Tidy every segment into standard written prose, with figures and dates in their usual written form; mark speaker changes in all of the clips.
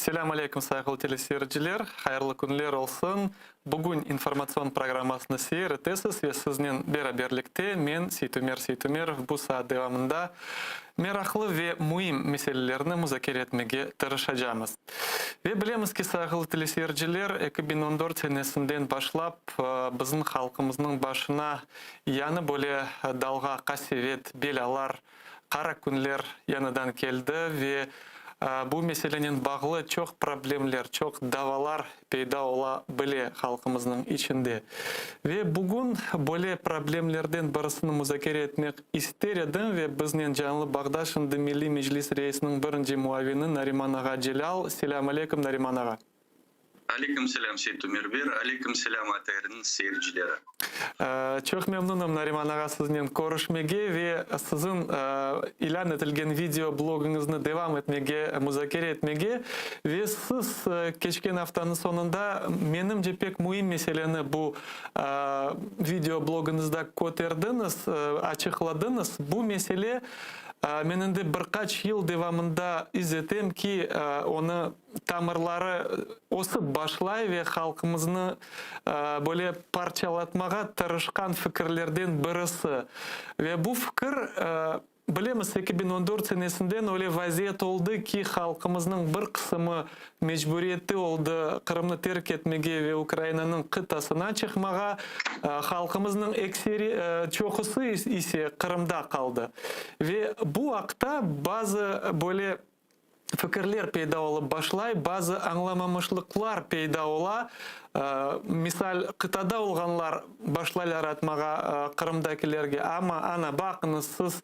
Speaker 1: Selam aleyküm sayılı teleseyirciler. Hayırlı günler olsun. Bugün informasyon programmasını seyretesiz ve sizinle beraberlikte men Seytumer bu saat devamında meraklı ve mühim meselelerini müzakere etmeye çalışacağız. Ve bilemiz ki sayılı teleseyirciler 2014 senesinden başlap bizim halkımızın başına yanı böyle dalga kasivet, belalar, kara günler yanıdan geldi ve bu meselenin bağlı çok problemler, çok davalar peyda olabilir halkımızın içinde. Ve bugün böyle problemlerden birisini müzakere etmek isterim ve bizden canlı Bağdaş'ın Milli Meclis Reisinin birinci muavini Nariman Ağa Celal. Selamun aleyküm Nariman Ağa.
Speaker 2: Aleyküm selam Seytumer bir, aleyküm selam Atayır'ın seyircileri.
Speaker 1: Çok memnunum Nariman Ağa sizinle görüşmege ve sizin ilan edilen video blogunuzu devam etmege, müzakere etmege ve siz geçen haftanın sonunda menimce pek mühim meseleni bu video blogunuzda köterdiniz, açıkladınız. Bu mesele menin de birkaç yıl devamında izledim ki onu tamirleri osıp başlay ve halkımızını böyle parçalatmağa tırışkan fikirlerden birisi. Ve bu fikir bilemiz 2014 senesinden öyle vaziyet oldu ki halkımızın bir kısmı mecburiyeti oldu Kırım'ı terk etmeye ve Ukrayna'nın kıtasına çıkmaya. Halkımızın ekseri çoğusu ise Kırım'da kaldı. Ve bu vakta bazı böyle fikirler peyda olup başlay, bazı anlamamışlıklar peyda ola. Misal kıtada olganlar başlaylar atmağa Kırım'dakilerge ama ana bakınız siz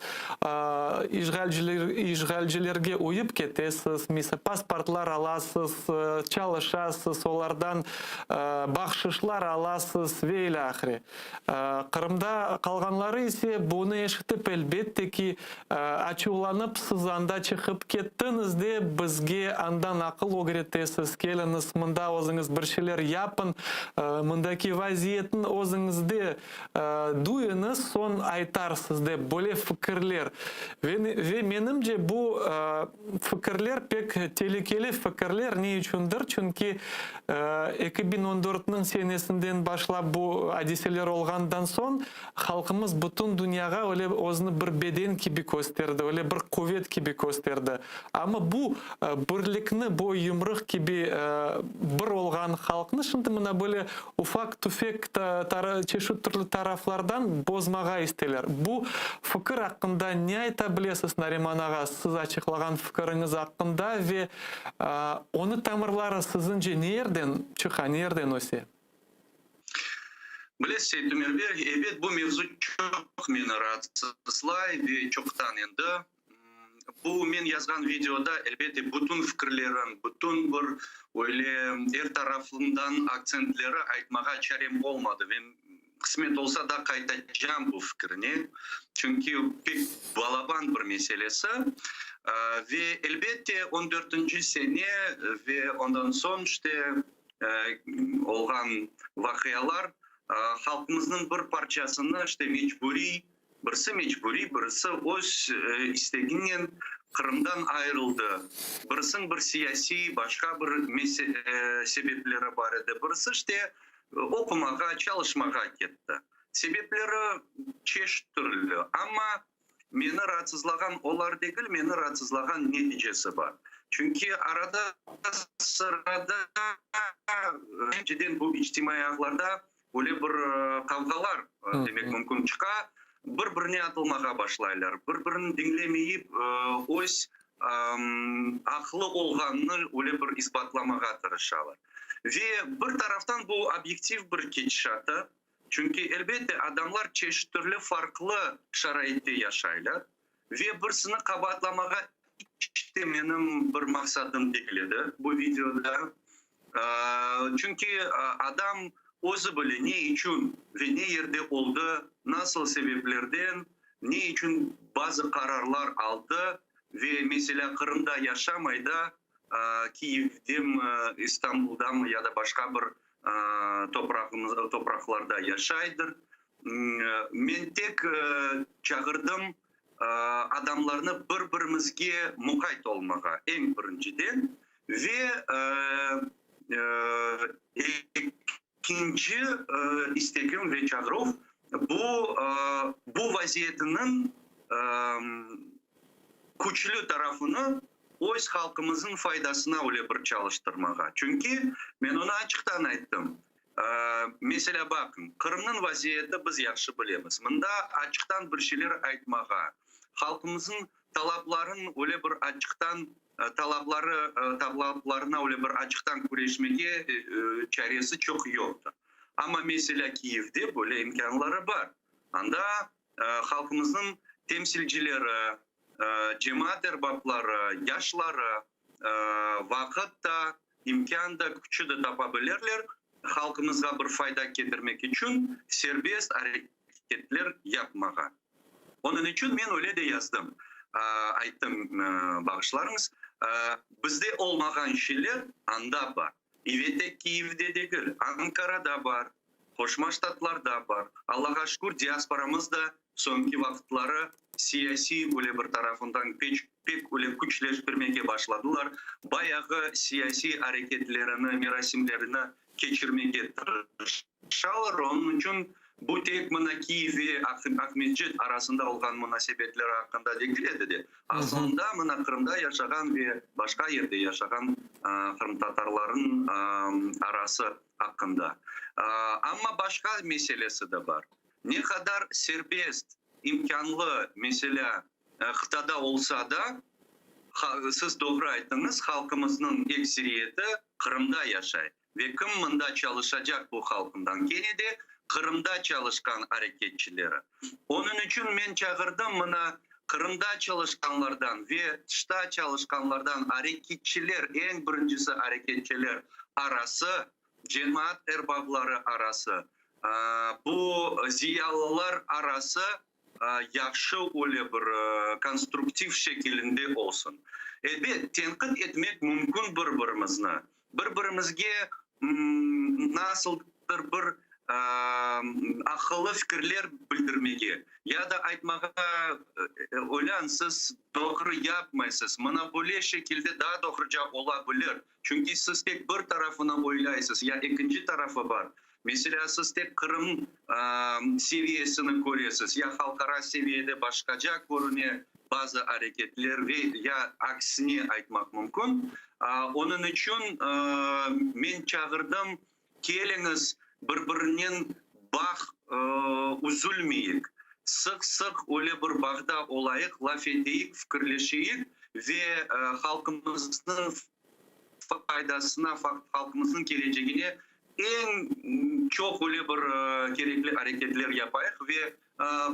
Speaker 1: işgalcilerge uyup ketesiz, misal pasportlar alasız, çalışasız, olardan bahşişler alasız ve ile ahire. Kırım'da kalganları ise bunu eşitip elbette ki açıklanıp siz anda çıkıp kettiniz de bizge andan akıl öğretesiz, geliniz mında özünüz bir şeyler yapın. Mındaki vaziyetin özünüzde duyunuz son aytarsız de böyle fikirler ve menimce bu fikirler pek tehlikeli fikirler ne içindir? Çünkü 2014'ün senesinden başlap bu hadiseler olgandan son halkımız bütün dünyaya öyle özünü bir beden gibi gösterdi, öyle bir kuvvet gibi gösterdi. Ama bu birlikni, bu yumruk gibi bir olgan halkını şimdi buna böyle ufak tüfek çeşitli taraflardan bozmağa isteler. Bu fikir hakkında ne aytabilirsiniz Nariman Ağa? Siz açıklagan fikriniz hakkında ve onu tamirları sizince nereden çıkan, nereden öse?
Speaker 2: Bilesiz Seytumer bir, evet bu mevzu çok meni rahatsızlay ve çoktan endi. Bu men yazgan videoda elbette bütün fikirlerin, bütün bir öyle her tarafından akcentleri aytmağa çarem olmadı. Ve kısmet olsa da kaytacağım bu fikrini. Çünkü pek balaban bir meselesi. Ve elbette 14. sene ve ondan son işte olgan vakıyalar halkımızın bir parçasını işte birisi mecburi, birisi öz isteğinden Kırım'dan ayrıldı. Birisinin bir siyasi başka bir sebepleri var idi. Birisi işte okumağa, çalışmağa gitti. Sebepleri çeşitli ama meni rahatsızlagan olar değil, meni rahatsızlagan neticesi var. Çünkü arada sırada önceden bu içtimai ağlarda öyle bir kavgalar demek mümkün çıkar. Bir-birine atılmağa başlaylar. Bir-birini dinlemeyip öz akıllı olganını öyle bir ispatlamağa tırışarlar. Ve bir taraftan bu objektif bir geçişatı. Çünkü elbette adamlar çeşitli farklı şaraitte yaşaylar. Ve birisini kabatlamağa işte benim bir maksadım değildi bu videoda. Çünkü adam özü bile ne için ve ne yerde oldu, nasıl sebeplerden, ne için bazı kararlar aldı ve mesela Kırım'da yaşamaydı, Kiev'den, İstanbul'dan ya da başka bir topraklarda yaşaydır. Ben tek çağırdım adamlarını birbirimizge mukayyet olmağa en birinciden ve ikinci istekim ve çağrı bu vaziyetinin güçlü tarafını öz halkımızın faydasına öyle bir çalıştırmağa. Çünkü ben ona açıktan aytdım. Mesela bakın, Kırım'ın vaziyeti biz yaxşı bilemiz. Bunda açıktan bir şeyler aytmağa, halkımızın talapların öyle bir açıktan talaplarına öyle bir açıktan kuruşmaya çaresi çok yoktu. Ama mesela Kiev'de böyle imkanları var. Anda halkımızın temsilcileri, cemaat erbapları, yaşları vakitte, imkanda, gücü de tapabilirler. Halkımıza bir fayda getirmek için serbest hareketler yapmağa. Onun için ben öyle de yazdım. Aytım bağışlarınız. Bizde olmayan şeyler anda var. Evet, Kiev'de değil, Ankara'da var, Koşma Ştatlar'da var. Allah'a şükür diasporamız da sonki vakitleri siyasi öyle bir tarafından pek öyle güçleştirmeye başladılar. Bayağı siyasi hareketlerini, merasimlerini geçirmeye çalışıyorlar. Onun için bu tek mana Kiev ve Ahmetçik arasında olan münasebetler hakkında değil dedi. Aslında mana Kırım'da yaşayan ve başka yerde yaşayan Kırım Tatarların arası hakkında. Ama başka meselesi de var. Ne kadar serbest, imkanlı mesela kıtada olsa da siz doğru ayttınız, halkımızın ekseriyeti Kırım'da yaşay. Ve kim bunda çalışacak bu halkından? Gene de Kırım'da çalışkan hareketçileri. Onun için ben çağırdım bana Kırım'da çalışkanlardan ve dışta çalışkanlardan hareketçiler, en birincisi hareketçiler arası, cemaat erbapları arası, bu ziyalılar arası yaxşı öyle bir konstruktif şekilde olsun. Evet, tenkit etmek mümkün birbirimizle. Birbirimizge nasıldır bir akıllı fikirler bildirmeye ya da aytmağa öyle siz doğru yapmayısınız. Bana böyle şekilde daha doğruca olabilir. Çünkü siz tek bir tarafına oylaysınız ya ikinci tarafı var. Mesela siz tek Kırım seviyesini koruyorsunuz ya halkara seviyede başkaca görünüyor bazı hareketler ve ya aksini aytmak mümkün. Onun için ben çağırdım geliniz birbirinin üzülmeyik. Sık öyle bir bağda olayık, laf edeyik, fikirleşeyik ve halkımızın faydasına, halkımızın geleceğine en çok öyle bir gerekli hareketler yapayık ve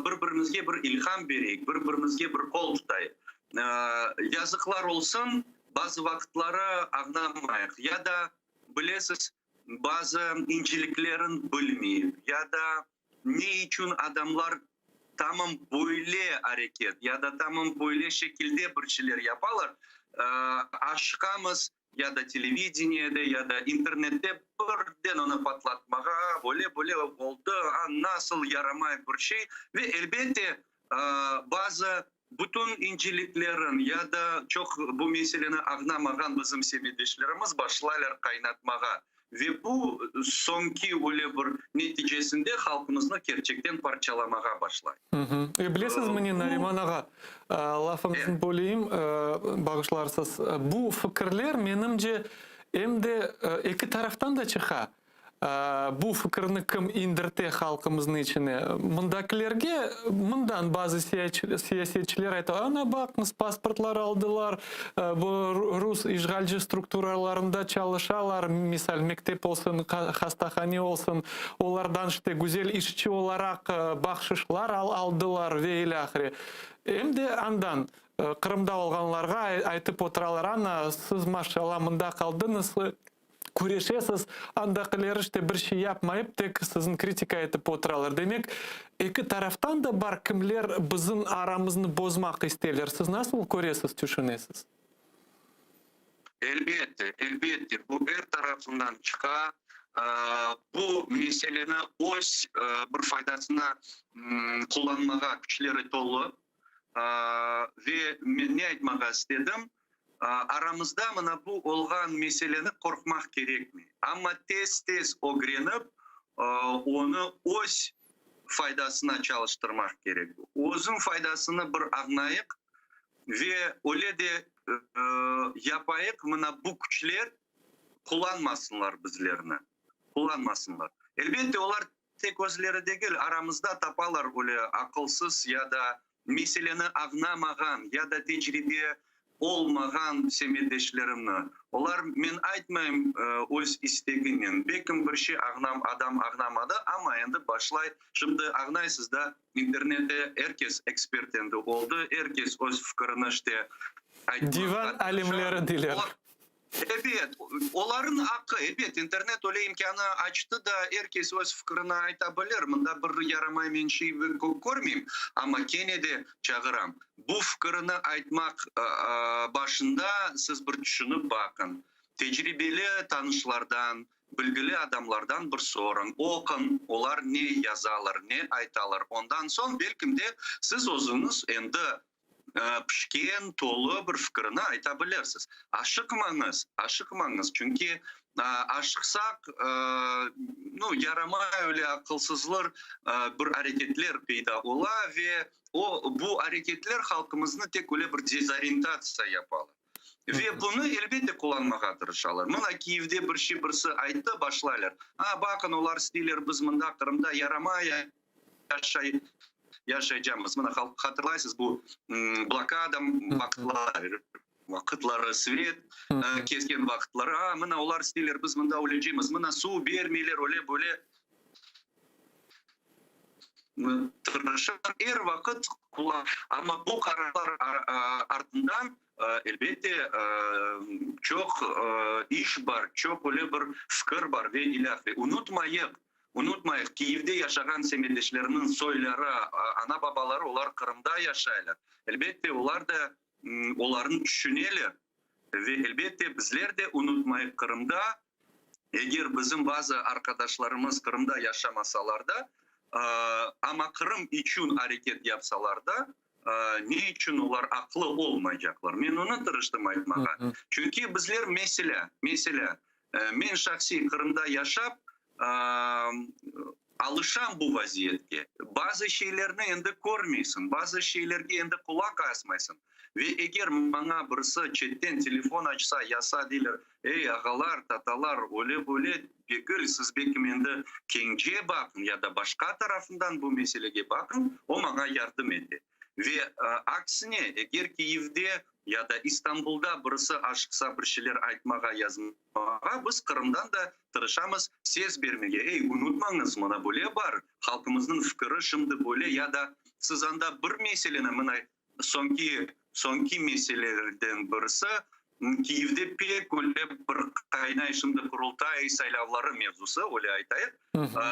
Speaker 2: birbirimizge bir ilham vereyik, birbirimizge bir kol tutayık. Yazıklar olsun, bazı vakitleri anlamayık ya da bilesiz bazı inceliklerin bilmeyip ya da ne için adamlar tamam böyle hareket ya da tamam böyle şekilde bir şeyler yaparlar. Aşkamız ya da televizyonda ya da internette birden onu patlatmağa böyle oldu nasıl yaramay bir şey ve elbette bazı bütün inceliklerin ya da çok bu meseleni anlamayan bizim sevdiklerimiz başlarlar kaynatmağa. Ve bu sonki öyle bir neticesinde halkımızı gerçekten parçalamaya başlar.
Speaker 1: Bilesiz mi Nariman ağa, lafınızın böleyim, bağışlarsız. Bu fikirler menimce hem de iki taraftan da çıka. Bu fikrini kim indirte halkımızın içine? Bundan bazı siyasetçiler aytıyor. Ana bakınız pasportlar aldılar. Bu Rus işgalci strukturalarında çalışalar. Misal mektep olsun, hastahane olsun. Onlardan işte güzel işçi olarak bahşişler aldılar ve ilahiri. Hem de andan Kırım'da olganlarga aytıp oturalar. Ana siz maşallah mında kaldınız. Kureşesiz, andakiler işte bir şey yapmayıp tek sizin kritika etip oturalar. Demek iki taraftan da var kimler bizim aramızını bozmak isterler. Siz nasıl göresiz, düşünesiz?
Speaker 2: Elbette. Bu her tarafından çıka bu meseleni öz bir faydasına kullanmağa güçleri dolu ve ne aytmağa istedim? aramızda mına bu olgan meseleni korkmak gerek mi? Ama tez öğrenip onu öz faydasına çalıştırmak gerek. Özün faydasını bir anlayık ve öyle de yapayık mına bu güçler kullanmasınlar bizlerine. Kullanmasınlar. Elbette onlar tek özleri değil, aramızda tapalar öyle akılsız ya da meseleni anlamagan ya da tecrübe olmagan semedeşlerimle. Onlar men aytmayım öz isteğinin. Belki bir şey adam anlamadı ama endi başlay. Şimdi anlaysız da internette herkes ekspert endi oldu. Herkes öz fikrini işte
Speaker 1: Divan alimleri diler.
Speaker 2: Evet, onların hakkı, evet, internet öyle imkanı açtı da herkes öz fikrini aytabilir. Bunda bir yaramayın şey görmeyeyim. Ama gene de çağıram. Bu fikrini aytmak başında siz bir düşünüp bakın. Tecrübeli tanışlardan, bilgili adamlardan bir sorun. Okun, onlar ne yazarlar, ne aytalar. Ondan son belki de siz özünüz endi pişken, tolu bir fikrini aytabilirsiniz. Aşıkmanız. Çünkü aşıksak yarama öyle akılsızlar bir hareketler peyda ola ve bu hareketler halkımızın tek öyle bir dezorientasyon yapalı. Ve bunu elbette kullanmaya tırışarlar. Mına Kiev'de birisi aytı başlarlar. Bakın onlar isteyler biz mında Kırım'da yaramaya yaşayacağımız. Mına hatırlaysınız bu blokada vakitları, svet kesken vakitları. Mına onlar isteyler biz mında öleceğimiz. Mına su vermeyler öyle böyle tırışan her vakit kullan. Ama bu kararlar ardından elbette çok iş var, çok öyle bir fikir var ve ilahi. Unutmayın, Kiev'de yaşayan semedeşlerinin soyları, ana babaları onlar Kırım'da yaşayırlar. Elbette onlar da onların düşüneler. Ve elbette bizler de unutmayın Kırım'da, eğer bizim bazı arkadaşlarımız Kırım'da yaşamasalar da, ama Kırım için hareket yapsalar da, ne için onlar aklı olmayacaklar? Ben onu tırıştım aytmağa. Çünkü bizler mesela, ben şahsi Kırım'da yaşap, alışan bu vaziyette. Bazı şeylerini endi görmeysin, bazı şeylerge endi kulak asmaysın. Ve eğer bana birisi chatten telefon açsa, yasa deyler, ey ağalar, tatalar, öyle böyle, belki siz belki endi kengce bakın ya da başka tarafından bu meseleye bakın, o bana yardım etti. Ve aksine eğer Kiev'de ya da İstanbul'da birisi aşksa bir şeyler aytmağa yazmağa, biz Kırım'dan da tırışamız ses vermeye. Ey unutmanız bana böyle var. Halkımızın fikri şimdi böyle ya da siz anda bir meselenin bana sonki meselelerden birisi Kiev'de pek öyle bir kaynay şimdi kurultay saylavları mevzusu öyle aytayım.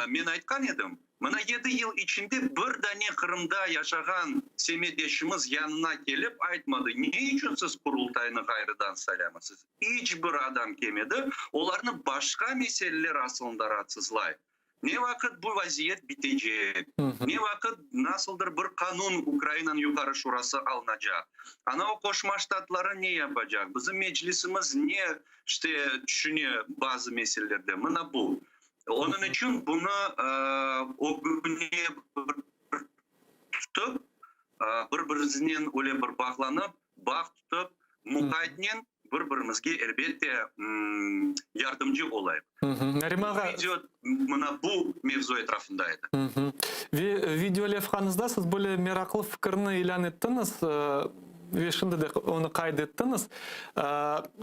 Speaker 2: Ben aytkan edim. Bana 7 yıl içinde bir tane Kırım'da yaşayan semedeşimiz yanına gelip aytmadı. Ne için siz kurultayını gayrıdan saylamasınız? Hiçbir adam gelmedi. Onların başka meseleler aslında rahatsızlay. Ne vakit bu vaziyet bitecek? Ne vakit nasıldır bir kanun Ukrayna'nın yukarı şurası alınacak? Ana o koşma ştatları ne yapacak? Bizim meclisimiz ne işte düşünüyor bazı meselelerde? Bana bu. Onun için bunu o güne tutup birbirine öyle bir bağlanıp tutup mukaydenen birbirimizge elbette yardımcı olayım. Video bana bu mevzu etrafındaydı.
Speaker 1: Ve video levhanızda siz böyle meraklı fikrini ilan ettiniz ve şimdi de onu kaydettiniz.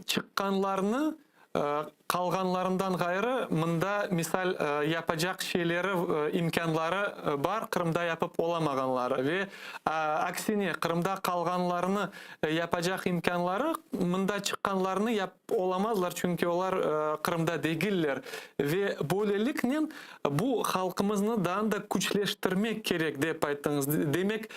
Speaker 1: Çıkanlarını kalganlarından gayrı mında misal yapacak şeyleri, imkanları var, Kırım'da yapıp olamaganları ve aksine Kırım'da kalganlarını yapacak imkanları mında çıkanlarını yap olamazlar çünkü onlar Kırım'da değiller ve böylelikle bu halkımızı daha da güçleştirmek gerek deyip ayttınız. Demek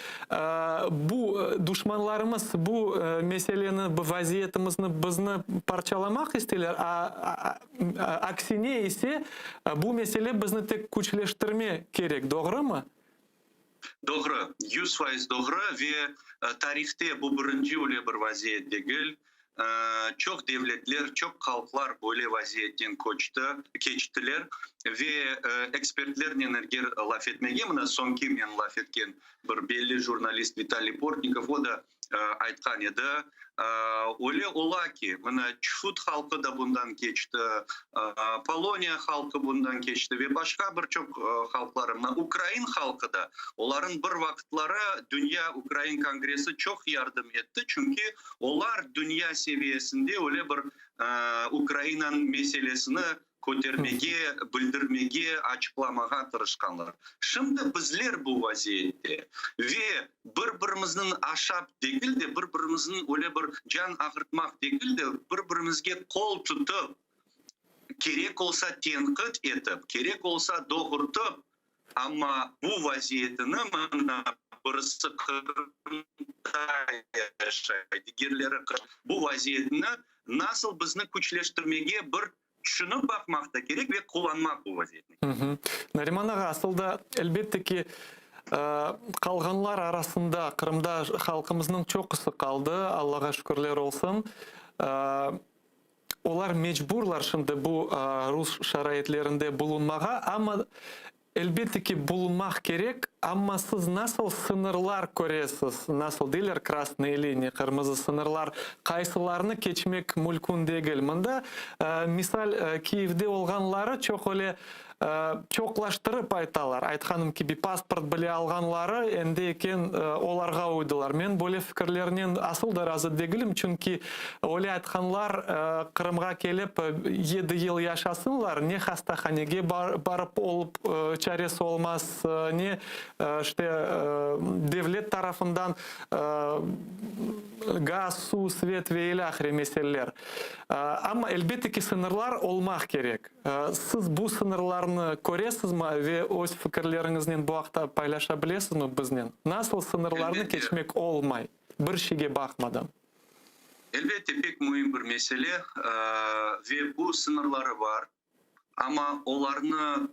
Speaker 1: bu düşmanlarımız bu meseleni, bu vaziyetimizni bizni parçalamak isterler. Aksine ise bu mesele bizni tek güçleştirme gerek. Doğru mu?
Speaker 2: Doğru. 100% doğru ve tarihte bu birinci öyle bir vaziyet değil. çok devletler, çok halklar böyle vaziyetten keçtiler ve ekspertler neler laf etmege, mına sonki men laf etken bir belli jurnalist Vitaliy Portnikov o da aytkan edi. Öyle ola ki, mına Çut halkı da bundan geçti, Polonya halkı bundan geçti ve başka birçok halklar, Ukrayna halkı da, onların bir vakitleri Dünya Ukrayna Kongresi çok yardım etti. Çünkü onlar dünya seviyesinde öyle bir Ukrayna'nın meselesini kotermege, bildirmege, açıklamaga tırışkanlar. Şimdi bizler bu vaziyette ve birbirimizin aşap değil de birbirimizin öyle bir can ağırtmak değil de birbirimizge kol tutup gerek olsa tenkit etip, gerek olsa doğurtup ama bu vaziyetini birisi Kırım'da yaşaydı, diğerleri bu vaziyetini nasıl bizni güçleştirmeye bir şunu bakmak da gerek ve kullanmak bu vaziyetini.
Speaker 1: Нариман ağa, aslında elbette ki kalganlar arasında Kırım'da halkımızın çok kısa kaldı. Allah'a şükürler olsun. Olar mecburlar şimdi bu Rus şaraitlerinde bulunmağa ama elbette ki bulunmak gerek ama siz nasıl sınırlar göresiz? Nasıl değiller krasnaya linya, kırmızı sınırlar, kaysilarını geçmek mümkün değil. Mında misal Kiev'de olganları çok öyle çoklaştırıp aytalar. Aytkanım ki bir pasport bile alganları endeyken olarga uydular. Men böyle fikirlerinin asıl da razı değilim. Çünkü öyle aytkanlar Kırım'a gelip 7 yıl yaşasınlar. Ne hastahanege barıp olup çaresi olmaz, ne işte devlet tarafından gaz, su, svet ve ilahri meseleler. Ama elbette ki sınırlar olmak gerek. Siz bu sınırlarını koresiniz mi ve öz fikirlerinizden bu haqda paylaşabilirsiniz mi bizden? Nasıl sınırlarını geçmek olmay? Bir şeyge bakmadan.
Speaker 2: Elbette pek mühim bir mesele ve bu sınırları var. Ama onlarını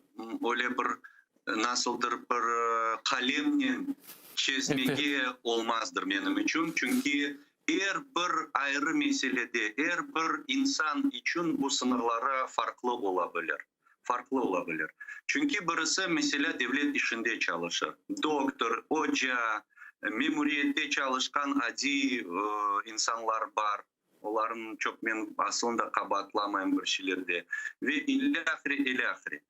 Speaker 2: öyle bir nasıldır bir kalemle çizmege olmazdır benim için. Çünkü her bir ayrı meselede, her bir insan için bu sınırları farklı olabilir. Çünkü birisi mesela devlet işinde çalışır. Doktor, hoca, memuriyette çalışkan adi insanlar var. Onların çok men aslında kabatlamayan bir şeylerde. Ve ilahri.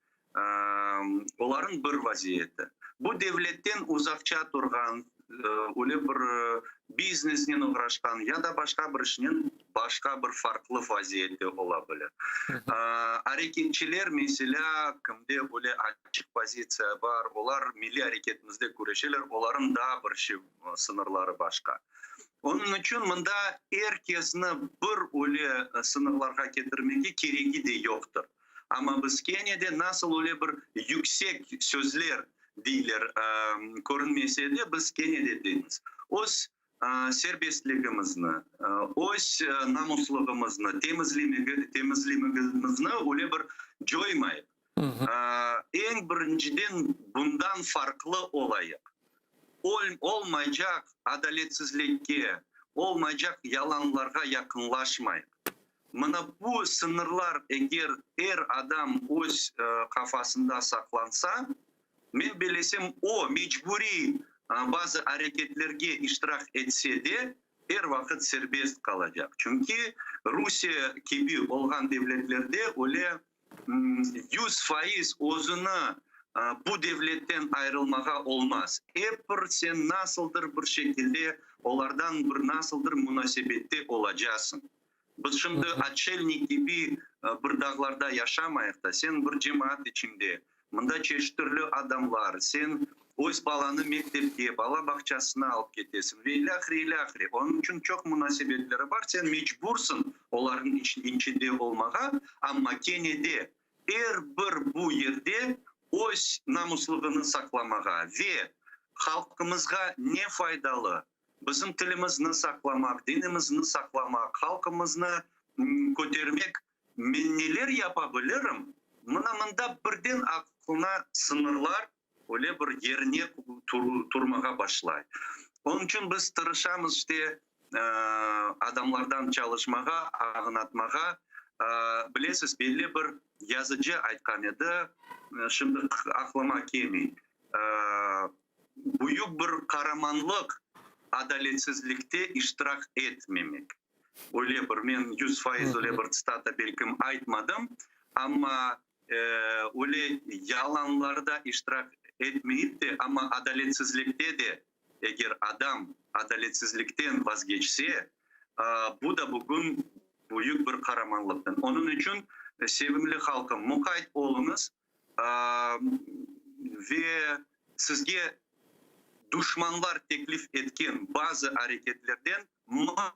Speaker 2: Onların bir vaziyeti. Bu devletten uzakça durgan, öyle bir biznesle uğraşkan ya da başka bir işinin başka bir farklı vaziyeti olabilir. Hareketçiler mesela kimde öyle açık pozitsiya var, onlar milli hareketimizde görüşürler, onların daha bir şey sınırları başka. Onun için bunda herkesini bir öyle sınırlara getirmeye gereği de yoktur. Ama biz Kenya'da nasıl öyle bir yüksek sözler değiller görünmese de biz Kenya'da değiliz. Öz serbestliğimizni, öz namuslığımızını, temizliğimizni öyle bir coymayıp, en birinciden bundan farklı olayık. Olmayacak adaletsizlikke, olmayacak yalanlarga yakınlaşmayın. Mana bu sınırlar eğer her adam öz kafasında saklansa, men bilesem o mecburi bazı hareketlerge iştirak etse de her vakit serbest kalacak. Çünkü Rusya gibi olgan devletlerde öyle 100% özünü bu devletten ayrılmağa olmaz. Hep sen nasıldır bir şekilde onlardan bir nasıldır münasebette olacaksın. Biz şimdi açelnik gibi bir dağlarda yaşamayık da sen bir cemaat içinde, bunda çeşitli adamlar, sen öz balanı mektepte, bala bahçesine alıp getesin ve ilahri. Onun için çok münasebetleri var, sen mecbursun onların içinde olmağa ama Kenya'da her bir bu yerde öz namuslığını saklamağa ve halkımızga ne faydalı? Bizim tilimizni saklamak, dinimizni saklamak, halkımızını kötürmek, men neler yapabilirim? Mında birden aklına sınırlar öyle bir yerine turmağa başlayır. Onun için biz tırışamız işte адамlarдан çalışmağa, ağınatmağa, bilesiz belli bir yazıcı aytkan edi, şimdi aklıma kelmey. Büyük bir kahramanlık adaletsizlikte iştirak etmemek. Öyle bir, men 100% öyle bir stata belkim aytmadım, ama öyle yalanlarda iştirak etmeyip de ama adaletsizlikte de eğer adam adaletsizlikten vazgeçse, bu da bugün büyük bir kahramanlıktır. Onun için sevimli halkım, mukayyet olunuz ve sizge düşmanlar teklif etken bazı hareketlerden mutlak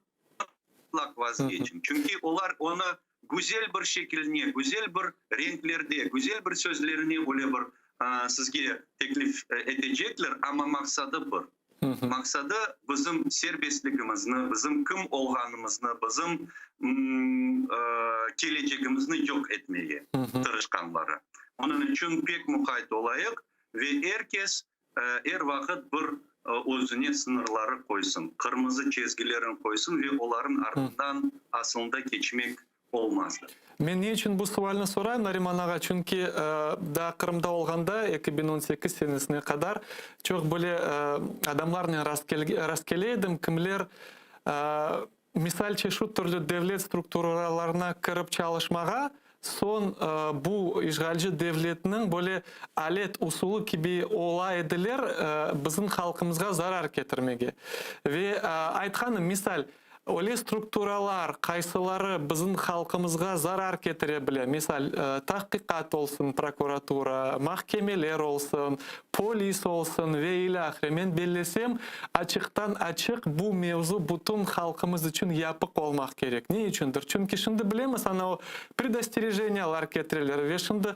Speaker 2: vazgeçin. Çünkü onlar onu güzel bir şekilde, güzel bir renklerde, güzel bir sözlerini öyle bir sizge teklif edecekler, ama maksadı bir. Maksadı bizim serbestligimizni, bizim kim olganımızı, bizim geleceğimizni yok etmeye tırışkanları. Onun için pek mukayyet olayık ve herkes her vakit bir özüne sınırları koysun, kırmızı çizgilerini koysun ve onların ardından aslında geçmek olmazdı.
Speaker 1: Men ne için bu sualını sorayım Nariman ağa? Çünkü da Kırım'da olganda 2018 senesine kadar çok böyle adamlarla rastgeledim, kimler misalçe şu türlü devlet strukturalarına kırıp çalışmağa, son bu işgalci devletinin böyle alet usulü gibi olay ediler bizim halkımızga zarar getirmege. Ve aytkanım misal, öyle strukturalar, kaysaları bizim halkımızga zarar getire bile. Misal, tahkikat olsun, prokuratura, mahkemeler olsun, polis olsun ve ilahire. Men bellesem, açıktan açık bu mevzu bütün halkımız için yapık olmak gerek. Ne içindir? Çünkü şimdi bilemiz, ana o предостережениялар getirilir. Ve şimdi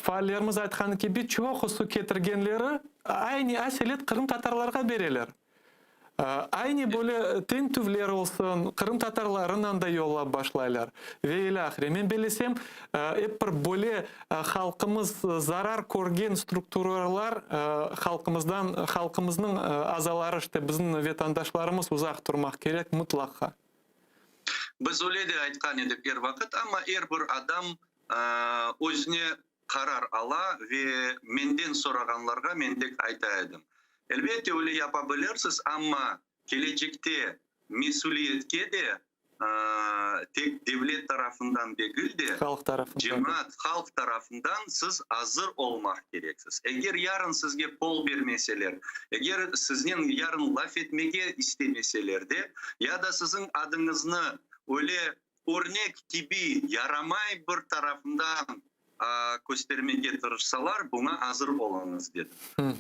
Speaker 1: faallerimiz aytkan gibi çok su getirgenleri aynı aselet Kırım Tatarlarga bereler. Aynı böyle tentüvler olsun, Kırım Tatarlarından da yolla başlaylar. Ve ilahire. Men bilesem, hep bir böyle halkımız zarar görgen strukturalar halkımızın azaları, işte bizim vatandaşlarımız uzak durmak gerek mutlaka.
Speaker 2: Biz öyle de aytkan edik her vakit, ama her bir adam özüne karar ala ve menden soraganlarga mendek ayta edim. Elbette öyle yapabilirsiniz, ama gelecekte mesuliyetke de tek devlet tarafından değil de
Speaker 1: Halk tarafından.
Speaker 2: cemaat, halk tarafından siz hazır olmak gereksiz. Eğer yarın sizge kol vermeseler, eğer sizin yarın laf etmeye istemeseler de, ya da sizin adınızı öyle örnek gibi yaramay bir tarafından göstermeye tırışsalar, buna hazır olunuz dedim.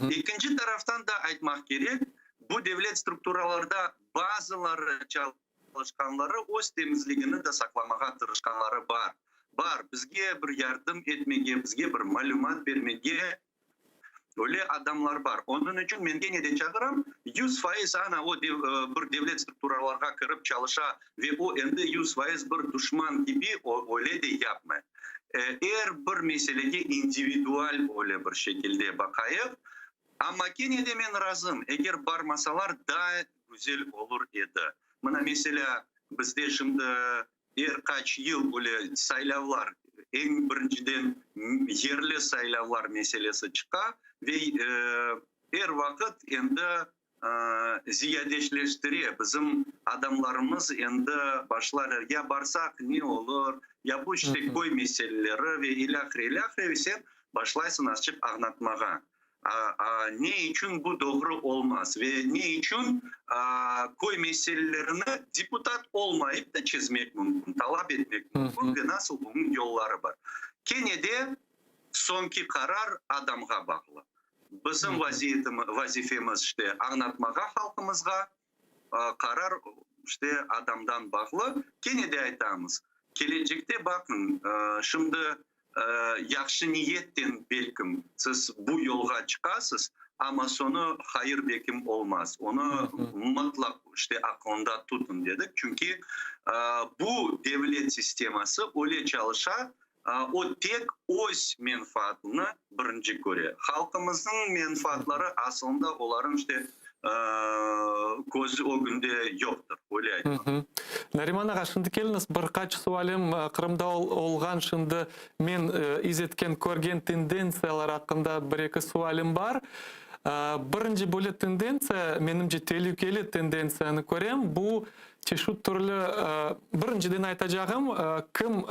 Speaker 2: İkinci taraftan da aytmak gerek, bu devlet strukturalarda bazıları çalışkanları öz temizliğini de saklamaya tırışkanları var. Bizge bir yardım etmeye, bizge bir malumat vermeye öyle adamlar var. Onun için men gene de çağırım, 100% ana o bir devlet strukturalarga kırıp çalışa ve o endi 100% bir düşman gibi öyle de yapma. Eğer bir meseleye individual öyle bir şekilde bakayım, ama gene de men razım, eğer barmasalar daha güzel olur idi. Buna mesela bizde şimdi kaç yıl öyle saylavlar, en birinciden yerli saylavlar meselesi çıka ve her vakit endi ziyadeşleştiriyor. Bizim adamlarımız endi başlar, ya barsak ne olur, ya bu işte koy meseleleri ve ilahire ve sen başlaysın açıp anlatmağa. Ne için bu doğru olmaz ve ne için koy meselelerini deputat olmayıp da çizmek mümkün, talep etmek mümkün ve nasıl bunun yolları var. Gene de sonki karar adamga bağlı. Bizim vazifemiz işte anlatmağa halkımızga, karar işte adamdan bağlı. Gene de aytamiz. Gelecekte bakın, şimdi yaxşı niyetten belkim siz bu yolga çıkarsınız, ama sonu hayır belkim olmaz. Onu mutlak işte aklında tutun dedik. Çünkü bu devlet sisteması öyle çalışar, o tek öz menfaatını birinci görüyor. Halkımızın menfaatları aslında onların işte көзі о күнде жоқтыр, ойлаймын.
Speaker 1: Нариман аға, шынды келіңіз, бір қач суалым Қырымда олған шынды мен изеткен көрген тенденциялар ақында бір-екі суалым бар. Бірінші бөлі тенденция, менімше телеукелі тенденцияны көрем, бұл чешу түрлі біріншіден айтажағым, кім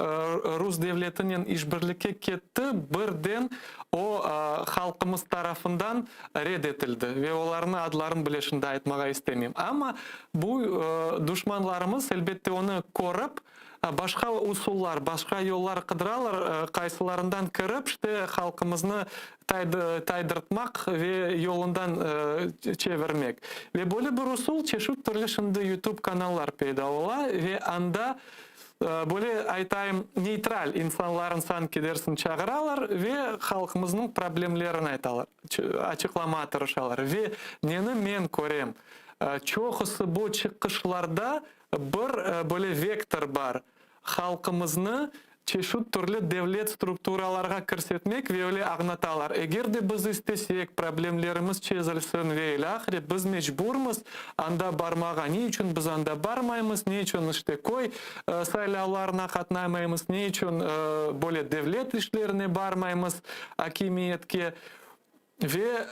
Speaker 1: Рус девлетінен ішбірлікке кетті, бірден о халқымыз тарафындан ред етілді. Ве оларыны адларын білешінде айтмаға істемейм. Ама бұл душманларымыз әлбетте оны көріп, башқа усуллар, башқа yollar қыдыралар, қайсыларынан кіріп, халқымызны тайдыртмақ ве yolundan çevirmek. Ve böyle bir usul çeşit türlü şimdi YouTube kanallar peyda ola ve anda böyle айтайым neytral insanların sanki dersin çağıralar ve halkımızın problemlerini aytalar, açıklama tırışalar ve neni men көрем. Çoğusu bu çıkışlarda bir böyle vektör var. Halkımızını çeşit türlü devlet strukturalarga kirsetmek ve öyle agnatalar. Eğer de biz istesek problemlerimiz çözülsün ve ilahire biz mecburmuz anda barmağa. Ne için biz anda barmayımız, ne için işte koy saylavlarına katnamayımız, ne için böyle devlet işlerine barmayımız hakimiyetke ve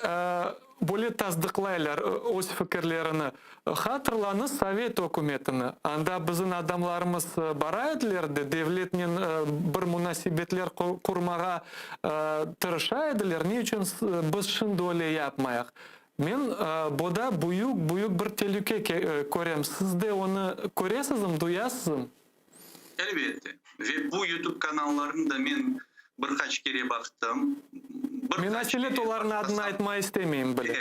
Speaker 1: böyle tasdıklaylar öz fikirlerini. Hatırlanın Sovet hükümetini. Anda bizim adamlarımız baraydılardı. Devletin bir münasibetler kurmağa tırışaydılar. Niçin biz şimdi öyle yapmayak? Men bu da büyük bir tehlike görüyorum. Siz de onu görüyorsunuz, duyasınız?
Speaker 2: Elbette. Ve bu YouTube kanallarını da men birkaç kere baktım.
Speaker 1: Men aşilet onların adını aytmayı istemeyim bile.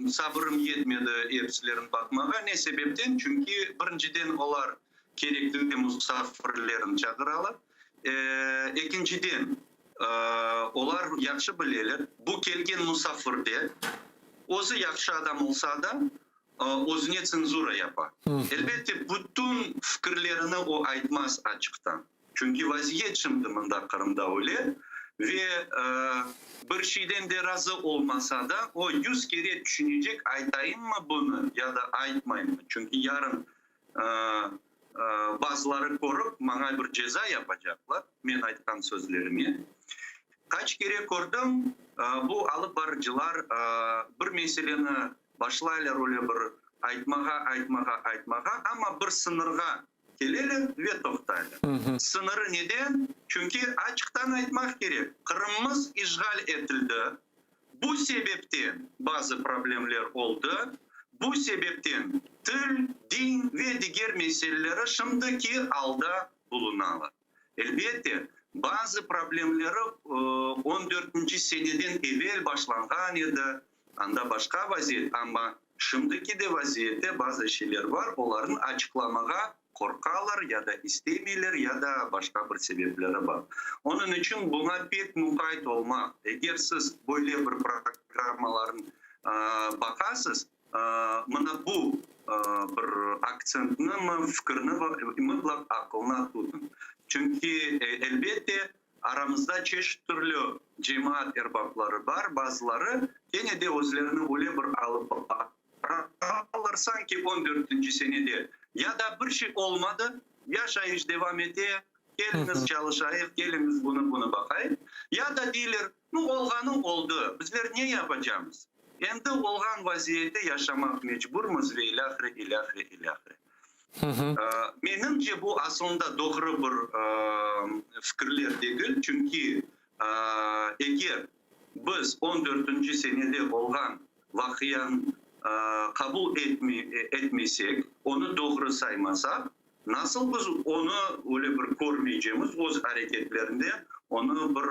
Speaker 2: Sabırım yetmedi hepsilerin bakmağa. Ne sebepten? Çünkü birinciden olar gerekli musafirlerin çağıralar. İkinciden olar yaxşı bileler. Bu kelgen musafirde o'zi yaxşı adam olsa da o'zine cenzura yapar. Elbette bütün fikirlerini o aytmaz açıktan. Çünkü vaziyet şimdi mında Kırımda öyle. Ve bir şeyden de razı olmasa da o 100 kere düşünecek, aytayım mı bunu ya da aytmayayım mı? Çünkü yarın bazıları korup bana bir ceza yapacaklar. Ben aytkan sözlerimi. Kaç kere gördüm bu alıp barıcılar bir meseleni başlaylar öyle bir aytmağa ama bir sınırga gelelim ve toxtaylar. Sınırı neden? Çünkü açıktan aytmak gerek. Kırımımız işgal edildi. Bu sebepten bazı problemler oldu. Bu sebepten tül, din ve diğer meseleleri şimdiki alda bulunarlar. Elbette bazı problemleri 14. seneden evvel başlangan idi. Anda başka vaziyet ama şimdiki de vaziyette bazı şeyler var. Onların açıklamağa korkarlar ya da istemiyorlar ya da başka bir sebepleri var. Onun için buna pek mukayyet olmak. Eğer siz böyle bir programmaların bakarsınız, bana bu bir akcentini, fikrini mutlak aklına tutun. Çünkü elbette aramızda çeşit türlü cemaat erbapları var. Bazıları gene de özlerini öyle bir alıp alır sanki 14. senede ya da bir şey olmadı, yaşayış devam ediyor, geliniz çalışayız, geliniz bunu bakayım. Ya da diyorlar, olganı oldu, bizler ne yapacağız? Endi olgan vaziyette yaşamak mecburmuz ve ilahire. Menimce bu aslında doğru bir fikirler değil. Çünkü eğer biz 14. senede olgan vakiyan kabul etmesek, onu doğru saymasak, nasıl biz onu öyle bir görmeyeceğimiz o hareketlerinde onu bir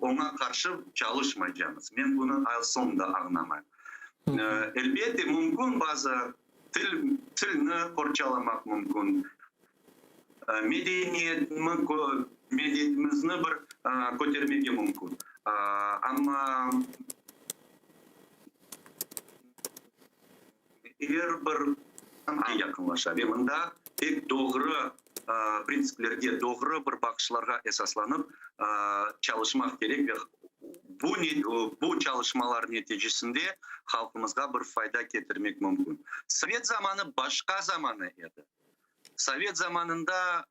Speaker 2: ona karşı çalışmayacağımız. Ben bunu aslında anlamayım. Elbette mümkün bazı tilini korçalamak mümkün. Medeniyetimizni bir ko'tarmagi mümkün. Ama eğer bir yakınlaşa ve bunda pek doğru prensiplerge, doğru bir bakışlarga esaslanıp çalışmak gerek ve bu çalışmalar neticesinde halkımızga bir fayda getirmek mümkün. Sovyet zamanı başka zamanı edi. Sovyet zamanında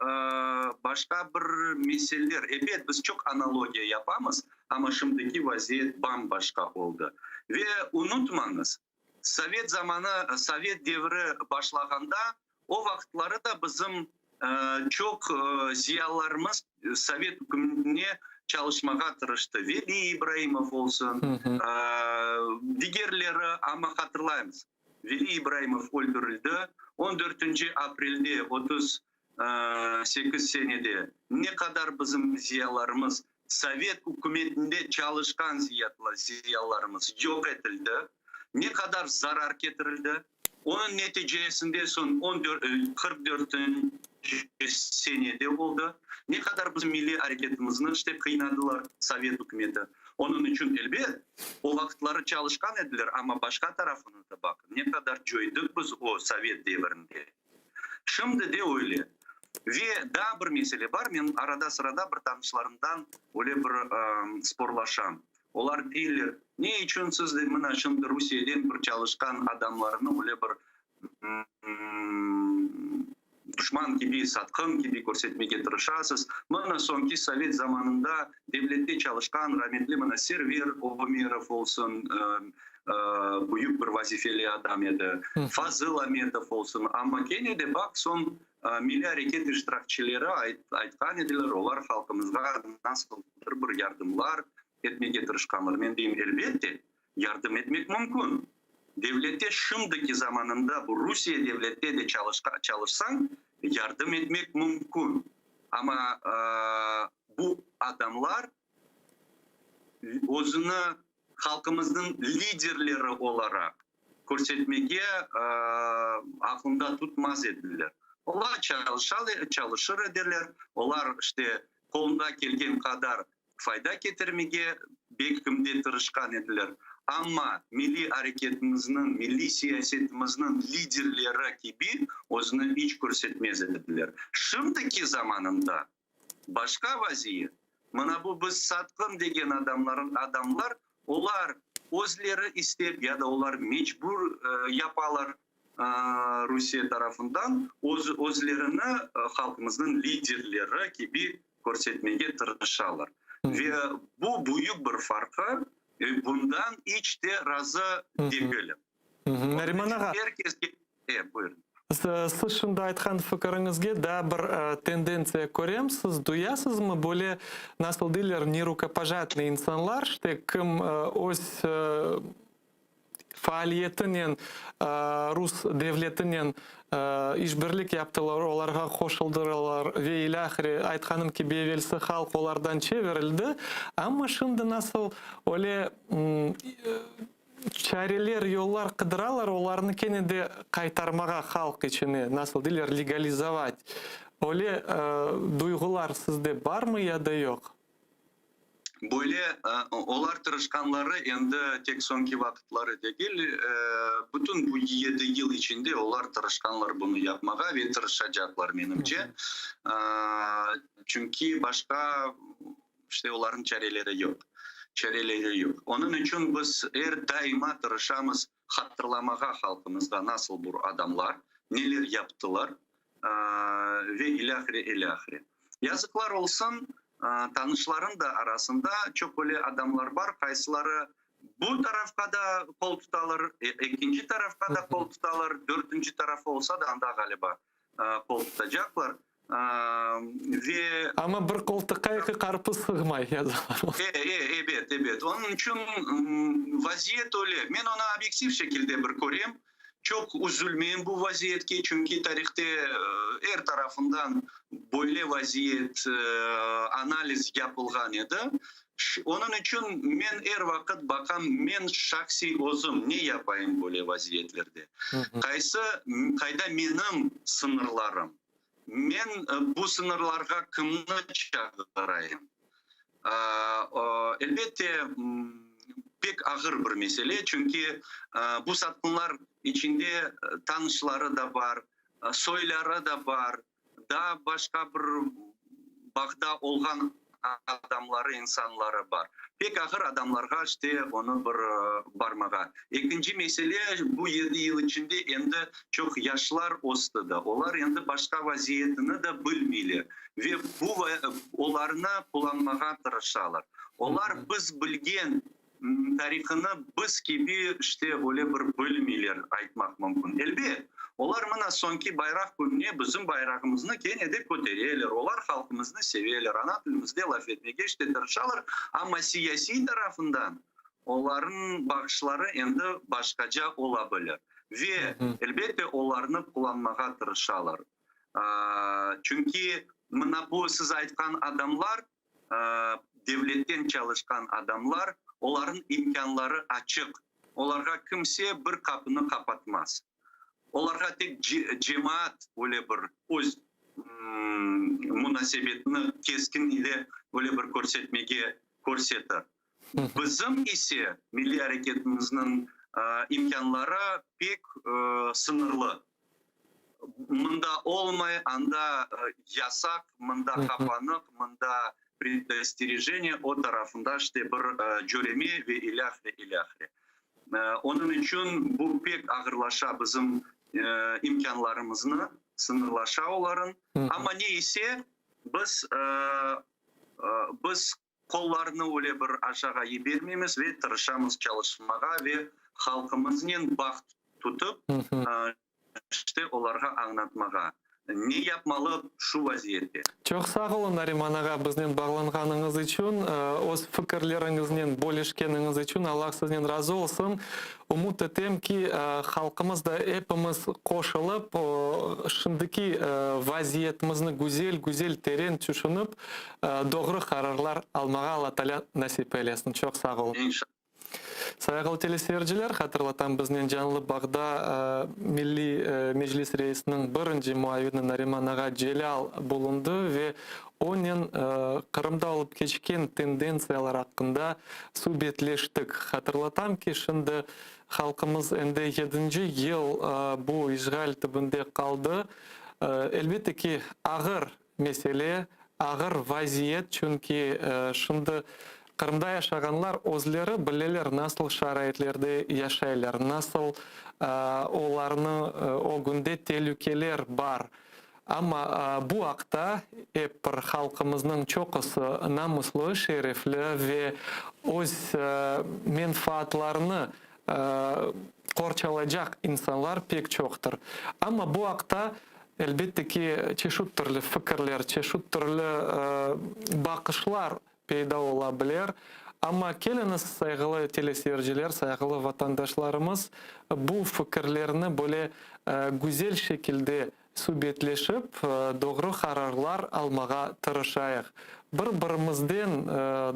Speaker 2: başka bir meseleler. Evet biz çok analogiya yapamız ama şimdiki vaziyet bambaşka oldu. Ve unutmayınız Sovyet zamanı, Sovyet devri başlaganda o vakitleri da bizim çok ziyalarımız Sovyet hükümetine çalışmaya tırıştı. Veli İbrahimov olsun, diğerleri ama hatırlayınız. Veli İbrahimov öldürüldü. 14. April'de 38 senede ne kadar bizim ziyalarımız Sovyet hükümetinde çalışkan ziyalarımız yok edildi. Ne kadar zarar getirildi. Onun neticesinde son 44. senede oldu. Ne kadar bizim milli hareketimizin işte kıynadılar Sovyet hükümeti. Onun için elbet o vakitleri çalışkan edilir ama başka tarafına da bakın. Ne kadar coyduk biz o Sovyet devrinde. Şimdi de öyle. Ve daha bir mesele var. Ben arada sırada bir tanışlarımdan öyle bir sporlaşam. Onlar deyirler, ne için siz de bana şimdi Rusya'dan bir çalışkan adamlarını öyle bir düşman gibi, satkın gibi görsetmeye tırışasınız. Bana sonki Sovyet zamanında devlette çalışkan rahmetli bana Server Omirov olsun, büyük bir vazifeli adam edi. Fazıl Ahmetov olsun. Ama gene de bak son milli hareket iştirakçıları aytkan ediler. Onlar halkımızga nasıl bir yardımlar etmeye tırışkanlar. Ben diyeyim elbette yardım etmek mümkün. Devlette şimdiki zamanında bu Rusya devlette de çalışsan yardım etmek mümkün. Ama bu adamlar özünü halkımızın liderleri olarak görsetmeye aklında tutmaz edilir. Onlar çalışır ederler. Onlar işte kolunda geldiğin kadar fayda getirmeye belki tırışkan edilir. Ama milli hareketimizin, milli siyasetimizin liderleri gibi özünü hiç görsetmez edilir. Şimdiki zamanında başka vaziyet. Mana bu biz satkın degen adamlar onlar özleri istep ya da onlar mecbur yaparlar Rusya tarafından özlerini halkımızın liderleri gibi görsetmeye tırışırlar. Ve bu büyük bir farkı bundan hiç de razı değilim.
Speaker 1: Nariman ağa,
Speaker 2: buyurun.
Speaker 1: siz şimdi aytkan fikringizge da bir tendensiya ko'ryapsiz, duyasizmi? Böyle nasıl deyirler, nerukopожатный insanlar, işte kim o'z faaliyetinin Rus devletinin işbirlik yaptılar, olarga qo'shildilar ve ilahiri aytkanim ki bevelsi halk olardan çevirildi. Ama şimdi nasıl öyle çareler, yollar kıdıralar, olarını kene de kaytarmaga halk içine, nasıl deyirler, legalizovat. Öyle duygular sizde var mı ya da yok?
Speaker 2: Böyle olar tırışkanları endi tek sonki vakitleri değil, bütün bu 7 yıl içinde olar tırışkanlar bunu yapmaga ve tırışacaklar menimce. Çünkü başka işte onların çareleri yok. Onun için biz daima tırışamız hatırlamaga halkımızda nasıl bu adamlar, neler yaptılar ve ilahire. Yazıklar olsun, tanışların da arasında çok öyle adamlar var. Kayısıları bu tarafta da kol tutarlar, ikinci tarafta da kol tutarlar, dördüncü tarafı olsa da anda galiba kol tutacaklar. Ve
Speaker 1: ama bir koltuğa iki karpuz sığmay yazılar.
Speaker 2: Evet. Onun için vaziyet öyle. Ben ona objektif şekilde bir göreyim. Çok üzülmeyin bu vaziyetke çünkü tarihte her tarafından böyle vaziyet analiz yapılgan edi. Onun için ben her vakit bakam, ben şahsi özüm ne yapayım böyle vaziyetlerde. Kayda benim sınırlarım. Ben bu sınırlarga kimni çağırayım. Elbette pek ağır bir mesele çünkü bu satkınlar içinde tanışları da var, soyları da var, daha başka bir bakta olgan adamları, insanları var. Pek ağır adamlarga işte onu bir barmaga. İkinci mesele bu 7 yıl içinde endi çok yaşlar ostadı. Onlar endi başka vaziyetini de bilmiyorlar. Ve bu onlarını kullanmaga tırışalar. Onlar biz bilgen tarihini biz gibi işte öyle bir bilmiyorlar aytmak mümkün. Elbette onlar mana sonki bayrak gününe bizim bayrağımızı gene de koteriyorlar. Onlar halkımızı seviyorlar. Ana tilimizde laf etmeye işte tırışalar. Ama siyasi tarafından onların bakışları endi başkaca olabilir. Ve elbette onlarını kullanmaya tırışalar. Çünkü mana bu siz aytkan adamlar, devletten çalışkan adamlar, onların imkanları açık. Onlara kimse bir kapını kapatmaz. Onlara tek cemaat öyle bir öz münasebetini keskin ile öyle bir көрсетер. Bizim ise milli hareketimizin imkanları pek sınırlı. Mında olmay, anda yasak, mında kapanık, mında предостережение o tarafında işte bir göremi ve ilahre. Onun için bu pek ağırlaşa bizim imkanlarımızını sınırlaşa onların. Ama neyse biz kollarını öyle bir aşağı vermemiz ve tırışamız çalışmaya ve halkımızın bak tutup işte onlara anlatmaya. Ne yapmalı şu vaziyette?
Speaker 1: Çok sağ olun Naриман ağa bizden bağlanğanınız için, öz fikirlerinizden bölüşkeniniz için Allah sizden razı olsun. Umut etem ki halkımız da hepimiz koşulup şimdiki vaziyetimizni güzel terin düşünüp doğru kararlar almağa Allah Teala nasip eylesin. Çok sağ olun.
Speaker 2: İnşallah.
Speaker 1: Sayılı teleseyirciler, hatırlatan bizden canlı bağda Milli Meclis Reisinin birinci muavini Naриман ağa Celal bulundu ve onun Kırım'da olup geçken tendensiyalar hakkında subetleştik. Hatırlatam ki şimdi halkımız ende 7. yıl bu işgal tübünde kaldı. Elbette ki ağır mesele, ağır vaziyet çünkü şimdi Kırım'da yaşaganlar özleri bileler nasıl şaraitlerde yaşaylar, nasıl onlarını o günde tehlikeler var. Ama bu hakta hep halkımızın çokusu namuslu, şerefli ve öz menfaatlarını korçalacak insanlar pek çoktur. Ama bu hakta elbette ki çeşit türlü fikirler, çeşit türlü bakışlar peyda olabilir. Ama geliniz saygılı teleseyirciler, saygılı vatandaşlarımız bu fikirlerini böyle güzel şekilde subetleşip doğru kararlar almağa tırışayıq. Bir-birimizden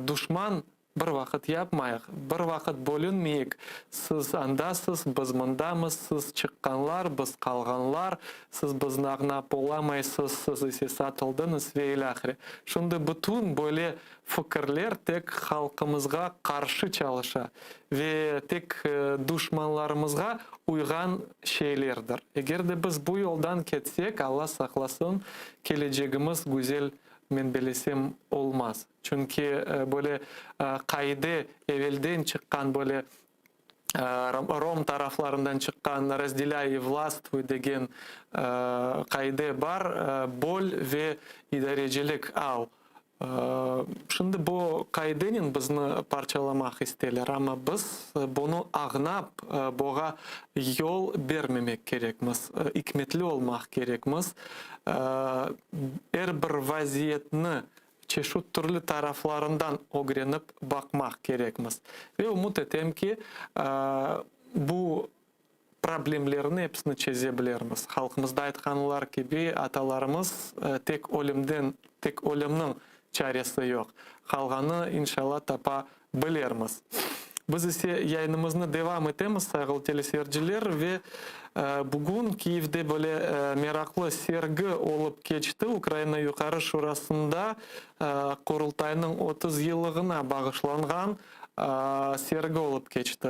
Speaker 1: düşman bir vakit yapmayıq, bir vakit bölünmeyik. Siz andasız, biz mındamız, siz çıkkanlar, biz kalganlar, siz bizni ağnap olamaysız, siz ise satıldınız ve ilahire. Şimdi bütün böyle fikirler tek halkımızga karşı çalışa ve tek düşmanlarımızga uygan şeylerdir. Eğer de biz bu yoldan ketsek, Allah saklasın, geleceğimiz güzel men bilesem olmaz. Çünkü böyle kaydı evvelden çıkan böyle Rom taraflarından çıkan разделяй властвуй деген kaydı var, bol ve idarecilik al. Şimdi bu kaydenin bizni parçalamak isterler ama biz bunu ağnap boğa yol vermemek gerekmiz, hikmetli olmak gerekmiz. Her bir vaziyetini çeşit türlü taraflarından öğrenip bakmak gerekmiz. Ve umut etem ki bu problemlerini hepsini çözebiliriz. Halkımızda aytkanlar gibi atalarımız tek ölümün çaresi yok. Kalganı inşallah tapa biliriz. Biz ise yayınımızı devam etemiz sayılı teleseyirciler ve bugün Kiev'de böyle meraklı sergi olup geçti. Ukrayna Yukarı Şurası'nda kurultayının 30 yıllığına bağışlangan sergi olup geçti.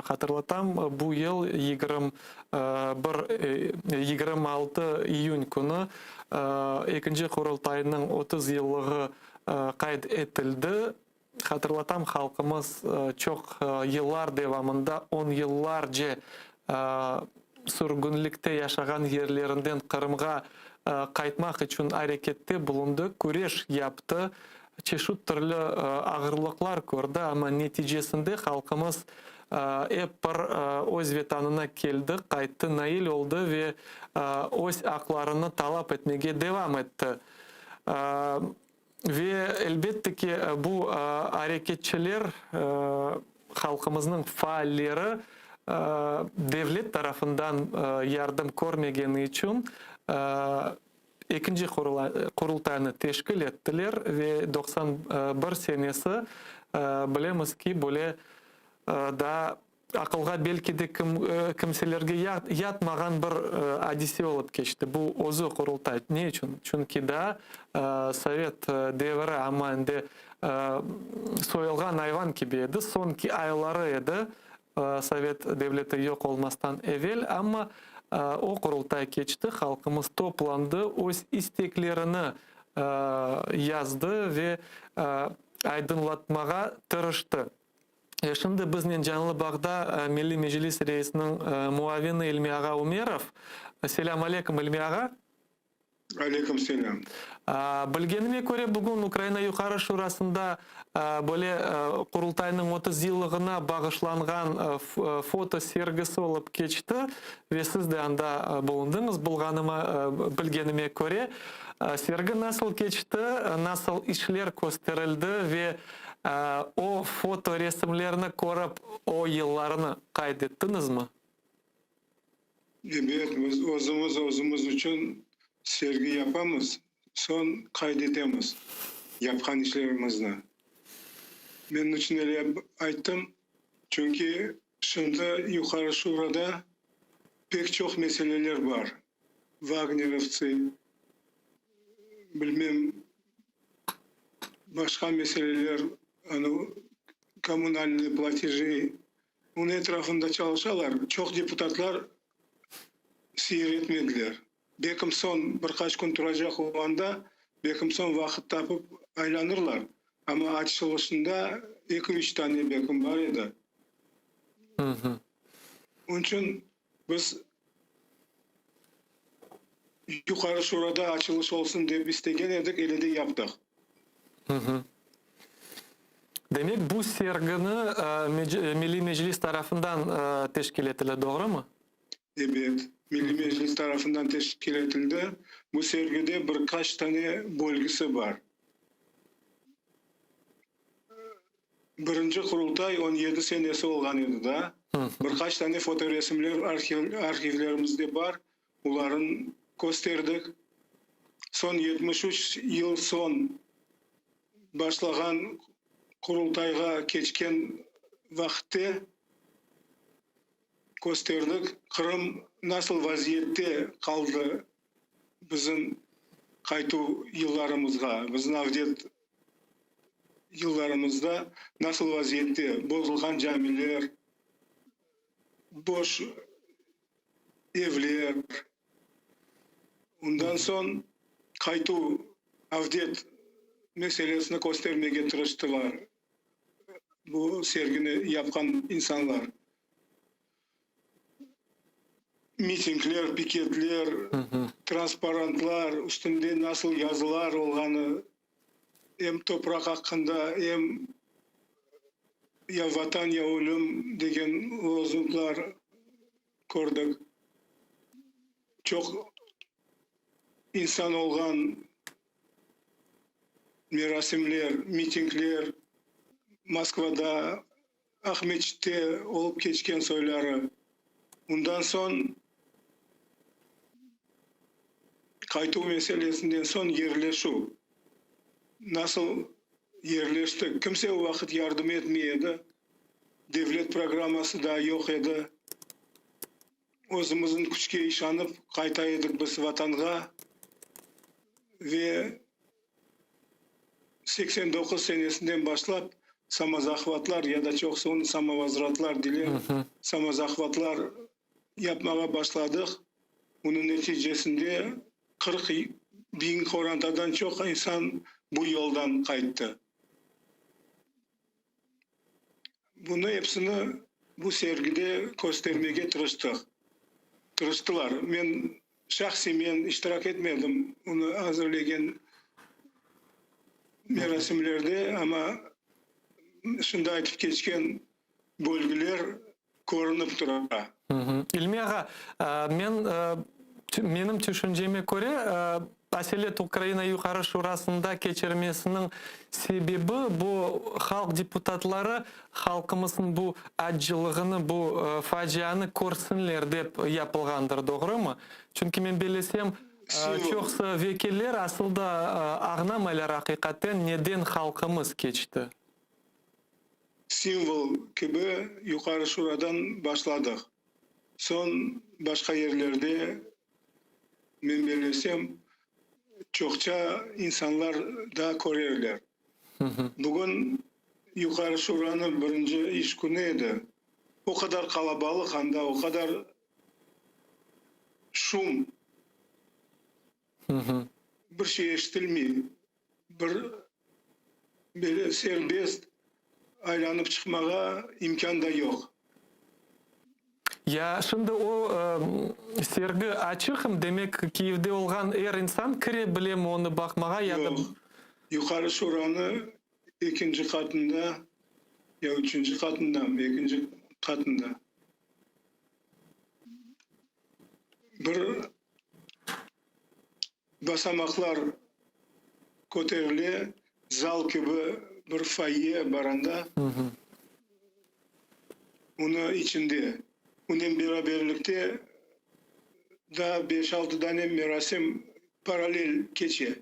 Speaker 1: Hatırlatam bu yıl 26 iyun günü ikinci kurultayının 30 yıllığı kayd etildi. Hatırlatam, halkımız çok yıllar devamında 10 yıllarca sürgünlükte yaşayan yerlerinden Kırım'a kaytmak için harekette bulundu, güreş yaptı, çeşitli türlü ağırlıklar gördü ama neticesinde halkımız hep öz vatanına geldi, kayıttı, nail oldu ve öz haklarını talep etmeye devam etti. Ve elbette ki bu hareketçiler, halkımızın faalleri devlet tarafından yardım görmegeni için ikinci kurultayını teşkil ettiler ve 91 senesi bilemiz ki böyle da akılga belki de kimselerge yatmagan bir hadise olup geçti. Bu ozu kurultay. Ne için? Çünkü da Sovet devri ama indi soyulgan hayvan gibi edi. Sonki ayları edi. Sovet devleti yok olmasdan evvel ama o kurultay geçti. Halkımız toplandı. Öz isteklerini yazdı ve aydınlatmağa tırıştı. Şimdi bizden canlı bağda Milli Meclis Reisinin muavini İlmi Ağa Umerov. Selam aleyküm İlmi Ağa.
Speaker 3: Aleyküm selam.
Speaker 1: Bilgenime göre bugün Ukrayna Yukarı Şurası'nda böyle kurultayının 30 yıllığına bağışlangan foto sergisi olup geçti ve siz de anda bulundunuz. Bilgenime göre sergi nasıl geçti, nasıl işler gösterildi ve o foto resimlerini görüp o yıllarını kaydettiniz mi?
Speaker 3: Evet, biz özümüz için sergi yapamız, son kaydedemiz yapkan işlerimizle. Ben için öyle ayttım, çünkü şimdi Yukarı Şurada pek çok meseleler var. Wagnerovцы, bilmem başka meseleler, komünalni platejı, onun etrafında çalışıyorlar. Çok deputatlar seyretmediler. Bekim son birkaç gün duracak olanda bekim son vakit tapıp aylanırlar. Ama açılışında 2-3 tane bekim var edi. Onun için biz Yukarı Şurada açılış olsun diye istegen edik, öyle de yaptık.
Speaker 1: Demek bu sergini Milli Meclis tarafından teşkil edildi, doğru mu?
Speaker 3: Evet, Milli Meclis tarafından teşkil edildi. Bu sergide birkaç tane bölgesi var. Birinci kurultay 17 senesi olgan edi da. Birkaç tane foto resimler arşivlerimizde var. Uların gösterdik. Son 73 yıl son başlagan kurultayga geçken vakitte gösterdik. Kırım nasıl vaziyette kaldı bizim kaytu yıllarımızda, bizim avdet yıllarımızda nasıl vaziyette bozulgan camiler, boş evler. Ondan son kaytu avdet meselesini göstermeye tırıştılar. Bu sergini yapan insanlar. Mitingler, piketler, transparentlar, üstünde nasıl yazılar olganı, hem toprak hakkında hem ya vatan ya ölüm degen lozunglar gördük. Çok insan olgan merasimler, mitingler, Moskvada, Ahmetçik'te olup geçken soyları. Ondan son kaytu meselesinden son yerleşu. Nasıl yerleştik? Kimse o vakit yardım etmeyedi. Devlet programması da yok edi. Özümüzün güçke işanıp kaytaydık biz vatanga ve 89 senesinden başlap samazahvatlar ya da çok son samavazratlar dili samazahvatlar yapmaya başladık. Bunun neticesinde 40 bin korantadan çok insan bu yoldan kayıttı. Bunu hepsini bu sergide göstermeye tırıştılar. Men iştirak etmedim onu hazırlayan merasimlerde ama şunda aytıp geçken bölgeler korunup turar.
Speaker 1: İlmi ağa, menim түшүнжеме көрө, Аселет Украина Юқары Шурасында кечирмесинин себеби bu halk депутатлары халкымыздын bu ажылыгыны, bu фажияны көрсүнлөр деп yapılганdır, doğru mu? Çünkü men bilesem çoğsa vekiller aslında ağnamalar hakikaten neden halkımız geçti.
Speaker 3: Simbol gibi Yukarı Şura'dan başladık. Son başka yerlerde men bilesem çokça insanlar da görürler. Bugün Yukarı Şura'nın birinci iş günüydü. O kadar kalabalık anda, o kadar şum. Bir şey eşitilmiyor. Bir serbest aylanıp çıkmağa imkan da yok.
Speaker 1: Ya şimdi o sergi açık, demek Kiev'de olgan her insan kire bilem onu bakmağa ya da...
Speaker 3: Yok. Yukarı Şura'nın ikinci katında ya üçüncü katında, ikinci katında. Bir basamaklar koterli zal gibi bir fayye baranda onun içinde. Onun beraberlikte da 5-6 tane merasim paralel geçiyor.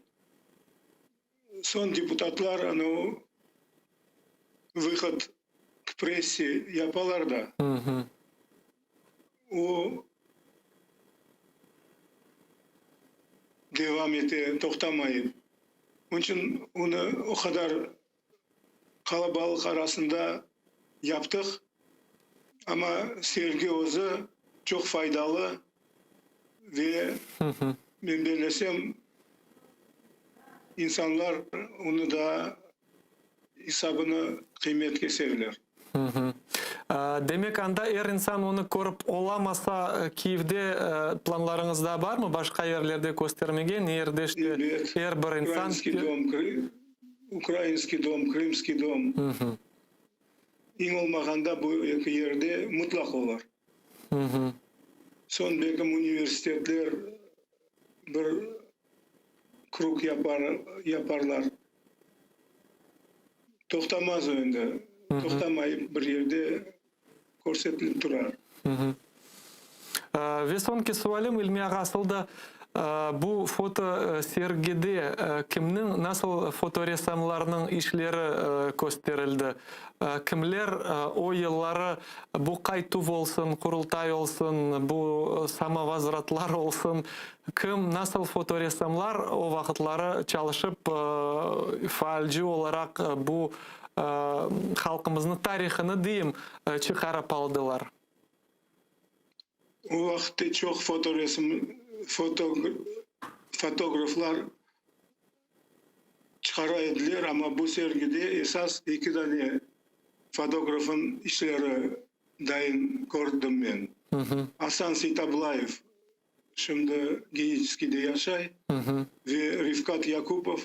Speaker 3: Son депутатlar onu выход к прессе yaparlar da o devam ete toktamayıp onun için onu o kadar kalabalık arasında yaptık ama sergi özü çok faydalı ve ben bilesem insanlar onu da hesabını kıymet keserler.
Speaker 1: Demek anda her insan onu korup olamasa Kiev'de planlarınızda var mı? Başka yerlerde göstermegen yerde işte
Speaker 3: Evet.
Speaker 1: her bir insan...
Speaker 3: Ukrayinski dom, Krimski dom. En olmaganda bu iki yerde mutlak olur. Son bekim üniversiteler bir kruk yaparlar. Toktamaz önde. Toktamayıp bir yerde көрсөтүлүп турар.
Speaker 1: Ve sonki sualim İlmi Ağa, aslında bu foto sergide kimnin nasıl fotoresamlarının işleri gösterildi? Kimler o yılları bu kaytu olsun, kurultay olsun, bu samavazratlar olsun, kim nasıl fotoresamlar o vakitleri çalışıp faalci olarak bu halkımızın tarihini diyeyim çıkarıp aldılar.
Speaker 3: O vakitte çok fotoğraflar çıkaraydılar ama bu sergide esas iki tane fotoğrafın işleri dayın gördüm ben. Hasan Sitablayev şimdi Geyitski'de yaşay ve Rifkat Yakupov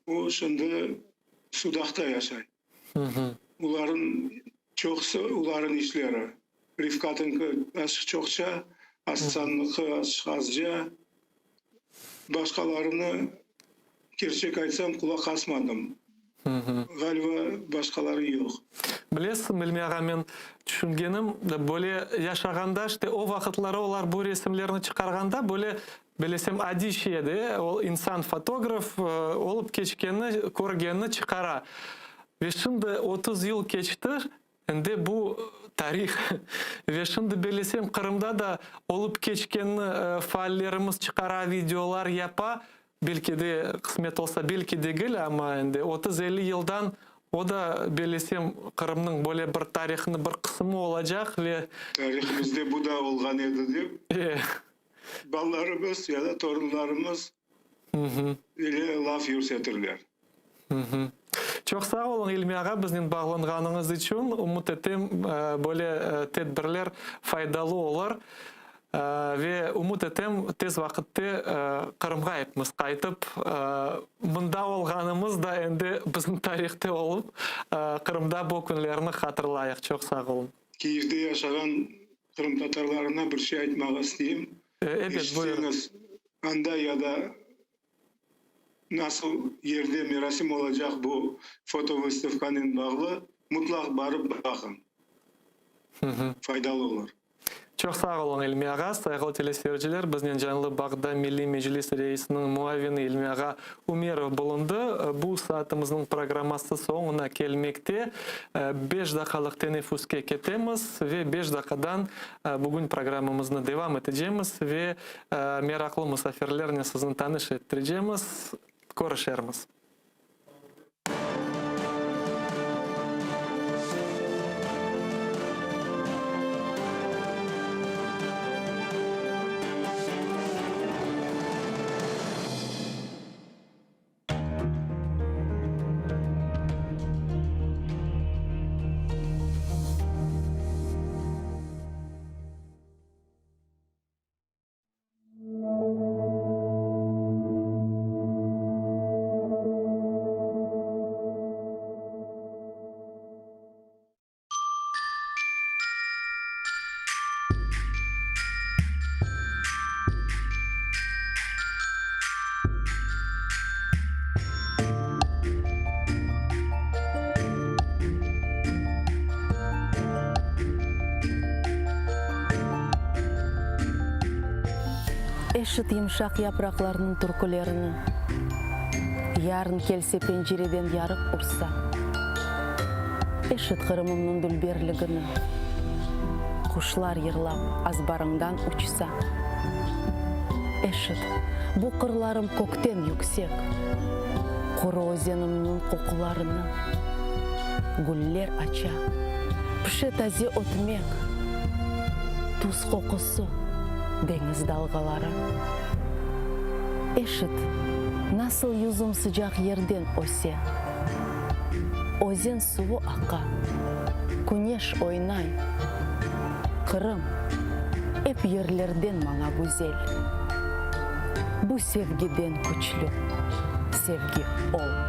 Speaker 3: o şimdi Sudak'ta yaşay. Uların işleri. Rifkat'ın açık çokça, Hasan'lıkı açık azca. Başkalarını gerçek aytsam kulak asmadım. Galiba başkaları yok.
Speaker 1: Bilesizmi İlmi Ağa, men düşüngenim böyle yaşaganda işte o vakitleri olar bu resimlerini çıkarganda böyle bilesem adişiyede o insan fotograf olup geçkeni, көргені çıkara. Ve şimdi 30 yıl geçti. Ende bu tarih ve şimdi bilesem Kırım'da da olup geçken faallerimiz çıkara videolar yapa belki de kısmet olsa belki de gel ama ende 30-50 yıldan o da bilesem Kırım'ın böyle bir tarihinin bir kısmı olacak ve
Speaker 3: Tarihimizde bu da olgan edi deyip ballarımız ya da torunlarımız Ele laf yürsetirler.
Speaker 1: Çok sağ olun İlmi ağa, bizden bağlanğanыңız için. Umut ettim böyle tedbirler faydalı olur. Ve umut ettim tez vakitte Kırım'a etmez kaytıp bunda olğanımız da endi bizim tarihte olup Kırım'da bu günlerini hatırlayıq. Çok sağ olun.
Speaker 3: Kiev'de yaşayan Kırım Tatarlarına bir şey aytmak isteyeyim.
Speaker 1: Evet, buyurun.
Speaker 3: İşseniz anda ya da nasıl yerde merasim olacak bu foto выставканың bağlı mutlak barıp bakın. Faydalı olur.
Speaker 1: Çok sağ olun İlmi ağa, saygılı teleseyirciler. Bizden canlı Bağda Milli Meclis Reisinin muavini İlmi ağa Umerov bulundu. Bu saatimizin programması sonuna gelmekte. 5 dakikalık teneffüske ketemiz ve 5 dakikadan bugün programımızı devam edeceğiz ve meraklı misafirlerine sizin tanış ettireceğiz. Görüşürüz.
Speaker 4: Eşit yumuşak yapraklarının türkülerini, yarın kelse pencereden yarıp ursa, eşit Kırım'ımның dülberligini, kuşlar yırlap azbarыңdan uçsa, eşit bu kırlarım kökten yüksek, kuru ozenimның kokularını, güller aça, pişe taze otmek, tuz kokusu, deniz dalgaları. Eşit, nasıl yüzüm sıcak yerden ose. Ozen suvu aka, güneş oynay. Kırım, hep yerlerden bana güzel. Bu sevgiden güçlü, sevgi olmay.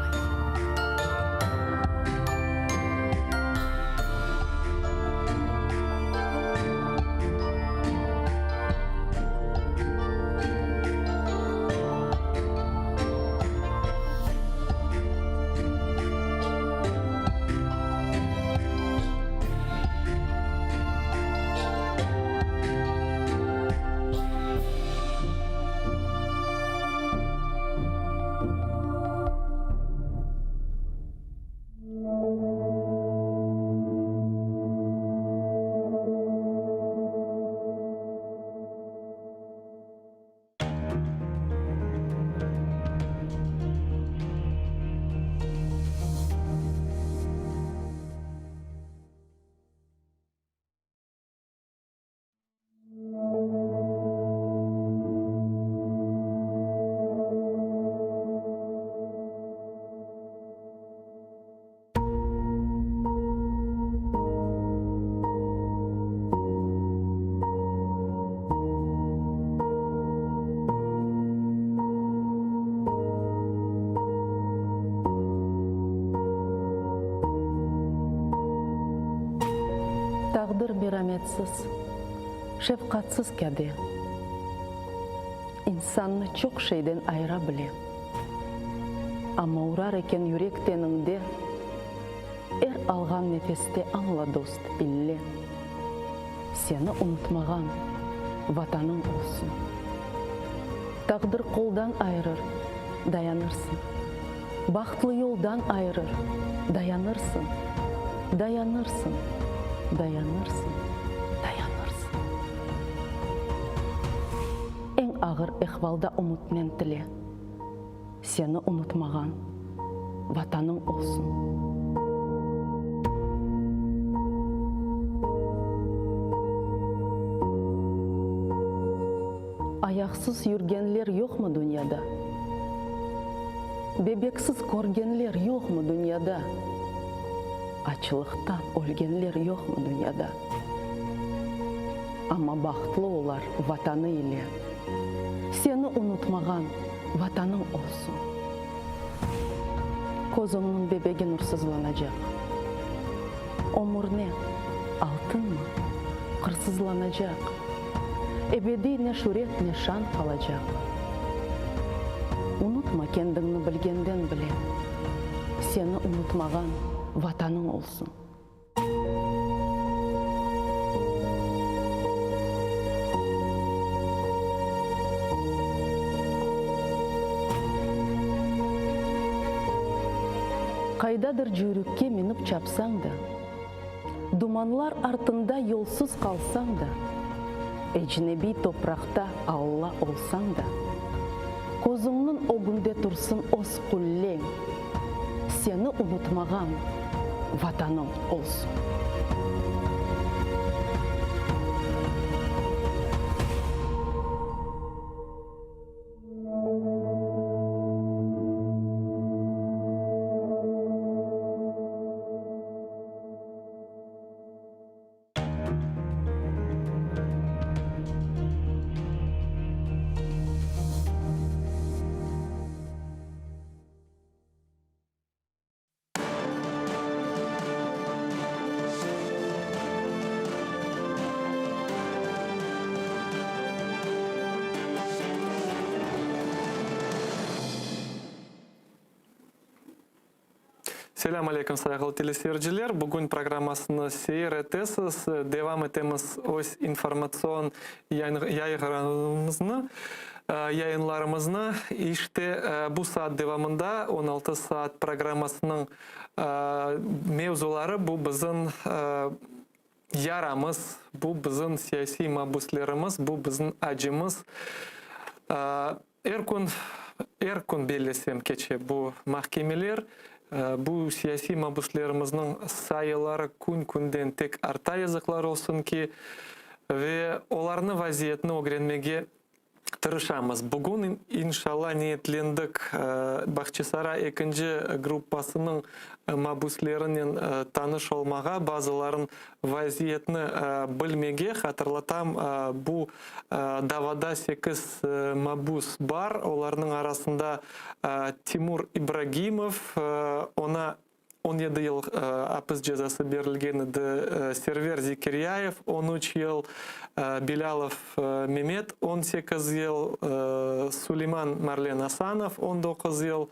Speaker 4: Taqdir merhametsiz, şefkatsiz kade. İnsanını çok şeyden ayıra bile. Ama uğrar eken yürek teninde, algan nefeste anla dost ille. Seni unutmagan vatanın olsun. Taqdir koldan ayırır, dayanırsın. Baxtlı yoldan ayırır, dayanırsın. Dayanırsın. Dayanırsın, dayanırsın. En ağır ehvalda umut mentile. Seni unutmagan vatanın olsun. Ayaksız yürgenler yok mu dünyada? Bebeksiz көргенлер yok mu dünyada? Açlıktan ölgenler yok mu dünyada? Ama baktlı olar vatanı ile. Seni unutmagan vatanın olsun. Kozunun bebeği nursuzlanacak. Omur ne? Altın mı? Kırsızlanacak. Ebedi ne şöhret ne şan kalacak. Unutma kendini bilgenden bile. Seni unutmagan vatanın olsun. Kaydadır jürükке minip çapsan da, dumanlar артында yolsuz kalsan da, ecnebi toprakta Allah olsan da, kozunun o günde tursun os kullen, seni unutmagan vatanın olsun.
Speaker 1: Selam aleyküm sayılı teleseyirciler. Bugün programmasını seyir etesiz. Devam etemiz öz informasyon yayınlarımızı. İşte bu saat devamında 16 saat programmasının mevzuları bu bizim yaramız, bu bizim siyasi mabuslarımız, bu bizim acımız. Erkun belirlesem keçe bu mahkemeler, bu siyasi mabuslarımızın sayıları gün-günden tek arta yazıklar olsun ki ve onların vaziyetini öğrenmeye tırışamız. Bugün inşallah niyetlendik Bahçesaray 2. gruppasının mabuslarının tanış olmağa, bazıların vaziyetini bilmege. Hatırlatam, bu davada 8 mabus var. Onların arasında Timur İbragimov, ona 17 yıl hapis cezası verilgen edi. Server Zekeriyayev 13 yıl, Bilalov Mehmet 18 yıl, Süleyman Marlen Asanov 19 yıl,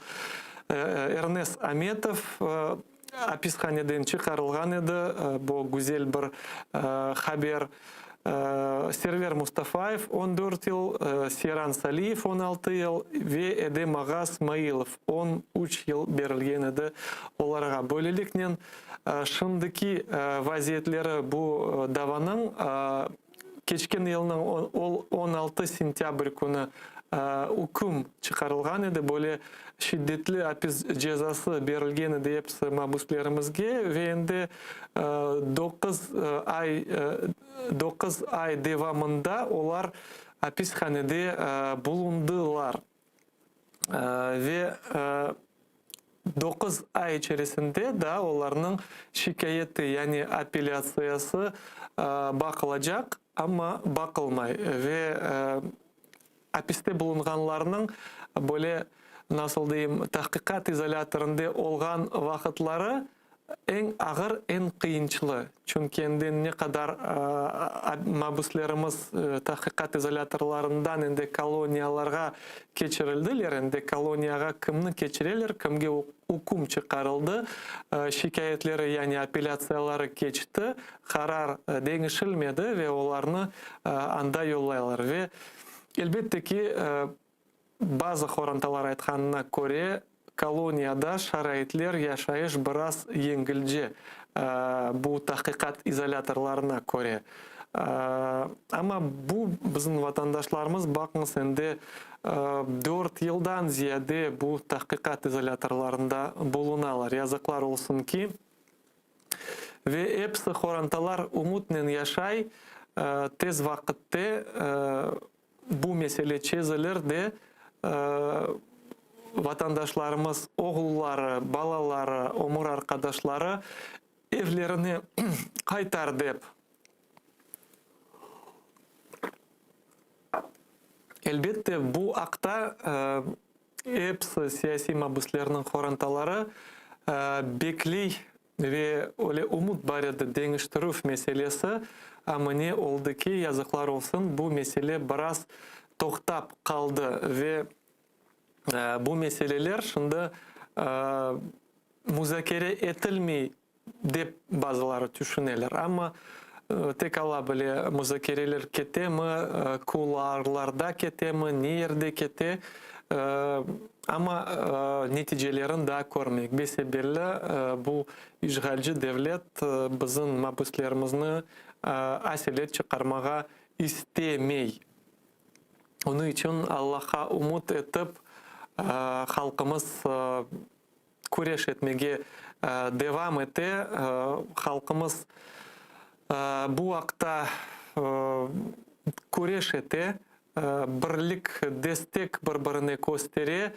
Speaker 1: Ernest Ametov hapishaneden çıkarılgan edi. Bu güzel bir haber. Server Mustafayev 14 yıl, Seran Saliyev 16 yıl ve Edem Ağa Smailov 13 yıl verilgen edi onlara. Böylelikle şimdiki vaziyetleri bu davanın geçken yılının 16 sentyabr günü hüküm çıkarılgan edi. Böyle şiddetli hapis cezası verilgen edi hepsi mabuslarımızga ve endi 9 ay devamında onlar hapishanede bulundular ve 9 ay içerisinde de onların şikayeti yani apelasyası bakılacak ama bakılmay ve hapiste bulunganlarının böyle nasıl diyeyim tahkikat izolatorunda olgan vakitleri en ağır, en kıyınçlı. Çünkü ne kadar mabuslarımız tahkikat izolatorlarından endi koloniyalarga geçirildiler. Endi koloniyaga kimni geçirirler, kimge hüküm çıkarıldı. Şikayetleri yani apelatsiyaları geçti. Karar değişilmedi ve onlarını anda yollaylar. Ve elbette ki bazı horantalar aytkanına göre koloniyada şaraitler yaşayış biraz yengilce bu tahkikat izolatorlarına göre. Ama bu bizim vatandaşlarımız bakınız endi 4 yıldan ziyade bu tahkikat izolatorlarında bulunalar. Yazıklar olsun ki ve hepsi horantalar umutla yaşay tez vakitte bu mesele çözülür de vatandaşlarımız, oğulları, balaları, omur arkadaşları evlerini kaytar dep. Elbette bu akta hepsi siyasi mabuslarının horantaları bekli ve öyle umut barıdı değiştiruf meselesi ama ne oldu ki yazıklar olsun bu mesele biraz toktap kaldı ve bu meseleler şimdi müzakere etilmey dep bazıları düşünürler ama tek ala bile müzakereler kete mi, kularlarda kete mi, nerede kete ama neticelerini daha görmek. Beseberle bu işgalci devlet bizim mabuslarımızı asilet çıkarmağa istemey. Onun için Allah'a umut etip halkımız kureş etmeye devam ete. Halkımız bu akta kureş ete. Birlik, destek birbirine göstere.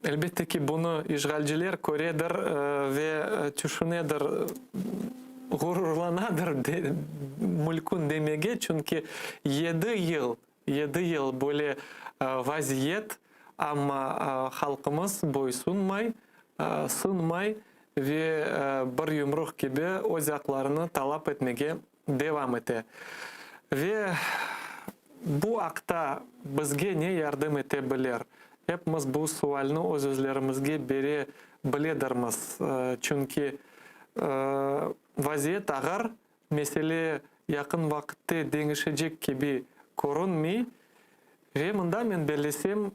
Speaker 1: Elbette ki bunu işgalciler göredir ve düşünedir, gururlanadır mülkün demege. Çünkü 7 yıl böyle vaziyet ama halkımız boysunmay, sınmay ve bir yumruk gibi özaklarını talep etmeye devam ete. Ve bu akta bizge ne yardım edebilir? Hepimiz bu sualını özlerimizge bere biledirmiz. Çünkü vaziyet ağır, mesele yakın vakitte değişecek gibi görünmey. Ve bunda men belesem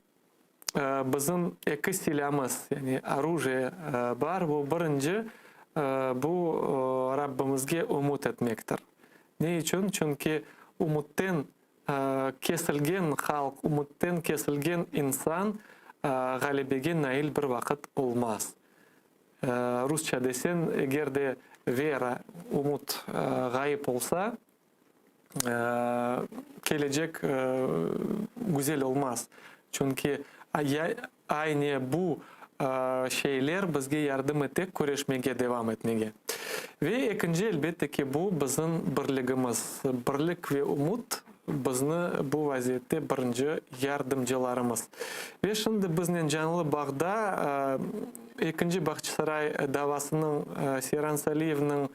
Speaker 1: bizim iki silahımız, yani оружие var. Bu birinci, bu Rabbimizge umut etmektir. Ne için? Çünkü umuttan kesilgen halk, umuttan kesilgen insan galibege nail bir vakit olmaz. Rusça desen, eğer de vera, umut gayip olsa, gelecek güzel olmaz. Çünkü aynı bu şeyler bizge yardım etek kureşmeye devam etmeye. Ve ikinci elbette ki bu bizim birliğimiz. Birlik ve umut bizni bu vaziyette birinci yardımcılarımız. Ve şimdi bizden canlı bağda ikinci Bahçesaray davasının Seyran Saliyev'nin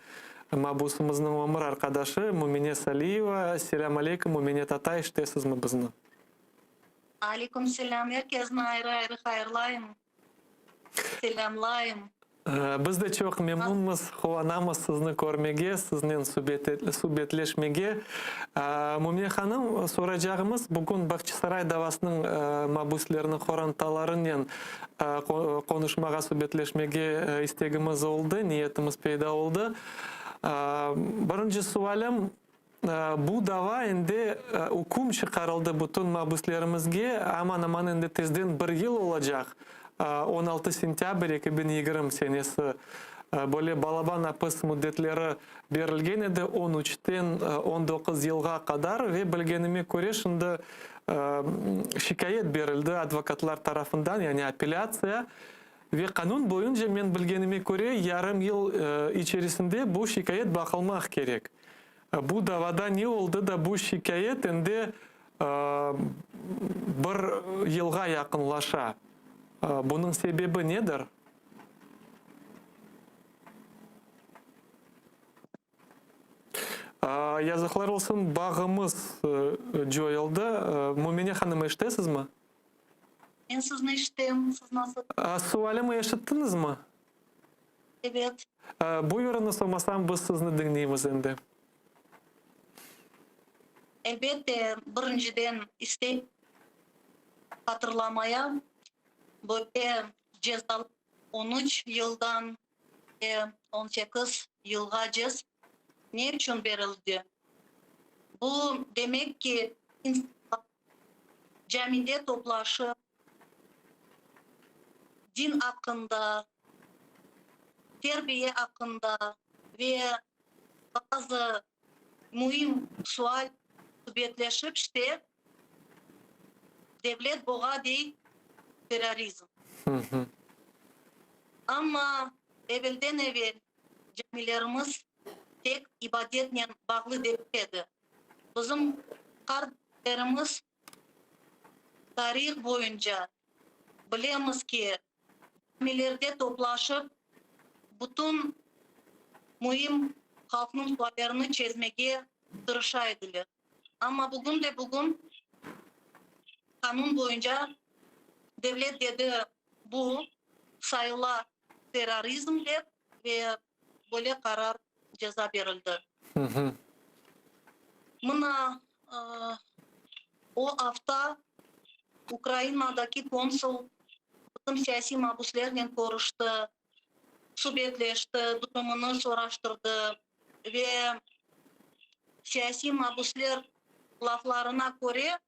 Speaker 1: mabusumuzun ömür arkadaşı Mumine Saliyeva. Selam aleyküm Mumine Tatay, iştesiz mi bizni?
Speaker 5: Aleyküm selam. Herkesine ayrı ayrı hayırlayım. Selamlayım.
Speaker 1: Biz de çok memnunuz, kovanamız sizni görmege, sizinle sohbetleşmege. Mumine Hanım, soracağımız bugün Bahçesaray davasının mabuslarının horantalarından konuşmağa, sohbetleşmege istegimiz oldu, niyetimiz peyda oldu. Birinci sualım, bu dava endi hukum çıkarıldı bütün mabuslarımızga, aman endi tezden bir yıl olacak. 16 sentyabr 2020 senesi böyle balaban apis müddetleri berilgen edi 13'ten 19 yılga kadar ve bilgenime göre şimdi şikayet berildi advokatlar tarafından, yani apellasya. Ve kanun boyunca men bilgenime göre yarım yıl içerisinde bu şikayet bakılmak gerek. Bu davada ne oldu da bu şikayet endi bir yılga yakınlaşa? Bunun sebebi nedir? Yazıklar olsun, bağımız joyuldu. Mumine Hanım, iştesiz mi?
Speaker 5: Ben sizni işittim. Siz nasıl?
Speaker 1: Sualımı işittiniz mi?
Speaker 5: Evet.
Speaker 1: Buyurunuz, olmasam biz sizni dinleyimiz endi.
Speaker 5: Elbette birinciden isteyip hatırlamaya böyle cezalı 13 yıldan 18 yılga cez ne için verildi? Bu demek ki camide toplaşıp din hakkında, terbiye hakkında ve bazı mühim sual sohbetleşip işte devlet boğa değil terrorizm.
Speaker 1: Hı hı.
Speaker 5: Ama evvelden evvel camilerimiz tek ibadetle bağlı değildi. Bizim kardeşlerimiz tarih boyunca bilemiz ki camilerde toplaşıp bütün mühim halkın varlarını çözmeye tırışaydılar. Ama bugün kanun boyunca devlet dedi bu sayıla terörizm dep ve böyle karar ceza verildi.
Speaker 1: Hı hı.
Speaker 5: Buna o hafta Ukrayna'daki konsul bizim siyasi mahpuslarla konuştu, subetleşti, durumunu soruşturdu ve siyasi mahpuslar laflarına göre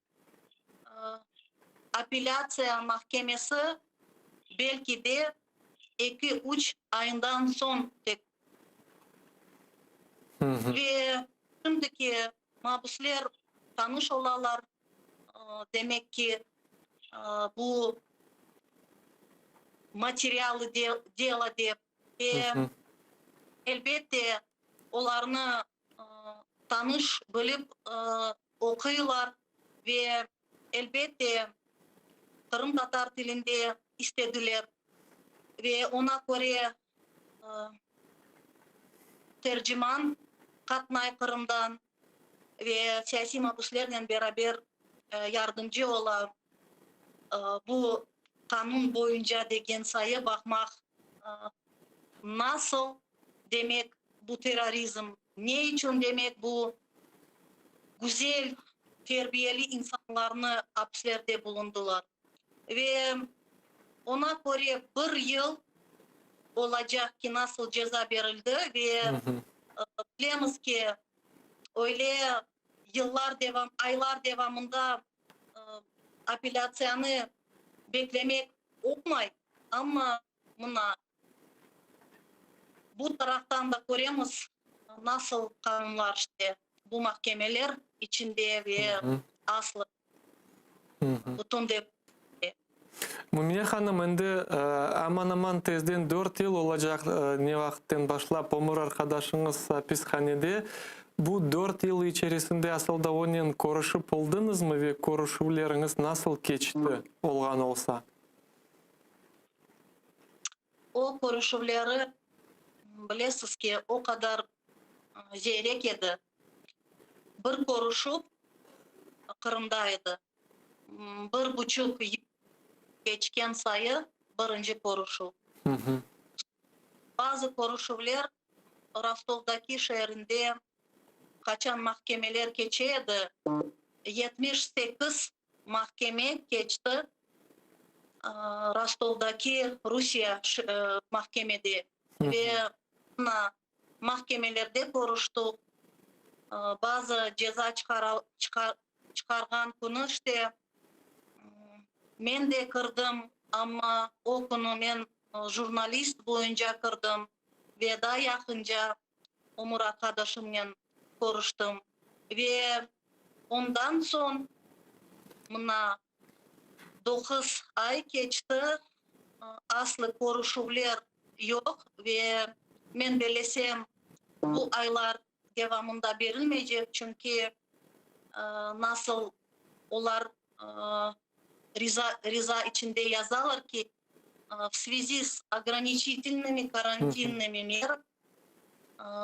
Speaker 5: apellasya mahkemesi belki de 2-3 ayından son tek.
Speaker 1: Hı hı.
Speaker 5: Ve şimdiki mahpuslar tanış olalar demek ki bu materyali dela dep ve
Speaker 1: Hı hı.
Speaker 5: elbette onlarını tanış bilip okuyular ve elbette Kırım Tatar dilinde istediler ve ona göre tercüman Katnay Kırım'dan ve siyasi mahpuslarla beraber yardımcı olan bu kanun boyunca degen sayı bakmak nasıl demek bu terörizm, ne için demek bu güzel terbiyeli insanlarını hapislerde bulundular. Ve ona göre bir yıl olacak ki nasıl ceza verildi ve
Speaker 1: Hı hı.
Speaker 5: bilemiz ki öyle aylar devamında apelasyonu beklemek olmay ama buna bu taraftan da görüyoruz nasıl kanunlar işte bu mahkemeler içinde ve
Speaker 1: Hı hı.
Speaker 5: aslı
Speaker 1: Hı hı.
Speaker 5: bütün de
Speaker 1: Mumiye Hanım, endi aman tezden 4 yıl olacak ne vakitten başlap Omur arkadaşınız hapishanede. Bu 4 yıl içerisinde aslında onun konuşup oldunuz mu ve konuşularınız nasıl geçti olgan olsa?
Speaker 5: o konuşmaları bilesiz ki o kadar zeyrek edi. Bir konuşup Kırım'daydı. 1,5 yıl geçken sayı birinci konuşu.
Speaker 1: Hı hı.
Speaker 5: Bazı konuşmalar Rostov'daki şehrinde kaçan mahkemeler geçeydi. 78 mahkeme geçti. Rostov'daki Rusya mahkemede ve mahkemelerde konuştuk. Bazı ceza çıkargan konu işte men de kırdım ama o konu men jurnalist boyunca kırdım ve daha yakınca Umur arkadaşımla konuştum ve ondan son buna 9 ay geçti. Aslı konuşmalar yok ve men belesem bu aylar devamında verilmeyecek çünkü nasıl onlar риза içinde yazarlar ki в связи с ограничительными карантинными мерами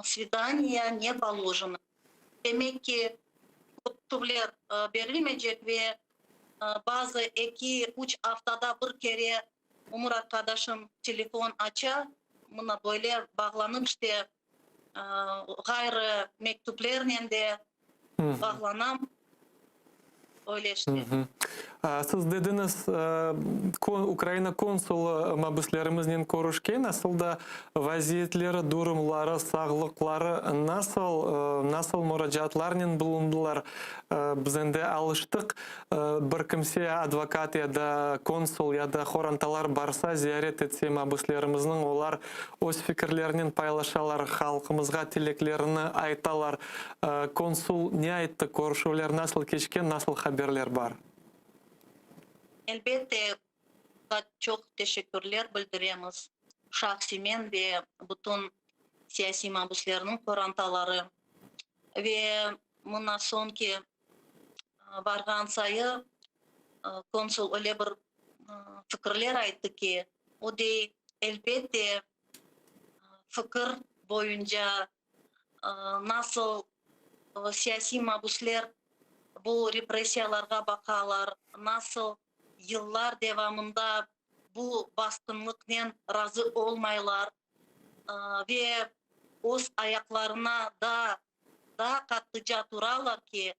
Speaker 5: свидания не положено. Demek ki konuşmalar verilmeyecek ve bazı 2-3 haftada bir kere Umur arkadaşım telefon açar, buna böyle bağlanıp işte gayrı mektuplarla de bağlanam. Öyle işte.
Speaker 1: Siz dediniz Ukrayna konsulu mahpuslarımızın konuşken aslında vaziyetleri, durumları, sağlıkları nasıl müracaatlarla bulundular? Biz de alıştık. Bir kimse advokat ya da konsul ya da xorantalar barsa ziyaret etse mahpuslarımızın olar öz fikirlerini paylaşalar, halkımızga tileklerini aytalar. Konsul ne aytты? Konuşmalar nasıl geçken, nasıl haberler var?
Speaker 5: Elbette çok teşekkürler bildiremiz. Şahsimen ve bütün siyasi mahpuslarının korantaları. Ve bundan sonki bargan sayı konsul öyle bir fikirler aytты ki o da elbette fikir boyunca nasıl siyasi mahpuslar bu represiyalarga bakalar, nasıl yıllar devamında bu baskınlıkla razı olmaylar ve öz ayaklarına daha katlıca duralar ki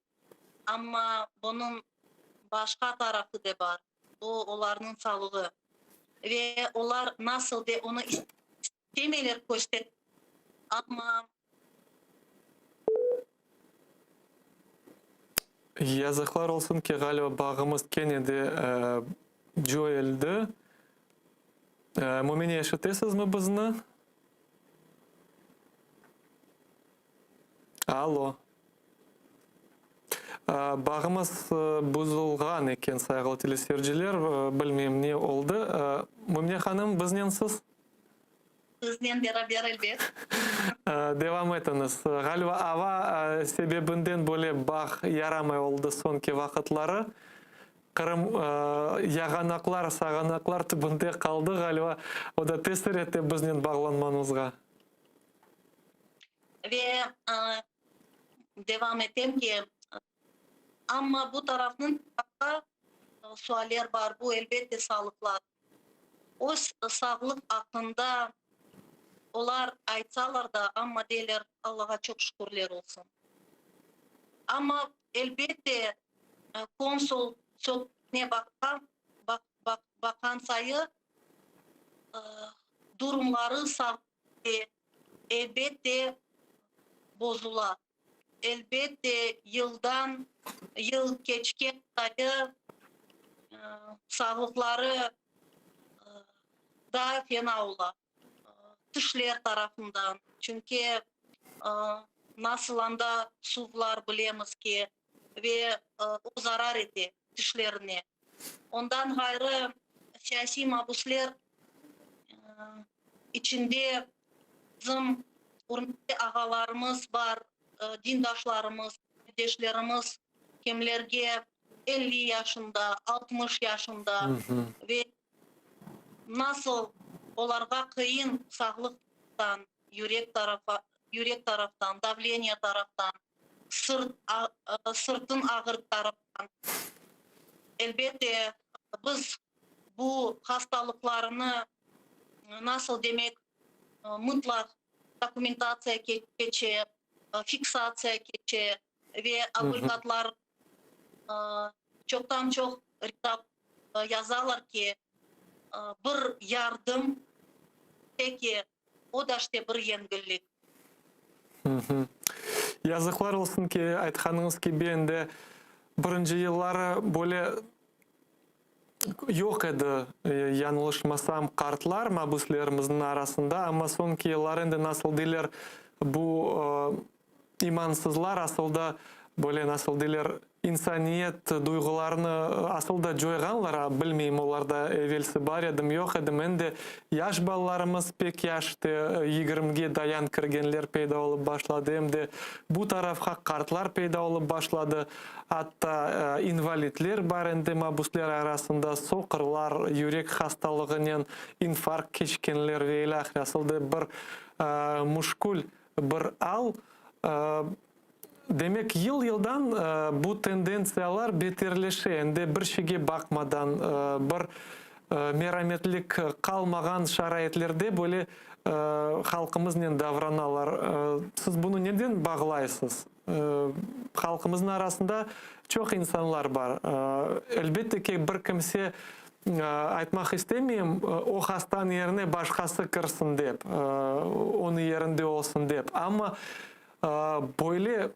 Speaker 5: ama bunun başka tarafı da var. Bu onların sağlığı. Ve onlar nasıl da onu istemeler göster ama
Speaker 1: Yazıklar olsun ki galiba bağımız Kennedy Joel'di. Mümini yaşatıyorsunuz mu bizni? Alo. Bağımız buzulgan eкен sayılı telesiyerciler. Bilmeyim ne oldu. Mümine hanım biznensiz?
Speaker 5: bizden beraber elbet.
Speaker 1: Devam etiniz. Galiba ava sebebinden böyle bağ yaramay oldu sonki vakitlары. Kırım yağanaklar, sağanaklar tübünde kaldı galiba. O da tesir etti bizden bağlanmanızga.
Speaker 5: Ve devam ettim ki ama bu tarafın sualler var. Bu elbette sağlıklar. O sağlık hakkında onlar aytsalar da ama deyler Allah'a çok şükürler olsun. Ama elbette konsul ne bakan sayı durumları elbette bozular. Elbette yıldan yıl geçken sayı sağlıkları daha fena olar. Dışlar tarafından. Çünkü nasıl anda sular bilemiz ki ve o zarar etti dışlarına. Ondan gayrı siyasi mahpuslar içinde bizim hürmetli ağalarımız var, dindaşlarımız, kardeşlerimiz, kimlerge 50 yaşında, 60 yaşında ve nasıl onlarga kıyın sağlıktan, yürek taraftan, davleniya taraftan, sırtın ağır taraftan. Elbette biz bu hastalıklarını nasıl demek mutlak dokumentatsiya geçe, fiksatsiya geçe ve avukatlar çoktan çok yazarlar ki bir yardım peki o da işte bir yengillik.
Speaker 1: Yazıklar olsun ki айтқаныңыз gibi endi birinci yılları böyle yok edi, yanılışmasam kartlar mahpuslarımızın arasında ama sonki yıllar endi nasıl deyler bu imansızlar aslında böyle nasıl deyler insaniyet duygularını aslında joyganlar, bilmeyim onlarda evvelsi var edim yok edim endi yaş ballarımız pek yaşты 20'ge dayan kirgenler peyda olup başladı endi bu tarafga kartlar peyda olup başladı hatta invalidler var endi mahpuslar arasında soqırlar yürek hastalığından infarkt kechkenler ve ilahir aslında bir muşkul bir al demek yıl-yıldan bu tendensiyalar beterleşe. Endi bir şeyge bakmadan, bir merhametlik kalmagan şaraitlerde böyle halkımızla davranalar. Siz bunu neden bağlaysınız? Halkımızın arasında çok insanlar var. Elbette ki bir kimse aytmak istemeyim, o hastanın yerine başkası kırsın deyip, onun yerinde olsun deyip. Ama böyle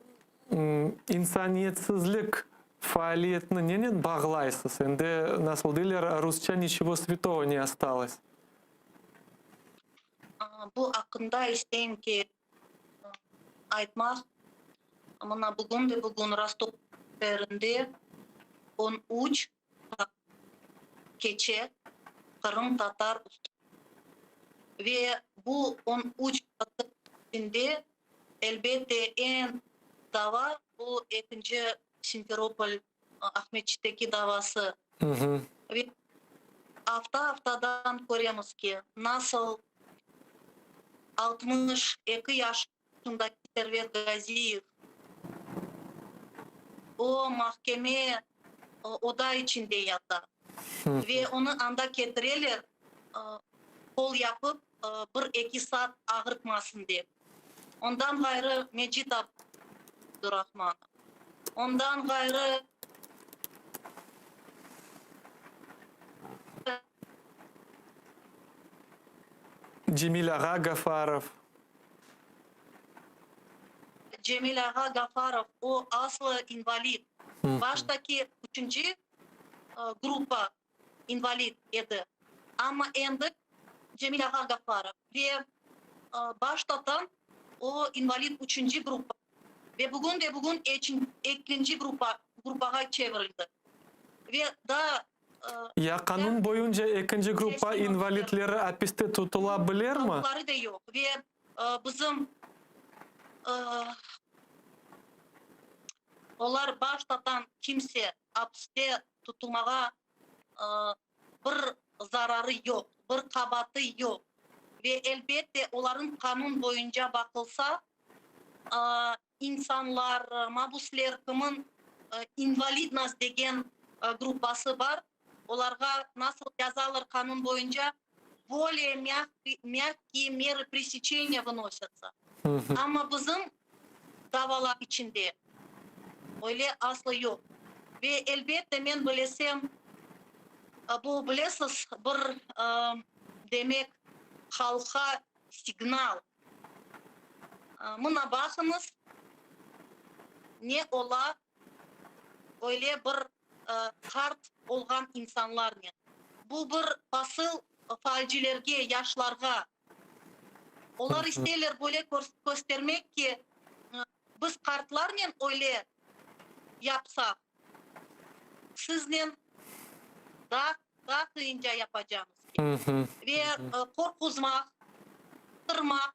Speaker 1: insaniyetsizlik faaliyetini neden bağlaysınız? Endi nasıl deyler, Rusça nичего святого не осталось.
Speaker 5: Bu hakkında isteyim ki aytmak. Ama bugün Rostov yerinde 13 gece Kırım Tatar ve bu 13 yıl içinde elbette en dava bu ikinci Simferopol Ahmetçik'teki davası. Ve haftadan görüyoruz ki nasıl 62 yaşındaki Servet Gaziyev o mahkeme oda içinde yatar. Ve onu anda getirirler kol yapıp 1-2 saat ağırtmasın diye. Ondan gayrı Mecit Abdurrahman. Ondan gayrı
Speaker 1: Cemil Ağa Gafarov.
Speaker 5: Cemil Ağa Gafarov o aslı invalid. Baştaki 3. grupa invalid idi. Ama endi Cemil Ağa Gafarov ve başlatan o invalid 3. grupa. Ve bugün ikinci grupaga çevrildi. Ve da
Speaker 1: Ya kanun boyunca ikinci grupa invalidleri hapiste tutulabilir mi?
Speaker 5: Hakları da yok. Ve bizim onlar başlatan kimse hapiste tutulmağa bir zararı yok, bir kabatı yok. Ve elbette onların kanun boyunca bakılsa insanlar, mabusler kimin invalid nas degen grupası var. Onlarga nasıl yazarlar kanun boyunca более мягкие меры пресечения выносятся. Ama bizim davalar içinde öyle aslı yok. Ve elbette ben bilesem bu bilesiz bir demek halka signal. Buna bakınız ne ola öyle bir kart olgan insanlar ne. Bu bir basıl falcilerge, yaşlarga. Onlar isterler böyle göstermek ki biz kartlarla öyle yapsak sizle daha kıyınca yapacağız. Ve korkuzmak, tırmak,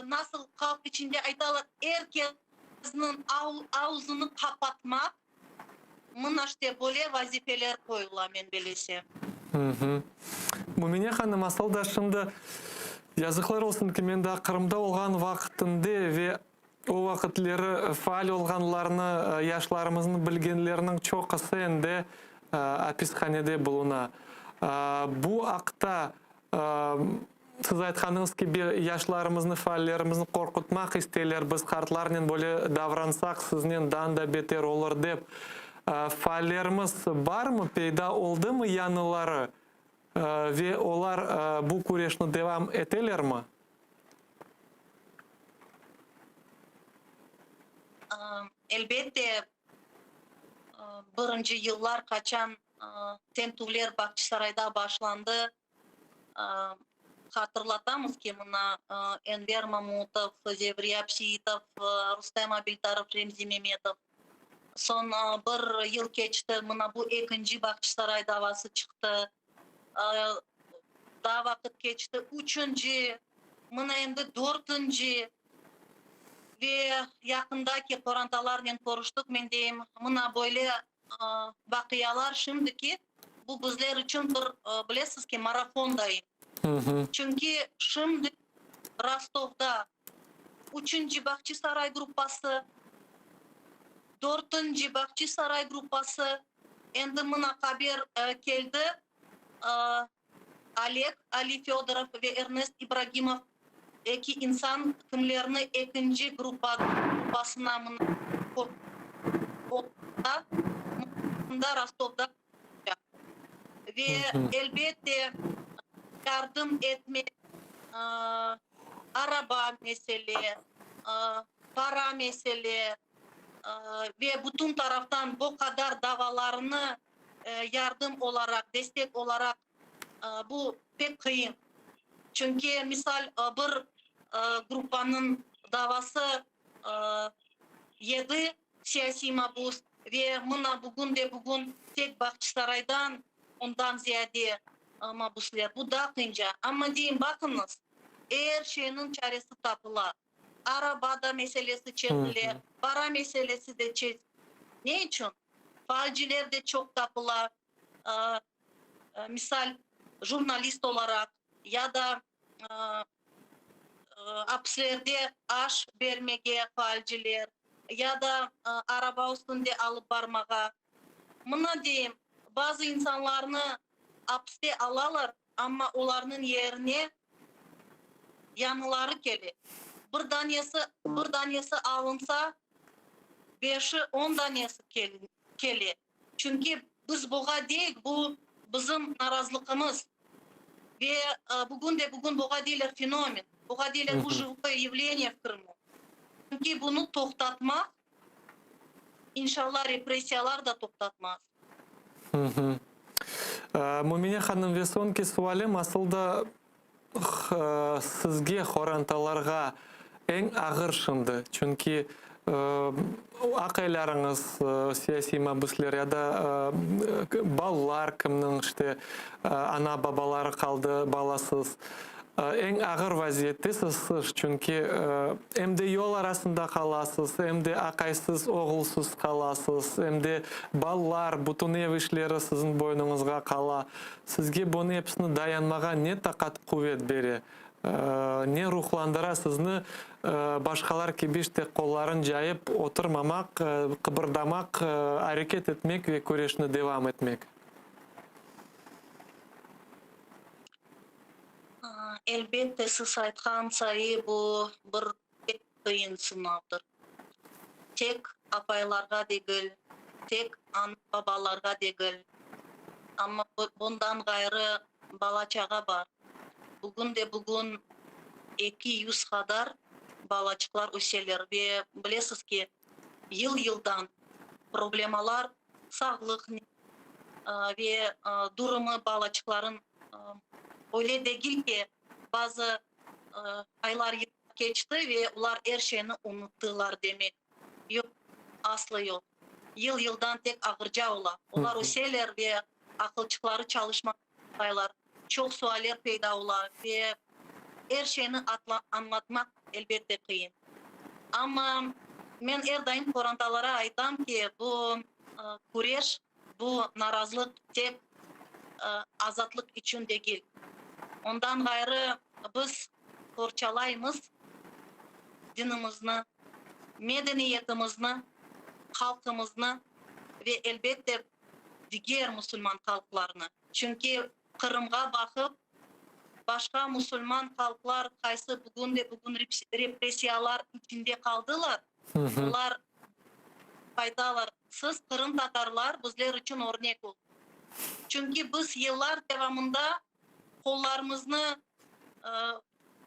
Speaker 5: nasıl halk içinde aytalar herkesin ağzını kapatmak mına işte böyle vazifeler koyular men bilesem.
Speaker 1: Mumine Hanım aslında şimdi yazıklar olsun ki men de Kırım'da olgan vaktinde ve o vakitleri faal olganlarını, yaşlarımızın bilgenlerinin çok kısa endi hapishanede buluna. Bu akta siz aytkanınız gibi yaşlarımızın, faallerimizni korkutmak isterler, biz kartlarla böyle davransak sizden da beter olur dep. Faallerimiz var mı, peyda oldu mu yanıları ve onlar bu kurešni devam eteler mi?
Speaker 5: Elbette birinci yıllar kaçan tentuvler Bahçesaray'da başlandı. Hatırlatamız ki buna Enver Mamutov, Zevriya Psiyitov, Rustem Abiltarov, Remzi Mehmetov. Son bir yıl geçti, buna bu ikinci Bahçesaray davası çıktı. Daha vakit geçti, 3. buna endi 4. ve yakındaki korantalarla konuştuk. Men deyim, buna böyle vakiyalar şimdiki bu bizler için bir bilesiz ki marafondayım. Çünkü şimdi Rostov'da 3. Bahçesaray grupası, 4. Bahçesaray grupası, endi buna haber geldi. Ali Fedorov ve Ernest İbrahimov iki insan kimlerini ikinci grupasına Rostov'da ve elbette yardım etme, araba mesele, para mesele ve bütün taraftan bu kadar davalarını yardım olarak, destek olarak bu pek kıyın. Çünkü misal bir grupanın davası 7 siyasi mabus ve buna bugün tek Bahçesaray'dan ondan ziyade ama bu sizler bu da kıyınca. Ama diyeyim bakınız her şeyin çaresi tapıla. Arabada meselesi çekilir, para meselesi de çekilir. Ne için? Falciler de çok tapıla. Misal jurnalist olarak ya da hapislerde aş vermeye falciler ya da araba üstünde alıp varmağa. Buna diyeyim bazı insanlarını hapiste alırlar ama onların yerine yanıları gelir. Bir tanesi alınsa 5'i 10 tanesi gelir. Çünkü biz buğa değil, bu bizim narazılığımız. Ve bugün buğa değiller fenomen. Buğa değiller bu живое явление в Крыму. Çünkü bunu toktatmak inşallah represiyalar da toktatmaz.
Speaker 1: Мумине ханым весонки суалем асылда сізге хоранталарға ең ағыр шынды. Чүнки ақайларыңыз, сияси мабуслер, яда балалар кімнің ана бабалары қалды баласыз. Ең ағыр вазиеттесіз, чүнки әмде yol арасында қаласыз, әмде ақайсыз, оғылсыз қаласыз, әмде балалар, бұтын евішлері сіздің бойныңызға қала. Сізге бұны епсіні dayanmaға не тақат құвет бере, не рухландыра сізні башқалар кебеште қолларын жайып, отырмамақ, қыбырдамақ, әрекет етмек ве көрешіні девам етмек.
Speaker 5: Elbette siz aytkan sayı bu bir kıyın sınavdır. Tek apaylarga değil, tek ana babalarga değil. Ama bundan gayrı balaçağa var. Bugün 200 kadar balaçıklar öseler ve bilesiz ki yıldan problemalar sağlık ve durumu balaçıkların öyle değil ki bazı aylar geçti ve onlar her şeyini unuttular demek. Yok, aslı yok. Yıldan tek ağırca ola. Onlar öseler ve akılçıkları çalışmaktalar. Çok sualler peyda ola ve her şeyini anlatmak elbette kıyın. Ama ben her daim korantalara aytam ki bu kureş, bu narazılık tek azatlık için değil. Ondan gayrı biz korçalayımız dinimizni, medeniyetimizni, halkımızını ve elbette diğer Müslüman halklarını. Çünkü Kırım'a bakıp başka Müslüman halklar kaysı bugün represiyalar içinde kaldılar. Bunlar faydalar. Siz Kırım Tatarlar bizler için örnek oldu. Çünkü biz yıllar devamında kollarımızı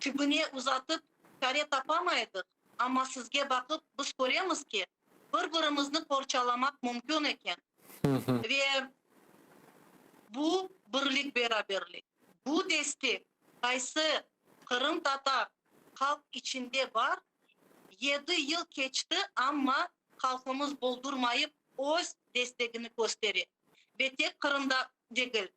Speaker 5: tübüne uzatıp çare tapamaydık. Ama sizge bakıp biz görüyoruz ki birbirimizni korçalamak mümkün eken. Ve bu birlik beraberlik, bu destek kaysı Kırım Tatar halk içinde var. 7 yıl geçti ama halkımız buldurmayıp öz destekini gösteriyor. Ve tek Kırım'da değil,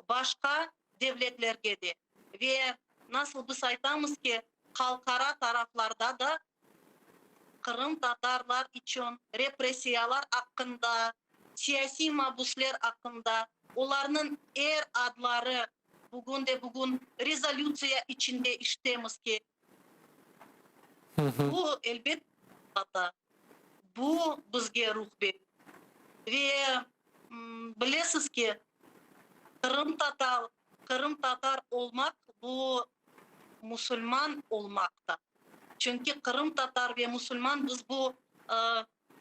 Speaker 5: başka devletlerge de. Ve nasıl biz aytamız ki halkara taraflarda da Kırım Tatarlar için represiyalar hakkında, siyasi mabuslar hakkında, onların adları bugün rezolüsiya içinde iştemiz ki bu elbette bu bizge ruh verir. Ve bilesiz ki Kırım Tatar olmak bu Müslüman olmakta. Çünkü Kırım Tatar ve Müslüman biz bu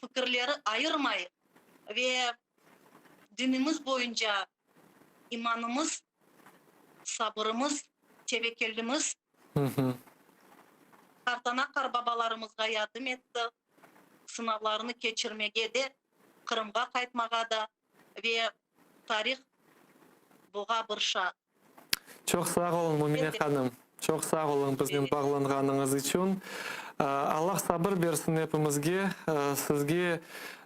Speaker 5: fikirleri ayırmayız. Ve dinimiz boyunca imanımız, sabırımız, tevekkülümüz Kartanakar babalarımızga yardım etti. Sınavlarını geçirmege de, Kırım'a kaytmaga da ve tarih buğa bırşa.
Speaker 1: Çok sağ olun Mumine Hanım. Çok sağ olun bizden bağlanğanınız için. Allah sabır versin hepimizge. Sizge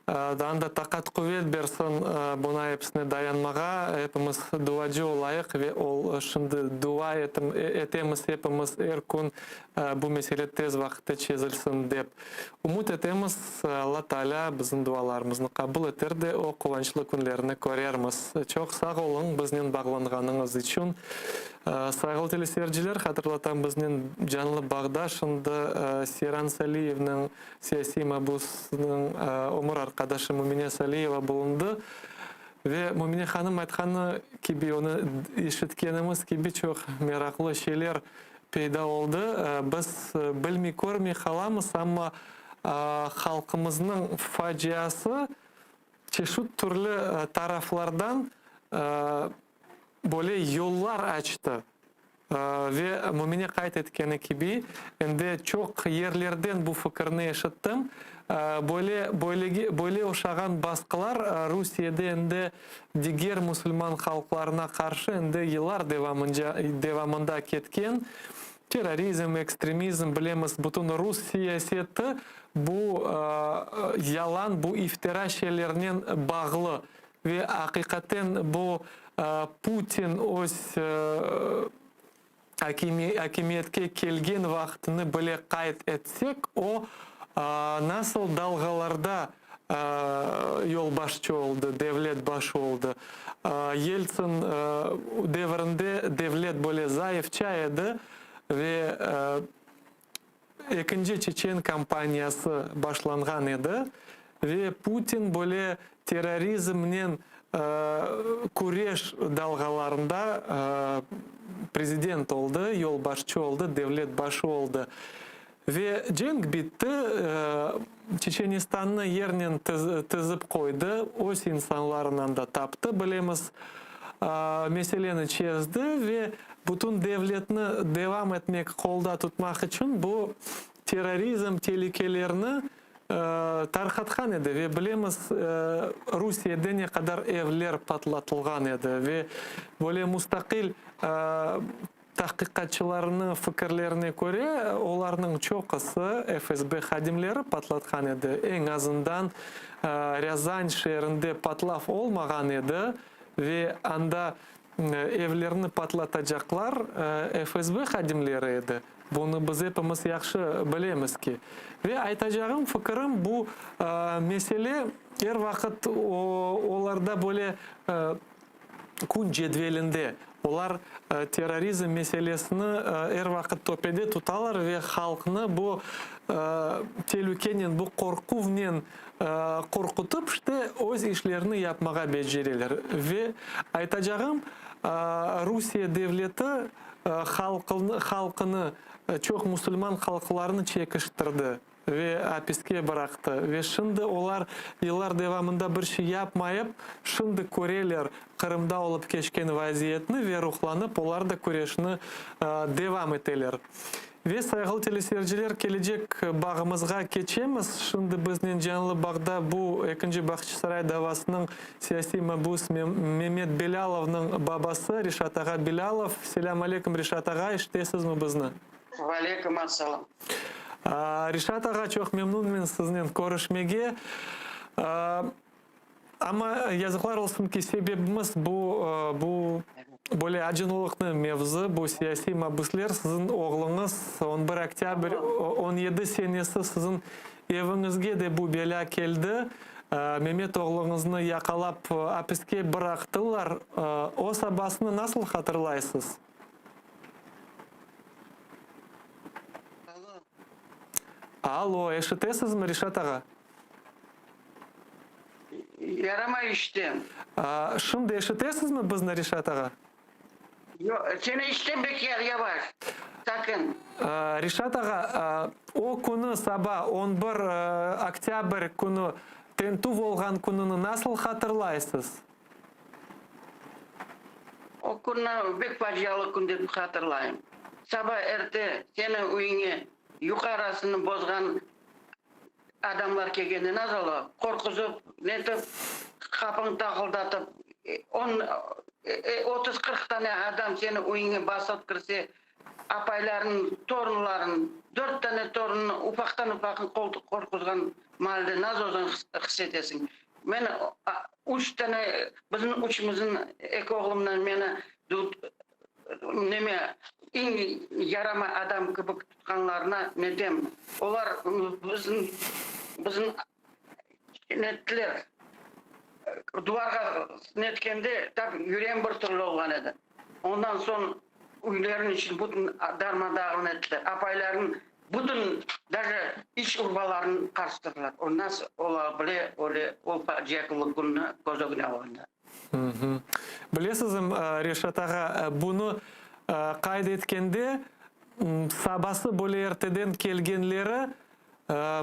Speaker 1: Danda takat kuvvet bersin buna hepsine dayanmağa hepimiz duacı olayık ve şimdi dua etemiz hepimiz erkun bu mesele tez vakitte çözülsün dep. Umut etemiz Allah Teala bizim dualarımızı kabul eter de o kıvançlı günlerini görermiz. Çok sağ olun bizden bağlanğanınız için. Sağol teleseyirciler, hatırlatan bizden canlı bağda şimdi Seyran Saliyev'nin siyasi mabusının umur arkadaşı Mumine Saliyeva bulundu. Ve Mumine Hanım aytqаны gibi onu işitkenimiz gibi çok meraklı şeyler peyda oldu. Biz bilmey görmey kalamız ama halkımızın faciası çeşit türlü taraflardan böyle yollar açtı. Ve Mumine kayıt etkeni gibi çok yerlerden bu fikrini yaşattım. Böyle uşağın baskılar Rusya'da diğer Müslüman halklarına karşı yıllar devamında ketken terörizm, ekstremizm bilemiz bütün Rus siyaseti bu yalan, bu iftira şeylerinin bağlı ve hakikaten bu Putin öz hakimiyetke kelgen vaktini bile kayıt etsek o nasıl dalgalarda yol başçı oldu, devlet başı oldu. Yeltsin devrinde devlet böyle zayıfçaydı ve ikinci Çeçen kampanyası başlangan edi ve Putin böyle terörizmden kureş dalgalarında prezident oldu, yol başçı oldu, devlet başı oldu. Ve cenk bitti, Çeçenistan'ı yerine tızıp koydu, o insanlarından da taptı, bilemiz meseleni çözdü ve bütün devletini devam etmek, kolda tutmak için bu terörizm tehlikelerini tarqatgan edi ve bilemiz Rusya'da ne kadar evler patlatılgan edi ve böyle müstakil tahqiqatçılarının fikirlerine göre onların çoğusu FSB xadimleri patlatgan edi. En azından Ryazan şehrinde patlaf olmagan edi ve anda evlerini patlatacaklar FSB xadimleri edi. Bunu biz hepimiz yaxşı bilemiz ki. Ve aytacağım fikrim bu mesele her vakit onlarda böyle kun cedvelinde onlar terörizm meselesini her vakit topede tutarlar ve halkını bu tehlikenin, bu korkuvnen korkutup işte öz işlerini yapmağa becerirler. Ve aytacağım Rusya devleti halkını çok Müslüman halklarını çekiştirdi ve hapiske bıraktı. Ve şimdi onlar yıllar devamında bir şey yapmayıp şimdi Koreliler Kırım'da olup geçken vaziyetini ve ruhlanıp onlar da kurešini devam eteler. Ve saygılı teleseyirciler gelecek bağımızga geçemiz. Şimdi bizden canlı bağda bu 2. Bahçesaray davasının siyasi mabus Mehmet Bilalov'ның babası Rişat Ağa Bilalov. Selam aleyküm Rişat Ağa, iştesiz mi bizni?
Speaker 6: Aleyküm assalam.
Speaker 1: Rişat Ağa, çok memnunum sizden görüşmege. Ama yazıklar olsun ki sebebimiz bu böyle acınılıklı mevzu, bu siyasi mabuslar. Sizin oğlunuz 11 oktyabr 17 senesi sizin evinizge de bu bela geldi. Mehmet oğlunuzu yakalap hapiske bıraktılar. O sabahını nasıl hatırlaysınız? Alo, eşitesiz mi Rişat Ağa?
Speaker 6: Yarama iştim.
Speaker 1: Şimdi eşitesiz mi bizni Rişat Ağa?
Speaker 6: Yok, seni işten bekler yavaş. Sakın.
Speaker 1: Rişat Ağa, o günü sabah 11 oktyabr günü tentu olgan gününü nasıl hatırlaysınız?
Speaker 6: O günü pek facialı gün деп hatırlayayım. Sabah erte senin uyuna yukarısını bozgan adamlar kelgende nazarla korkuzup netip kapını takıldatıp 30-40 tane adam senin uyuna basıp kirse apayların, torunların 4 tane torun ufaktan koltuk korkuzgan malde naz ozan hissetesin. Men 3 tane bizim uçumuzun ek oğlumdan meni neme en yarama adam gibi tutkanlarına ne dem? Olar bizim netler duvarga netkende tabi yüreğim bir türlü olgan edi. Ondan son uyların için bütün darmadağın ettiler. Apayların bütün даже iş urbalarını karıştırdılar. O nasıl olabilir öyle o facialı günü gözüne alındı.
Speaker 1: Білесіз, Решат аға, бұны қайда еткенде сабасы бөле ертеден келгенлері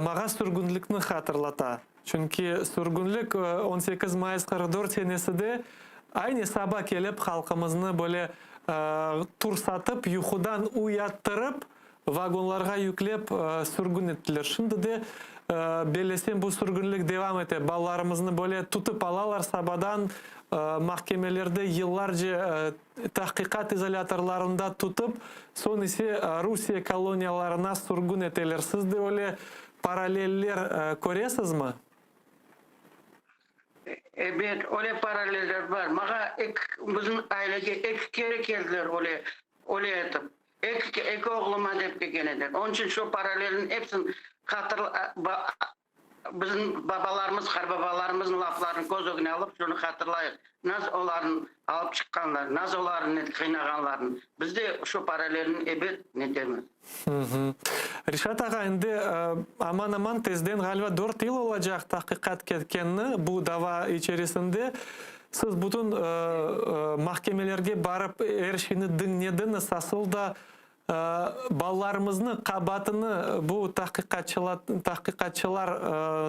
Speaker 1: маға сүргінлікні хатырлата. Чүнки сүргінлік 18 майыс 44 сенесіде айне саба келіп халқымызны бөле турсатып, юхудан уяттырып, вагонларға yüklеп сүргін еттілер. Шынды де белесен бұл сүргінлік девам ете. Балаларымызны бөле тұтып алалар сабадан, mahkemelerde yıllarca tahkikat izolatorlarında tutup son ise Rusya koloniyalarına sürgün eteler. Siz de öyle paraleller görüyorsunuz mu?
Speaker 6: Evet, öyle paraleller var. Maga bizim ailege ek kere geldiler öyle etip. Ek oğluma dep geldiler. Onun için şu paralelin hepsini bizim babalarımız, karbabalarımızın laflarını göz önüne alıp şunu hatırlayıp, nasıl onların alıp çıkanlar, nasıl onların kıynaganlarını. Biz de şu paralelin ebed ne demez.
Speaker 1: Решат аға, енді аман-аман тезден ғалва 4 yıl olacak tahqiqat ketkenini bu dava içerisinde siz bütün mahkemelerge barıp erişini dinlediniz. Asıl da ballarımızın kabatını bu tahqiqatçılar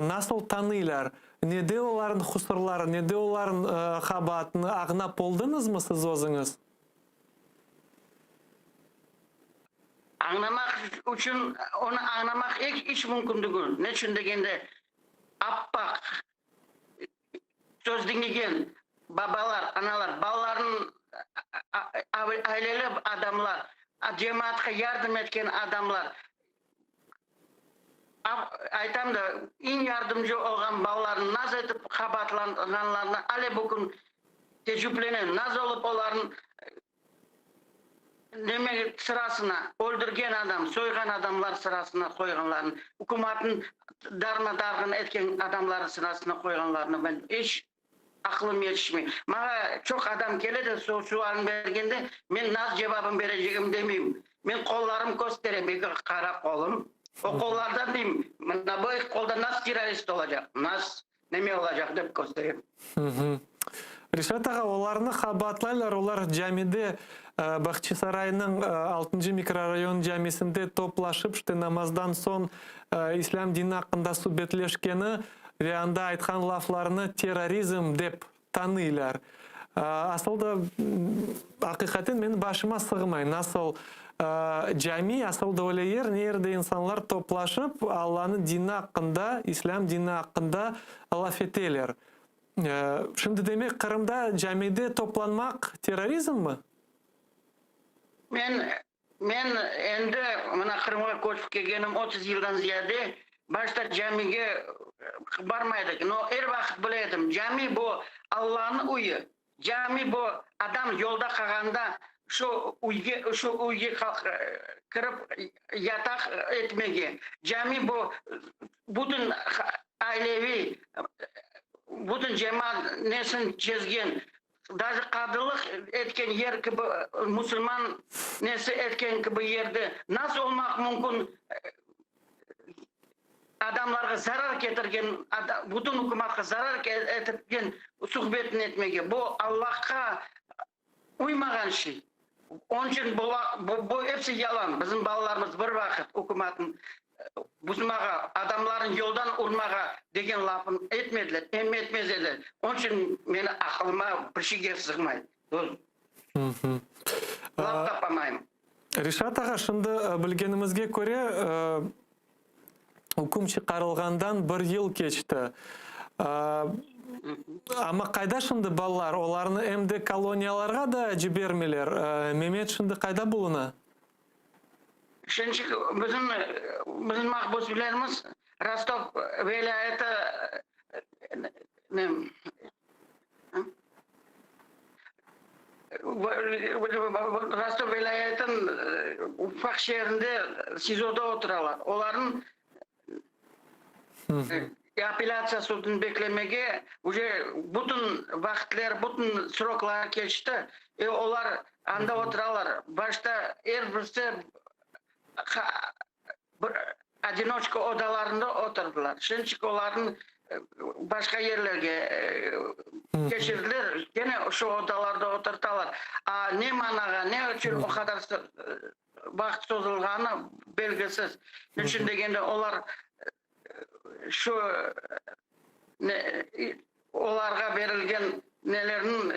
Speaker 1: nasıl tanıylar? Nede onların husurları, nede onların kabatını ağnap oldunuz mu siz özünüz?
Speaker 6: Anlamak için, onu anlamak hiç mümkün değil. Ne için degende appak söz dinleyen babalar, analar, balların aileli adamlar, cemaatke yardım etken adamlar, aytam da en yardımcı olan balların nasıl edip kabatlananlarına ale bugün tecrübelenen, nasıl olup onların demek sırasına öldürgen adam, soygan adamlar sırasına koyganlarını, hükümetin darmadağın etken adamların sırasına koyganlarını ben hiç aklım yetişmiyor. Bana çok adam gelir de sualını vergende ben nasıl cevabını vereceğim demeyeyim. Ben kollarım göstereyim, kara kolum. O kollardan diyeyim, bu kolda nasıl terörist olacak, nasıl neme olacak deyip göstereyim.
Speaker 1: Решат аға, оларны қабатлайлар, олар жәмеде Бахчисарайның 6 микрорайон жәмесінде топлашып, намаздан сон ислам дini hakkında sübetleşkeni ve anda айтқан laflarını terrorizm деп tanıylar. Asıl da hakikaten benim başıma sığmay. Nasıl cami, asıl da öyle yer, nerede insanlar toplaşıp Allah'ın dini hakkında, İslam dini hakkında laf eteler. Şimdi demek Kırım'da camide toplanmak terörizm mi?
Speaker 6: Men endi mana Kırım'a koşup kelgenim 30 yıldan ziyade başta camiye barmaydık. No her vakit biledim. Cami bu Allah'ın uyu. Cami bu adam yolda kalganda şu uyga kırıp yatak etmege. Cami bu bütün ailevi bütün cemaat nesin çizgen, даже kadılık etken yer gibi, Müslüman nesi etken gibi yerde nasıl olmak mümkün adamlara zarar getirgen, bütün hükümetine zarar getirgen sohbetini etmege. Bu Allah'a uymagan şey. Onun için bu hepsi yalan. Bizim balalarımız bir vakit hükümetin buzmağa, adamların yoldan urmağa degen lafını etmediler, etmezler. Onun için beni aklıma bir şey sığmaydı. Laf tapamayım.
Speaker 1: Решат аға, şimdi bilgenimizge göre hüküm çıkarılgandan 1 yıl geçti. Ama kayda şimdi ballar, onlarını emde koloniyalarga da jibermeler. Mehmet şimdi kayda buluna?
Speaker 6: Şimdi bizim mahbuslarımız Rostov vilayeti Rostov vilayetinin ufak şehrinde SİZO'da oturarlar. Onların apellasya sudunu beklemege bütün vakitler, bütün sıroklar geçti. Onlar anda oturarlar. Başta her birisi одиночка odalarında oturdular. Şimdi onların başka yerlerge geçirdiler. Gene şu odalarda oturtalar. Ne managa, ne için o kadar vakit sozulğanı belgisiz. Üçün degende onlar şu onlarga verilgen nelerin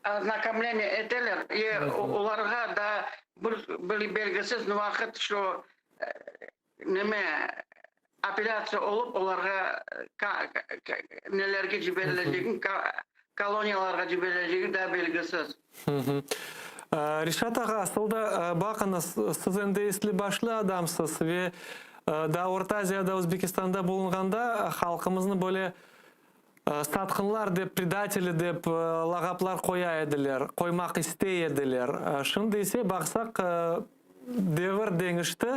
Speaker 6: ознакомление edeler. Onlarga da bir belgisiz vakit şu apellasya olup onlarga nelerge jiberilecek, koloniyalarga jiberilecek da belgisiz.
Speaker 1: Rişat ağa, aslında bakınız, siz endi esli başlı adamsız ve da Orta Aziyada, Özbekistan'da bulunğanda halkımızın böyle satqınlar dep, предатели dep lagaplar koya ediler, koymak istey ediler. Şimdi ise baksak devir değişti,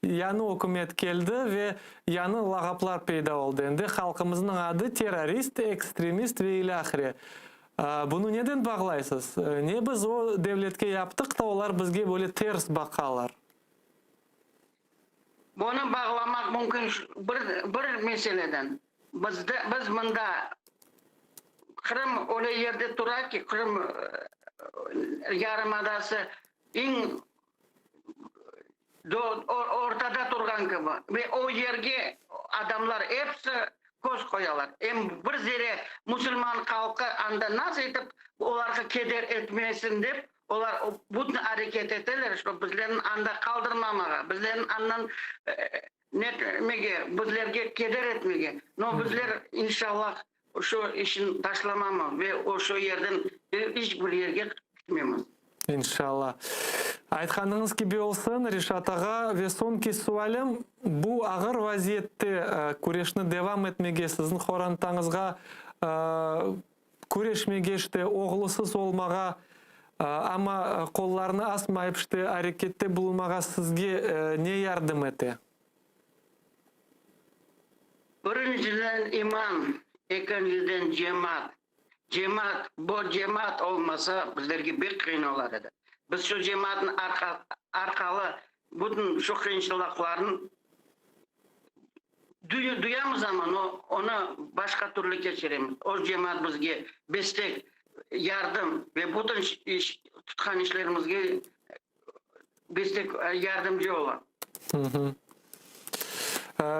Speaker 1: yanı hükümet geldi ve yanı lagaplar peyda oldu. Endi halkımızın adı terörist, ekstremist ve ilahire. Bunu neden bağlaysız? Ne biz o devletke yaptık da onlar bizge böyle ters bakalar?
Speaker 6: Bunu bağlamak mümkün bir meseleden. Biz mında Kırım öyle yerde durar ki Kırım yarımadası en ortada durgan gibi ve o yerge adamlar hepsi koz koyalar. Bir zere Müslüman halkı anda nasıl edip onları keder etmesin deyip onlar bütün hareket ederler. İşte bizlerin anda kaldırmamağa, bizlerin andan bizlerge keder etmege. No bizler inşallah şu işin taşlamamı ve o şu yerden hiçbir yerge gitmemiz.
Speaker 1: İnşallah. Айтқаныңыз gibi olsun Rişat ağa ve sonki sualım bu ağır vaziyette kureşni devam etmege sizin хорантаңызға kureşmege işte oğlusuz olmağa ama kollarını asmayıp işte harekette bulunmağa sizge ne yardım etti?
Speaker 6: Birinciden iman, ikinciden cemaat. Bu cemaat olmasa bizlerge bir kıyın olar edi. Biz şu cemaatin arkalı bütün şu kıyınçılıkların duyamız ama onu başka türlü geçiremiz. O cemaat bizge destek, yardım ve bütün tutkan işlerimizge destek, yardımcı olan.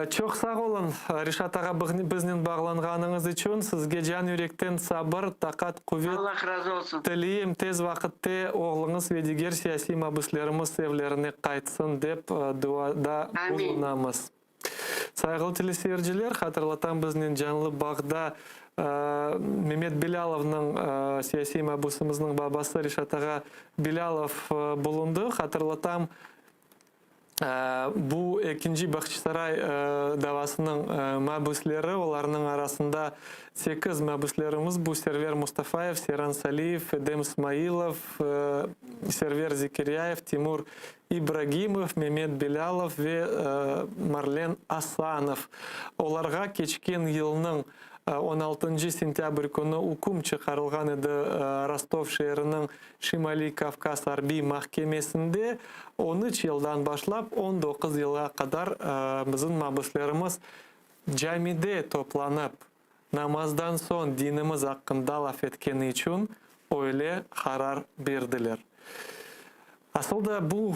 Speaker 1: Çok sağ olun Rişat ağa bizden bağlanğanыңыз için. Sizge can yürekten sabır, takat, kuvvet
Speaker 6: Allah razı olsun.
Speaker 1: dileyim. Tez vakitte oğlunuz ve diğer siyasi mabuslarımız evlerine kaytsın dep duada bulunamız. Saygılı teleseyirciler, hatırlatan bizden canlı bağda Mehmet Bilalov'ның siyasi mabusumuzның babası Rişat ağa Bilalov bulundu. Hatırlatam bu ikinci Bakçısaray davasının mabusları, onların arasında 8 mabuslarımız bu Server Mustafaev, Seran Saliyev, Edem İsmailov, Server Zekeriyaev, Timur İbragimov, Mehmet Bilalov ve Marlen Asanov. Onlarga keçken yılının 16 sentyabr günü hukum çıkarılgan edi Rostov şehrinin Şimali Kafkas Harbi Mahkemesinde 13 yıldan başlap 19 yıla kadar bizim mabuslarımız camide toplanıp namazdan son dinimiz hakkında laf etkeni için öyle karar verdiler. Aslında bu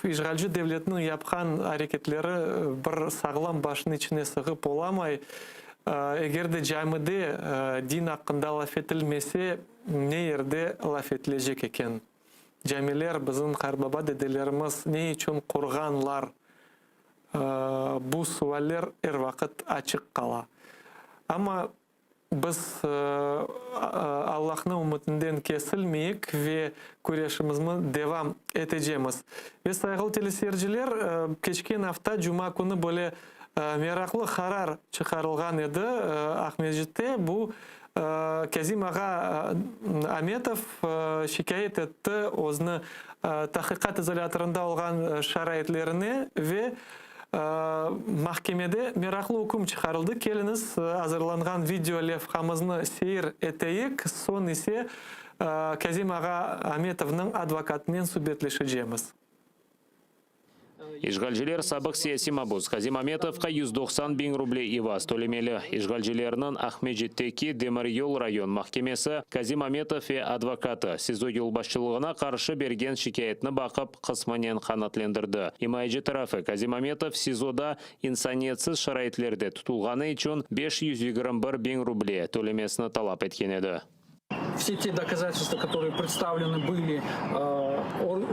Speaker 1: işgalci devletinin yapkan hareketleri bir sağlam başın içine sığıp olamay. Eğer de camide din hakkında laf etilmese ne yerde laf etilecek eken? Camiler bizim karbaba dedelerimiz ne için kurganlar? Bu sualler her vakit açık kala. Ama biz Allah'ın umutinden kesilmeyik ve kurashimizni devam edeceğiz. Ve saygılı teleseyirciler, geçen hafta Cuma günü böyle meraklı karar çıkarılgan edi Ahmetjit'te. Bu Kazim Ağa Ametov şikayet etti o'zini tahqiqat izolyatorunda olgan şaraitlerini ve mahkemede meraklı hukm çıkarıldı. Keliniz hazırlangan video levhamızını seyir eteyik. Son ise Kazim Ağa Ametov'ның advokatымен suhbetlasheceğiz.
Speaker 7: Ишгалжилер сабық саяси мабуз Казим Аметовқа 190 bin рублей иваз төлемелі. Ишгалжилерінің Ахмеджеттеки Демир Yol район махкемесі Казим Аметов ve адвокаты СИЗО yolbaşçılığına karşı bergen şikayetini bakıp kısmenen qanatlendірді. İmaycı tarafı Казим Аметов СИЗОда insaniyetsiz şaraitlerde tutulğаны için 521 bin рублей төлемесini talap etken edi.
Speaker 8: Все те доказательства, которые представлены были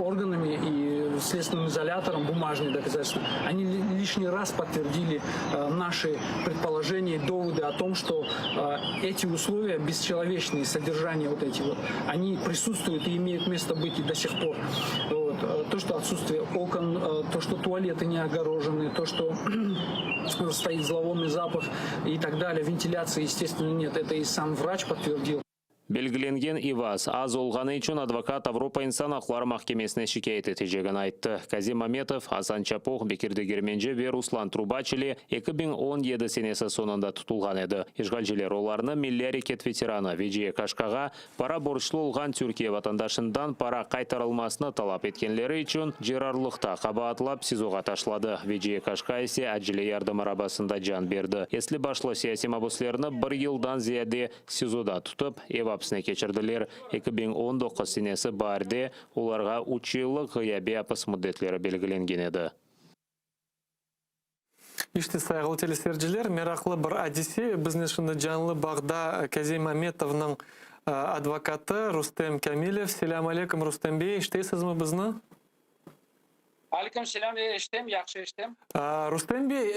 Speaker 8: органами и следственным изолятором, бумажные доказательства, они лишний раз подтвердили наши предположения и доводы о том, что эти условия бесчеловечные, содержание вот эти вот, они присутствуют и имеют место быть и до сих пор. Вот. То, что отсутствие окон, то, что туалеты не огорожены, то, что стоит зловонный запах и так далее, вентиляции, естественно, нет. Это и сам врач подтвердил.
Speaker 7: Belgilengen ivaz az olğаны için advokat Avropa İnsan Hakları Mahkemesine şikayet eteceğini aytты. Kazim Ametov, Hasan Çapok, Bekir Degirmenci ve Ruslan Trubachili 2017 senesi sonunda tutulgan edi. İşgalciler olarını Milli Hareket veteranı Veciye Kaşkaga para borçlu olğan Türkiye vatandaşından para qaytarılmasını talap etkenleri için cerarlıqta qabatlap SIZOga taşladı. Veciye Kaşka ise acile yardım arabasında can berdi. Esli başlı siyasi mabuslarını bir yıldan ziyade SIZOda tutup hapsine geçirdiler. 2019 senesi barde ularga 3 yıllık gıyabi hapis müddetleri belgilengen edi.
Speaker 1: İşte saygılı teleseyirciler, meraklı bir hadisi. Bizning şimdi canlı bağda Kazim Ametov'ның advokatı Rustem Kamilov. Selamun aleyküm Rustem Bey, işteysizmi bizni?
Speaker 9: Aleyküm selam, iştem, yaxşı iştem.
Speaker 1: Rustem Bey,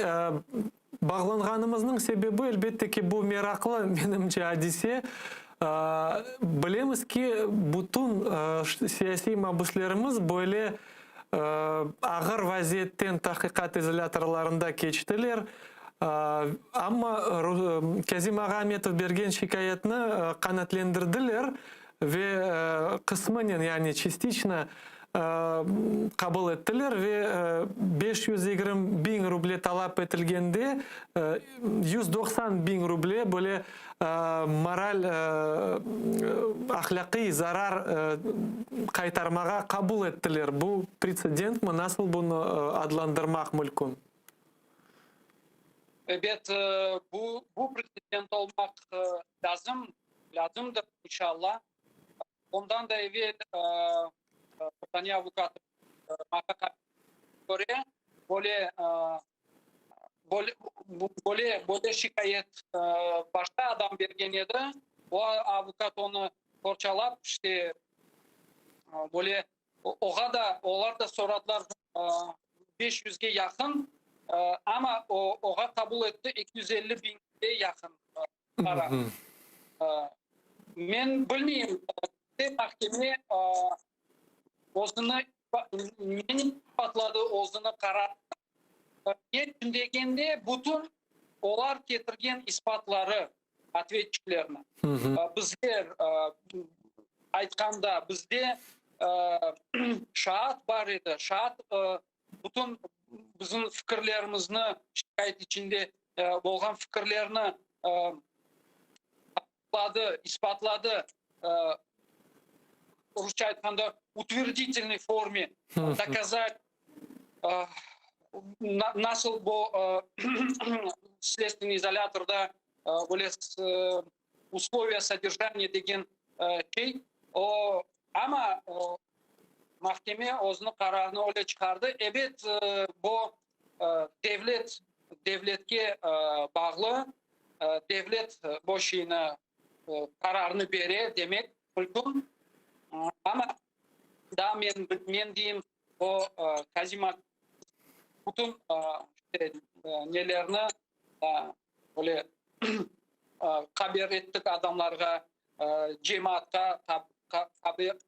Speaker 1: bağlanğanımızның sebebi elbette ki bu meraklı menimce hadisi. Bilemiz ki bütün siyasi mahbuslarımız böyle ağır vaziyetten tahqiqat izolyatorlarında geçtiler. Ama Kazim Ağa Ametov bergen şikayetini qanatlendirdiler ve kısmen yani частично kabul ettiler ve 520 bin ruble talep etilgende 190 bin ruble böyle moral ahlaki zarar qaytarmağa kabul ettiler. Bu precedent mi? Nasıl bunu adlandırmak mümkün?
Speaker 9: Evet, bu precedent olmak lazımdır inşallah. Ondan da evet Tanya avukatı mahkeme böyle şikayet başka adam bergen edi. O avukat onu korçalap işte böyle onlar da soradılar 500'ge yakın ama oğa kabul etti 250 bin'e yakın para. Men bilmeyeyim mahkeme o'zini patladı, o'zini qaratdi. Degende bütün olar getirgen ispatları ответчикlerini. Bizler aytganda bizde şahit var edi. Şahit bütün bizim fikirlerimizni şikayet içinde bolgan fikirlerini ispatladı. Rusça aytganda утвердительной форме доказать, nasıl bu следственный изоляторда условия содержания деген şey. Ama mahkeme o'zini qarorni o'ylab chiqardi. Evet, bu devletga bağlı, devlet bu ishni qarorini beradi demek mumkin. Ama da men deyim o Kazim bütün nelerini böyle хабар еттік адамларға, жемаатқа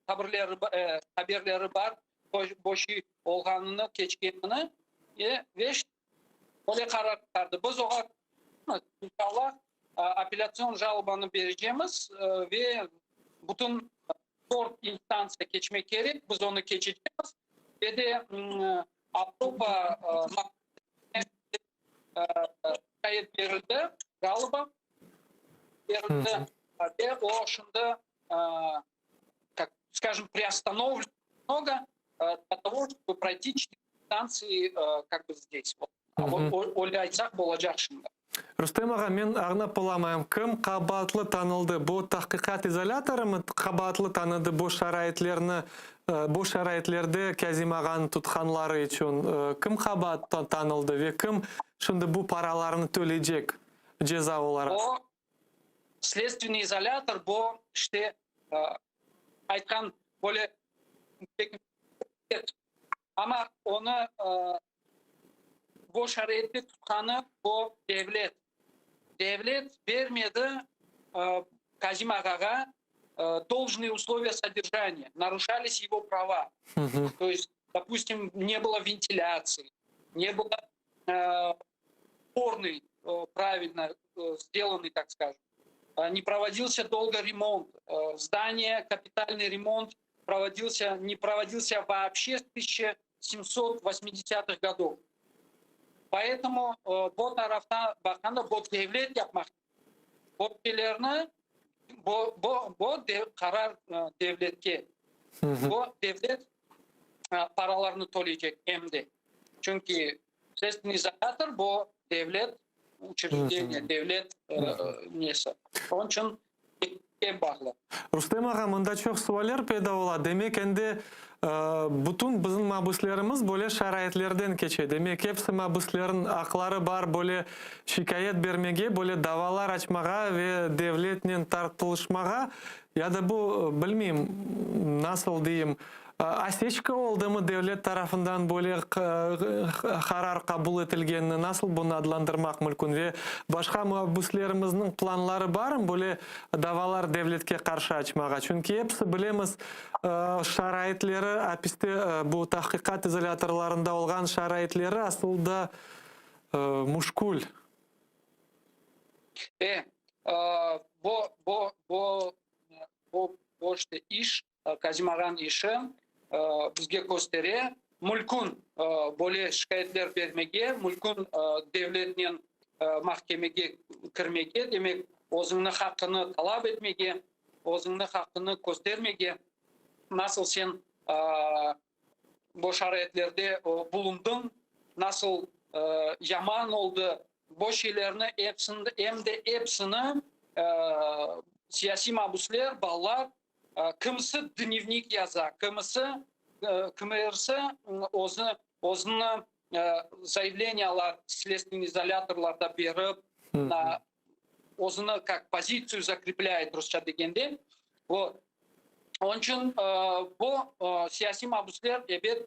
Speaker 9: хабарлары бар, боши олғаныны, кечкенini веш olе қарақтарды. Біз оға иншаллах апелляцион жалобаны берeceğimiz ve bütün dört instansiya geçmek gerek. Biz onu geçeceğiz. Ve de Avrupa kayıt verildi. Galiba verildi. Ve o şimdi как скажем, приостановлено много для того, чтобы пройти 4 инстанции как бы здесь. Оле айтсақ болacak şimdi.
Speaker 1: Рустем аға, мен ағына поламайым. Кім қабатлы танылды? Бұл тақиқат изоляторы ма қабатлы таныды бұл шарайтлерді Казим ағаның тұтқанлары үшін? Кім қабат танылды? Ве кім шынды бұл параларını төлейдек жеза олары?
Speaker 9: Следственный изолятор бұл işte айтқан более ama onu bu şarayette tutkanı bu devlet. Devlet vermedi Казим Агаға должные условия содержания. Нарушались его права. То есть, допустим, не было вентиляции, не было опорный, правильно сделанный, так скажем. Не проводился долго ремонт. Здание, капитальный ремонт не проводился вообще с 1780-х годов. Поэтому bu taraftan bakanda bu devlet yapmak. Bu şeylerini bu karar devletke. Bu devlet paralarını tolayacak hem de. Çünkü следственный изолятор bu devlet учреждение, devlet nesi. Onun için bağlı.
Speaker 1: Рустем аға, мұнда çok суалер пайда болады. Демек, енді bütün bizim mabuslarımız böyle şarayetlerden geçiyor. Demek hepsi mabusların akları var, böyle şikayet vermege, böyle davalar açmağa ve devletle tartışmağa ya da bu bilmeyeyim nasıl diyeyim asечка oldu mu devlet tarafından böyle karar kabul edilgenini nasıl bunu adlandırmak mümkün ve başka mabuslarımızın planları var mı böyle davalar devletke karşı açmağa? Çünkü hepsi bilemiz şarayetleri apiste bu tahkikat izolatorlarında olgan şarayetleri aslında muşkul.
Speaker 9: Bu işte iş Казим Ағаның işi bizge göstere mülkün böyle şikayetler vermege, mülkün devletinin mahkemege kirmege, demek özünün hakkını talep etmege, özünün hakkını göstermege. Nasıl sen bu şarayetlerde bulundun, nasıl yaman oldu, bu şeylerini hepsini siyasi mabuslar, ballar, kimisi dnevnik yaza, kimisi özünü заявлениялар следственный изоляторларда berip, özünü как позицию закрепляет Rusça degende. Onun için bu siyasi mabuslar evet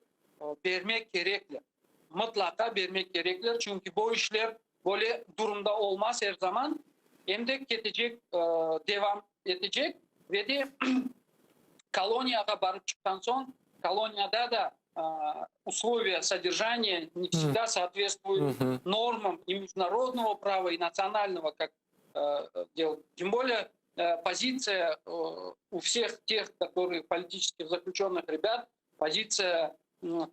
Speaker 9: vermek gerekli. Mutlaka vermek gerekli. Çünkü bu işler böyle durumda olmaz her zaman. Hem de gidecek, devam edecek ve de колонияға барып çıktan son колонияда да условия содержания не всегда соответствуют нормам и международного права, и национального, как делать. Тем более позиция у всех тех, которые политически заключенных ребят, позиция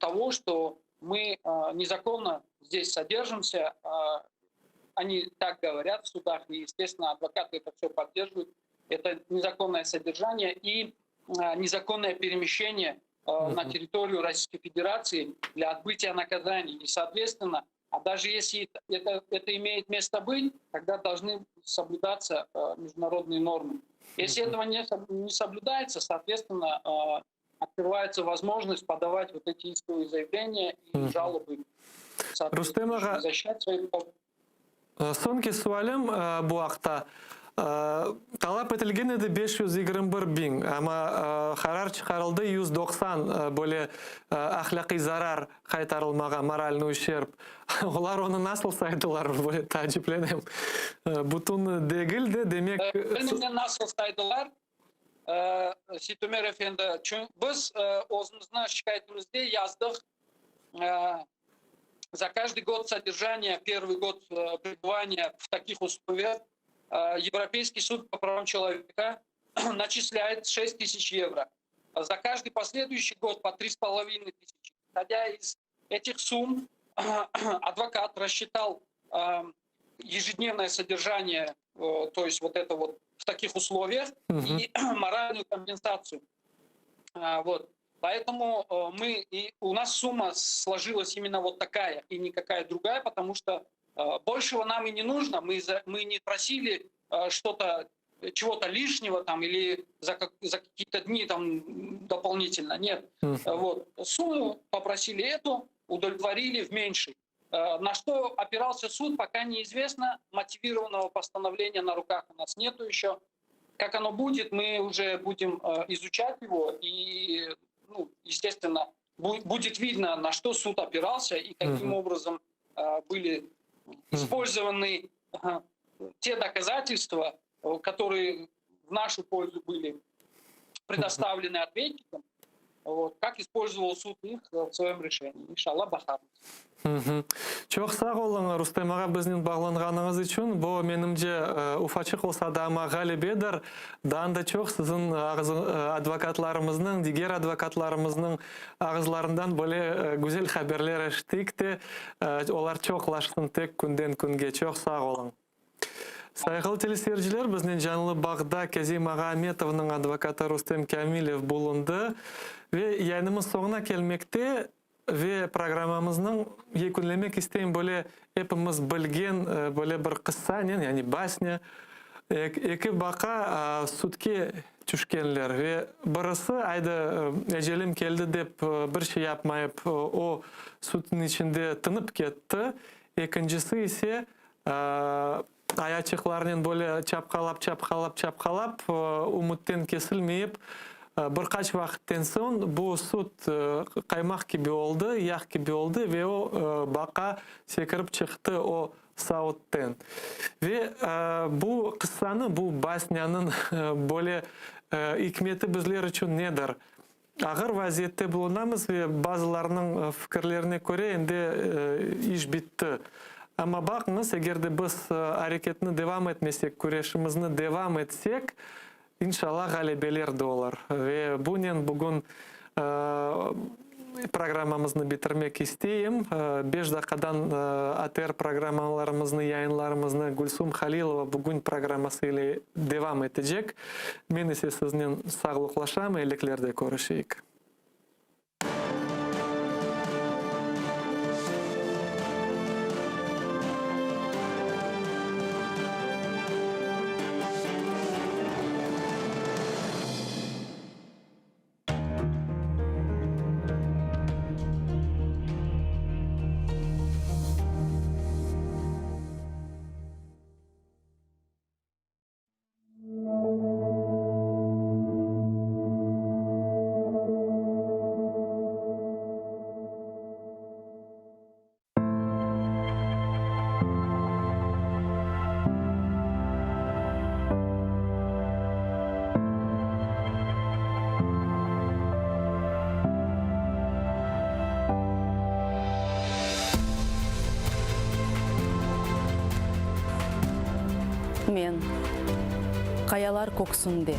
Speaker 9: того, что мы незаконно здесь содержимся. Они так говорят в судах, и, естественно, адвокаты это все поддерживают. Это незаконное содержание и незаконное перемещение на территорию Российской Федерации для отбытия наказаний. И, соответственно, а даже если это имеет место быть, тогда должны соблюдаться международные нормы. Если этого не соблюдается, соответственно, открывается возможность подавать вот эти исковые заявления и жалобы.
Speaker 1: Рустем аға,
Speaker 9: защищать свои права.
Speaker 1: Сонки суалым bu haqda. Талап етілген еді 521 бин, ама қарар шығарылды 190 бөле ахлақи зарар қайтарылмаға, моральный ущерб. Олар оны насыл сайдылар, бөле тәжіпленем. Бұтын дегілді, демек...
Speaker 9: Білімден насыл сайдылар, Ситумер Efendi, біз өзіміздің шикаетімізде яздық за каждый год содержания, первый год пребывания в таких условиях, Европейский суд по правам человека начисляет 6 тысяч евро. За каждый последующий год по 3,5 тысячи. Исходя из этих сумм, адвокат рассчитал ежедневное содержание, то есть вот это вот в таких условиях, и моральную компенсацию. Вот. Поэтому у нас сумма сложилась именно вот такая и никакая другая, потому что большего нам и не нужно. Мы не просили чего-то лишнего там, или за какие-то дни там, дополнительно. Нет. Вот. Сумму попросили эту, удовлетворили в меньшей. На что опирался суд, пока неизвестно. Мотивированного постановления на руках у нас нету еще. Как оно будет, мы уже будем изучать его. И, естественно, будет видно, на что суд опирался и каким образом были использованы те доказательства, которые в нашу пользу были предоставлены ответчикам, вот, как использовал суд их в своем решении. Иншаллах, бахар.
Speaker 1: Çok sağ olun Rüstem ağa bizden bağlanğanınız için. Bu menimce ufacık olsa da ama galip eder. Daha da çok sizin advokatlarımızın, diğer advokatlarımızın ağızlarından böyle güzel haberler eşittik de onlar çoklaşsın tek günden günge. Çok sağ olun. Sayıqlı teleseyirciler, bizden canlı bağda Kazim Ağa Ametov'un advokatı Rüstem Kamilov bulundu ve yayınımız sonuna gelmekte. Ve programımızın yekünlemek isteyen böyle hepimiz bilgen böyle bir kıssanen yani basnya iki baka sutke düşkenler ve birisi ayda ecelim geldi deyip bir şey yapmayıp o sutun içinde tınıp gitti. İkincisi ise ayaçıklarının böyle çapkalap umuttan kesilmeyip birkaç vakitten son bu süt kaymak gibi oldu, yağ gibi oldu ve o baka sekirip çıktı o saatten. Ve bu kıssanın, bu basnyanın böyle hikmeti bizler için nedir? Ağır vaziyette bulunamız ve bazılarının fikirlerine göre indi iş bitti. Ama bakınız, eğer de biz hareketini devam etmesek, güreşimizni devam etsek, İnşallah galibeler de olur. Ve bugün programımızı bitirmek isteyeyim. 5 dakikadan ATR programlarımızı, yayınlarımızı Gülsüm Halilova bugün programmasıyla devam edecek. Ben ise sizinle sağlıklaşam, iyiliklerde görüşeyik.
Speaker 4: Мен қаялар көксінде,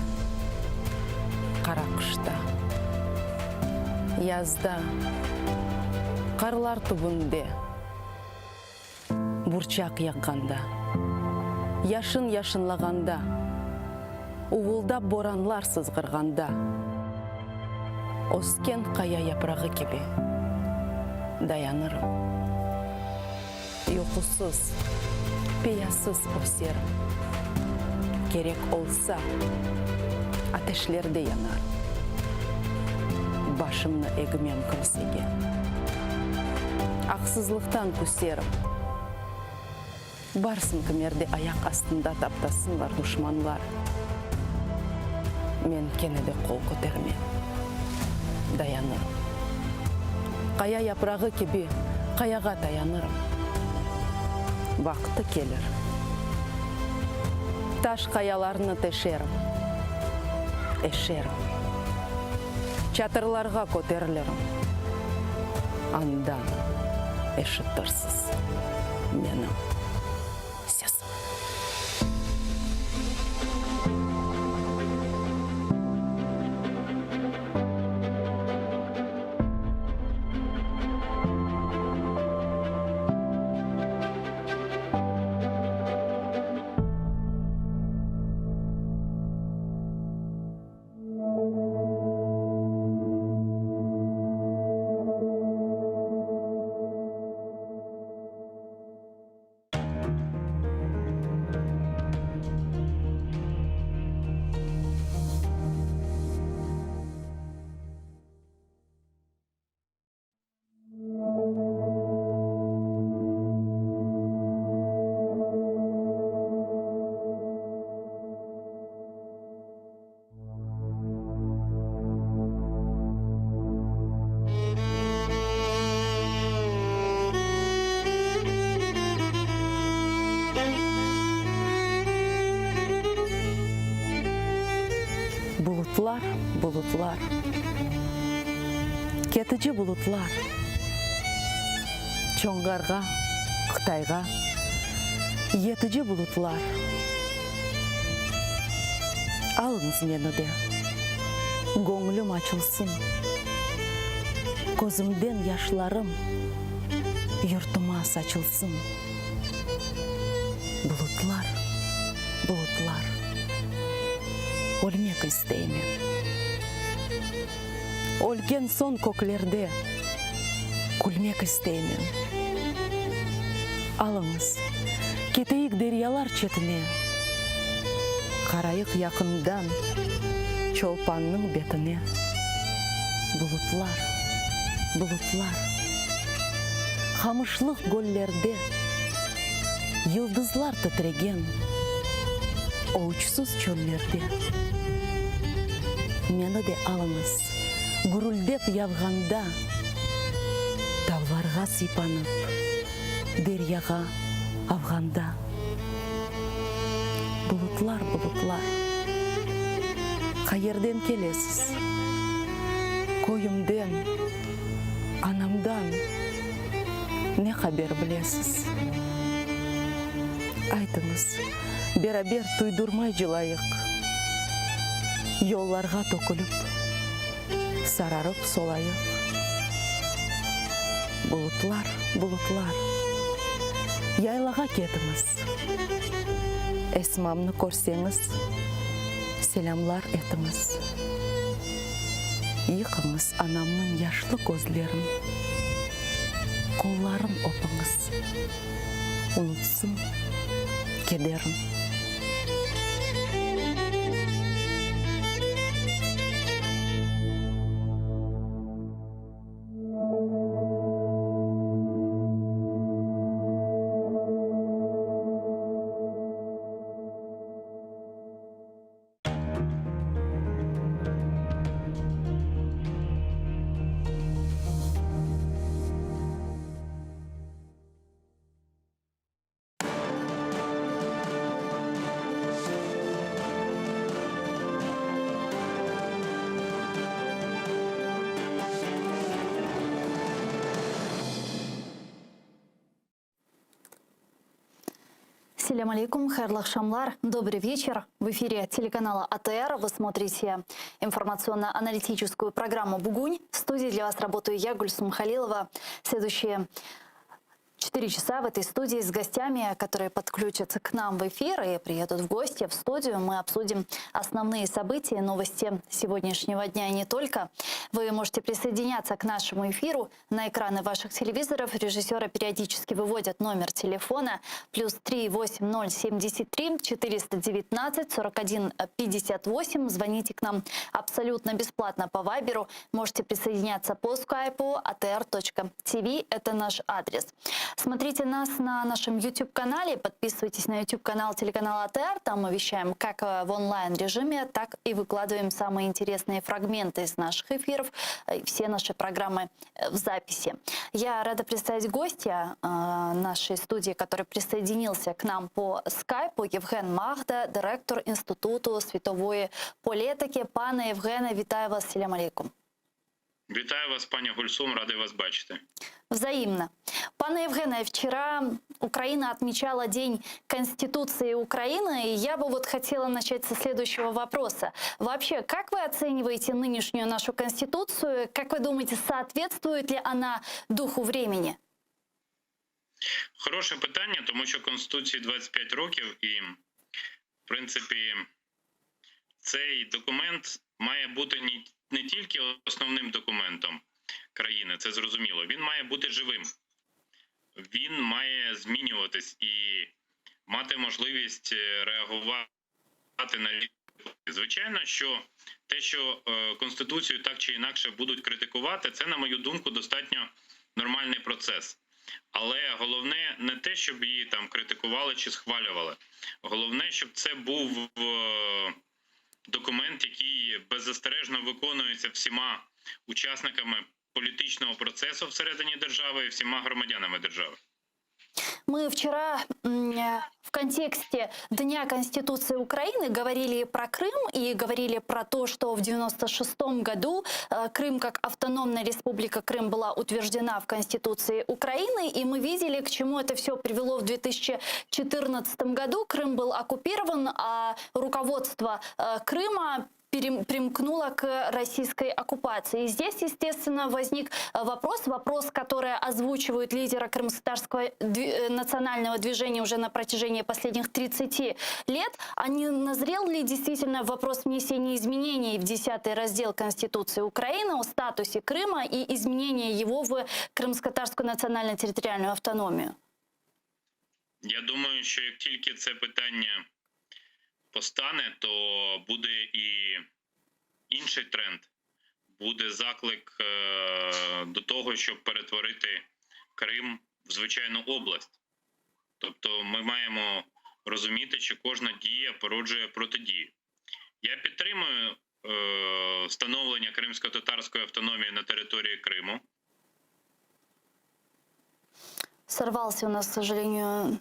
Speaker 4: қара қышта, язда, қарлар түбінде, бұрчақ яққанда, яшын-яшынлағанда, уылдап боранлар сызғырғанда, оскен қая япрағы кебе, даянырым. Ұйқысыз, пиясыз өсерім. Керек olsa ateşlerde yanar. Başımны egimem kimsege. Aksızlıktan küserim. Барсын кімерде аяқ астында таптасынлар душманлар. Мен кенеде қол көтерме. Даянырым. Қая япрағы кебе, қаяға таянырым. Вақыты келір. Таш қаяларыны тешерім. Эшерім. Чатырларға көтерілерім. Андан эшіттірсіз менің сесім. Bulutlar, bulutlar. Кетіжі bulutlar. Чоңғарға, Қытайға. Етіжі bulutlar. Алыңыз мені де. Көңілім açılsın. Көзімден яшларым yurtuma saçılsın. Bulutlar, bulutlar. Өлмек істеймен. Өлген сон көклерде күлмек істеймен. Алыңыз, кетейік дерялар четіне. Қарайық яқындан чолпанның бетіне. Bulutlar, bulutlar. Қамышлық гөллерде йылдызлар тітреген. Оучсыз чөллерде. Мені де алыңыз, гүрілдеп явғанда, тауларға сипанып, деряға авғанда. Bulutlar, bulutlar. Қайерден келесіз? Койымден, анамдан не хабер білесіз? Айтыңыз, бер-бер туйдурмай жылайық. Yollarga tökülüp, sararıp solayıp. Bulutlar, bulutlar. Yaylağa ketimiz. Esmamны көрсеңіз, selamlar etimiz. Yıkыңыз anamның yaşlı gözlerin. Kollarım opыңыз. Unutsun kederim.
Speaker 10: Ассаляму алейкум, хайрлы акшамлар, добрый вечер. В эфире телеканала АТР вы смотрите информационно-аналитическую программу «Бугунь». В студии для вас работаю я, Гульсум Халилова. Следующие 4 часа в этой студии с гостями, которые подключатся к нам в эфир и приедут в гости в студию. Мы обсудим основные события, новости сегодняшнего дня и не только. Вы можете присоединяться к нашему эфиру. На экраны ваших телевизоров режиссеры периодически выводят номер телефона +3 8073 419 41 58. Звоните к нам абсолютно бесплатно по Вайберу. Можете присоединяться по скайпу atr.tv. Это наш адрес. Смотрите нас на нашем YouTube-канале. Подписывайтесь на YouTube-канал телеканала АТР. Там мы вещаем как в онлайн-режиме, так и выкладываем самые интересные фрагменты из наших эфиров. И все наши программы в записи. Я рада представить гостя нашей студии, который присоединился к нам по скайпу. Євген Магда, директор Інституту світової політики. Пане Євгене, вітаю вас. Салям алейкум.
Speaker 7: Вітаю вас, пані Гульсум, радий вас бачити.
Speaker 10: Взаимно. Пане Евгене, вчера Украина отмечала День Конституции Украины, и я бы вот хотела начать со следующего вопроса. Вообще, как вы оцениваете нынешнюю нашу Конституцию? Как вы думаете, соответствует ли она духу времени?
Speaker 7: Хороше питання, тому що Конституції 25 років і, в принципі, цей документ має бути не тільки основним документом країни, це зрозуміло. Він має бути живим. Він має змінюватись і мати можливість реагувати на різні. Звичайно, що те, що Конституцію так чи інакше будуть критикувати, це, на мою думку, достатньо нормальний процес. Але головне не те, щоб її там критикували чи схвалювали. Головне, щоб це був документ, який беззастережно виконується всіма учасниками політичного процесу всередині держави і всіма громадянами держави.
Speaker 10: Мы вчера в контексте Дня Конституции Украины говорили про Крым и говорили про то, что в 1996 году Крым как автономная республика Крым была утверждена в Конституции Украины, и мы видели, к чему это все привело в 2014 году. Крым был оккупирован, а руководство Крыма примкнула к российской оккупации. И здесь, естественно, возник вопрос, который озвучивают лидеры крымско-татарского национального движения уже на протяжении последних 30 лет. А не назрел ли действительно вопрос внесения изменений в 10-й раздел Конституции Украины о статусе Крыма и изменения его в крымско-татарскую национально-территориальную автономию?
Speaker 7: Я думаю, що як тільки це питання постане, то буде і інший тренд. Буде заклик до того, щоб перетворити Крим в звичайну область. Тобто ми маємо розуміти, що кожна дія породжує протидію. Я підтримую встановлення кримсько-татарської автономії на території Криму.
Speaker 10: Сорвался у нас, к сожалению,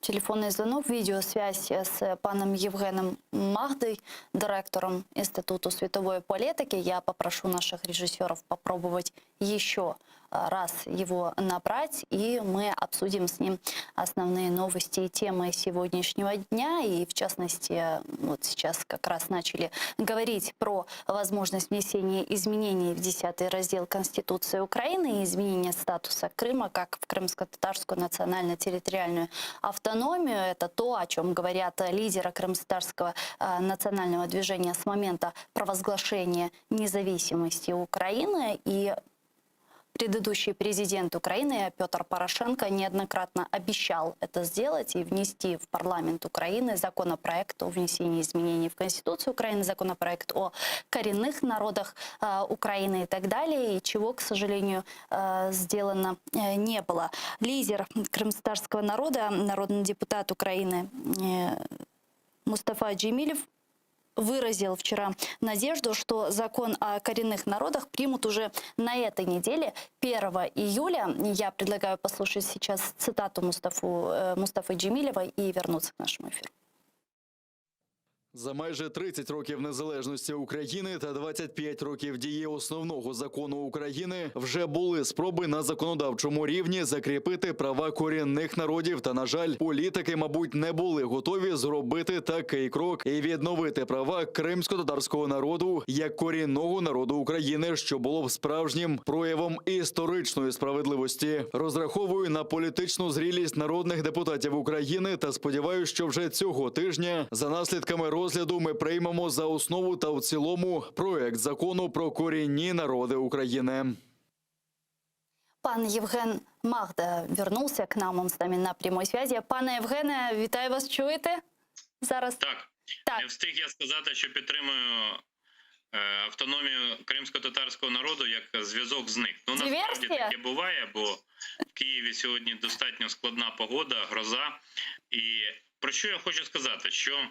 Speaker 10: телефонный звонок, видеосвязь с паном Евгеном Магдой, директором Института световой политики. Я попрошу наших режиссеров попробовать еще раз его набрать, и мы обсудим с ним основные новости и темы сегодняшнего дня. И в частности, вот сейчас как раз начали говорить про возможность внесения изменений в 10-й раздел Конституции Украины и изменения статуса Крыма как в крымско-татарскую национально-территориальную автономию. Это то, о чем говорят лидеры крымско-татарского национального движения с момента провозглашения независимости Украины. И предыдущий президент Украины Петр Порошенко неоднократно обещал это сделать и внести в парламент Украины законопроект о внесении изменений в Конституцию Украины, законопроект о коренных народах Украины и так далее, и чего, к сожалению, сделано не было. Лидер крымско-татарского народа, народный депутат Украины Мустафа Джемилев выразил вчера надежду, что закон о коренных народах примут уже на этой неделе, 1 июля. Я предлагаю послушать сейчас цитату Мустафы Джемилева и вернуться к нашему эфиру.
Speaker 11: За майже 30 років незалежності України та 25 років дії основного закону України вже були спроби на законодавчому рівні закріпити права корінних народів. Та, на жаль, політики, мабуть, не були готові зробити такий крок і відновити права кримсько-татарського народу як корінного народу України, що було б справжнім проявом історичної справедливості. Розраховую на політичну зрілість народних депутатів України та сподіваюся, що вже цього тижня за наслідками розгляду ми приймемо за основу та в цілому проект закону про корінні народи України.
Speaker 10: Пан Євген Магда вернулся к нам, он с нами на прямой связи. Пане Євгене, вітаю вас, чуєте зараз?
Speaker 12: Так. Не встиг я сказати, що підтримую автономію кримсько-татарського народу, як зв'язок зник. Ну, насправді таке буває, бо в Києві сьогодні достатньо складна погода, гроза. І про що я хочу сказати? Що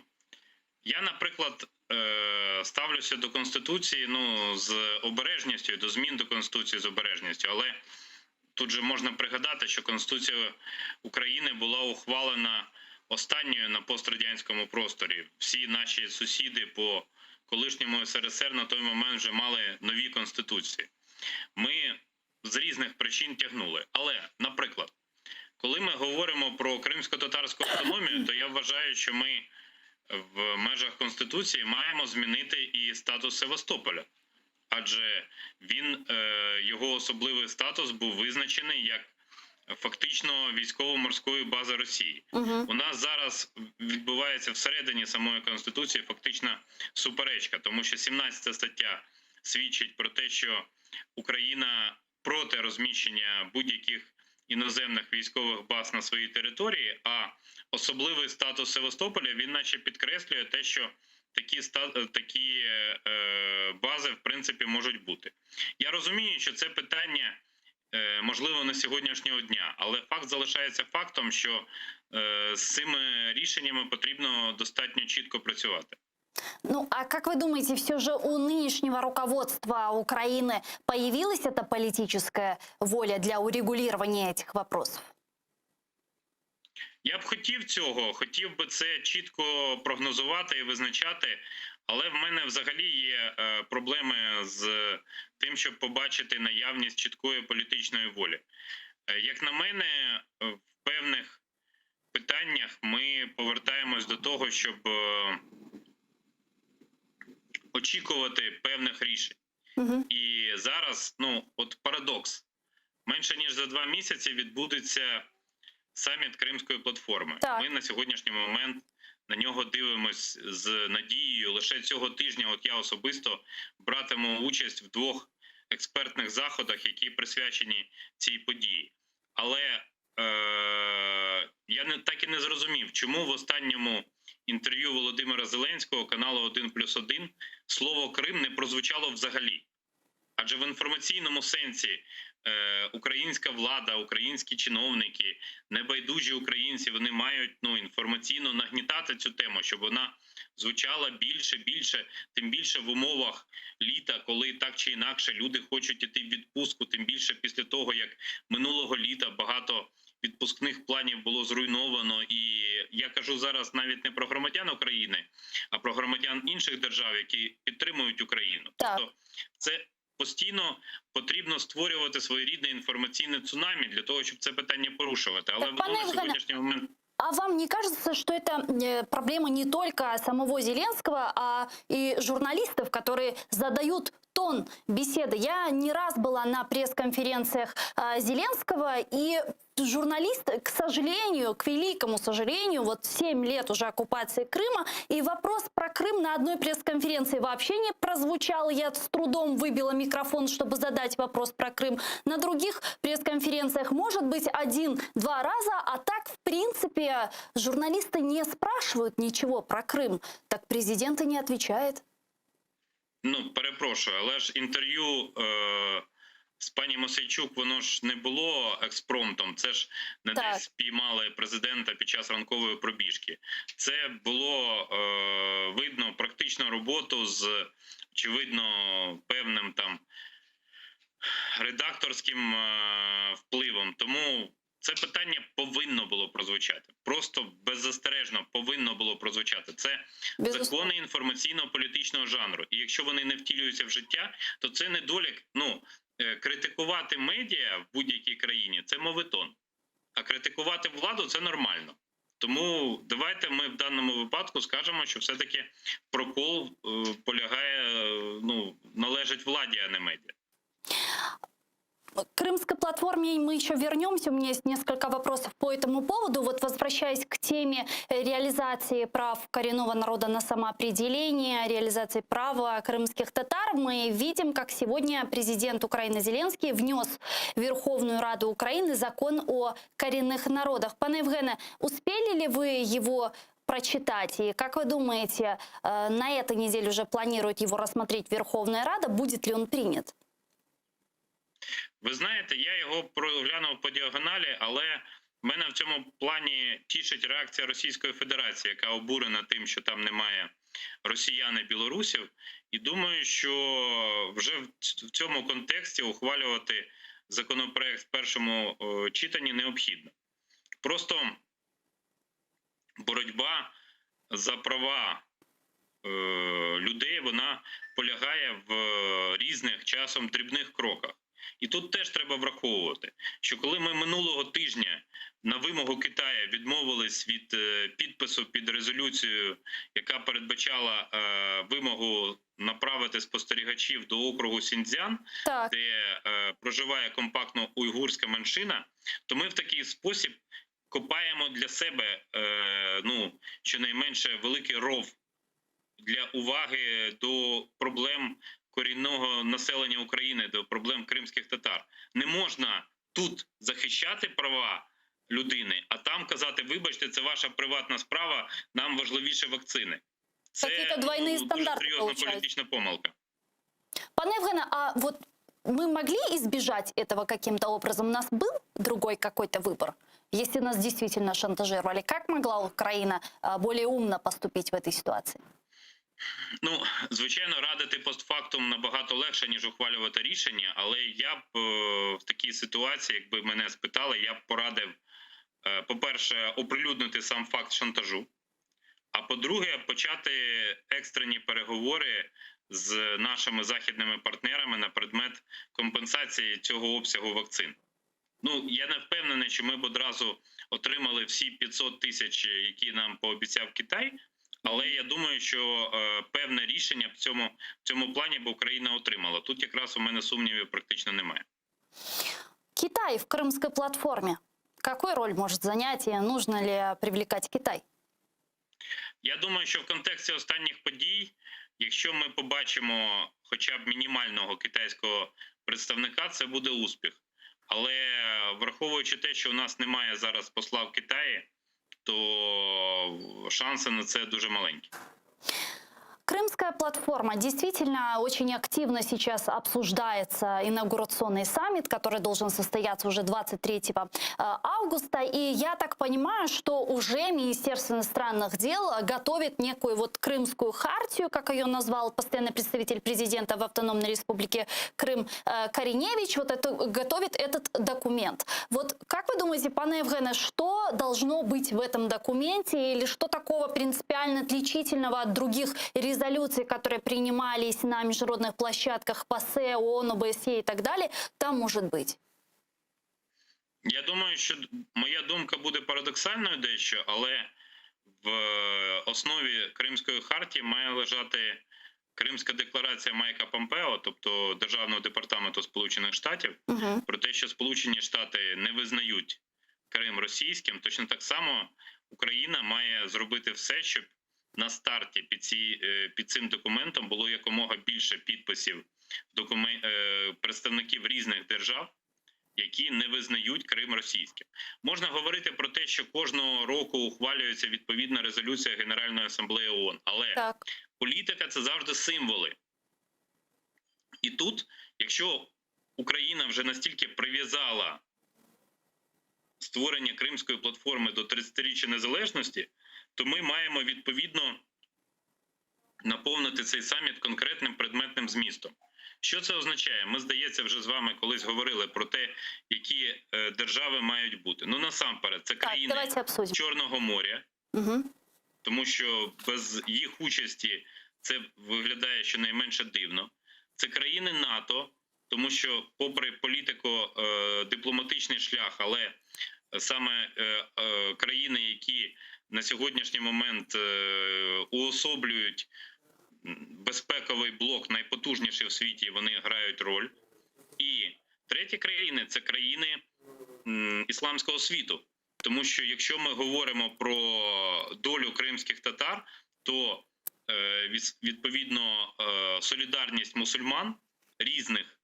Speaker 12: я, наприклад, ставлюся до Конституції з обережністю, до змін до Конституції з обережністю, але тут же можна пригадати, що Конституція України була ухвалена останньою на пострадянському просторі. Всі наші сусіди по колишньому СРСР на той момент вже мали нові конституції. Ми з різних причин тягнули. Але, наприклад, коли ми говоримо про кримсько-татарську автономію, то я вважаю, що ми в межах Конституції маємо змінити і статус Севастополя. Адже його особливий статус був визначений як фактично військово-морської бази Росії. У нас зараз відбувається всередині самої Конституції фактична суперечка, тому що 17 стаття свідчить про те, що Україна проти розміщення будь-яких іноземних військових баз на своїй території, а особливий статус Севастополя, він наче підкреслює те, що такі бази, в принципі, можуть бути. Я розумію, що це питання, можливо, не сьогоднішнього дня, але факт залишається фактом, що з цими рішеннями потрібно достатньо чітко працювати.
Speaker 10: Ну, а как вы думаете, все же у нынешнего руководства Украины появилась эта политическая воля для урегулирования этих вопросов?
Speaker 12: Я б хотів цього, хотів би це чітко прогнозувати і визначати, але в мене взагалі є проблеми з тим, щоб побачити наявність чіткої політичної волі. Як на мене, в певних питаннях ми повертаємось до того, щоб очікувати певних рішень. І зараз, от парадокс. Менше ніж за 2 місяці відбудеться саміт Кримської платформи. Ми на сьогоднішній момент на нього дивимось з надією. Лише цього тижня от я особисто братиму участь в 2 експертних заходах, які присвячені цій події. Але я так і не зрозумів, чому в останньому інтерв'ю Володимира Зеленського каналу 1+1 слово «Крим» не прозвучало взагалі. Адже в інформаційному сенсі українська влада, українські чиновники, небайдужі українці, вони мають інформаційно нагнітати цю тему, щоб вона звучала більше, тим більше в умовах літа, коли так чи інакше люди хочуть іти в відпустку, тим більше після того, як минулого літа багато відпускних планів було зруйновано. І я кажу зараз навіть не про громадян України, а про громадян інших держав, які підтримують Україну. Тобто це постійно потрібно створювати своєрідне інформаційне цунамі для того, щоб це питання порушувати. Але воно на сьогоднішній момент...
Speaker 10: А вам не кажется, что это проблема не только самого Зеленского, а и журналистов, которые задают тон беседы? Я не раз была на пресс-конференциях Зеленского, и журналист, к сожалению, к великому сожалению, вот 7 лет уже оккупации Крыма, и вопрос про Крым на одной пресс-конференции вообще не прозвучал. Я с трудом выбила микрофон, чтобы задать вопрос про Крым. На других пресс-конференциях, может быть, 1-2 раза, а так, в принципе, журналисты не спрашивают ничего про Крым. Так президент и не отвечает.
Speaker 12: Перепрошую, але ж інтерв'ю з пані Мосійчук, воно ж не було експромтом. Це ж не десь спіймали президента під час ранкової пробіжки. Це було видно практичну роботу з, очевидно, певним там редакторським впливом. Тому це питання повинно було прозвучати. Просто беззастережно повинно було прозвучати. Це закони інформаційно-політичного жанру. І якщо вони не втілюються в життя, то це недолік. Критикувати медіа в будь-якій країні – це моветон. А критикувати владу – це нормально. Тому давайте ми в даному випадку скажемо, що все-таки прокол належить владі, а не медіа.
Speaker 10: К Крымской платформе мы еще вернемся. У меня есть несколько вопросов по этому поводу. Вот возвращаясь к теме реализации прав коренного народа на самоопределение, реализации права крымских татар, мы видим, как сегодня президент Украины Зеленский внес в Верховную Раду Украины закон о коренных народах. Пане Евгене, успели ли вы его прочитать? И как вы думаете, на этой неделе уже планирует его рассмотреть Верховная Рада? Будет ли он принят?
Speaker 12: Ви знаєте, я його проглянув по діагоналі, але мене в цьому плані тішить реакція Російської Федерації, яка обурена тим, що там немає росіян і білорусів. І думаю, що вже в цьому контексті ухвалювати законопроект в першому читанні необхідно. Просто боротьба за права людей, вона полягає в різних часом дрібних кроках. І тут теж треба враховувати, що коли ми минулого тижня на вимогу Китаю відмовились від підпису під резолюцією, яка передбачала вимогу направити спостерігачів до округу Сіньцзян, де проживає компактно уйгурська меншина, то ми в такий спосіб копаємо для себе, щонайменше великий ров для уваги до проблем корінного населення України, до проблем кримських татар. Не можна тут захищати права людини, а там казати, вибачте, це ваша приватна справа, нам важливіше вакцини. Це дуже серйозна політична помилка.
Speaker 10: Пане Евгене, а вот мы могли избежать этого каким-то образом? У нас был другой какой-то выбор? Если нас действительно шантажировали, как могла Украина более умно поступить в этой ситуации?
Speaker 12: Звичайно, радити постфактум набагато легше, ніж ухвалювати рішення, але я б в такій ситуації, якби мене спитали, я б порадив, по-перше, оприлюднити сам факт шантажу, а по-друге, почати екстрені переговори з нашими західними партнерами на предмет компенсації цього обсягу вакцин. Я не впевнений, що ми б одразу отримали всі 500 тисяч, які нам пообіцяв Китай, але я думаю, що певне рішення в цьому плані б Україна отримала. Тут якраз у мене сумнівів практично немає.
Speaker 10: Китай в Крымской платформе. Какую роль может занять и нужно ли привлекать Китай?
Speaker 12: Я думаю, що в контексті останніх подій, якщо ми побачимо хоча б мінімального китайського представника, це буде успіх. Але враховуючи те, що у нас немає зараз посла в Китаї, то шансы на це дуже маленькі.
Speaker 10: Крымская платформа. Действительно, очень активно сейчас обсуждается инаугурационный саммит, который должен состояться уже 23 августа. И я так понимаю, что уже Министерство иностранных дел готовит некую вот крымскую хартию, как ее назвал постоянный представитель президента в Автономной Республике Крым Кореневич, готовит этот документ. Вот как вы думаете, пане Евгене, что должно быть в этом документе или что такого принципиально отличительного от других резолюций, которые принимались на международных площадках ПАСЕ, ООН, ОБСЕ и так далее, там может быть?
Speaker 12: Я думаю, що моя думка буде парадоксальною дещо, але в основі Кримської хартії має лежати Кримська декларація Майка Помпео, тобто Державного департаменту Сполучених Штатів, про те, що Сполучені Штати не визнають Крим російським. Точно так само Україна має зробити все, щоб на старті під цим документом було якомога більше підписів представників різних держав, які не визнають Крим російським. Можна говорити про те, що кожного року ухвалюється відповідна резолюція Генеральної асамблеї ООН, але політика – це завжди символи. І тут, якщо Україна вже настільки прив'язала створення Кримської платформи до 30-річчя незалежності, то ми маємо відповідно наповнити цей саміт конкретним предметним змістом. Що це означає? Ми, здається, вже з вами колись говорили про те, які держави мають бути. Насамперед, це країни Чорного моря, тому що без їх участі це виглядає щонайменше дивно. Це країни НАТО, тому що попри політико-дипломатичний шлях, але саме країни, які на сьогоднішній момент уособлюють безпековий блок, найпотужніший в світі, вони грають роль. І Треті країни – це країни ісламського світу. Тому що якщо ми говоримо про долю кримських татар, то відповідно солідарність мусульман різних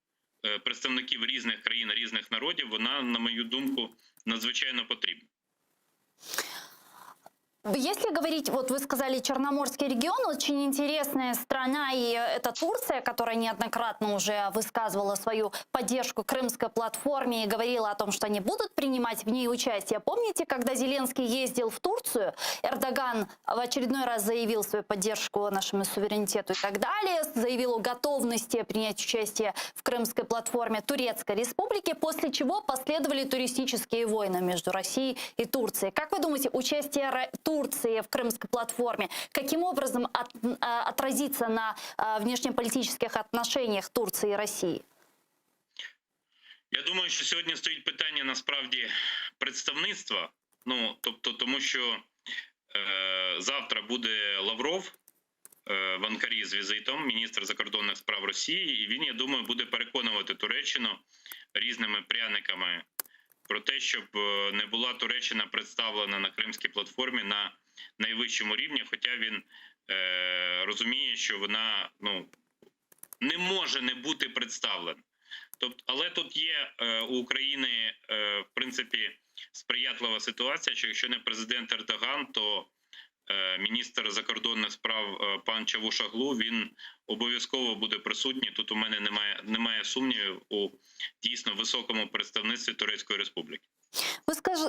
Speaker 12: представників різних країн, різних народів, вона, на мою думку, надзвичайно потрібна.
Speaker 10: Если говорить, вот вы сказали Черноморский регион, очень интересная страна, и это Турция, которая неоднократно уже высказывала свою поддержку крымской платформе и говорила о том, что они будут принимать в ней участие. Помните, когда Зеленский ездил в Турцию, Эрдоган в очередной раз заявил свою поддержку нашему суверенитету и так далее, заявил о готовности принять участие в крымской платформе Турецкой республики, после чего последовали туристические войны между Россией и Турцией. Как вы думаете, участие Турции в крымской платформе каким образом отразится на внешнеполитических отношениях Турции и России?
Speaker 12: Я думаю, що сьогодні стоїть питання насправді представництва. Ну, тобто, тому що завтра буде Лавров в Анкарі з візитом, міністр закордонних справ Росії, і він, я думаю, буде переконувати Туреччину різними пряниками про те, щоб не була Туреччина представлена на кримській платформі на найвищому рівні, хоча він розуміє, що вона не може не бути представлена. Тобто, але тут є у України, в принципі, сприятлива ситуація, що якщо не президент Ердоган, то міністр закордонних справ пан Чавушоглу, він обов'язково буде присутній. Тут у мене немає сумнівів у дійсно високому представництві Турецької Республіки.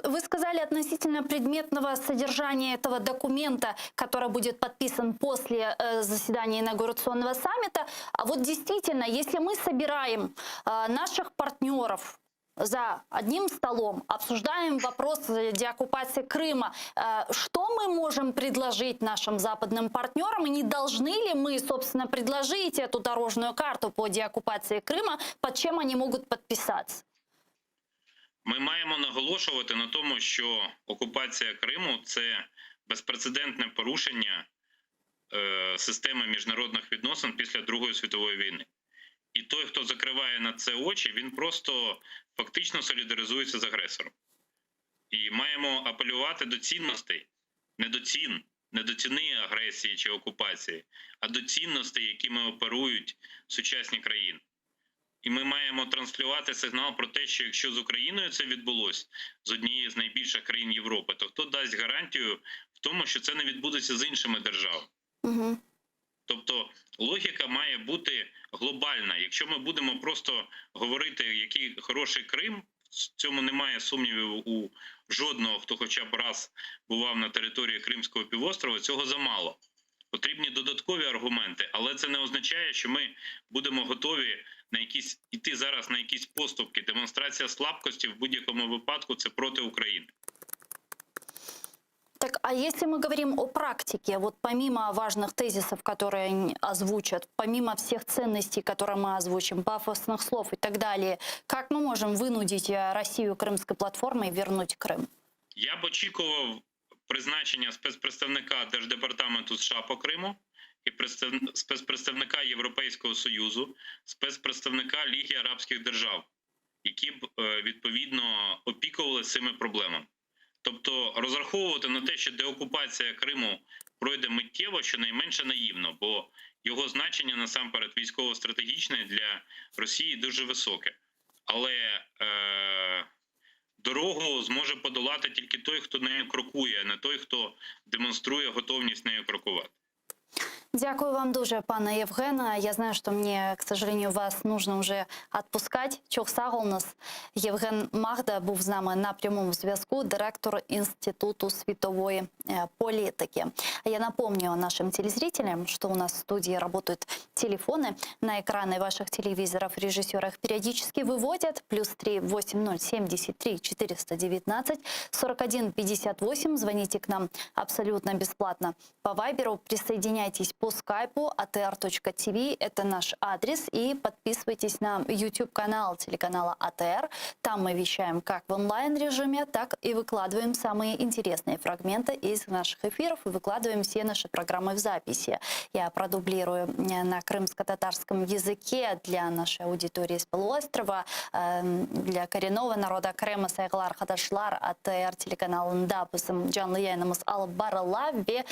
Speaker 10: Вы сказали относительно предметного содержания этого документа, который будет подписан после заседания инаугурационного саммита. А вот действительно, если мы собираем наших партнеров за одним столом, обсуждаем вопрос деоккупации Крыма, что мы можем предложить нашим западным партнерам? И не должны ли мы, собственно, предложить эту дорожную карту по деоккупации Крыма, под чем они могут подписаться?
Speaker 12: Ми маємо наголошувати на тому, що окупація Криму – це безпрецедентне порушення системи міжнародних відносин після Другої світової війни. І той, хто закриває на це очі, він просто фактично солідаризується з агресором. І маємо апелювати до цінностей, не до ціни агресії чи окупації, а до цінностей, якими оперують сучасні країни. І ми маємо транслювати сигнал про те, що якщо з Україною це відбулося, з однієї з найбільших країн Європи, то хто дасть гарантію в тому, що це не відбудеться з іншими державами?
Speaker 10: Угу.
Speaker 12: Тобто логіка має бути глобальна. Якщо ми будемо просто говорити, який хороший Крим, в цьому немає сумнівів у жодного, хто хоча б раз бував на території Кримського півострова, цього замало. Потрібні додаткові аргументи, але це не означає, що ми будемо готові йти зараз на якісь поступки. Демонстрація слабкості в будь-якому випадку – це проти України.
Speaker 10: Так, а если мы говорим о практике, вот помимо важных тезисов, которые они озвучат, помимо всех ценностей, которые мы озвучим, пафосных слов и так далее, как мы можем вынудить Россию крымской платформой вернуть Крым?
Speaker 12: Я б очікував призначення спецпредставника Держдепартаменту США по Криму і спецпредставника Європейського Союзу, спецпредставника Ліги Арабських Держав, які б, відповідно, опікували цими проблемами. Тобто розраховувати на те, що деокупація Криму пройде миттєво, щонайменше наївно, бо його значення насамперед військово-стратегічне для Росії дуже високе. Але дорогу зможе подолати тільки той, хто нею крокує, а не той, хто демонструє готовність нею крокувати.
Speaker 10: Дякую вам дуже, пане Євгена. Я знаю, что мне, к сожалению, вас нужно уже отпускать. Чох саг у нас. Євген Магда був з нами на прямому зв'язку, директор Институту світової политики. Я напомню нашим телезрителям, что у нас в студии работают телефоны. На экраны ваших телевизоров режиссеры их периодически выводят. +3 80 73 419 41 58. Звоните к нам абсолютно бесплатно по Вайберу. Присоединяйтесь по скайпу atr.tv. Это наш адрес. И подписывайтесь на YouTube-канал телеканала АТР. Там мы вещаем как в онлайн-режиме, так и выкладываем самые интересные фрагменты из наших эфиров и выкладываем все наши программы в записи. Я продублирую на крымско-татарском языке для нашей аудитории с полуострова, для коренного народа Крыма, сайгылар, хадашлар, АТР телеканалында біздің жанлы яйнымыз алып барыла ве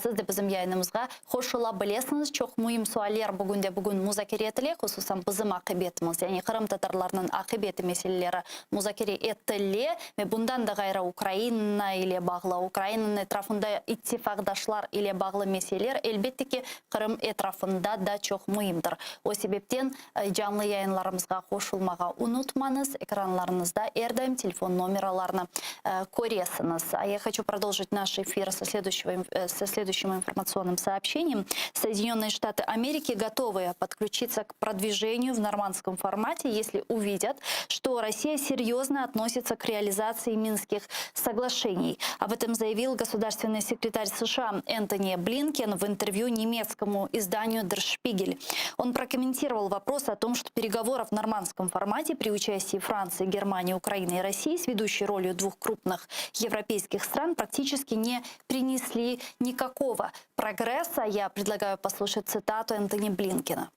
Speaker 10: сізді біздің яйнымызға қошыла білесіңіз. Чоқ мұйым суалер бүгін музакер етіле, құсусан біздің ақыбетіміз, яғни Крым татарларының ақыбеті мәселелері музакер етіле. Бұндан да ғайра Украина или бағлы, Украинаның этрафында иттифақдашлар или бағлы мәселелер әлбетте ки Крым этрафында да чоқ мұйымдыр. О себептен жанлы яйынларымызға қошылмаға ұнытмаңыз, экранларыңызда әрдайым телефон номерларны көресіңіз. А я хочу продолжить наш эфир со следующим информационным сообщением. Соединенные Штаты Америки готовы подключиться к продвижению в нормандском формате, если увидят, что Россия серьезно относится к реализации Минских соглашений. Об этом заявил государственный секретарь США Энтони Блинкен в интервью немецкому изданию Der Spiegel. Он прокомментировал вопрос о том, что переговоры в нормандском формате при участии Франции, Германии, Украины и России с ведущей ролью двух крупных европейских стран практически не принесли никакого прогресса. Я предлагаю послушать цитату Энтони Блінкена.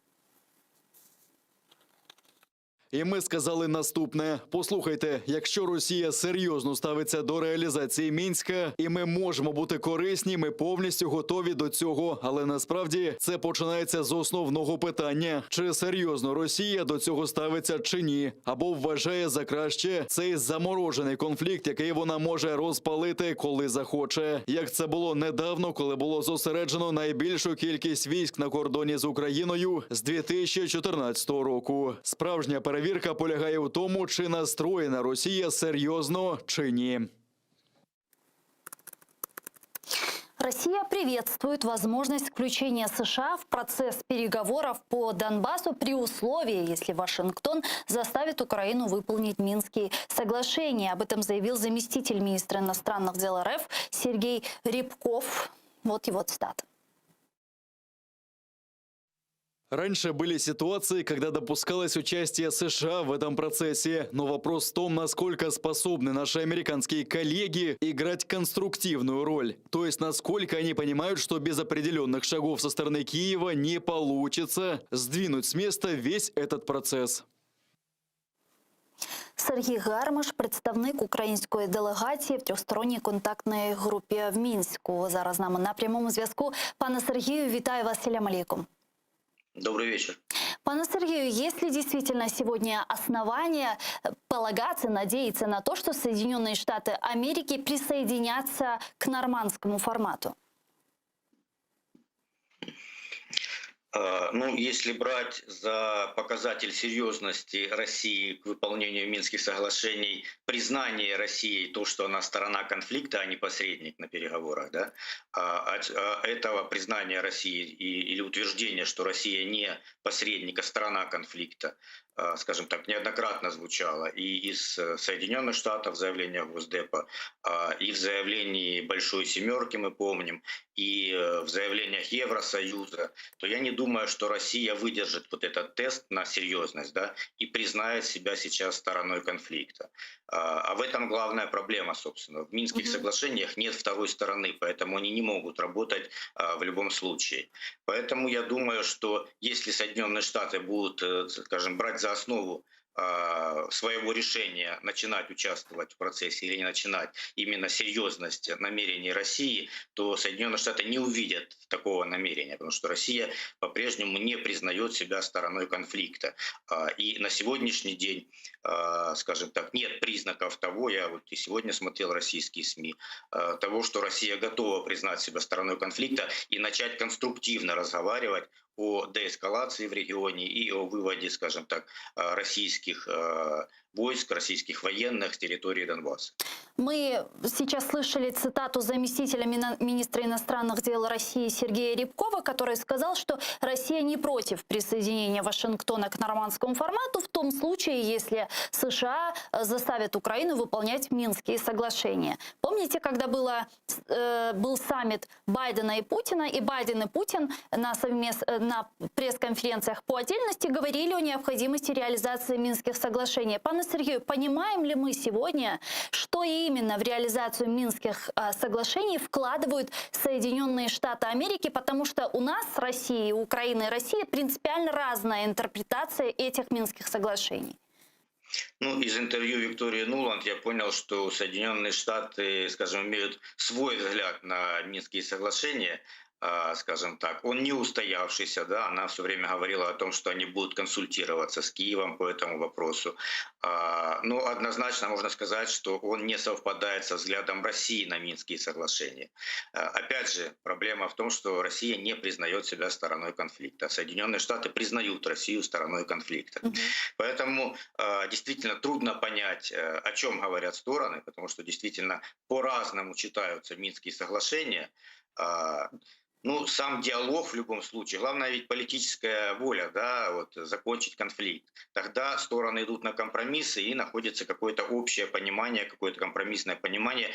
Speaker 11: І ми сказали наступне. Послухайте, якщо Росія серйозно ставиться до реалізації Мінська, і ми можемо бути корисні, ми повністю готові до цього. Але насправді це починається з основного питання. Чи серйозно Росія до цього ставиться чи ні? Або вважає за краще цей заморожений конфлікт, який вона може розпалити, коли захоче. Як це було недавно, коли було зосереджено найбільшу кількість військ на кордоні з Україною з 2014 року. Справжня перевірка полягає в тому, чи настроєна Росія серйозно, чи ні.
Speaker 10: Россия приветствует возможность включения США в процесс переговоров по Донбассу при условии, если Вашингтон заставит Украину выполнить Минские соглашения. Об этом заявил заместитель министра иностранных дел РФ Сергей Рябков. Вот его цитата.
Speaker 11: Раньше были ситуации, когда допускалось участие США в этом процессе. Но вопрос в том, насколько способны наши американские коллеги играть конструктивную роль. То есть, насколько они понимают, что без определенных шагов со стороны Киева не получится сдвинуть с места весь этот процесс.
Speaker 10: Сергій Гармаш, представник української делегації в трьохсторонній контактній групі в Мінську. Зараз з нами на прямому зв'язку. Пане Сергію, вітаю вас, салям алейкум.
Speaker 13: Добрый вечер.
Speaker 10: Пане Сергею, есть ли действительно сегодня основания полагаться, надеяться на то, что Соединенные Штаты Америки присоединятся к нормандскому формату?
Speaker 13: Ну, если брать за показатель серьезности России к выполнению Минских соглашений, признание России, то, что она сторона конфликта, а не посредник на переговорах, да, этого признания России или утверждения, что Россия не посредник, а сторона конфликта, скажем так, неоднократно звучало и из Соединенных Штатов в заявлениях Госдепа, и в заявлении Большой Семерки, мы помним, и в заявлениях Евросоюза, то я не думаю, что Россия выдержит вот этот тест на серьезность, да, и признает себя сейчас стороной конфликта. А в этом главная проблема, собственно. В Минских соглашениях нет второй стороны, поэтому они не могут работать в любом случае. Поэтому я думаю, что если Соединенные Штаты будут, скажем, брать за основу своего решения начинать участвовать в процессе или не начинать, именно серьезность намерений России, то Соединенные Штаты не увидят такого намерения, потому что Россия по-прежнему не признает себя стороной конфликта. И на сегодняшний день, скажем так, нет признаков того, я вот и сегодня смотрел российские СМИ, того, что Россия готова признать себя стороной конфликта и начать конструктивно разговаривать о деэскалации в регионе и о выводе, скажем так, российских войск, российских военных с территории Донбасса.
Speaker 10: Мы сейчас слышали цитату заместителя министра иностранных дел России Сергея Рябкова, который сказал, что Россия не против присоединения Вашингтона к нормандскому формату в том случае, если США заставят Украину выполнять Минские соглашения. Помните, когда был саммит Байдена и Путина, и Байден и Путин на пресс-конференциях по отдельности говорили о необходимости реализации Минских соглашений. Пане Сергею, понимаем ли мы сегодня, что именно в реализацию Минских соглашений вкладывают Соединенные Штаты Америки, потому что у нас с Россией, у Украины и России принципиально разная интерпретация этих Минских соглашений?
Speaker 13: Ну, из интервью Виктории Нуланд я понял, что Соединенные Штаты, скажем, имеют свой взгляд на Минские соглашения, скажем так, он не устоявшийся, да, она все время говорила о том, что они будут консультироваться с Киевом по этому вопросу. Но однозначно можно сказать, что он не совпадает со взглядом России на Минские соглашения. Опять же, проблема в том, что Россия не признает себя стороной конфликта. Соединенные Штаты признают Россию стороной конфликта. Поэтому действительно трудно понять, о чем говорят стороны, потому что действительно по-разному читаются Минские соглашения. Ну, сам диалог в любом случае. Главное ведь политическая воля, да, вот, закончить конфликт. Тогда стороны идут на компромиссы и находится какое-то общее понимание, какое-то компромиссное понимание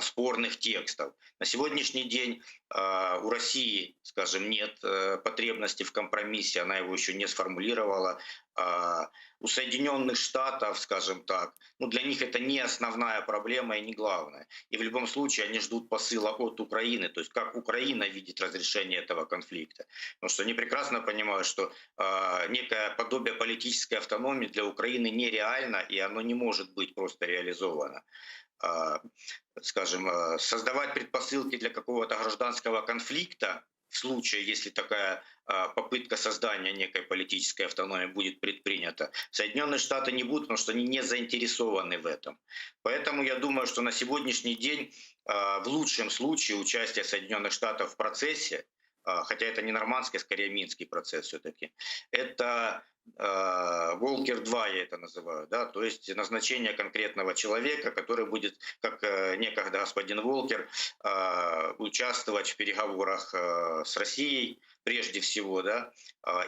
Speaker 13: спорных текстов. На сегодняшний день у России, скажем, нет потребности в компромиссе, она его еще не сформулировала. У Соединенных Штатов, скажем так, ну, для них это не основная проблема и не главная. И в любом случае они ждут посыла от Украины, то есть как Украина видит разрешение этого конфликта. Потому что они прекрасно понимают, что некое подобие политической автономии для Украины нереально, и оно не может быть просто реализовано. Скажем, создавать предпосылки для какого-то гражданского конфликта в случае, если такая попытка создания некой политической автономии будет предпринята, Соединенные Штаты не будут, потому что они не заинтересованы в этом. Поэтому я думаю, что на сегодняшний день в лучшем случае участие Соединенных Штатов в процессе, хотя это не нормандский, а скорее минский процесс все-таки, это Волкер-2, я это называю, да, то есть назначение конкретного человека, который будет, как некогда господин Волкер, участвовать в переговорах с Россией, прежде всего, да,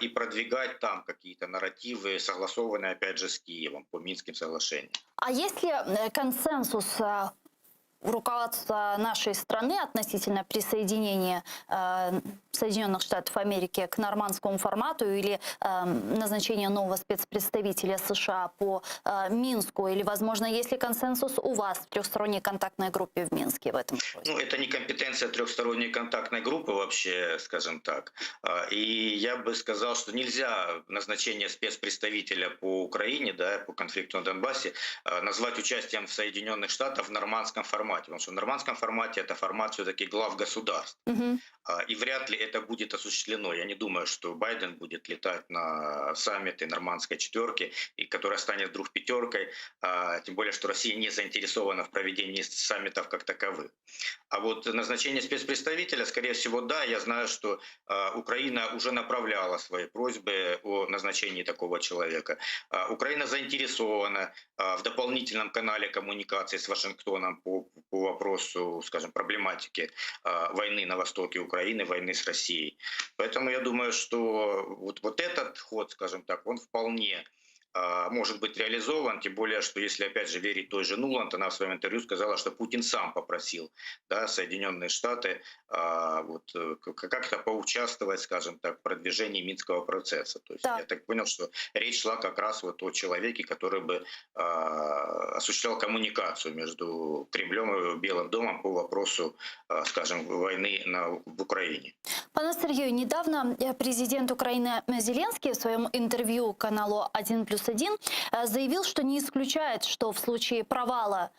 Speaker 13: и продвигать там какие-то нарративы, согласованные, опять же, с Киевом по Минским соглашениям.
Speaker 10: А есть ли консенсус руководства нашей страны относительно присоединения Соединенных Штатов Америки к нормандскому формату или назначения нового спецпредставителя США по Минску? Или, возможно, есть ли консенсус у вас в трехсторонней контактной группе в Минске в этом вопросе?
Speaker 13: Ну, это не компетенция трехсторонней контактной группы вообще, скажем так. И я бы сказал, что нельзя назначение спецпредставителя по Украине, да, по конфликту на Донбассе, назвать участием Соединенных Штатов в нормандском формате. Потому что в нормандском формате это формат все-таки глав государств. И вряд ли это будет осуществлено. Я не думаю, что Байден будет летать на саммиты нормандской четверки, и которая станет вдруг пятеркой, тем более, что Россия не заинтересована в проведении саммитов как таковых. А вот назначение спецпредставителя, скорее всего, да, я знаю, что Украина уже направляла свои просьбы о назначении такого человека. Украина заинтересована в дополнительном канале коммуникации с Вашингтоном по вопросу, скажем, проблематики войны на востоке Украины, войны с Россией. Поэтому я думаю, что вот этот ход, скажем так, он вполне может быть реализован, тем более, что если опять же верить той же Нуланд, она в своем интервью сказала, что Путин сам попросил, да, Соединенные Штаты вот, как-то поучаствовать, скажем так, в продвижении Минского процесса. То есть я так понял, что речь шла как раз вот о человеке, который бы осуществлял коммуникацию между Кремлем и Белым домом по вопросу, скажем, войны в Украине.
Speaker 10: Пане Сергею, недавно президент Украины Зеленский в своем интервью каналу 1+1 заявил, что не исключает, что в случае провала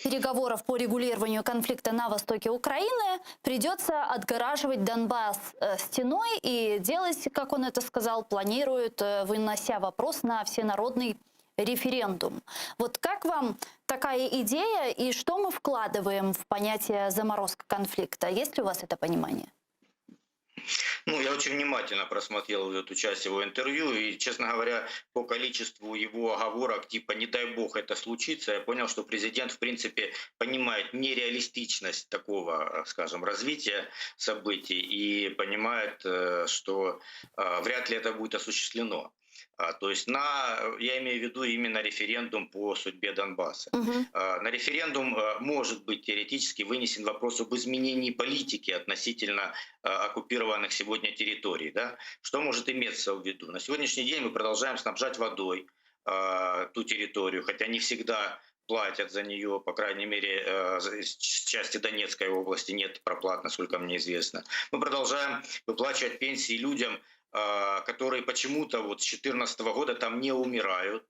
Speaker 10: переговоров по регулированию конфликта на востоке Украины придется отгораживать Донбасс стеной и делать, как он это сказал, планирует, вынося вопрос на всенародный референдум. Вот как вам такая идея и что мы вкладываем в понятие заморозка конфликта? Есть ли у вас это понимание?
Speaker 13: Ну, я очень внимательно просмотрел эту часть его интервью, и, честно говоря, по количеству его оговорок, типа «не дай бог это случится», я понял, что президент, в принципе, понимает нереалистичность такого, скажем, развития событий и понимает, что вряд ли это будет осуществлено. То есть я имею в виду именно референдум по судьбе Донбасса. На референдум может быть теоретически вынесен вопрос об изменении политики относительно оккупированных сегодня территорий. Да? Что может иметься в виду? На сегодняшний день мы продолжаем снабжать водой ту территорию, хотя не всегда платят за нее, по крайней мере, с части Донецкой области нет проплат, насколько мне известно. Мы продолжаем выплачивать пенсии людям, которые почему-то вот с 2014 года там не умирают,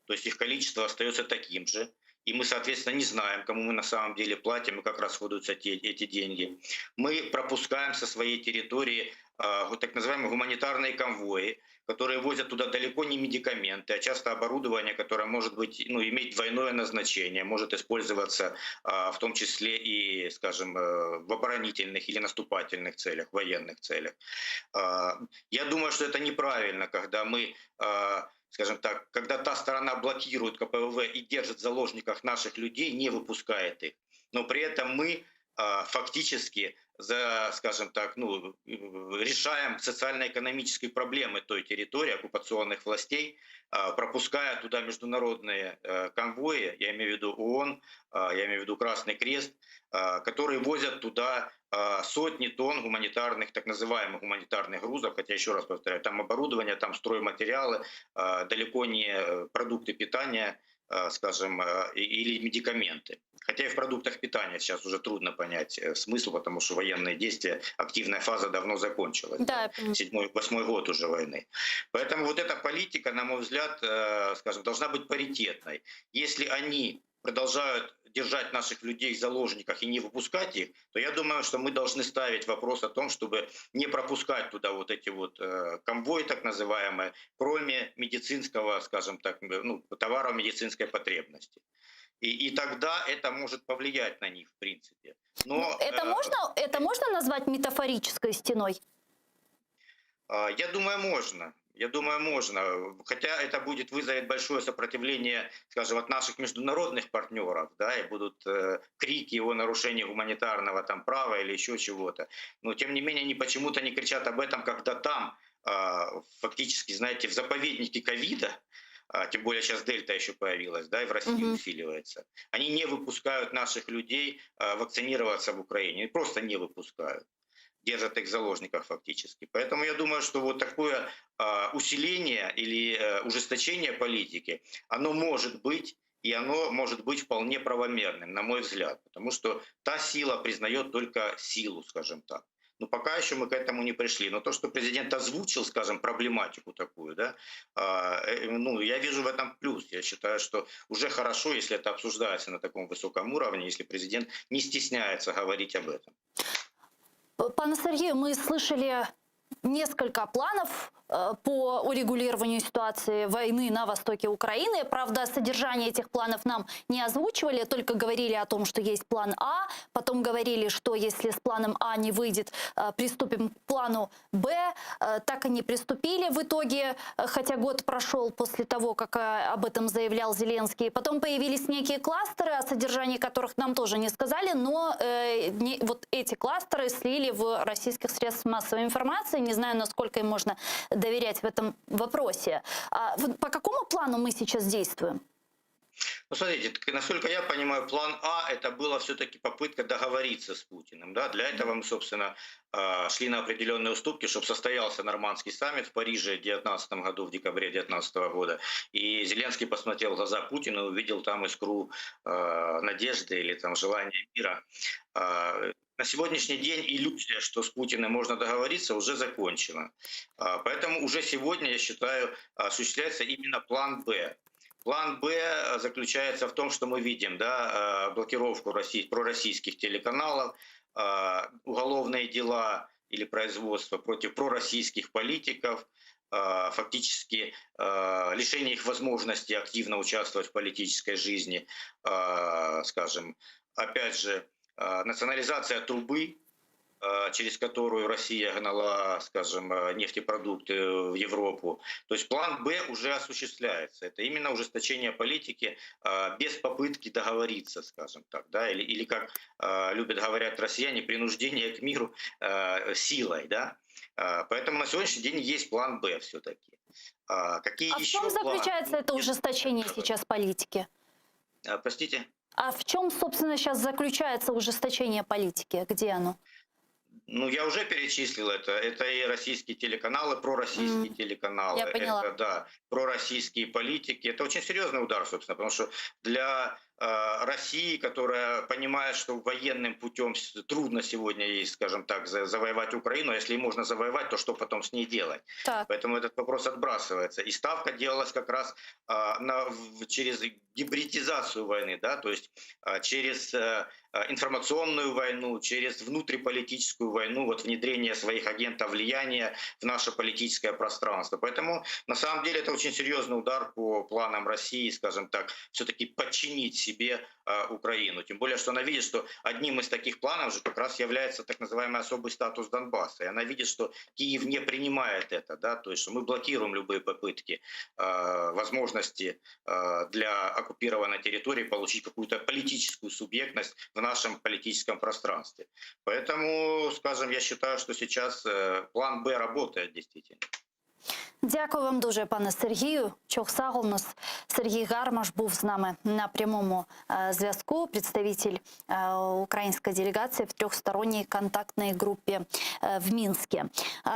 Speaker 13: то есть их количество остается таким же. И мы, соответственно, не знаем, кому мы на самом деле платим и как расходуются эти деньги. Мы пропускаем со своей территории так называемые гуманитарные конвои, которые возят туда далеко не медикаменты, а часто оборудование, которое может быть, иметь двойное назначение, может использоваться в том числе и, скажем, в оборонительных или наступательных целях, военных целях. Я думаю, что это неправильно, когда мы, скажем так, когда та сторона блокирует КПВВ и держит в заложниках наших людей, не выпускает их. Но при этом мы фактически, скажем так, решаем социально-экономические проблемы той территории, оккупационных властей, пропуская туда международные конвои, я имею в виду ООН, я имею в виду Красный Крест, которые возят туда сотни тонн гуманитарных, так называемых гуманитарных грузов, хотя, еще раз повторяю, там оборудование, там стройматериалы, далеко не продукты питания, скажем, или медикаменты. Хотя и в продуктах питания сейчас уже трудно понять смысл, потому что военные действия, активная фаза давно закончилась.
Speaker 10: Да.
Speaker 13: 7-8 год уже войны. Поэтому вот эта политика, на мой взгляд, скажем, должна быть паритетной. Если они продолжают держать наших людей в заложниках и не выпускать их, то я думаю, что мы должны ставить вопрос о том, чтобы не пропускать туда вот эти вот конвои, так называемые, кроме медицинского, скажем так, товаров медицинской потребности. И тогда это может повлиять на них, в принципе. Но
Speaker 10: это можно назвать метафорической стеной?
Speaker 13: Я думаю, можно. Я думаю, можно. Хотя это вызовет большое сопротивление, скажем, от наших международных партнеров, да, и будут крики о нарушении гуманитарного права или еще чего-то. Но тем не менее они почему-то не кричат об этом, когда там фактически, знаете, в заповеднике ковида, тем более сейчас дельта еще появилась, да, и в России усиливается, они не выпускают наших людей вакцинироваться в Украине, просто не выпускают. Держат их в заложниках фактически. Поэтому я думаю, что вот такое усиление или ужесточение политики, оно может быть, и оно может быть вполне правомерным, на мой взгляд. Потому что та сила признает только силу, скажем так. Но пока еще мы к этому не пришли. Но то, что президент озвучил, скажем, проблематику такую, да, я вижу в этом плюс. Я считаю, что уже хорошо, если это обсуждается на таком высоком уровне, если президент не стесняется говорить об этом.
Speaker 10: Пане Сергею, мы слышали несколько планов по урегулированию ситуации войны на востоке Украины. Правда, содержание этих планов нам не озвучивали, только говорили о том, что есть план А, потом говорили, что если с планом А не выйдет, приступим к плану Б. Так и не приступили в итоге, хотя год прошел после того, как об этом заявлял Зеленский. Потом появились некие кластеры, о содержании которых нам тоже не сказали, но вот эти кластеры слили в российских средствах массовой информации. Не знаю, насколько им можно доверять в этом вопросе. По какому плану мы сейчас действуем?
Speaker 13: Смотрите, насколько я понимаю, план А – это была все-таки попытка договориться с Путиным. Да? Для этого мы, собственно, шли на определенные уступки, чтобы состоялся нормандский саммит в Париже в 2019 году, в декабре 2019 года. И Зеленский посмотрел в глаза Путину и увидел там искру надежды или желания мира. На сегодняшний день иллюзия, что с Путиным можно договориться, уже закончена. Поэтому уже сегодня, я считаю, осуществляется именно план «Б». План «Б» заключается в том, что мы видим, да, блокировку пророссийских телеканалов, уголовные дела или производство против пророссийских политиков, фактически лишение их возможности активно участвовать в политической жизни, скажем, опять же, национализация трубы, через которую Россия гнала, скажем, нефтепродукты в Европу. То есть план «Б» уже осуществляется. Это именно ужесточение политики без попытки договориться, скажем так, да, или как любят говорят россияне, принуждение к миру силой, да. Поэтому на сегодняшний день есть план «Б» все-таки. Какие
Speaker 10: в чем заключается это ужесточение сейчас политики?
Speaker 13: Простите?
Speaker 10: А в чем, собственно, сейчас заключается ужесточение политики? Где оно?
Speaker 13: Ну, я уже перечислил это. Это и российские телеканалы, пророссийские телеканалы.
Speaker 10: Я поняла.
Speaker 13: Это, да, пророссийские политики. Это очень серьезный удар, собственно, потому что для России, которая понимает, что военным путем трудно сегодня ей, скажем так, завоевать Украину, а если можно завоевать, то что потом с ней делать?
Speaker 10: Так.
Speaker 13: Поэтому этот вопрос отбрасывается. И ставка делалась как раз через гибридизацию войны, да, то есть через информационную войну, через внутриполитическую войну, вот внедрение своих агентов влияния в наше политическое пространство. Поэтому на самом деле это очень серьезный удар по планам России, скажем так, все-таки подчинить себе Украину. Тем более, что она видит, что одним из таких планов же как раз является так называемый особый статус Донбасса. И она видит, что Киев не принимает это, да, то есть что мы блокируем любые попытки, возможности для оккупированной территории получить какую-то политическую субъектность в нашем политическом пространстве. Поэтому, скажем, я считаю, что сейчас план «Б» работает действительно.
Speaker 10: Дякую вам дуже, пане Сергію. Чохсагол, у нас Сергій Гармаш був з нами на прямому зв'язку, представитель украинской делегации в трехсторонней контактной группе в Минске.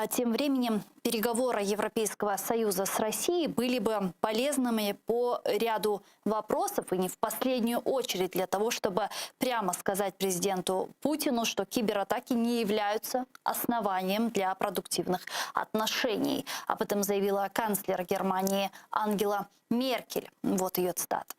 Speaker 10: Тем временем переговоры Европейского Союза с Россией были бы полезными по ряду вопросов, и не в последнюю очередь для того, чтобы прямо сказать президенту Путину, что кибератаки не являются основанием для продуктивных отношений. Об этом заявила канцлер Германии Ангела Меркель. Вот ее цитата.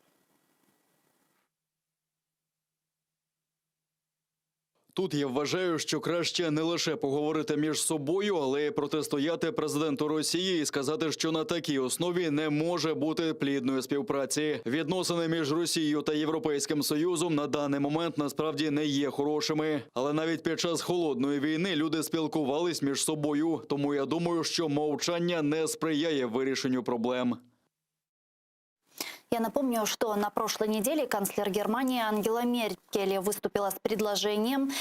Speaker 11: Тут я вважаю, що краще не лише поговорити між собою, але й протистояти президенту Росії і сказати, що на такій основі не може бути плідної співпраці. Відносини між Росією та Європейським Союзом на даний момент насправді не є хорошими. Але навіть під час холодної війни люди спілкувались між собою. Тому я думаю, що мовчання не сприяє вирішенню проблем.
Speaker 10: Я напомню, что на прошлой неделе канцлер Германии Ангела Меркель выступила с предложением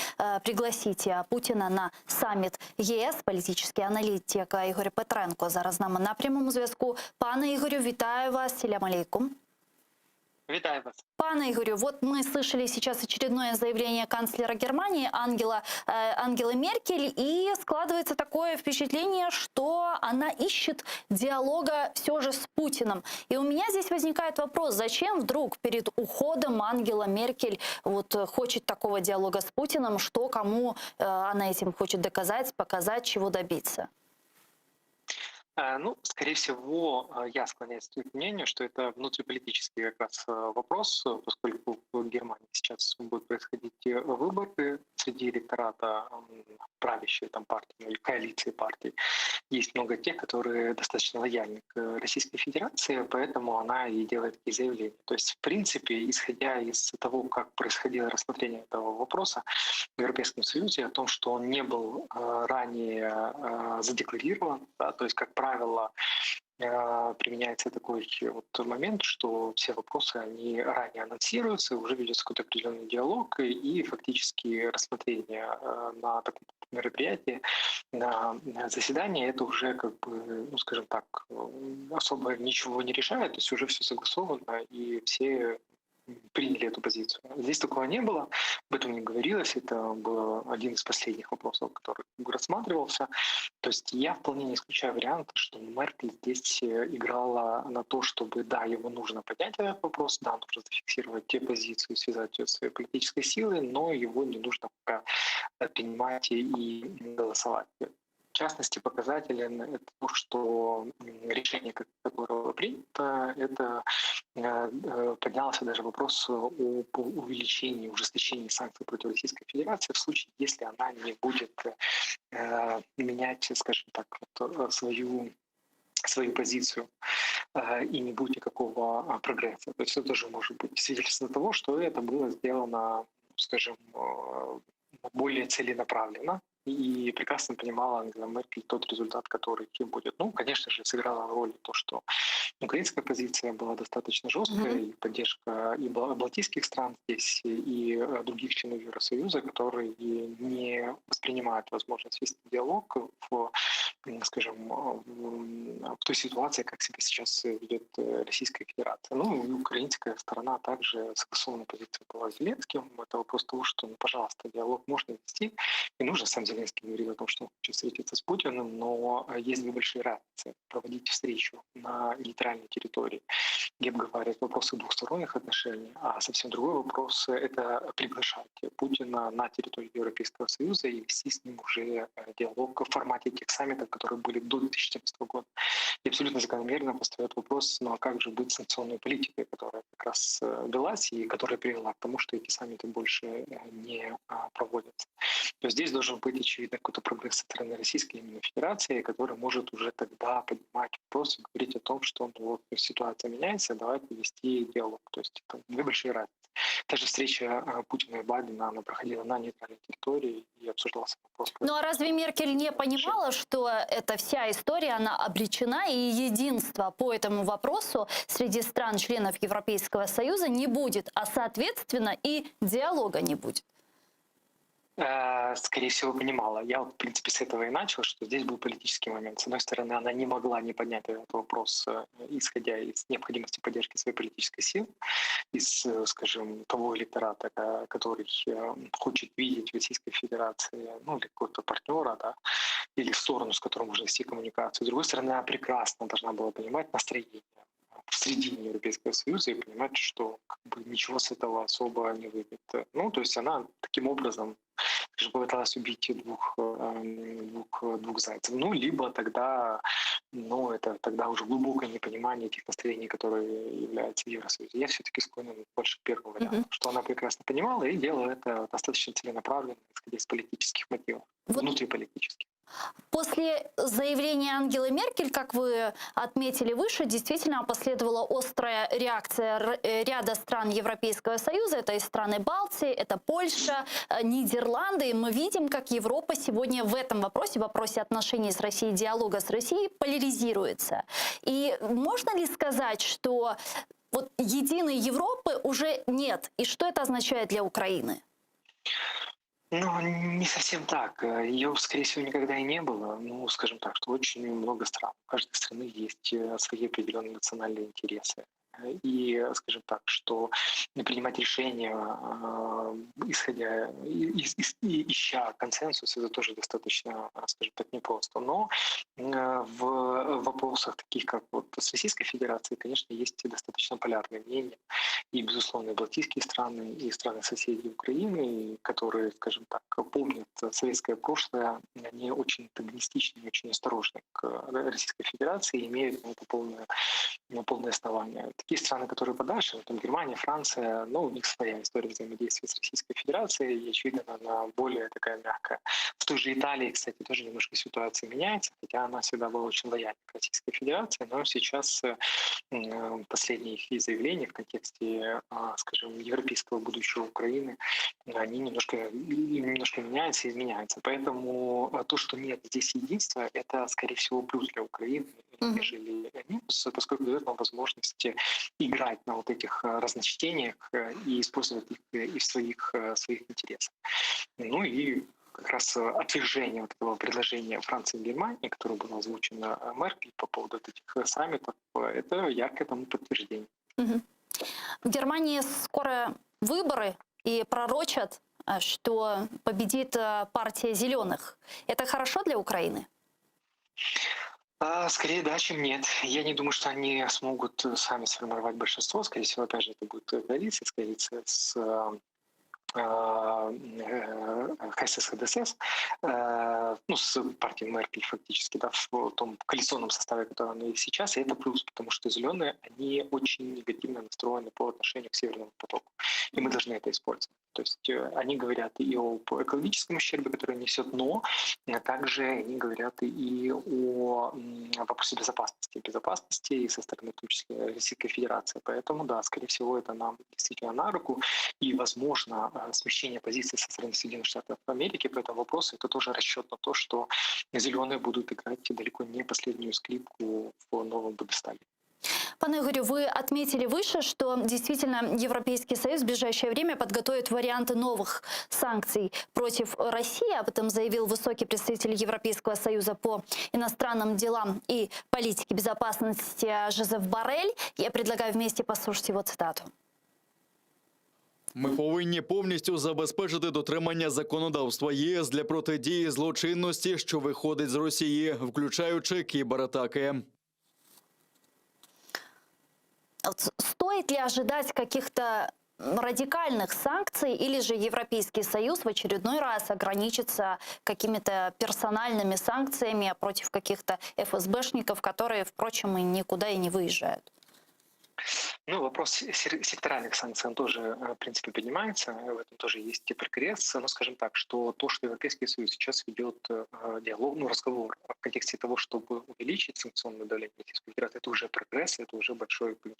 Speaker 10: пригласить Путина на саммит ЕС. Политический аналитик Ігор Петренко зараз з нами на прямому зв'язку. Пане Ігорю, вітаю вас. Селям алейкум.
Speaker 9: Витаю вас.
Speaker 10: Пане Игорю, вот мы слышали сейчас очередное заявление канцлера Германии Ангелы Меркель, и складывается такое впечатление, что она ищет диалога все же с Путиным. И у меня здесь возникает вопрос, зачем вдруг перед уходом Ангела Меркель вот хочет такого диалога с Путиным, что кому она этим хочет доказать, показать, чего добиться?
Speaker 9: Ну, скорее всего, я склоняюсь к мнению, что это внутриполитический как раз вопрос, поскольку в Германии сейчас будут происходить выборы среди электората правящей там партии или коалиции партий. Есть много тех, которые достаточно лояльны к Российской Федерации, поэтому она и делает такие заявления. То есть, в принципе, исходя из того, как происходило рассмотрение этого вопроса в Европейском Союзе, о том, что он не был ранее задекларирован, да, то есть, как правило, применяется такой вот момент, что все вопросы, они ранее анонсируются, уже ведется какой-то определенный диалог, и фактически рассмотрение на таком мероприятии, на заседании, это уже, как бы, ну, скажем так, особо ничего не решает, то есть уже все согласовано, и все приняли эту позицию. Здесь такого не было, об этом не говорилось, это был один из последних вопросов, который рассматривался. То есть я вполне не исключаю вариант, что Меркель здесь играла на то, чтобы, да, его нужно поднять этот вопрос, да, нужно зафиксировать те позиции, связать ее с своей политической силой, но его не нужно пока принимать и голосовать. В частности, показателен это то, что решение, которое было принято, это поднялся даже вопрос о увеличении, ужесточении санкций против Российской Федерации в случае, если она не будет менять, скажем так, свою позицию и не будет никакого прогресса. То есть это тоже может быть свидетельством того, что это было сделано, скажем, более целенаправленно,
Speaker 14: и прекрасно понимала Ангела Меркель тот результат, который будет. Ну, конечно же, сыграла роль то, что украинская позиция была достаточно жесткая, и поддержка и балтийских стран здесь, и других членов Евросоюза, которые не воспринимают возможность вести диалог в, скажем, в той ситуации, как себя сейчас ведет Российская Федерация. Ну, и украинская сторона также согласованная позиция была с Зеленским. Это вопрос того, что, ну, пожалуйста, диалог можно вести. И нужно, сам Зеленский говорил о том, что он хочет встретиться с Путиным, но есть две большие разницы. Проводить встречу на нейтральной территории, где обговаривать вопросы двухсторонних отношений, а совсем другой вопрос — это приглашать Путина на территорию Европейского Союза и вести с ним уже диалог в формате тех саммитов, которые были до 2014 года. И абсолютно закономерно поставит вопрос, ну а как же быть санкционной политикой, которая как раз велась и которая привела к тому, что эти саммиты больше не проводятся. То есть здесь должен быть, очевидно, какой-то прогресс со стороны Российской именно Федерации, который может уже тогда поднимать вопрос и говорить о том, что ну, вот, ситуация меняется, давайте вести диалог. То есть это две большие разницы. Та же встреча Путина и Байдена, она проходила на нейтральной территории и обсуждался вопрос.
Speaker 10: Ну а разве Меркель не понимала, что эта вся история, она обречена, и единства по этому вопросу среди стран-членов Европейского Союза не будет, а соответственно и диалога не будет?
Speaker 14: Скорее всего, понимала. Я, вот, в принципе, с этого и начал, что здесь был политический момент. С одной стороны, она не могла не поднять этот вопрос, исходя из необходимости поддержки своей политической силы, из, скажем, того электората, который хочет видеть в Российской Федерации, ну, или какого-то партнера, да, или сторону, с которой можно вести коммуникацию. С другой стороны, она прекрасно должна была понимать настроение в середине Европейского Союза и понимать, что как бы, ничего с этого особо не выйдет. Ну, то есть она таким образом, скажем, попыталась убить двух зайцев. Ну, либо тогда, ну, это тогда уже глубокое непонимание тех настроений, которые являются в Евросоюзе. Я все-таки склонен больше к первому варианту, что она прекрасно понимала и делала это достаточно целенаправленно, исходя из политических мотивов, внутриполитических.
Speaker 10: После заявления Ангелы Меркель, как вы отметили выше, действительно последовала острая реакция ряда стран Европейского Союза. Это и страны Балтии, это Польша, Нидерланды. И мы видим, как Европа сегодня в этом вопросе, в вопросе отношений с Россией, диалога с Россией, поляризируется. И можно ли сказать, что вот единой Европы уже нет? И что это означает для Украины?
Speaker 14: Ну, не совсем так. Ее, скорее всего, никогда и не было. Ну, скажем так, что очень много стран. У каждой страны есть свои определенные национальные интересы. И, скажем так, что принимать решения, ища консенсус, это тоже достаточно, скажем так, непросто. Но в вопросах таких, как вот с Российской Федерацией, конечно, есть достаточно полярные мнения. И, безусловно, и балтийские страны, и страны-соседи Украины, которые, скажем так, помнят советское прошлое, они очень антагонистичны и очень осторожны к Российской Федерации и имеют на это полное основание. Такие страны, которые подальше, там Германия, Франция, ну, у них своя история взаимодействия с Российской Федерацией, и, очевидно, она более такая мягкая. В той же Италии, кстати, тоже немножко ситуация меняется, хотя она всегда была очень лояльна к Российской Федерации, но сейчас последние их заявления в контексте, скажем, европейского будущего Украины, они немножко меняются и изменяются. Поэтому то, что нет здесь единства, это, скорее всего, плюс для Украины, нежели минус, поскольку дает нам возможность играть на вот этих разночтениях и использовать их и в своих интересах. Ну и как раз отвержение вот этого предложения Франции и Германии, которое было озвучено Меркель по поводу этих саммитов, это яркое тому подтверждение.
Speaker 10: В Германии скоро выборы и пророчат, что победит партия зеленых. Это хорошо для Украины?
Speaker 14: Скорее да, чем нет. Я не думаю, что они смогут сами сформировать большинство. Скорее всего, опять же, это будет коалиция с ХСС, ХДСС, ну, с партией Меркель фактически, да, в том коалиционном составе, который она есть сейчас, и это плюс, потому что зеленые, они очень негативно настроены по отношению к Северному потоку, и мы должны это использовать. То есть они говорят и об экологическом ущербе, который несет, но также они говорят и о вопросе безопасности и со стороны, в том числе, Российской Федерации. Поэтому, да, скорее всего, это нам действительно на руку, и, возможно, смещения позиции со стороны Соединенных Штатов Америки по этому вопросу. Это тоже расчет на то, что зеленые будут играть далеко не последнюю скрипку в новом Бундестаге.
Speaker 10: Пане Игорю, вы отметили выше, что действительно Европейский Союз в ближайшее время подготовит варианты новых санкций против России. Об этом заявил высокий представитель Европейского Союза по иностранным делам и политике безопасности Жозеф Боррель. Я предлагаю вместе послушать его цитату.
Speaker 11: Ми повинні повністю забезпечити дотримання законодавства ЄС для протидії злочинності, що виходить з Росії, включаючи кібератаки.
Speaker 10: Стоит ли ожидать каких-то радикальных санкций, или же Европейский Союз в очередной раз ограничится какими-то персональными санкциями против каких-то ФСБшников, которые, впрочем, и никуда и не выезжают?
Speaker 14: Ну, вопрос секторальных санкций, он тоже, в принципе, поднимается, в этом тоже есть прогресс. Но скажем так, что то, что Европейский Союз сейчас ведет диалог, разговор в контексте того, чтобы увеличить санкционное давление Российской Федерации, это уже прогресс, это уже большой плюс.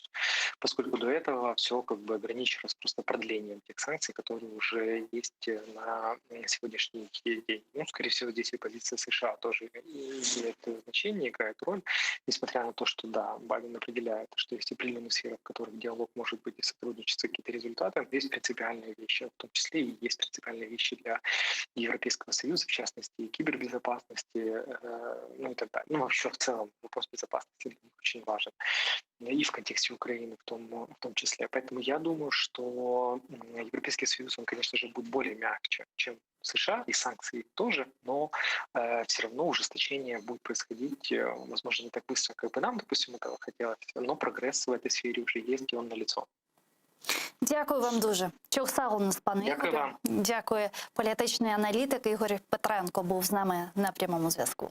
Speaker 14: Поскольку до этого все как бы ограничилось просто продлением тех санкций, которые уже есть на сегодняшний день. Ну, скорее всего, здесь и позиция США тоже имеет значение, играет роль, несмотря на то, что, да, Байден определяет, что есть определенные сферы, в которых диалог может быть и сотрудничество, какие-то результаты. Есть принципиальные вещи, в том числе и есть принципиальные вещи для Европейского Союза, в частности, и кибербезопасности, ну и так далее. Ну, вообще, в целом, вопрос безопасности для них очень важен. И в контексте Украины в том числе. Поэтому я думаю, что Европейский Союз, он, конечно же, будет более мягче, чем США, и санкции тоже, но все равно ужесточение будет происходить, возможно, не так быстро, как бы нам, допустим, этого хотелось, но прогресс в этой сфере уже есть, и он налицо.
Speaker 10: Дякую вам дуже. Чого сагу нас, пане
Speaker 14: Дякую
Speaker 10: Ігорю.
Speaker 14: вам.
Speaker 10: Дякую. Політичний аналітик Ігор Петренко был с нами на прямом зв'язку.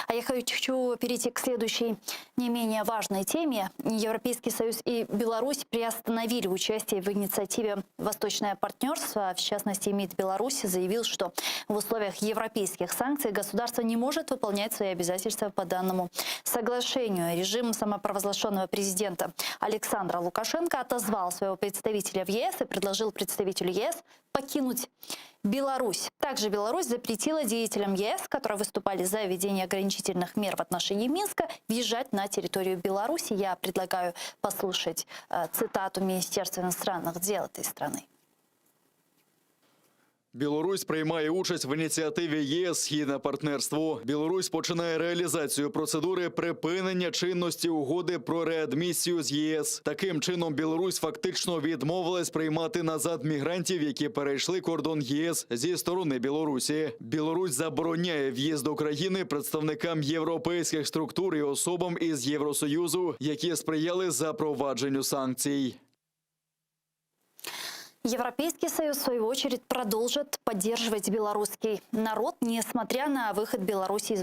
Speaker 10: А я хочу перейти к следующей, не менее важной теме. Европейский Союз и Беларусь приостановили участие в инициативе «Восточное партнерство». В частности, МИД Беларуси заявил, что в условиях европейских санкций государство не может выполнять свои обязательства по данному соглашению. Режим самопровозглашенного президента Александра Лукашенко отозвал своего представителя в ЕС и предложил представителю ЕС покинуть Беларусь. Также Беларусь запретила деятелям ЕС, которые выступали за введение ограничительных мер в отношении Минска, въезжать на территорию Беларуси. Я предлагаю послушать цитату Министерства иностранных дел этой страны.
Speaker 11: Білорусь приймає участь в ініціативі ЄС «Східне партнерство». Білорусь починає реалізацію процедури припинення чинності угоди про реадмісію з ЄС. Таким чином, Білорусь фактично відмовилась приймати назад мігрантів, які перейшли кордон ЄС зі сторони Білорусі. Білорусь забороняє в'їзд до країни представникам європейських структур і особам із Євросоюзу, які сприяли запровадженню санкцій.
Speaker 10: Европейский Союз, в свою очередь, продолжит поддерживать белорусский народ, несмотря на выход Беларуси из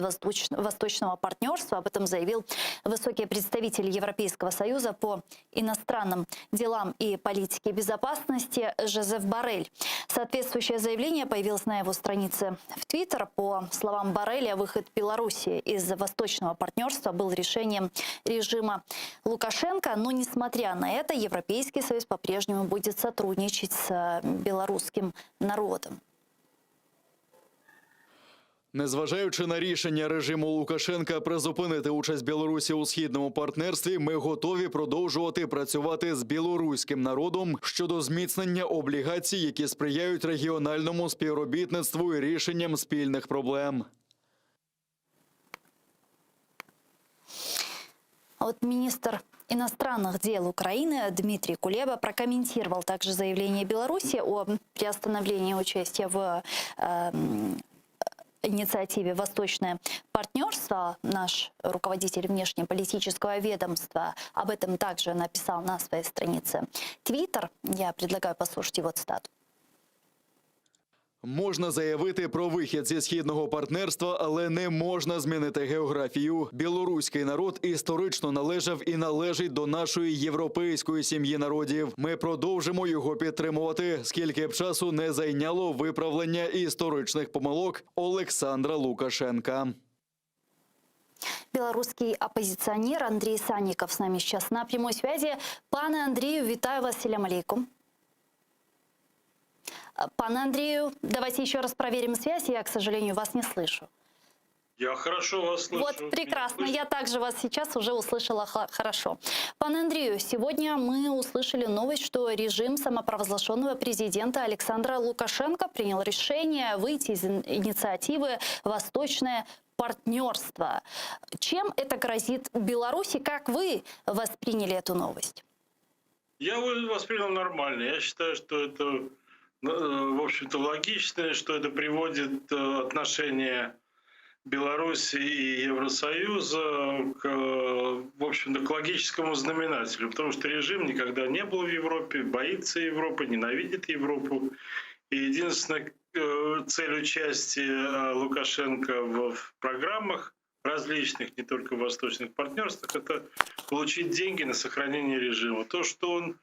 Speaker 10: Восточного партнерства. Об этом заявил высокий представитель Европейского Союза по иностранным делам и политике безопасности Жозеф Боррель. Соответствующее заявление появилось на его странице в Твиттер. По словам Борреля, выход Беларуси из Восточного партнерства был решением режима Лукашенко. Но, несмотря на это, Европейский Союз по-прежнему будет сотрудничать с белорусским народом.
Speaker 11: Незважаючи на рішення режиму Лукашенка призупинити участь Білорусі у східному партнерстві, ми готові продовжувати працювати з білоруським народом щодо зміцнення облігацій, які сприяють регіональному співробітництву і рішенням спільних проблем.
Speaker 10: Вот министр иностранных дел Украины Дмитрий Кулеба прокомментировал также заявление Беларуси о приостановлении участия в инициативе «Восточное партнерство». Наш руководитель внешнеполитического ведомства об этом также написал на своей странице Твиттер. Я предлагаю послушать его цитату.
Speaker 11: Можна заявити про вихід зі східного партнерства, але не можна змінити географію. Білоруський народ історично належав і належить до нашої європейської сім'ї народів. Ми продовжимо його підтримувати, скільки б часу не зайняло виправлення історичних помилок Олександра Лукашенка.
Speaker 10: Белорусский оппозиционер Андрей Санников с нами сейчас на прямой связи. Пане Андрею, вітаю вас, селям алейкум. Пан Андрею, давайте еще раз проверим связь. Я, к сожалению, вас не слышу.
Speaker 15: Я хорошо вас слышу.
Speaker 10: Вот, прекрасно. Я также вас сейчас уже услышала хорошо. Пан Андрею, сегодня мы услышали новость, что режим самопровозглашенного президента Александра Лукашенко принял решение выйти из инициативы «Восточное партнерство». Чем это грозит Беларуси? Как вы восприняли эту новость?
Speaker 15: Я воспринял нормально. Я считаю, что это, в общем-то, логично, что это приводит отношения Беларуси и Евросоюза к, в общем-то, к логическому знаменателю, потому что режим никогда не был в Европе, боится Европы, ненавидит Европу. И единственная цель участия Лукашенко в программах различных, не только в восточных партнерствах, это получить деньги на сохранение режима. То, что он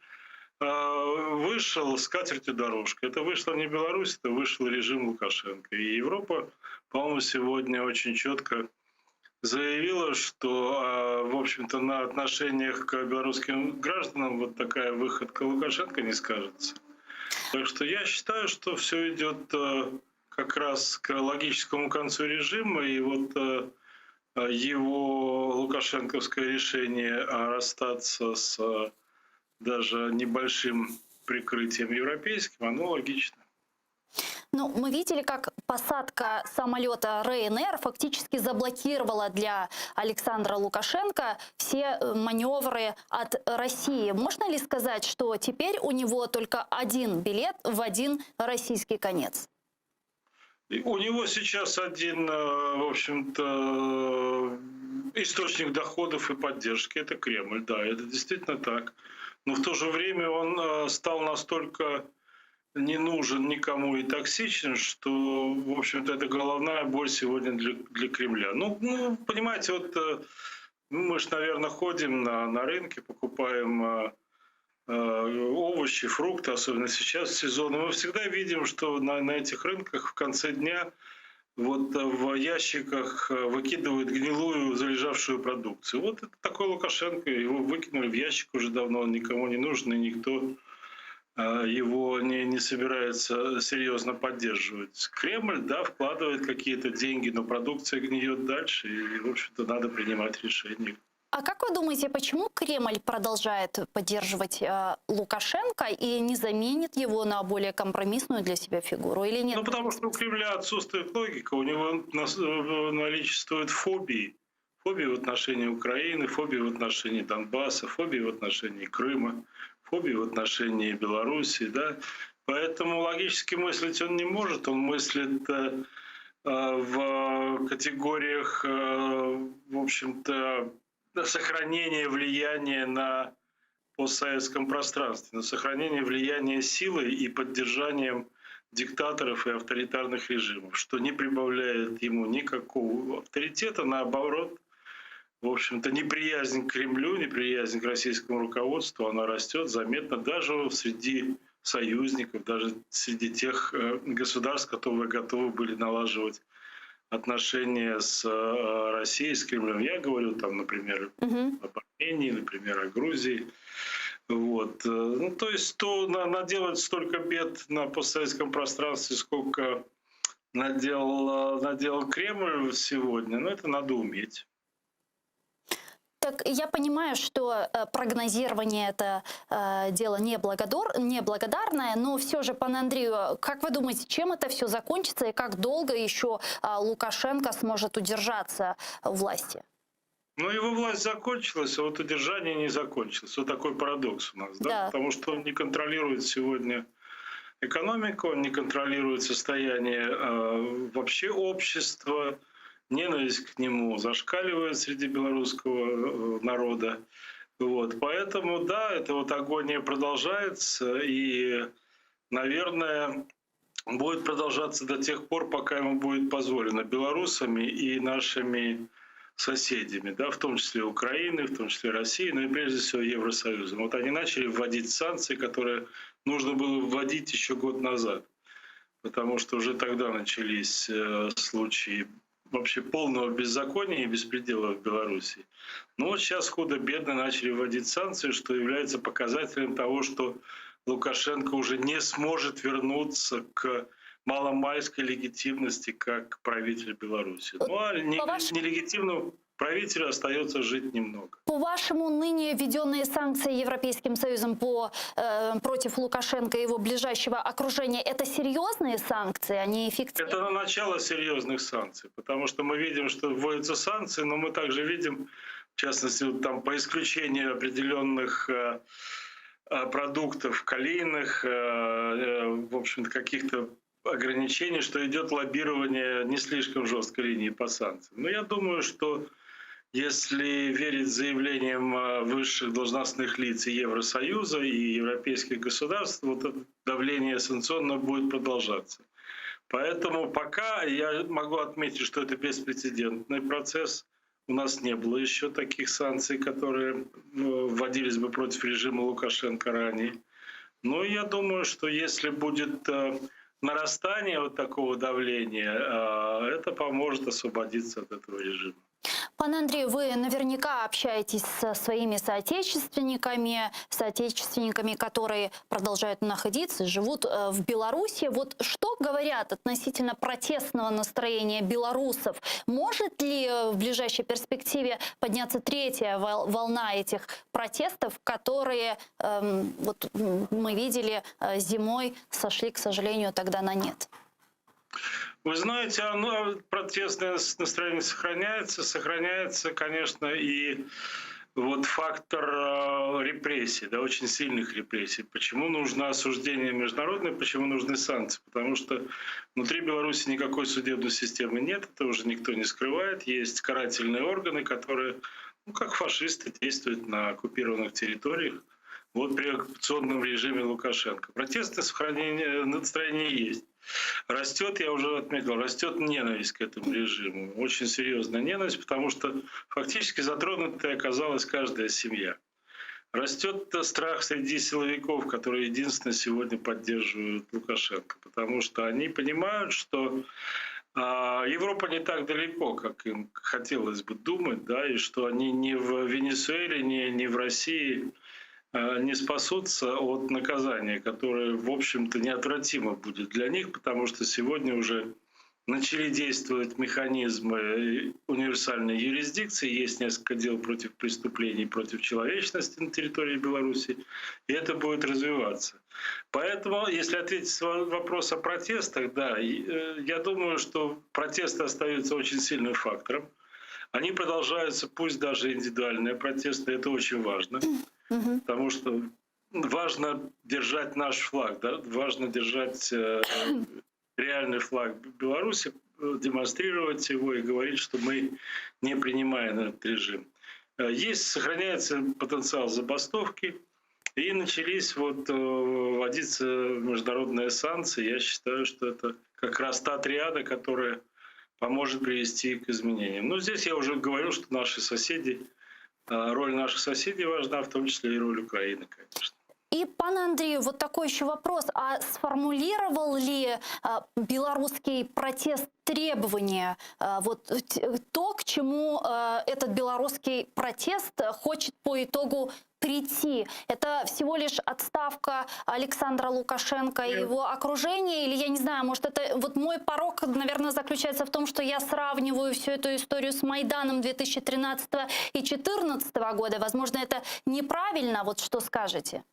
Speaker 15: вышел с катертью дорожкой, это вышла не Беларусь, это вышел режим Лукашенко. И Европа, по-моему, сегодня очень четко заявила, что, в общем-то, на отношениях к белорусским гражданам вот такая выходка Лукашенко не скажется. Так что я считаю, что все идет как раз к логическому концу режима, и вот его лукашенковское решение расстаться с даже небольшим прикрытием европейским, оно логично.
Speaker 10: Ну, мы видели, как посадка самолета РНР фактически заблокировала для Александра Лукашенко все маневры от России. Можно ли сказать, что теперь у него только один билет в один российский конец?
Speaker 15: У него сейчас один, в общем-то, источник доходов и поддержки – это Кремль. Да, это действительно так. Но в то же время он стал настолько не нужен никому и токсичен, что, в общем-то, это головная боль сегодня для Кремля. Ну, понимаете, вот мы же, наверное, ходим на рынке, покупаем овощи, фрукты, особенно сейчас в сезон. И мы всегда видим, что на этих рынках в конце дня вот в ящиках выкидывают гнилую залежавшую продукцию. Вот это такой Лукашенко, его выкинули в ящик уже давно, он никому не нужен, и никто его не собирается серьезно поддерживать. Кремль, да, вкладывает какие-то деньги, но продукция гниет дальше, и, в общем-то, надо принимать решения.
Speaker 10: А как вы думаете, почему Кремль продолжает поддерживать Лукашенко и не заменит его на более компромиссную для себя фигуру, или нет?
Speaker 15: Ну, потому что у Кремля отсутствует логика, у него наличествуют фобии. Фобии в отношении Украины, фобии в отношении Донбасса, фобии в отношении Крыма, фобии в отношении Беларуси. Да? Поэтому логически мыслить он не может, он мыслит в категориях, в общем-то, сохранения влияния на постсоветском пространстве, на сохранение влияния силой и поддержанием диктаторов и авторитарных режимов, что не прибавляет ему никакого авторитета, наоборот, в общем-то, неприязнь к Кремлю, неприязнь к российскому руководству, она растет заметно даже среди союзников, даже среди тех государств, которые готовы были налаживать отношения с Россией, с Кремлем. Я говорю там, например, об Армении, например, о Грузии. Вот. Ну, то есть наделать столько бед на постсоветском пространстве, сколько наделал Кремль сегодня, ну, это надо уметь.
Speaker 10: Так я понимаю, что прогнозирование это дело неблагодарное, но все же, пан Андрею, как вы думаете, чем это все закончится и как долго еще Лукашенко сможет удержаться у власти?
Speaker 15: Ну, его власть закончилась, а вот удержание не закончилось. Вот такой парадокс у нас, да? Потому что он не контролирует сегодня экономику, он не контролирует состояние вообще общества, ненависть к нему зашкаливает среди белорусского народа. Вот. Поэтому, да, эта вот агония продолжается и, наверное, будет продолжаться до тех пор, пока ему будет позволено белорусами и нашими соседями, да, в том числе Украиной, в том числе Россией, но и прежде всего Евросоюзом. Вот они начали вводить санкции, которые нужно было вводить еще год назад, потому что уже тогда начались случаи вообще полного беззакония и беспредела в Беларуси. Но вот сейчас худо-бедно начали вводить санкции, что является показателем того, что Лукашенко уже не сможет вернуться к маломальской легитимности как правитель Беларуси. Ну а нелегитимному правителю остается жить немного.
Speaker 10: По-вашему, ныне введенные санкции Европейским Союзом против Лукашенко и его ближайшего окружения – это серьезные санкции, они эффективны?
Speaker 15: Это начало серьезных санкций, потому что мы видим, что вводятся санкции, но мы также видим, в частности, там, по исключению определенных продуктов калийных, в общем-то, каких-то ограничений, что идет лоббирование не слишком жесткой линии по санкциям. Но я думаю, что если верить заявлениям высших должностных лиц и Евросоюза, и европейских государств, вот это давление санкционное будет продолжаться. Поэтому пока я могу отметить, что это беспрецедентный процесс. У нас не было еще таких санкций, которые вводились бы против режима Лукашенко ранее. Но я думаю, что если будет нарастание вот такого давления, это поможет освободиться от этого режима.
Speaker 10: Пан Андрей, вы наверняка общаетесь со своими соотечественниками, которые продолжают находиться, живут в Беларуси. Вот что говорят относительно протестного настроения белорусов? Может ли в ближайшей перспективе подняться третья волна этих протестов, которые, вот мы видели, зимой сошли, к сожалению, тогда на нет?
Speaker 15: Вы знаете, протестное настроение сохраняется, конечно, и вот фактор репрессий, да, очень сильных репрессий. Почему нужно осуждение международное, почему нужны санкции? Потому что внутри Беларуси никакой судебной системы нет, это уже никто не скрывает. Есть карательные органы, которые, как фашисты, действуют на оккупированных территориях. Вот при оккупационном режиме Лукашенко. Протестное настроение есть. Растет, я уже отметил, растет ненависть к этому режиму. Очень серьезная ненависть, потому что фактически затронутой оказалась каждая семья. Растет страх среди силовиков, которые единственно сегодня поддерживают Лукашенко, потому что они понимают, что Европа не так далеко, как им хотелось бы думать, да, и что они ни в Венесуэле, ни в России не спасутся от наказания, которое, в общем-то, неотвратимо будет для них, потому что сегодня уже начали действовать механизмы универсальной юрисдикции, есть несколько дел против преступлений против человечности на территории Беларуси, и это будет развиваться. Поэтому, если ответить на вопрос о протестах, да, я думаю, что протесты остаются очень сильным фактором. Они продолжаются, пусть даже индивидуальные протесты, это очень важно. Потому что важно держать наш флаг, да? Важно держать реальный флаг Беларуси, демонстрировать его и говорить, что мы не принимаем этот режим. Сохраняется потенциал забастовки, и начались вводиться международные санкции. Я считаю, что это как раз та триада, которая поможет привести к изменениям. Но здесь я уже говорил, что роль наших соседей важна, в том числе и роль Украины, конечно.
Speaker 10: И, пан Андрей, вот такой еще вопрос. А сформулировал ли белорусский протест требования, то, к чему этот белорусский протест хочет по итогу прийти? Это всего лишь отставка Александра Лукашенко и его окружения? Или, я не знаю, может, это... Вот мой порог, наверное, заключается в том, что я сравниваю всю эту историю с Майданом 2013 и 2014 года. Возможно, это неправильно. Вот что скажете?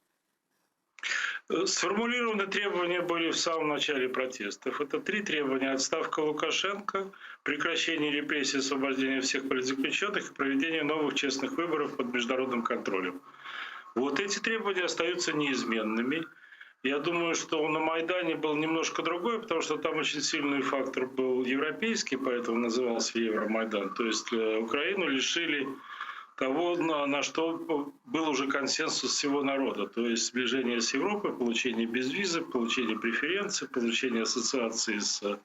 Speaker 15: Сформулированы требования были в самом начале протестов. Это 3 требования: отставка Лукашенко, прекращение репрессий, освобождение всех политзаключенных и проведение новых честных выборов под международным контролем. Вот эти требования остаются неизменными. Я думаю, что на Майдане был немножко другой, потому что там очень сильный фактор был европейский, поэтому назывался Евромайдан. То есть Украину лишили того, на что был уже консенсус всего народа, то есть сближение с Европой, получение безвиза, получение преференций, получение ассоциации с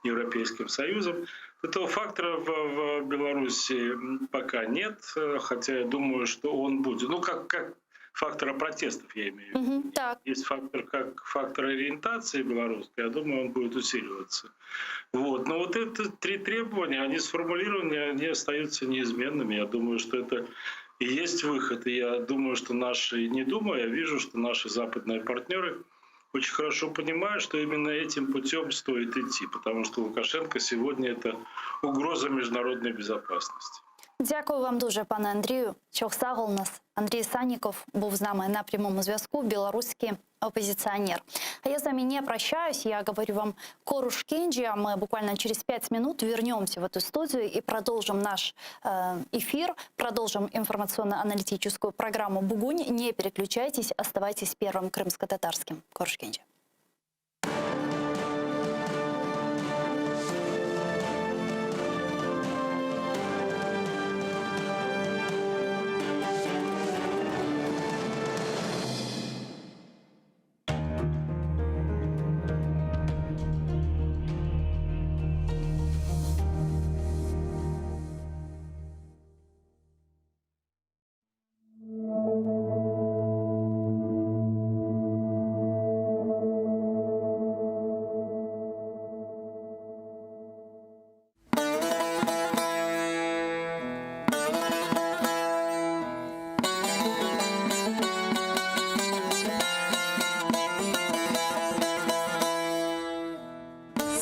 Speaker 15: Европейским Союзом. Этого фактора в Беларуси пока нет, хотя я думаю, что он будет. Как фактора протестов, я имею в виду. Есть фактор как фактор ориентации белорусской, я думаю, он будет усиливаться. Но вот эти 3 требования, они сформулированы, они остаются неизменными. Я думаю, что это И есть выход. И я думаю, что не думаю, я вижу, что наши западные партнеры очень хорошо понимают, что именно этим путем стоит идти, потому что Лукашенко сегодня это угроза международной безопасности.
Speaker 10: Дякую вам дуже, пане Андрію. Чохсагол у нас Андрій Санніков був з нами на прямому зв'язку, белорусский оппозиционер. А я с вами не прощаюсь, я говорю вам Коруш Кенджи, а мы буквально через 5 минут вернемся в эту студию и продолжим наш эфир, продолжим информационно-аналитическую программу «Бугунь». Не переключайтесь, оставайтесь первым крымско-татарским. Коруш Кенджи.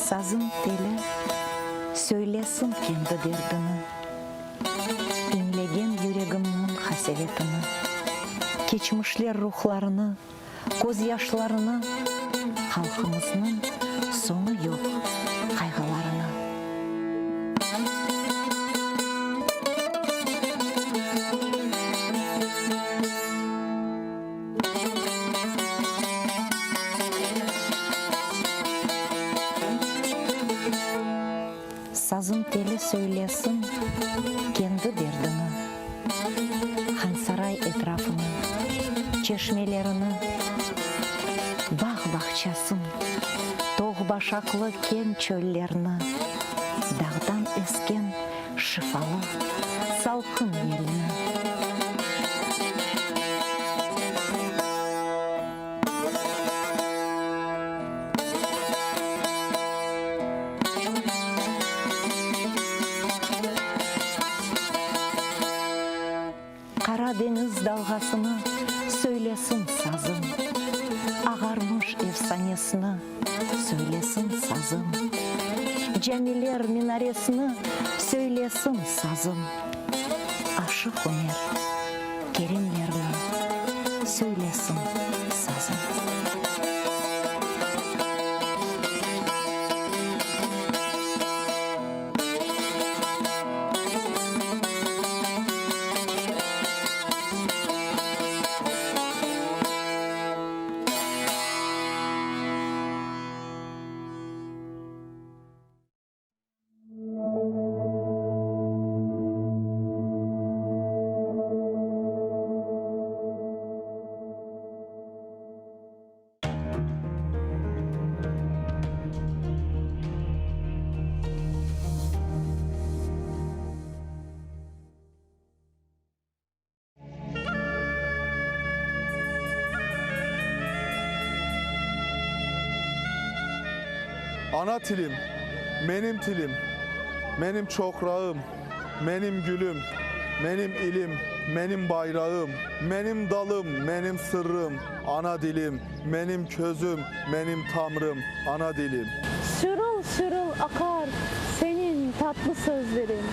Speaker 16: Sazın teli söylesin kendi derdini, dinlegen yüreğimin hasevetini, keçmişler ruhlarını, göz yaşlarını, halkımızın sonu yok kaygılarına. Sazın teli söylesin kendi derdini, Hansaray etrafını, çeşmelerini, bağ bahçesin, toğ başaklı ken çöllerini, dağdan esken şifalı salkın elini. Karadeniz dalgasını söylesin sazım, ağarmış efsanesini söylesin sazım, camiler minaresini söylesin sazım, aşık Ömer, Kerimlerle söylesin sazım.
Speaker 17: Ana tilim, benim tilim, benim çokrağım, benim gülüm, benim ilim, benim bayrağım, benim dalım, benim sırrım, ana dilim, benim közüm, benim tamrım, ana dilim.
Speaker 18: Şırıl şırıl akar senin tatlı sözlerin,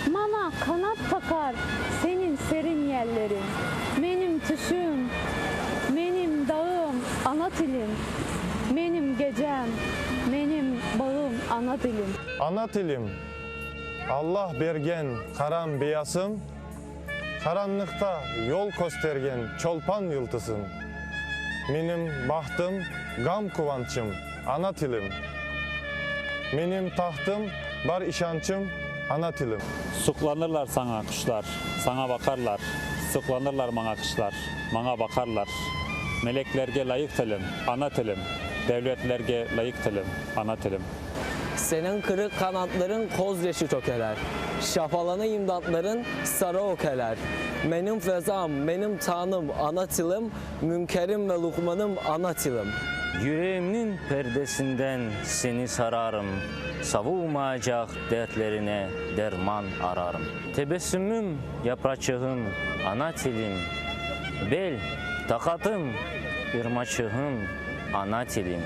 Speaker 18: bana kanat takar senin serin yerlerin. Benim tüşüm, benim dağım, ana dilim, benim gecem, benim bağım, ana dilim.
Speaker 19: Ana dilim, Allah bergen karam beyasım, karanlıkta yol göstergen çolpan yıldızım. Benim bahtım, gam kuvançım, ana dilim. Benim tahtım, bar işançım, ana dilim.
Speaker 20: Suklanırlar sana kuşlar, sana bakarlar. Sıklanırlar bana kuşlar, bana bakarlar. Meleklerge layık tilim, ana tilim. Devletlerge layık tilim, ana tilim.
Speaker 21: Senin kırık kanatların koz leşi tökeler. Şafalanı imdatların sarı okeler. Benim fezam, benim tanım, ana tilim. Münkerim ve lukmanım, ana tilim.
Speaker 2: Yüreğimin perdesinden seni sararım. Savulmayacak dertlerine derman ararım. Tebessümüm, yaprağım, ana tilim. Bel, takatım, ırmaçığım, ana tilim.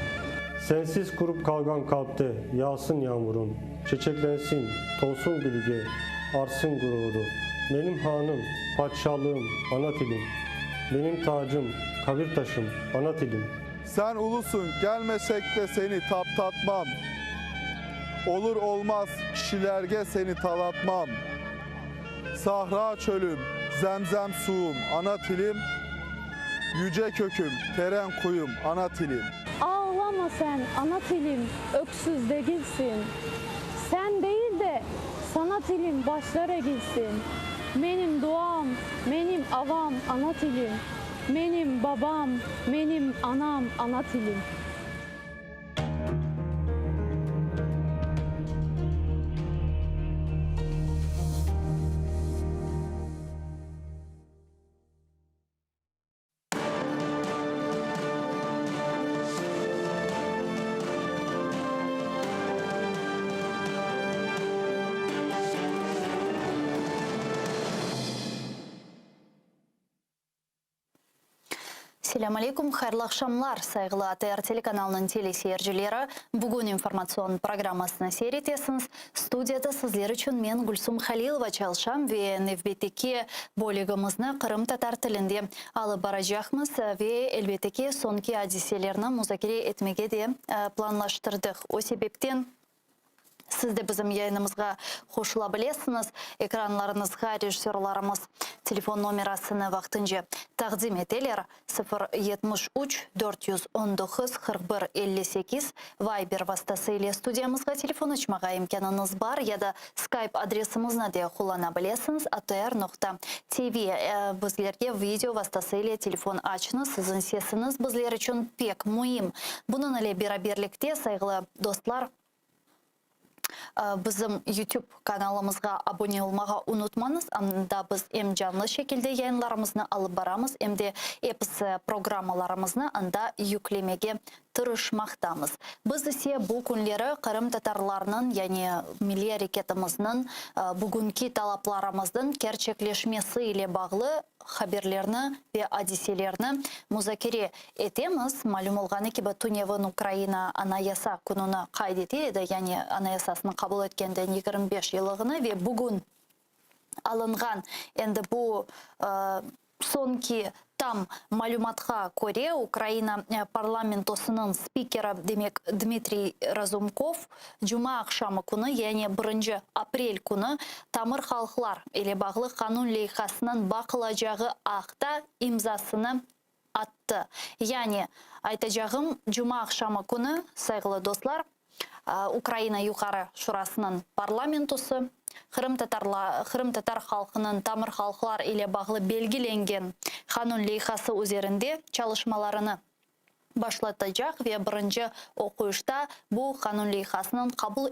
Speaker 19: Sensiz kurup kalgan kalpte yağsın yağmurum. Çiçeklensin, tolsun gülge, arsın gururu. Benim hanım, padişahlığım, ana tilim. Benim tacım, kabir taşım, ana tilim.
Speaker 17: Sen ulusun, gelmesek de seni tatmam. Olur olmaz kişilerge seni talatmam. Sahra çölüm, zemzem suğum, ana tilim. Yüce köküm, teren kuyum, ana tilim.
Speaker 18: Ağlama sen ana tilim, öksüz değilsin. Sen değil de sana tilim başlara gitsin. Benim duam, benim avam ana tilim. Benim babam, benim anam ana tilim.
Speaker 10: Assalamu alaikum, hayırlı akşamlar. Saygılı ATR телеканалының телесейіржілері. Бүгін информацион программасына серетесіңіз. Студияда сізлер үшін мен Гүлсум Халилова чалшам ве невбетеке бөлігімізні Қырым татар тілінде алып бара жақмыз ве әлбетеке сонки адиселерні музакире етмеге де планлаштырдық. О себептен сіз де біздің yayınımызға қосыла білесіңіз. Экранларыңызға режиссерларымыз телефон номерасыны вақтынша тақдим етелер. 073 419 41 58 Вайбер вастасыйлы студиямызға телефон açмаға имканыңыз бар. Яда скайп адресімізні де қолана білесіңіз. atr.tv біздерге видео вастасыйлы телефон açыңыз. Сіздің сесіңіз біздер үшін пек мұйым. Бұның әле бераберлікте, сайғылы достар, біздің YouTube каналымызға абоне олмаға ұнытмаңыз. Анда біз жанлы шекілде yayınlarımызны алып барамыз, де эпс программаларымызны анда yüklемеге тырышмақтамыз. Біз ісе бұл күнлері Қырым татарларының, яғни милли әрекетіміздің бүгінгі талапларымыздың керчеклешмесі ile бағлы хаберлерні ве адиселерні музакире етеміз. Малюм олғаны кебі Туневын Украина анаяса күніні қайдеті еді, яғни анаясасының қабыл еткенде 25 елығыны ве бүгін алынған енді бұл сонки там малюматқа көре Украина парламентосының спикері демек Дмитрий Разумков жұма ақшамы күні, яғни 1 апрель күні тамыр халықлар еле бағлы қанун лейхасының бақылажағы ақта имзасыны атты. Яғни айтажағым жұма ақшамы күні, сайғылы достар, Украина юқары шурасының парламентосы Қырым татар халқының тамыр халқылар ile бағлы белгіленген қанун лейхасы өзерінде çalışmalarını başlatacak ve 1 оқушта бұл қанун лейхасының қабыл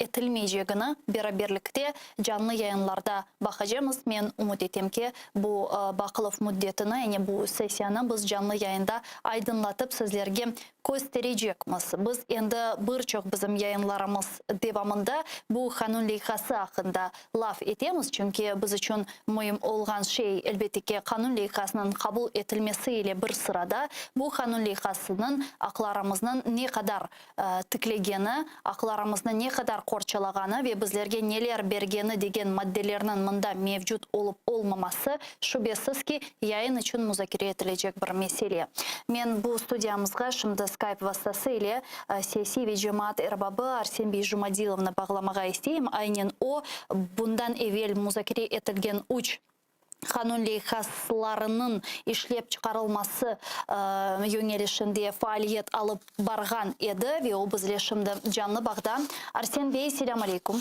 Speaker 10: етілмейжегіні бераберлікте жанлы yayınlarda бақажеміз. Мен үміт етемке бұл бақылов мүддетіні, әне бұл сессияны біз жанлы yayında айдынлатып сізлерге көстережекміз. Біз енді бірчоқ біздің yayınlarımız devamında бұл қанун лейхасы ақында лaf етеміз. Чүнке біз үшін мұйым олған шей әлбетеке қанун лейхасының қабыл етілмесі ile бір сырада бұл қанун лейхасының ақларымыздың не қадар тіклегені, ақларымыздың не қадар қорчалағаны ве біздерге нелер бергені деген мадделерінің мұнда мевжуд олып олмамасы шүбесіз ки yayın үшін музакире етілежек бір меселе. Мен бұл студиямызға шымды скайп вастасыйлы сессия ве жемаат эрбабы Арсенбей Жумадиловны бағламаға істейім. Айнен о бұндан евел музакире етілген уч қанун лейхасларының ишлеп шығарылмасы yönelişінде фаалиет алып барған еді ве ол біздлешімді жанлы бағда. Арсен Бей, селям алейкум.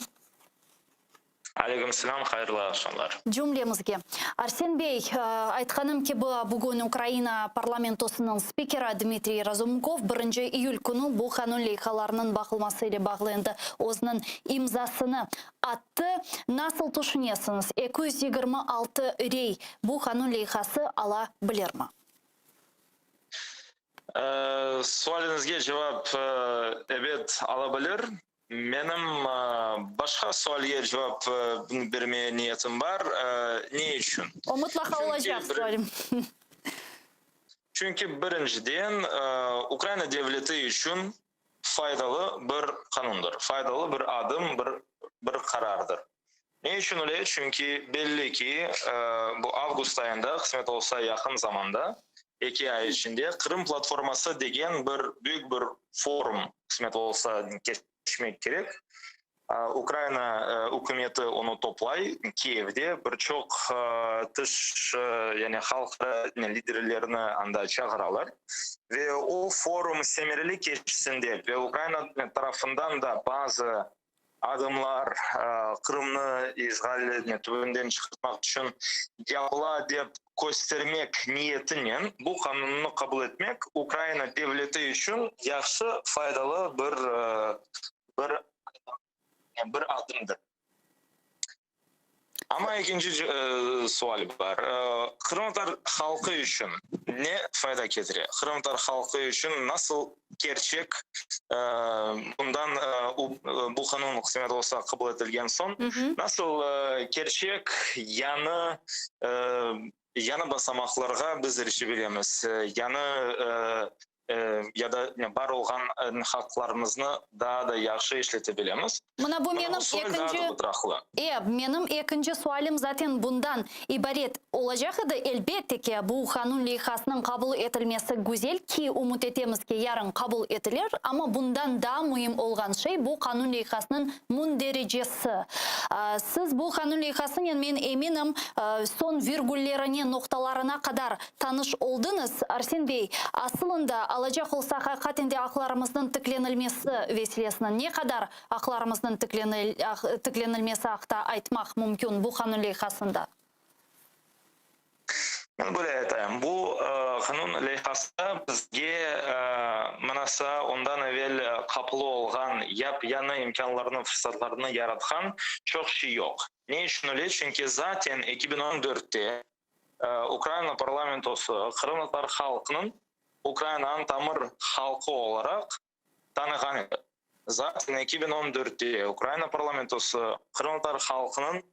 Speaker 22: Алейкум салам, хайырлы акшамлар.
Speaker 10: Жүмлемізге. Арсен Бей, айтқаным ке бүгін Украина парламентосының спикері Дмитрий Разумков 1 июль күні бұл қанун лейхаларының бақылмасы ile бағлы енді өзінің имзасыны атты. Насыл тұшынесіңіз? 226 рей бұл қанун лейхасы ала білер ма?
Speaker 22: Суалыңызға жауап evet алabilir. Benim başka sualga cevap vermeye niyetim var. Ne için?
Speaker 10: O mutlaka olacak sualim.
Speaker 22: Çünkü birinciden Ukrayna devleti için faydalı bir kanundur. Faydalı bir adım, bir karardır. Ne için öyle? Çünkü belli ki bu Ağustos ayında, kısmet olsa yakın zamanda, 2 ay içinde Kırım Platforması degen büyük bir forum kısmet olsa geçmek gerek. Ukrayna hükümeti onu toplay Kiev'de birçok dış yani halk liderlerini anda çağırırlar ve o forum semereli geçişinde ve Ukrayna tarafından da bazı adımlar Kırım'ı işgal tübünden çıkartmak için yapıla deyip göstermek niyetinin bu kanunu kabul etmek Ukrayna devleti için yaxşı faydalı bir adımdır. Ama ikinci sual var. Kırımlar halkı için ne fayda getiriyor? Kırımlar halkı için nasıl gerçek bundan bu kanun kısmet olsa kabul edilgen son nasıl gerçek yanı basamaklarga biz erişebiliriz? Ya da var olan haklarımızı daha da yaxşı işletebiliriz.
Speaker 10: Mına bu benim ikinci sualim zaten bundan ibaret olacak da elbette ki bu kanun lehasının kabul edilmesi güzel ki umut etemiz ki yarın kabul edilir ama bundan daha mühim olan şey bu kanun lehasının derecesi. Siz bu kanun lehasının men eminim son virgüllerine noktalarına kadar tanış oldunuz Arsen Bey. Aslında alacak olsa hakikaten aklarımızın tıklenilmesi vesilesinden ne kadar aklarımızın tıklenilmesi haqda aytmak mümkün bu kanun lehasında?
Speaker 22: Ben böyle aytayım. Bu kanun lehası bizge manasa ondan evvel kapılı olan yap-yanı imkanlarını, fırsatlarını yaratkan çok şey yok. Ne için öyle? Çünkü zaten 2014'te Ukrayna parlamentosu Kırım Tatar halkının Ukrayna'nın tamır halkı olarak tanıgan edi. Zaten 2014'te Ukrayna parlamentosu Kırım Tatar halkının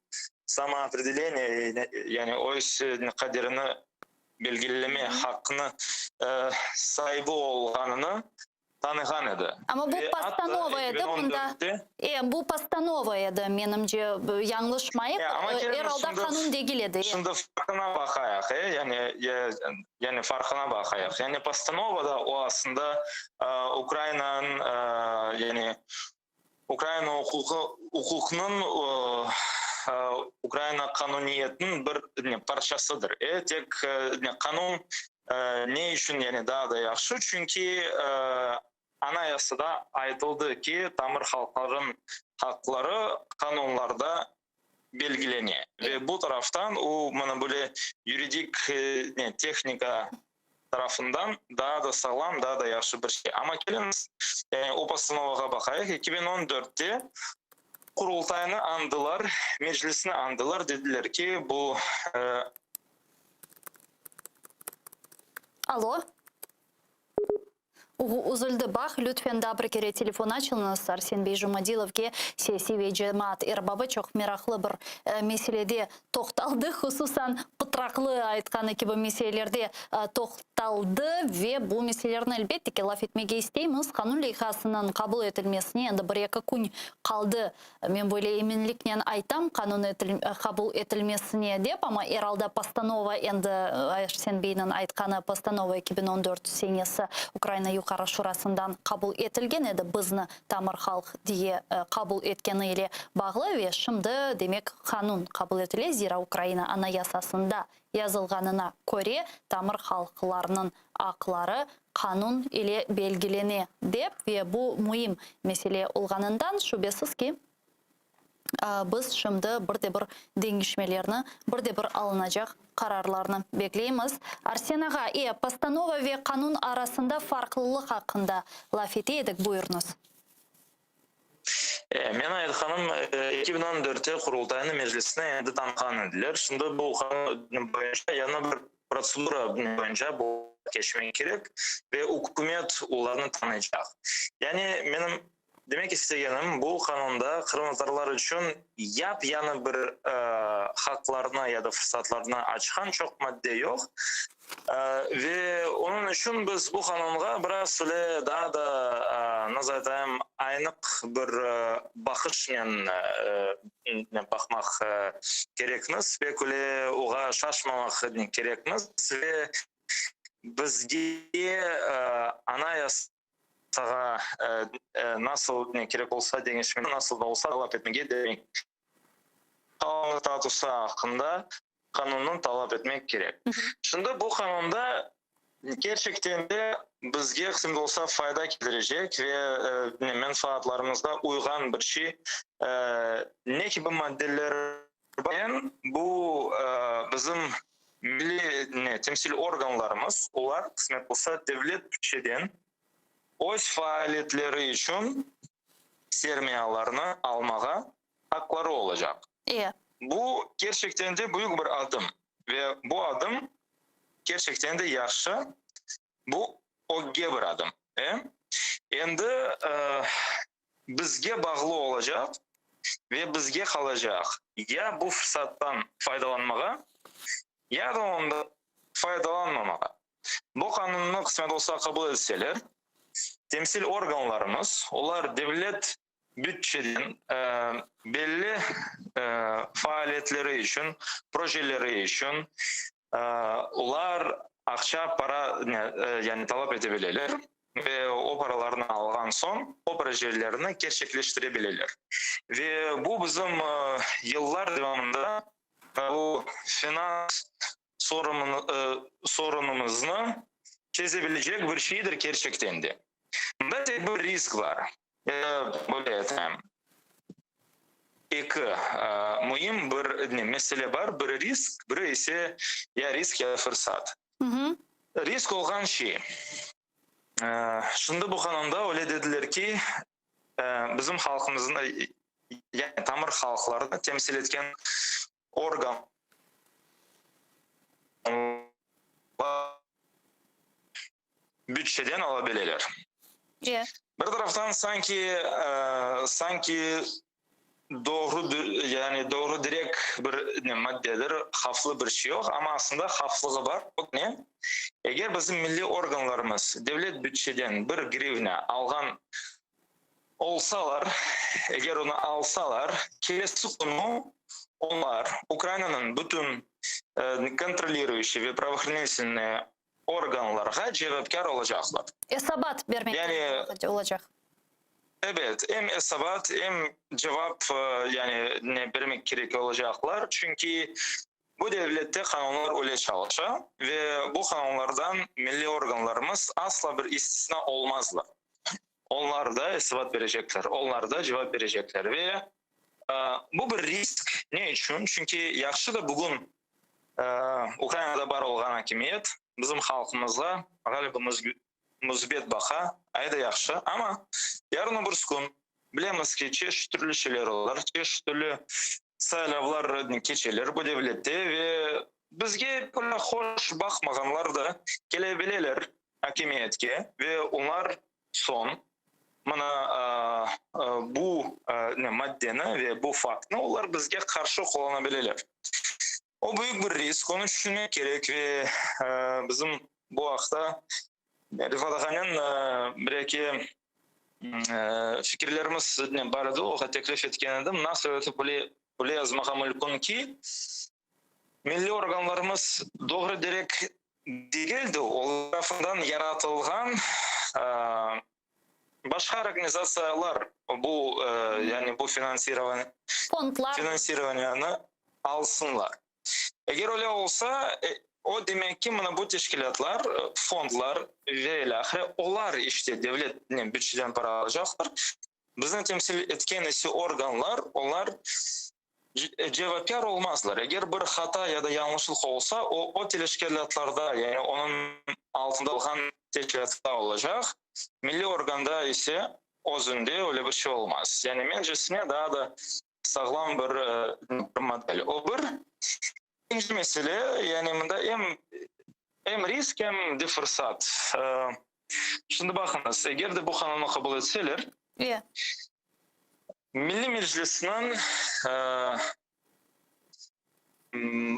Speaker 22: самоопределение, yani öz kaderini belgeleme hakkını sahibi olganını tanıgan edi.
Speaker 10: Ama bu постановаяды bunda. Bu постановаяды menimce yanlışmayıp herhalde kanun degiledi.
Speaker 22: Şimdi farkına bakayaq, yani farkına bakayaq. Yani постановада o aslında Ukrayna'nın yani Ukrayna hukukunun Ukrayna kanuniyetinin bir parçasıdır. Tek kanun ne için yani daha da yaxşı? Çünkü anayasada aytıldı ki tamır halkların hakları kanunlarda belgileniyor. Ve bu taraftan o böyle yuridik teknika tarafından daha da sağlam, daha da yaxşı bir şey. Ama geliniz o постановаға bakayıq. 2014'te kurultayını andılar, meclisini andılar. Dediler ki bu...
Speaker 10: Alo? Uzuldu bak, lütfen da bir kere telefon açınız Arsen Bey Jumadilовке siyasi ve cemaat erbabı çok meraklı bir meselede toxtaldı. Hususan pıtraklı aytkanı gibi meselelerde toxtaldı ve bu meselelerini elbette ki laf etmege isteyimiz. Kanun lehasının kabul edilmesine yani bir-iki gün kaldı. Ben böyle eminlikle aytam kanun kabul edilmesine dep ama herhalde постанова endi Arsen Bey'nin aytkanı постанова 2014 senesi Ukrayna Yukarı Şurasından kabul etilgen edi. Bizni tamır halk diye kabul etkeniyle bağlı ve şimdi demek kanun kabul edildi. Zira Ukrayna anayasasında yazılganına göre tamır halklarının akları kanun ile belgileni dep ve bu mühim mesele olganından şüphesiz ki biz şimdi bir değişmelerini, bir alınacak kararlarını bekleyimiz. Arsen ağa, постанова ve kanun arasında farklılık hakkında laf eteydik, buyurunuz.
Speaker 22: Men aytkaным 2014'te kurultayını meclisine endi tanıgan ediler. Şimdi bu kanun boyunca yana bir prosedura boyunca bu geçmek gerek ve hükümet onlarını tanıyacak. Yani benim demek istediğim bu kanunda Kırımtatarlar için yapyanı bir haklarına ya da fırsatlarına açan çok madde yok. Ve onun için biz bu kanunga biraz daha da nasıl diyeyim aynık bir bakışla bakmak gerekmiz ve kule oğa şaşmamak gerekmiz ve bizge anayasaga nasıl gerek olsa denişmen nasıl da olsa talep etmeye demek. Kanun statusu hakkında kanunun talep etmek gerek. Şimdi bu kanunda gerçekten de bizge kısımda olsa fayda getirecek ve menfaatlarımızda uygan bir şey. Ne gibi maddeler ben bu bizim milli temsil organlarımız onlar kısmet olsa devlet bütçeden öz faaliyetleri için sermayelarını almağa hakları olacak.
Speaker 10: İyi.
Speaker 22: Bu gerçekten de büyük bir adım ve bu adım gerçekten de yaxşı. Bu oge bir adım. Endi bizge bağlı olacak ve bizge kalacak. Ya bu fırsattan faydalanmağa ya da onda faydalanmamağa. Bu kanunu kısmet olsa kabul etseler, temsil organlarımız, onlar devlet bütçeden belli faaliyetleri için, projeleri için onlar akça para yani talep edebilirler ve o paralarını algan son o projelerini gerçekleştirebilirler. Ve bu bizim yıllar devamında bu finans sorunumuzu çözebilecek bir şeydir gerçekten de. Bunda bir risk var. Böyle diyeyim. İki mühim bir mesele var. Bir risk, bir ise ya risk ya fırsat. Risk olan şey. Şimdi bu kanunda öyle dediler ki bizim halkımızın yani tamır halklarını temsil etken organ bütçeden alabilirler.
Speaker 10: Yeah.
Speaker 22: Bir taraftan sanki doğru yani doğru direkt bir maddedir, haflı bir şey yok ama aslında haflığı var. O ne? Eğer bizim milli organlarımız devlet bütçeden bir grivne algan olsalar, eğer onu alsalar, kelesi konu onlar Ukrayna'nın bütün kontrolüyoruşu ve правоохранительные organlara cevapkar olacaklar.
Speaker 10: Hesabat vermek olacak.
Speaker 22: Evet, hem hesabat hem cevap yani ne vermek gerek olacaklar. Çünkü bu devlette kanunlar öyle çalışıyor ve bu kanunlardan milli organlarımız asla bir istisna olmazlar. Onlar da hesabat verecekler, onlar da cevap verecekler ve bu bir risk. Ne için? Çünkü yaxşı da bugün Ukrayna'da var olan hakimiyet bizim halkımızla galiba müzbet baka ayda yaxşı ama yarın bir gün bilemiz ki çeşit türlü şeyler olur, çeşit türlü saylavlar geçerler bu devlette ve bizge böyle hoş bakmaganlar da gelebilirler hakimiyetke ve onlar son bana bu maddeni ve bu faktını onlar bizge karşı kullanabilirler. O büyük bir risk, onu düşünmek gerek ve bizim bu hafta Rifat Ağa'nın bir-iki fikirlerimiz barıdı, oğa teklif etken edim. Nasıl ötüp böyle yazmağa mümkün ki milli organlarımız doğru direkt değildi. O tarafından yaratılgan başka organizasyonlar bu yani bu finansirованiyani alsınlar. Eğer öyle olsa o demek ki bu teşkilatlar, fondlar ve ilahire onlar işte devlet bütçeden para alacaklar. Bizim temsil etken organlar onlar cevapkar olmazlar. Eğer bir hata ya da yanlışlık olsa o teşkilatlarda yani onun altında olan teşkilatlar olacak. Milli organda ise özünde öyle bir şey olmaz. Yani mencesine daha da sağlam bir model. O bir ikinci mesele yani bunda hem risk hem de fırsat. Şimdi bakınız, eğer de bu kanunu kabul etseler, Milli Meclisi'nin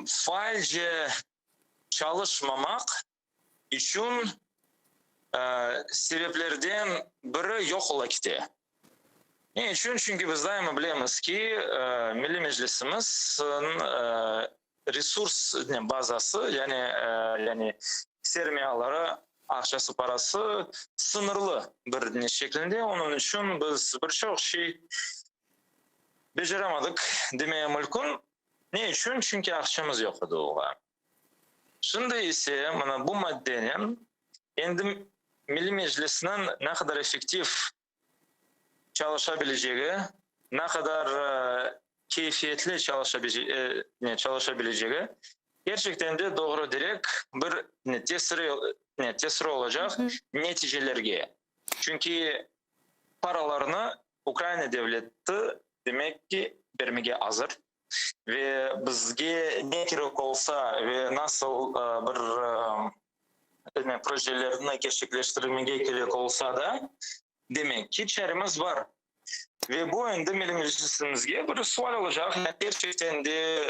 Speaker 22: failce çalışmamak için sebeplerden biri yok ola gitti. Ne için? Çünkü biz daima bilemiz ki Milli Meclisimizin resurs bazası yani sermayeleri, akçası, parası sınırlı bir şeklinde. Onun için biz birçok şey beceremedik demeye mümkün. Ne için? Çünkü akçamız yok idi. Şimdi ise bu maddenin endi Milli Meclisinin ne kadar efektif çalışabileceği, ne kadar keyfiyetli çalışabileceği gerçekten de doğru direkt bir tesiri olacak neticelerge. Çünkü paralarını Ukrayna devleti demek ki vermeye hazır. Ve bizge ne gerek olsa ve nasıl bir projelerini gerçekleştirmeye gerek olsa da demek ki çaremiz var. Ve bu anda Milli Meclisimizge bir sual olacak. Gerçekten de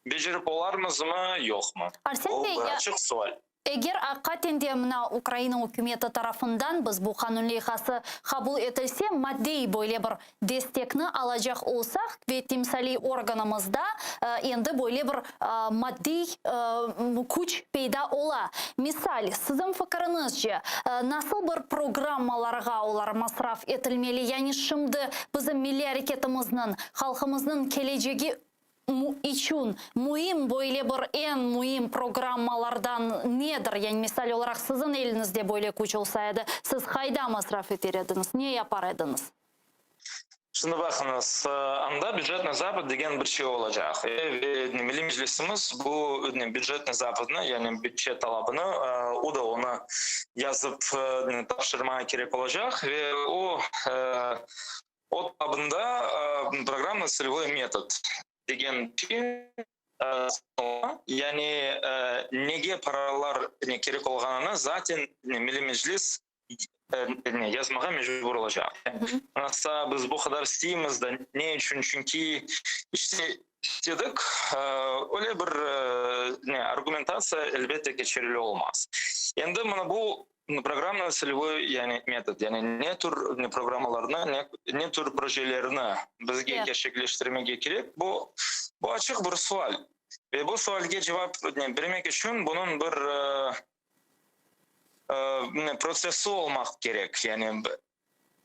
Speaker 22: becerip olarmız mı yok mu?
Speaker 10: Arsen Bey,
Speaker 22: açık sual.
Speaker 10: Eğer hakikaten de Ukrayna hükümeti tarafından biz bu kanun lehası kabul edilse maddi böyle bir destekni alacak olsak ve timsali organımızda endi böyle bir maddi güç peyda ola. Misal, sizin fikrinizce nasıl bir programmalarga olar masraf etilmeli? Yani şimdi bizim milli hareketimizin, halkımızın geleceği için mühim böyle bir en mühim programmalardan nedir? Yani misal olarak sizin elinizde böyle güç olsaydı siz hayda masraf ederdiniz? Ne yapardınız?
Speaker 22: Şimdi bakınız, anda Bюджетный Запад degen bir şey olacak. Milli Meclisimiz bu Bюджетный Запад'ını yani bütçe talabını o da onu yazıp tapşırmaya gerek olacak ve o tabında программно-целевой метод degen yani nege paralar gerek olganını zaten Milli Meclis yazmağa mecbur olacak. Nasıl biz bu kadar isteyimiz de ne için? Çünkü işte istedik öyle bir argumentasyon elbette geçerli olmaz. Yani bu программно-целевой yani metod yani ne tür programmalarını ne tür projelerini bizge gerçekleştirmeye gerek bu açık bir sual ve bu sualge cevap vermek için bunun bir prosesi olmak gerek yani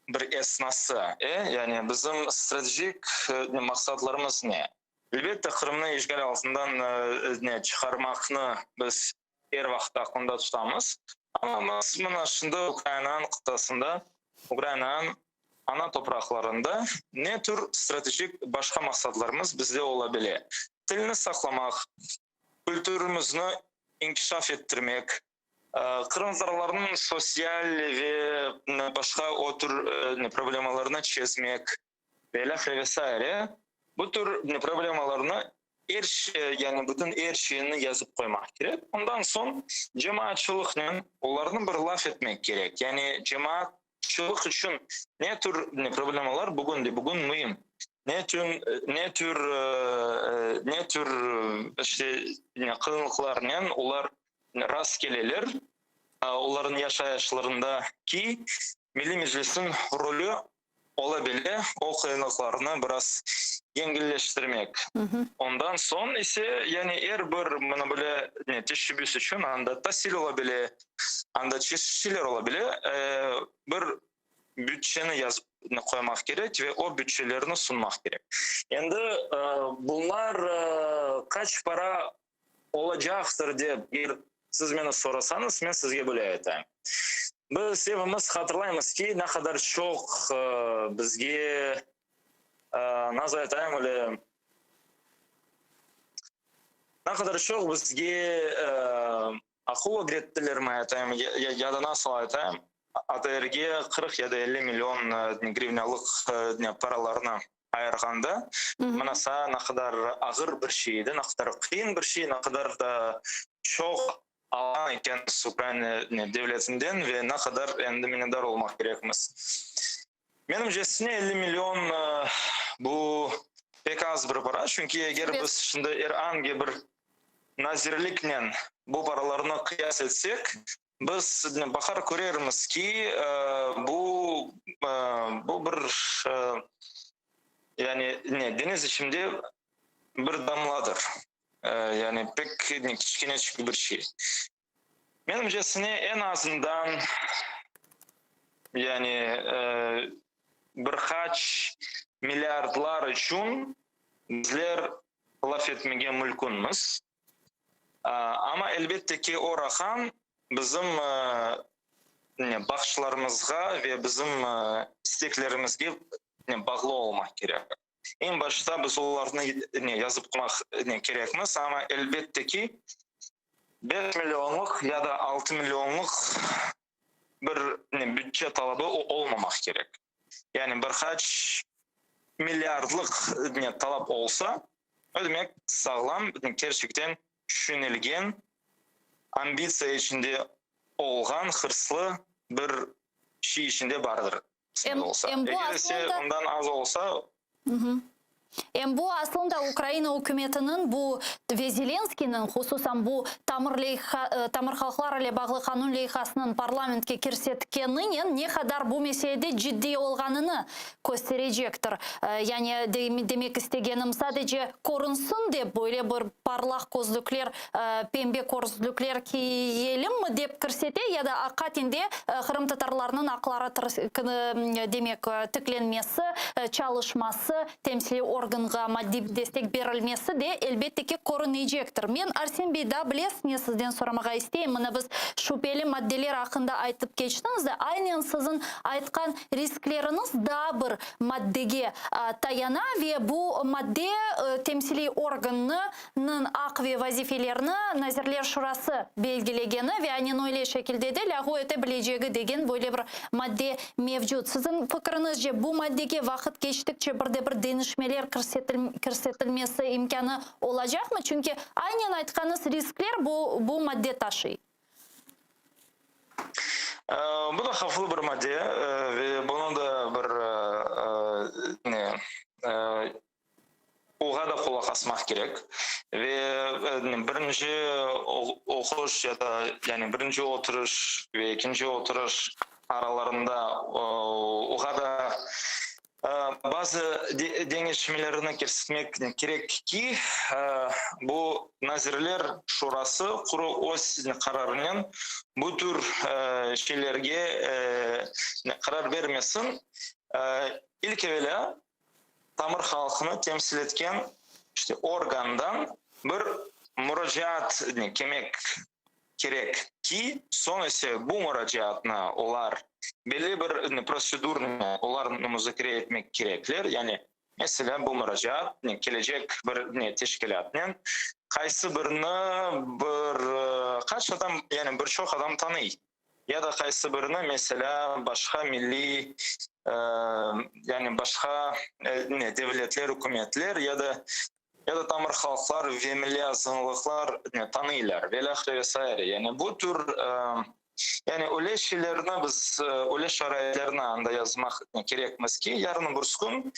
Speaker 22: bir esnası yani bizim stratejik maksatlarımız ne? Elbette Kırım'ı işgal altından çıkarmakını biz her vakit aklında tutamız. Ama biz şimdi Ukrayna'nın kıtasında, Ukrayna'nın ana topraklarında ne tür stratejik başka maksatlarımız bizde olabilir? Dilini saklamak, kültürümüzü inkişaf ettirmek, Kırımlarının sosyal ve başka o tür problemalarını çözmek vesaire. Bu tür problemalarını yani bütün her şeyini yazıp koymak gerek. Ondan son cemaatçılıkla onların bir laf etmek gerek. Yani cemaatçılık için ne tür problemalar bugün mühim. Ne tür işte kılınlıklarla onlar rastgeleler onların yaşayışlarında ki Milli Meclis'in rolü olabilir o kıyınlıklarını biraz yengilleştirmek. Ondan son ise yani eğer bir böyle teşebbüs için anda tahsil olabilir, anda çeşitliler olabilir, bir bütçeni yazıp koymak gerek ve o bütçelerini sunmak gerek. Yani bunlar kaç para olacaktır diye siz beni sorasanız ben sizge böyle aytayım. Biz hepimiz hatırlayımız ki ne kadar çok bizge nasıl aytayım öyle ne kadar çok bizge akıl öğrettiler mi aytayım ya da nasıl aytayım ATR'ge 40 ya da 50 milyon grivnalık paralarını айырғанда, мынаса нақыдар ağır bir şeydi, naqadar qiyin bir şey, naqadar da çok alan ekan Ukrayna devletinden ve naqadar endi minnetdar olmak gerekmiz. Menimcesine 50 milyon bu pek az bir para. Çünkü eğer biz şimdi İran gibi bir nazirlikle bu paralarını kıyas etsek, biz bakar görürüz ki bu bir yani deniz içinde bir damladır. Yani pek küçük bir şey. Menimcesine en azından yani birkaç milyardlar için bizler laf etmeye mümkünmüz. Ama elbette ki o rakam bizim bakışlarımızga ve bizim isteklerimizge bağlı olmak gerek. En başta biz onlarını yazıp koymak gerekmez ama elbette ki 5 milyonluk ya da 6 milyonluk bir bütçe talabı olmamak gerek. Yani birkaç milyardlık talap olsa, o demek sağlam, gerçekten düşünülgen, ambitsiya içinde olgan, hırslı bir şey içinde vardır. Eğer ise ondan az olsa...
Speaker 10: Bu aslında Ukrayna hükümetinin bu ve Zelenskiy'nin hususan bu Tamir Halklar ile bağlı kanun leyhasının parlamentke kirsetkeninin ne kadar bu meselede ciddi olganını gösterecektir. Yani demek istegenim sadece korunsun de böyle bir parlak gözlükler, pembe gözlükler giyelim mi dep kirsete ya da akatinde Kırım Tatarlarının akları demek tıklenmesi, çalışması, temsili organga maddi destek berilmesi de elbette ki korunacaktır. Men Arsen Bey da bilesiniz, sizden soramağa isteyeyim. Mana biz şüpheli maddeler hakkında aytıp geçtiniz de aynen sizin aytkan riskleriniz da bir maddege tayana ve bu madde temsili organının ak ve vazifelerini Nazirler Şurası belgilegeni ve aynen öyle şekilde de lahu edebileceği degen böyle bir madde mevcut. Sizin fikrinizce bu maddege vakit geçtikçe bir denişmeler kirsetilmesi imkanı olacak mı? Çünkü aynen aytkanız riskler bu madde taşıyor.
Speaker 22: Bu da hafif bir madde ve bunu da bir oğa da kulak asmak gerek ve birinci okuş ya da yani birinci oturuş ve ikinci oturuş aralarında oğa da bazı dengeçmelerini kesmek gerek ki bu Nazirler Şurası kuru öz kararının bu tür şeylerge karar vermesin. İlk evvela Tamir halkını temsil etken işte organdan bir müracaat demek gerek ki sonra ise bu müracaatına olar belli bir prosedürünü olarını müzakere etmek gerekler. Yani mesela bu müracaat gelecek bir teşkilatın kaysı birini kaç adam yani birçok adam tanıyor. Ya da kaysı birini mesela başka milli yani başka devletler, hükümetler ya da tamir halklar ve milli azınlıklar tanıyorlar vesaire. Yani bu tür yani öyle şeylerini biz öyle şarayetlerini anda yazmak gerekmez ki yarın bir gün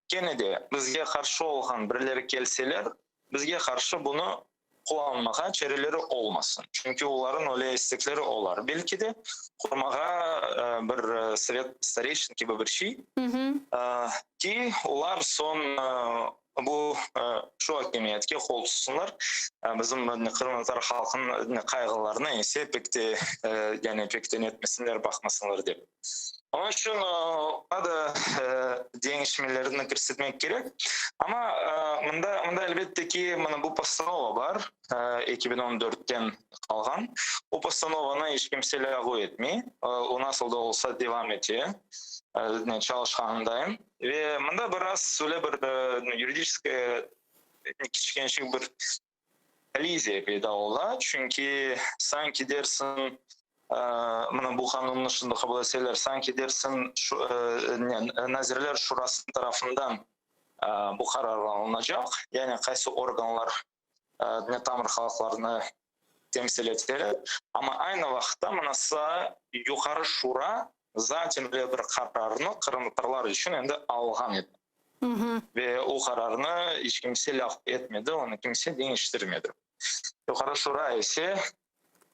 Speaker 22: gene de bizge karşı olan birileri gelseler bizge karşı bunu kullanmaya çareleri olmasın. Çünkü onların öyle istekleri olar. Belki de kurmağa bir Sovet stareyşin gibi bir şey ki onlar son bu şu hakimiyetke kol tutsunlar. Bizim Kırım Tatar halkın kaygılarına ise pek de yani pek de etmesinler, bakmasınlar diye. Onun için da değişmelerini kirsetmek gerek. Ama bunda elbette ki bu postanova var 2014'ten kalgan. O postanovana hiç kimse lagu etmiyor. O nasıl da olsa devam ediyor. Çalışkanındayım. Ve bunda biraz öyle bir юридическая küçük bir kolizya peyda oldu. Çünkü sanki dersin bu kanunun dışında kabul etseler sanki dersin Nazirler Şurası tarafından bu karar alınacak. Yani kaysi organlar tamir halklarını temsil eder. Ama aynı vakitte manasa yukarı şura zaten bir kararını Kırım Tatarlar için endi algan edi. Ve o kararını hiç kimse laf etmedi, onu kimse değiştirmedi. Yukarı şura ise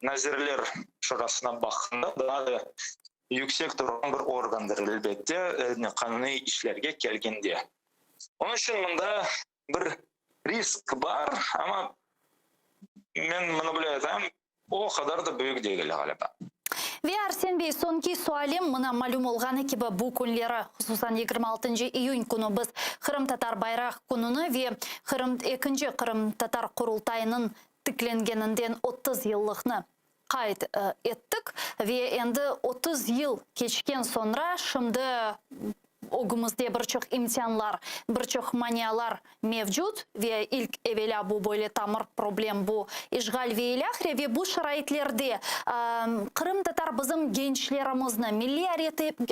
Speaker 22: Nazirler Şurasına bakında daha da yüksek duran bir organdır elbette kanuni işlerge kelgende. Onun için bunda bir risk var ama ben bunu bileyim o kadar da büyük değil galiba.
Speaker 10: Ve Arsen Bey, sonki sualim mına malum olğаны gibi bu günleri, hususan 26 iyun günü biz Kırım Tatar bayrak gününü ve ikinci Kırım Tatar kurultayının tiklengeninden 30 yıllığını kayıt ettik ve endi 30 yıl geçken sonra şimdi ogumuzda birçok imtihanlar, birçok maniyalar mevcut ve ilk evvela bu böyle tamir problem bu işgal ve ilahre ve bu şaraitlerde Kırım Tatar bizim gençlerimizni milli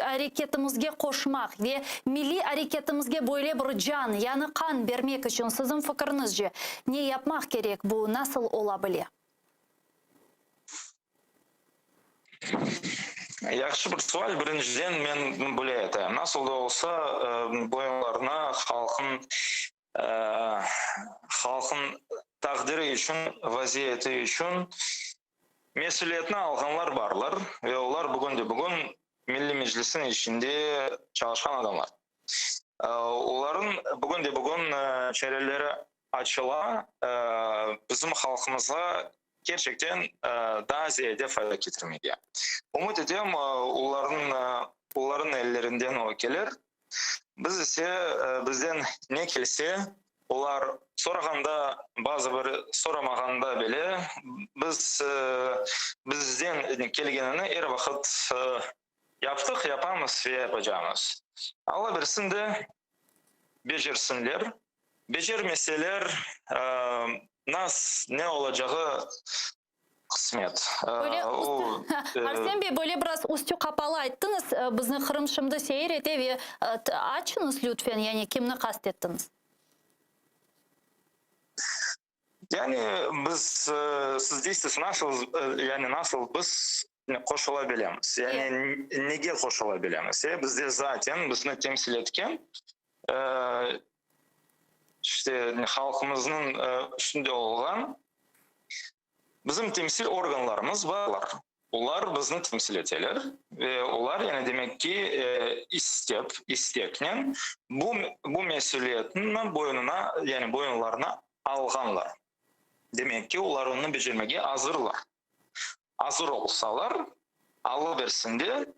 Speaker 10: hareketimizge koşmak ve milli hareketimizge böyle bir can, yani kan vermek için sizin fikrinizce ne yapmak gerek, bu nasıl olabilir?
Speaker 22: Yaxşı bir sual. Birinciden men böyle aytayım. Nasıl da olsa boyunlarına halkın takdiri için, vaziyeti için mesuliyetini alganlar barlar ve onlar bugün Milli Meclis'in içinde çalışan adamlar. Onların bugün çevreleri açıla bizim halkımıza gerçekten daha ziyade fayda getirmeye. Umut ediyorum onların ellerinden o gelir. Biz ise bizden ne gelse onlar soraganda bazı bir soramaganda bile biz bizden kelgenini her vakit yaptık, yapamız ve yapacağımız. Allah versin de becersinler. Becermeseler ne olacağı kısmet.
Speaker 10: Arsen Bey, böyle biraz üstü kapalı ayttınız. Bizni Kırım şimdi seyir ete ve açınız lütfen, yani kimni kastettiniz?
Speaker 22: Yani biz siz deysiniz nasıl biz koşulabilemiz? Yani nege koşulabilemiz? Bizde zaten bizni temsil etken işte halkımızın üstünde olan bizim temsil organlarımız varlar. Onlar bizni temsil eteler ve onlar yani demek ki istekle bu mesuliyetin boyunlarına alganlar. Demek ki onlar onu becermeye hazırlar. Hazır olsalar alıversin de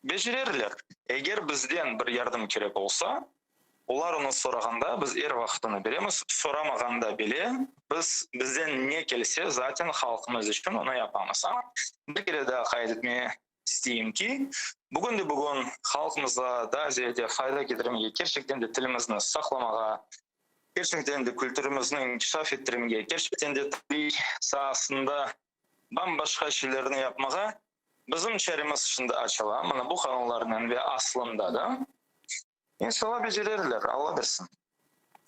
Speaker 22: becerirler. Eğer bizden bir yardım gerek olsa onlar onu soraganda biz er vaxtını beremiz, soramaganda bile bizden ne gelse zaten halkımız için onu yapamız. Ama bir kere daha kaydetmeye isteyeyim ki bugün halkımıza daha ziyade fayda getirmeye, gerçekten de tilimizni saklamağa, gerçekten de kültürümüzün inkişaf ettirmeye, gerçekten de tarih sahasında bambaşka şeylerini yapmağa bizim çevremiz içinde açılan, mana bu kanunlarla ve aslında da İnşallah becerirler, Allah versin.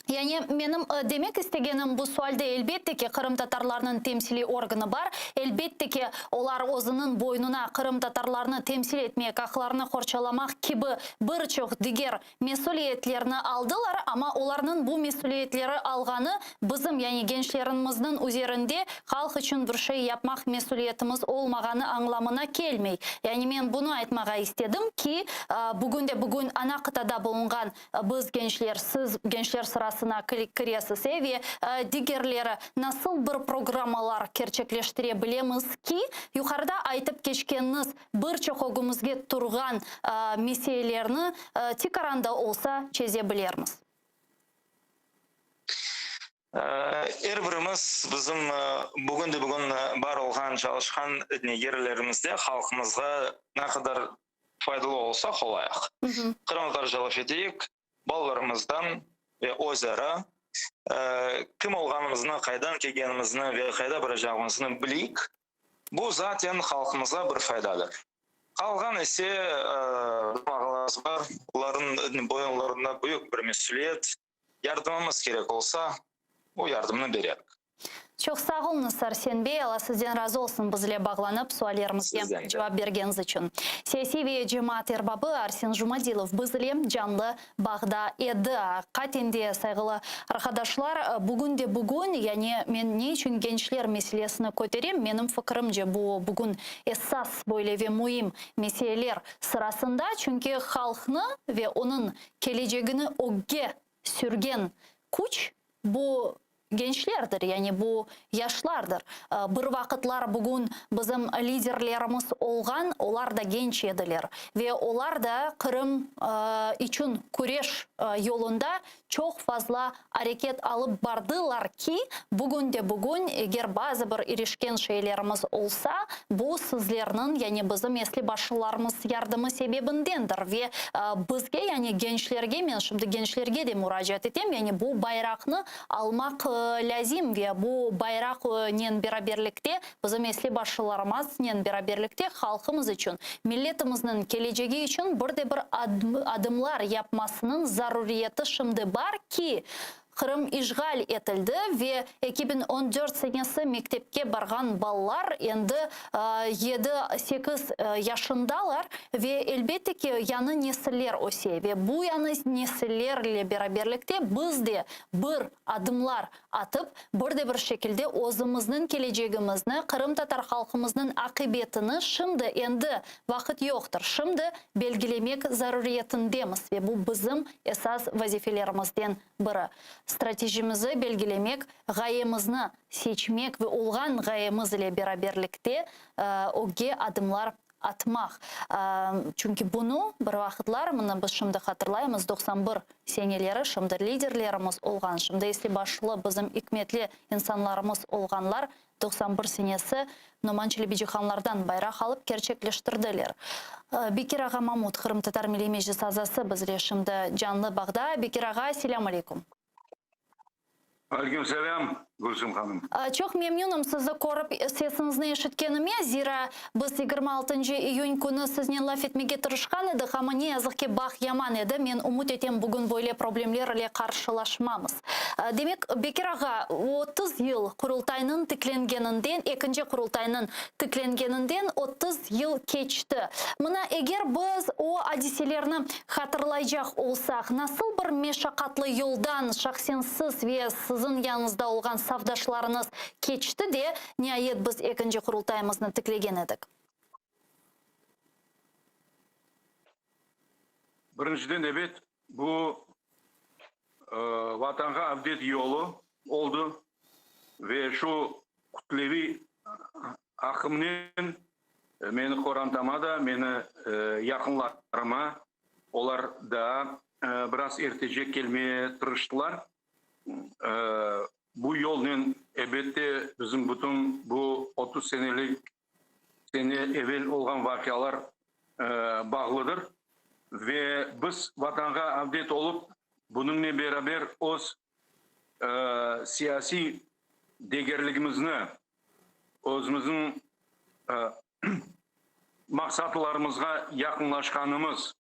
Speaker 10: Yani benim demek istegenim bu sualda elbette ki Kırım Tatarlarının temsili organı var. Elbette ki onlar özünün boynuna Kırım Tatarlarını temsil etmeye, haklarını korçalamak gibi birçok diğer mesuliyetlerini aldılar ama onların bu mesuliyetleri alganı bizim yani gençlerimizin üzerinde halk için bir şey yapmak mesuliyetimiz olmaganı anlamına gelmey. Yani ben bunu aytmağa istedim ki bugün ana kıtada bulungan biz gençler, siz gençler sırasına kiresiz ve diğerleri nasıl bir programmalar gerçekleştirebiliriz ki yukarıda aytıp geçkeniz birçok ogumuzga turgan meselelerini tek aranda olsa çözebiliriz.
Speaker 22: Her birimiz bizim bugün var olgan çalışkan yerlerimizde halkımızga ne kadar faydalı olsa olayak. Kırım Tatar jalap eteyik, balalarımızdan ve özara kim olganımızını, kaydan kelgenimizni ve kayda baracağımızını bileyik. Bu zaten halkımıza bir faydadır. Kalgan ise ağalarımız var, onların boyunlarında büyük bir mesuliyet. Yardımımız gerek olsa o yardımını berелік.
Speaker 10: Çok sağ olun Sarsen Bey. Allah sizden razı olsun bizle bağlanıp suallarımızga cevap bergeniz için. Siyasi ve cemaat erbabı Arsen Jumadilov bizle canlı bağda edi. Katende saygılı arkadaşlar, bugün yani men ne için gençler meselesini koterim? Benim fikrimce bu bugün esas böyle ve mühim meseleler sırasında, çünkü halkını ve onun geleceğini oge sürgen kuş bu gençlerdir, yani bu yaşlardır. Bir vakitlar bugün bizim liderlerimiz olgan, onlar da genç ediler ve onlar da Kırım için kureş yolunda çok fazla hareket alıp bardılar ki bugün eğer bazı bir erişken şeylerimiz olsa bu sizlerin, yani bizim esli başlarımız yardımı sebebindendir ve bizge, yani gençlerge, men şimdi gençlerge de müracaat ettim, yani bu bayrakını almak lazım ve bu bayrak beraberlikte bizim esli başlarımız beraberlikte halkımız için, milletimizin geleceği için bir adımlar yapmasının zaruriyeti şimdi var ki Kırım işgal etildi ve 2014 senesi mektepke bargan ballar endi 7-8 yaşındalar ve elbette ki yanı nesiller ose ve bu yanı nesillerle beraberlikte biz de bir adımlar atıp bir şekilde özümüzün geleceğimizni, Kırım Tatar halkımızın akıbetini şimdi endi vakit yoktur. Şimdi belgilemek zaruriyetindemiz ve bu bizim esas vazifelerimizden biri. Stratejimizi belgilemek, gayemizni seçmek ve olgan gayemiz ile beraberlikte oge adımlar atmak. Çünkü bunu bir vakitlar, bunu biz şimdi hatırlayımız, 91 seneleri şimdi liderlerimiz olgan, şimdi esli başlı bizim hikmetli insanlarımız olganlar 91 senesi Numan Çelebici-Xanlardan bayrak alıp gerçekleştirdiler. Bekir Ağa Mahmut, Kırım Tatar Milli Meclis azası bizle şimdi canlı bağda. Bekir Ağa, selamun aleyküm.
Speaker 3: Aleykümselam Gülsüm Hanım.
Speaker 10: Çok memnunum sizi korup sesinizni eşitkenime. Zira biz 26 iyun günü sizinle laf etmege tırışkan edik ama ne yazık ki bah yaman edi. Men umut etem bugün böyle problemlerle karşılaşmamız. Demek Bekir Ağa 30 yıl kurultayının tıklengeninden, ikinci kurultayının tıklengeninden 30 yıl geçti. Mına eğer biz o hadiselerini hatırlayacak olsak, nasıl bir meşakkatlı yoldan şahsen siz ve sizin yanınızda olgan savdaşlarınız geçti de nihayet biz ikinci kurultayımızını tıklegen edik.
Speaker 3: Birinciden evet, bu vatanға abdet yolu oldu ve şu kutlevi akımının meni korantamada, meni yakınlarıma, onlar da biraz ertecek gelmeye tırıştılar. Bu yolun elbette bizim bütün bu 30 senelik evvel olan vakalar bağlıdır ve biz vatanға abdet olup bununla beraber öz siyasi değerligimizni, özümüzün maksatlarımızga yakınlaşkanımız,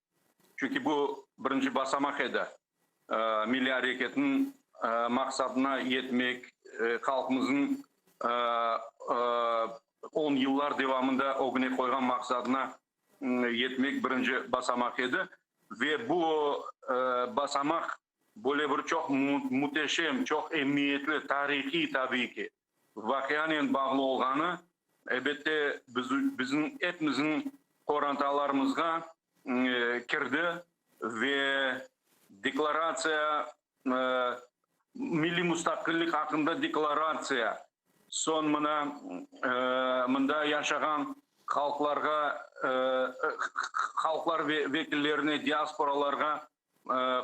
Speaker 3: çünkü bu birinci basamak edi. Milli hareketin maksatına yetmek, halkımızın 10 yıllar devamında o güne koygan maksatına yetmek birinci basamak edi. Ve bu basamak böyle bir çok muhteşem, çok emniyetli, tarihi tabii ki vakayanın bağlı olganı elbette bizim hepimizin korantalarımızga kirdi ve deklarasiya milli müstakillik hakkında deklarasiya son mında yaşagan halklar ve vekillerine, diasporalarga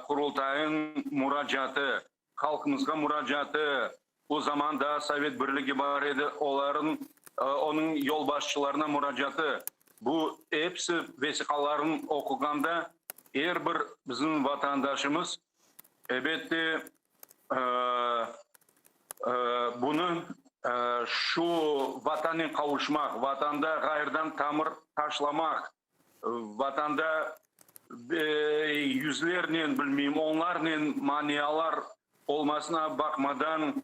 Speaker 3: kurultayın müracaatı, halkımızga müracaatı, o zaman da Sovet Birliği var idi, onun yol başçılarına müracaatı. Bu hepsi vesikaların okuganda her bir bizim vatandaşımız elbette bunu şu vatanın kavuşmak, vatanda gayırdan tamır taşlamak, vatanda yüzlerinin bilmeyeyim onların maniyalar olmasına bakmadan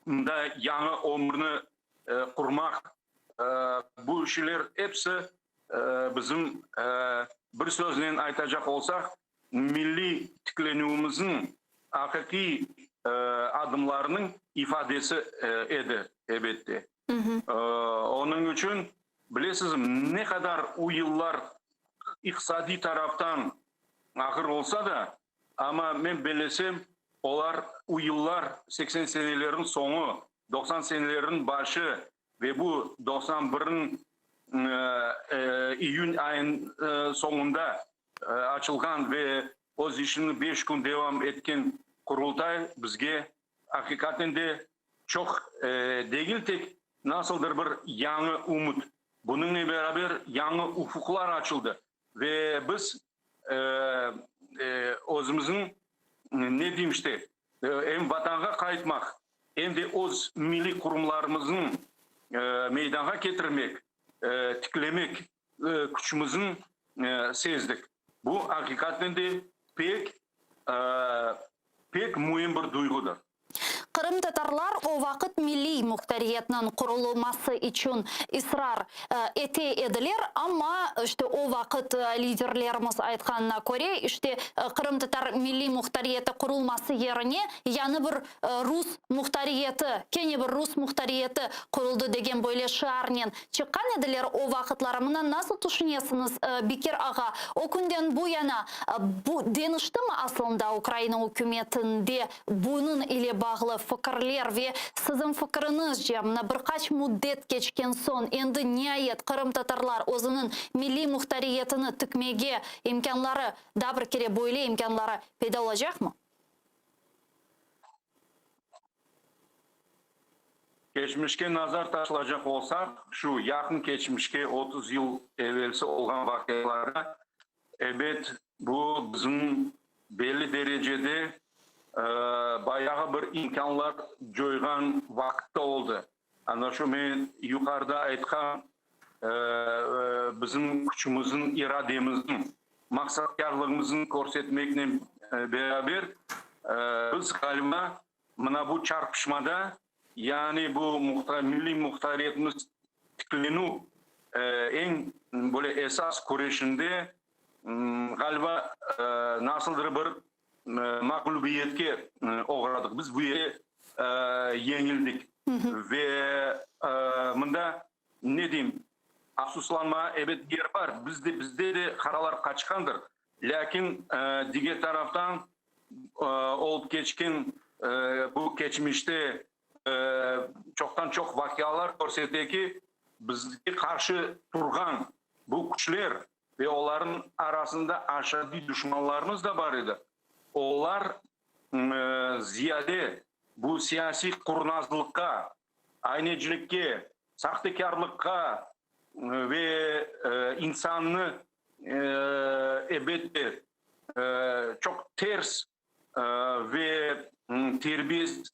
Speaker 3: da yanı ömrünü kurmak, bu şeyler hepsi bizim bir sözle aytacak olsak milli tiklenüğümüzün hakiki adımlarının ifadesi edi elbette. Onun için bilesiniz ne kadar o yıllar iktisadi taraftan ahır olsa da ama ben bilesem olar o yıllar 80 senelerin sonu, 90 senelerin başı ve bu 91'in iyun ayın sonunda açılgan ve o işini 5 gün devam etken kurultay bizge hakikaten de çok değil tek nasıldır bir yanı umut. Bununla beraber yanı ufuklar açıldı ve biz özümüzün ne diyeyim işte hem vatanga kayıtmak hem de öz milli kurumlarımızın meydana getirmek, tiklemek gücümüzün sezdik. Bu hakikaten de pek mühim bir duygudur.
Speaker 10: Kırım Tatarlar o vakit milli muhtariyetinin kurulması için ısrar edilir ama işte o vakit liderlerimiz aytkanına göre işte Kırım Tatar milli muhtariyeti kurulması yerine yani bir Rus muhtariyeti, kene bir Rus muhtariyeti kuruldu degen böyle şarnen çıkan ediler o vakitler. Buna nasıl düşünüyorsunuz Bekir Ağa? O günden bu yana bu denişti mi aslında Ukrayna hükümetinde bunun ile bağlı fikirler ve sizin fikrinizce birkaç müddet geçken son endi nihayet Kırım Tatarlar özünün milli muhtariyetini tikmege imkanları da bir kere böyle imkanları payda olacak mı?
Speaker 3: Geçmişke nazar taşılacak olsak şu yakın geçmişke 30 yıl evvelsi olan vakıyalarda evet bu bizim belli derecede bayağı bir imkanlar joygan vakitte oldu. Ana şu men yukarıda aytkan bizim gücümüzün, irademizin, maksatkarlığımızın көрсетmekle beraber biz galiba buna bu çarpışmada yani bu milli muhtariyetimiz tiklenu en böyle esas kuruşunda galiba nasıldır bir mağlubiyetke uğradık. Biz bu yere yenildik. Ve bunda ne diyeyim afsuslanma evet yer var. Bizde de karalar kaçkandır. Lakin diğer taraftan olup geçken bu geçmişte çoktan çok vakalar görsettiği ki bizge karşı durgan bu güçler ve onların arasında aşağı düşmanlarımız da var idi. Onlar ziyade bu siyasi kurnazlıkka, aynecilikке, sahtekarlıkka ve insanını elbette çok ters ve terbiyesiz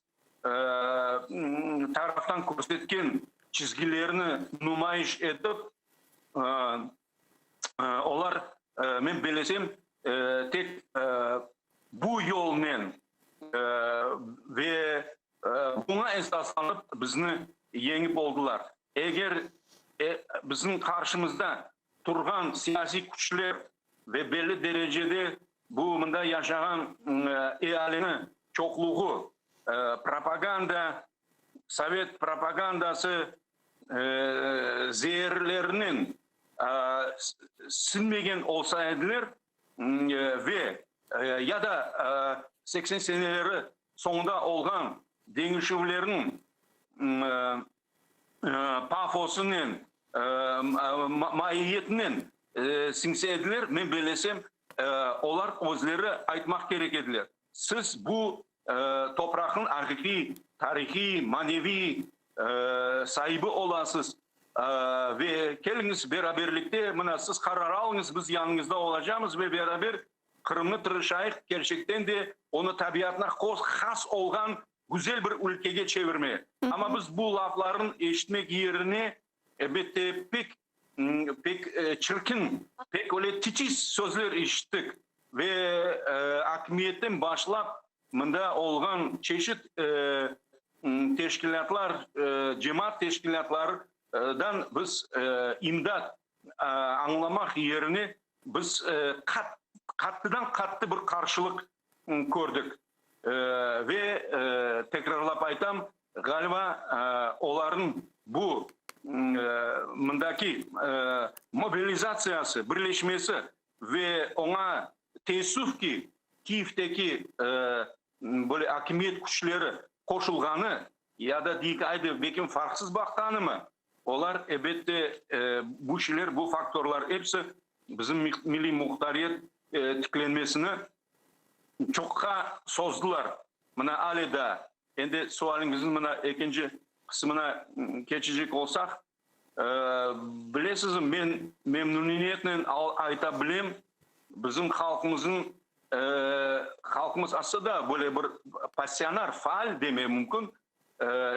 Speaker 3: taraftan көрсеткен çizgilerini nümayiş edip onlar men bilesem tek bu yolmen ve buna esaslanıp bizni yengip oldular. Eğer bizim karşımızda durgan siyasi güçler ve belli derecede bu mında yaşayan ehalenin çokluğu propaganda, Sovet propagandası zehirlerinin sinmegen olsaydılar ve ya da 80 seneleri sonunda olan dönüşümlerin pafosunun mahiyetinin sinseydiler, men bilesem onlar özleri aytmak gerekediler. Siz bu toprağın hakiki, tarihi, manevi sahibi olasınız ve geliniz beraberlikte siz karar alınız, biz yanınızda olacağız ve beraber Kırım'ı tırışayıq gerçekten de onu tabiatına has olan güzel bir ülkeye çevirmeye. Ama biz bu lafların eşitmek yerine elbette pek çirkin, pek öyle titiz sözler işittik ve hakimiyetten başlap mında olgan çeşit teşkilatlar, cemaat teşkilatlardan biz imdat anlamak yerine biz kattıdan katlı bir karşılık gördük. Ve tekrarlap aytam, galiba onların bu mındaki mobilizasyası, birleşmesi ve ona teessüf ki Kiev'teki böyle hakimiyet güçleri koşulganı ya da deyik aydı bekim farksız baktanı mı? Onlar elbette bu şeyler, bu faktörler hepsi bizim milli muhtariyet tıklenmesini çok sozdular. Buna aleda, endi sualingizin buna ikinci kısmına geçecek olsak, bilesiz men memnuniyetle aytabilem, bizim halkımız aslında böyle bir pasyoner, faal demeye mümkün.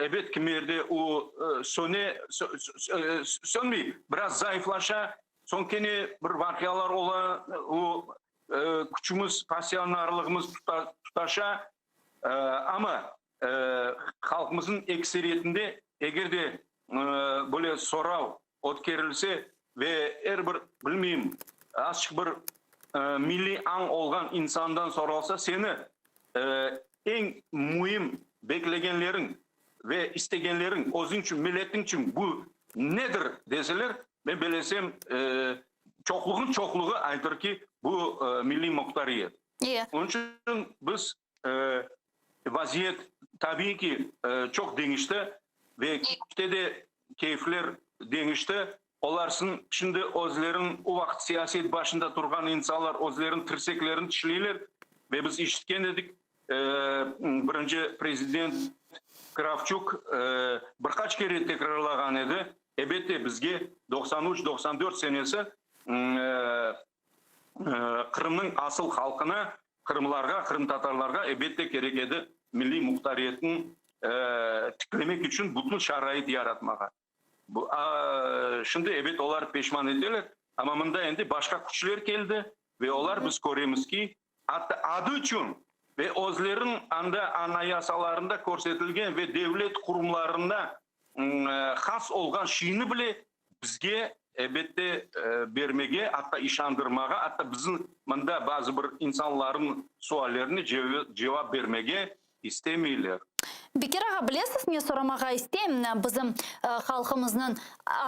Speaker 3: Evet, kimerde o sönmey, biraz zayıflaşa, sonkeni bir vakyalar ola, o küçümüz, pasyonerlığımız tutaşa, ama halkımızın ekseriyetinde eğer de böyle sorav otkerilse ve her bir bilmeyeyim açık bir milli an olgan insandan sorulsa seni en mühim bekleyenlerin ve istegenlerin özün için, milletin için bu nedir deseler, ben bilesem çokluğu aytır ki bu milli muhtariyet. Onun için biz vaziyet tabii ki çok değişti ve işte de keyifler değişti. Olarsın şimdi özlerin o vakit siyaset başında durgan insanlar özlerin tirseklerini tişleyler ve biz işitken dedik birinci prezident Kravchuk birkaç kere tekrarlagan edi. Elbette bizge 93-94 senesi Kırım'ın asıl halkına, Kırımlarga, Kırım Tatarlarga elbette gerek edi milli muhtariyetin tıklamak için bütün şarayet yaratmağa. Şimdi evet onlar peşman ediyorlar ama bunda endi başka güçler geldi ve onlar biz görüyoruz ki adı için ve özlerin anayasalarında görsetilgen ve devlet kurumlarında has olgan şeyini bile bizge elbette vermege, hatta işandırmaga, hatta bizim bunda bazı bir insanların suallerini cevap vermege istemiyorlar.
Speaker 10: Бекер аға, білесіз, мен сұрамаға істеймін, біздің халқымыздың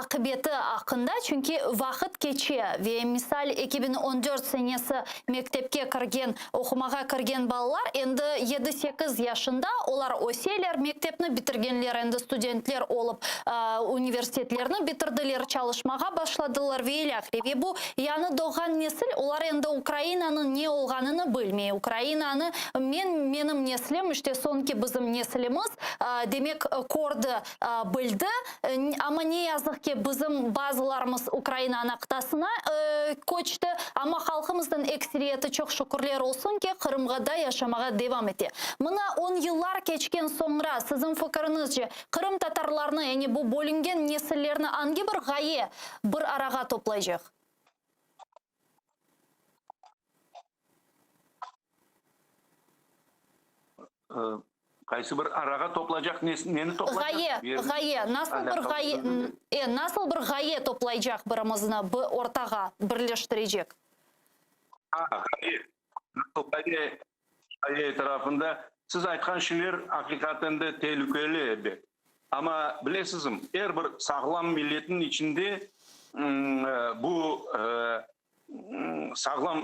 Speaker 10: ақыбеті ақында, чүнки вақыт кече, ве мисал 2014 сенесі мектепке кірген, оқымаға кірген балалар, енді 7-8 яшында олар оселер, мектепні бітіргенлер, енді студентлер олып университетлеріні бітірділер, çalışmaға башладылар вейлях. Ве бұл яны доған несіл, олар енді Украинаның не олғанını білмей. Украинаны менің неслем, үште сонки біздің неслеміз, демек корды білді, ama ne yazık ki bizim bazılarımız Ukrayna anaqtasına koçtu, ama halkımızın ekseriyeti çok şükürler olsun ki Kırım'da yaşamaya devam etti. Mına 10 yıllar geçken sonra sizin fikrinizce Kırım Tatarlarını, yani bu bölüngen nesillerini hangi bir gaye bir arağa toplayacak?
Speaker 3: Kaysı bir arağa toplayacak, neni toplayacak?
Speaker 10: Gaye. Nasıl bir gaye toplayacak birimizini bu ortağa birleştirecek?
Speaker 3: Gaye tarafında siz aytkan şeyler hakikaten de tehlikeli. Ama bilesizim, her bir sağlam milletin içinde bu sağlam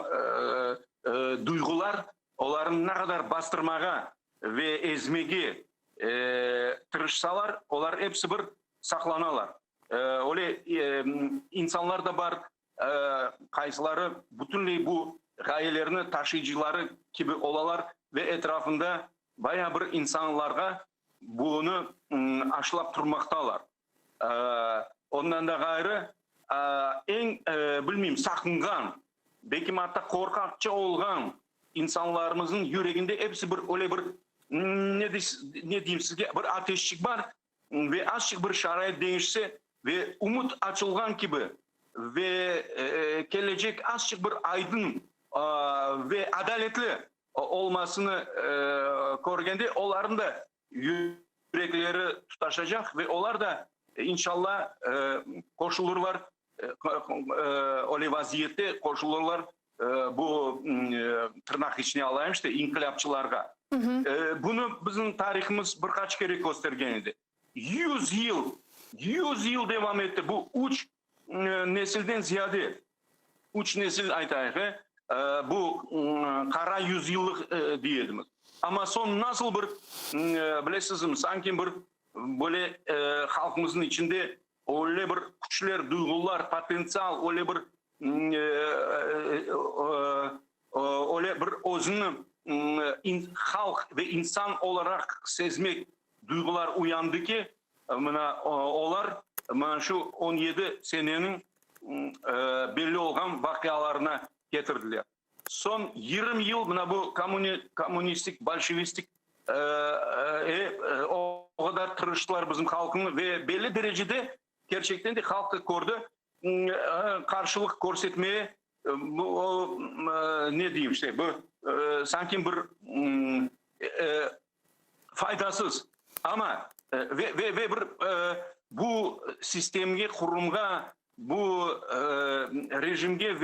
Speaker 3: duygular onların ne kadar bastırmağa ve ezmege tırışsalar, onlar hepsi bir saklanalar. Öyle insanlar da var, kayısıları bütünlüğü bu gayelerini taşıyıcıları gibi olalar ve etrafında bayağı bir insanlarga bunu aşılap durmaktalar. Ondan da gayrı en bilmeyeyim sakıngan, belki hatta korkakça olgan insanlarımızın yüreğinde hepsi bir öyle bir ne diyeyim sizge bir ateşlik var ve açık bir şarayet değişse ve umut açılgan gibi ve gelecek açık bir aydın ve adaletli olmasını görgende onların da yürekleri tutaşacak ve onlar da inşallah koşulurlar öyle vaziyette koşulurlar bu tırnak içine alayım işte inkılapçılarga. Bunu bizim tarihimiz birkaç kere göstergen idi. 100 yıl devam etti. Bu uç nesilden ziyade uç nesil aytayığı bu kara yüzyıllık diyedimiz. Ama son nasıl bir bilesizim sanki bir böyle halkımızın içinde öyle bir güçler, duygular, potansiyel öyle bir öyle bir özünü halk ve insan olarak sezmek duygular uyandı ki onlar şu 17 senenin belli olan vakalarına getirdiler. Son 20 yıl bu komünistik, bolşevistik o kadar tırıştılar bizim halkını ve belli derecede gerçekten de halkı korudu. Karşılık göstermeye ne diyeyim işte bu sanki bir faydasız ama ve bir bu sistemge kurumga bu rejimge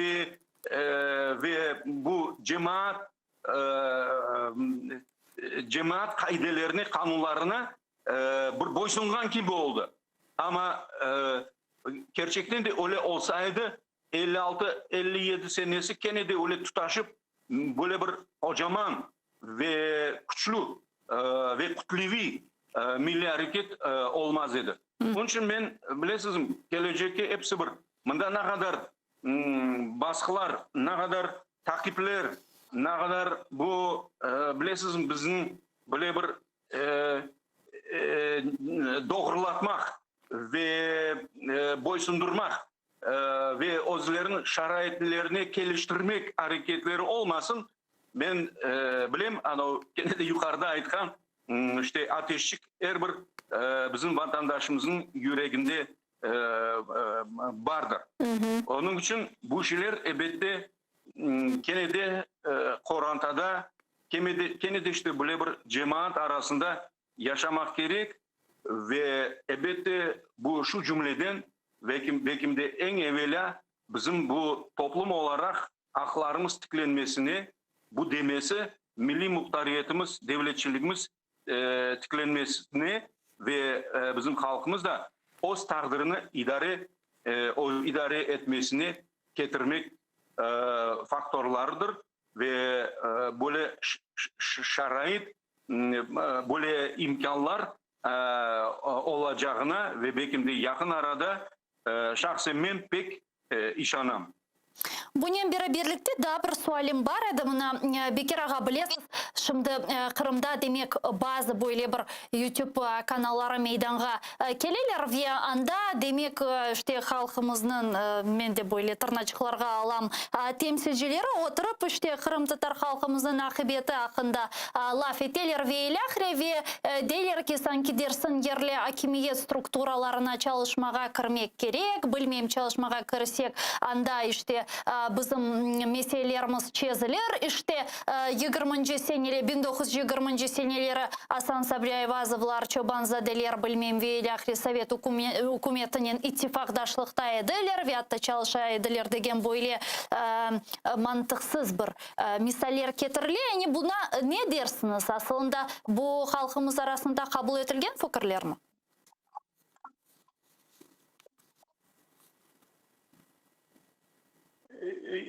Speaker 3: ve bu cemaat kaidelerine kanunlarına bir boysungan gibi oldu. Ama gerçekten de öyle olsaydı 56-57 senesi gene de öyle tutaşıp böyle bir kocaman ve güçlü ve kutlevi milli hareket olmaz idi. Onun için ben bilesizim gelecekte hepsi bir bunda ne kadar baskılar, ne kadar takipler, ne kadar bu bilesizim bizim böyle bir doğrulatmak ve boysundurmak ve özlerin şaraitlerini geliştirmek hareketleri olmasın. Ben bileyim gene de yukarıda aytkan işte ateşçik her bir bizim vatandaşımızın yüreğinde vardır. Onun için bu şeyler elbette gene de Korantada gene de işte böyle bir cemaat arasında yaşamak gerek ve elbette bu şu cümleden belki de en evvela bizim bu toplum olarak haklarımız tıklenmesini bu demesi milli muhtariyetimiz, devletçiliğimiz tıklenmesini ve bizim halkımız da o takdirini idare etmesini getirmek faktörlerdir ve böyle şarait, böyle imkanlar olacağına ve belki de yakın arada şahsen ben pek işanam.
Speaker 10: Bunun birlikte daha bir sualim var edi. Buna Bekir ağa bilesiz. Şimdi Kırım'da demek bazı böyle bir YouTube kanalları meydana geleler ve anda demek işte halkımızın men de böyle tırnaklarga alam temsilcileri oturup işte Kırım Tatar halkımızın akıbeti hakkında laf eteler ve ilahre ve deyler ki sanki dersin yerli hakimiyet strukturalarına çalışmaga kirmek gerek. Bilmeyim çalışmaga kirsek anda işte bizim meselelerimiz çözülür. İşte 1920 seneleri Hasan Sabri Ayvazovlar, Çobanzadeler bilmem ve ilahri Sovet hükümetinin ittifakdaşlıkta edilir ve hatta çalışaydılar degen böyle mantıksız bir misaller getiriliyor. Yani buna ne dersiniz? Aslında bu halkımız arasında kabul edilgen fikirler mi?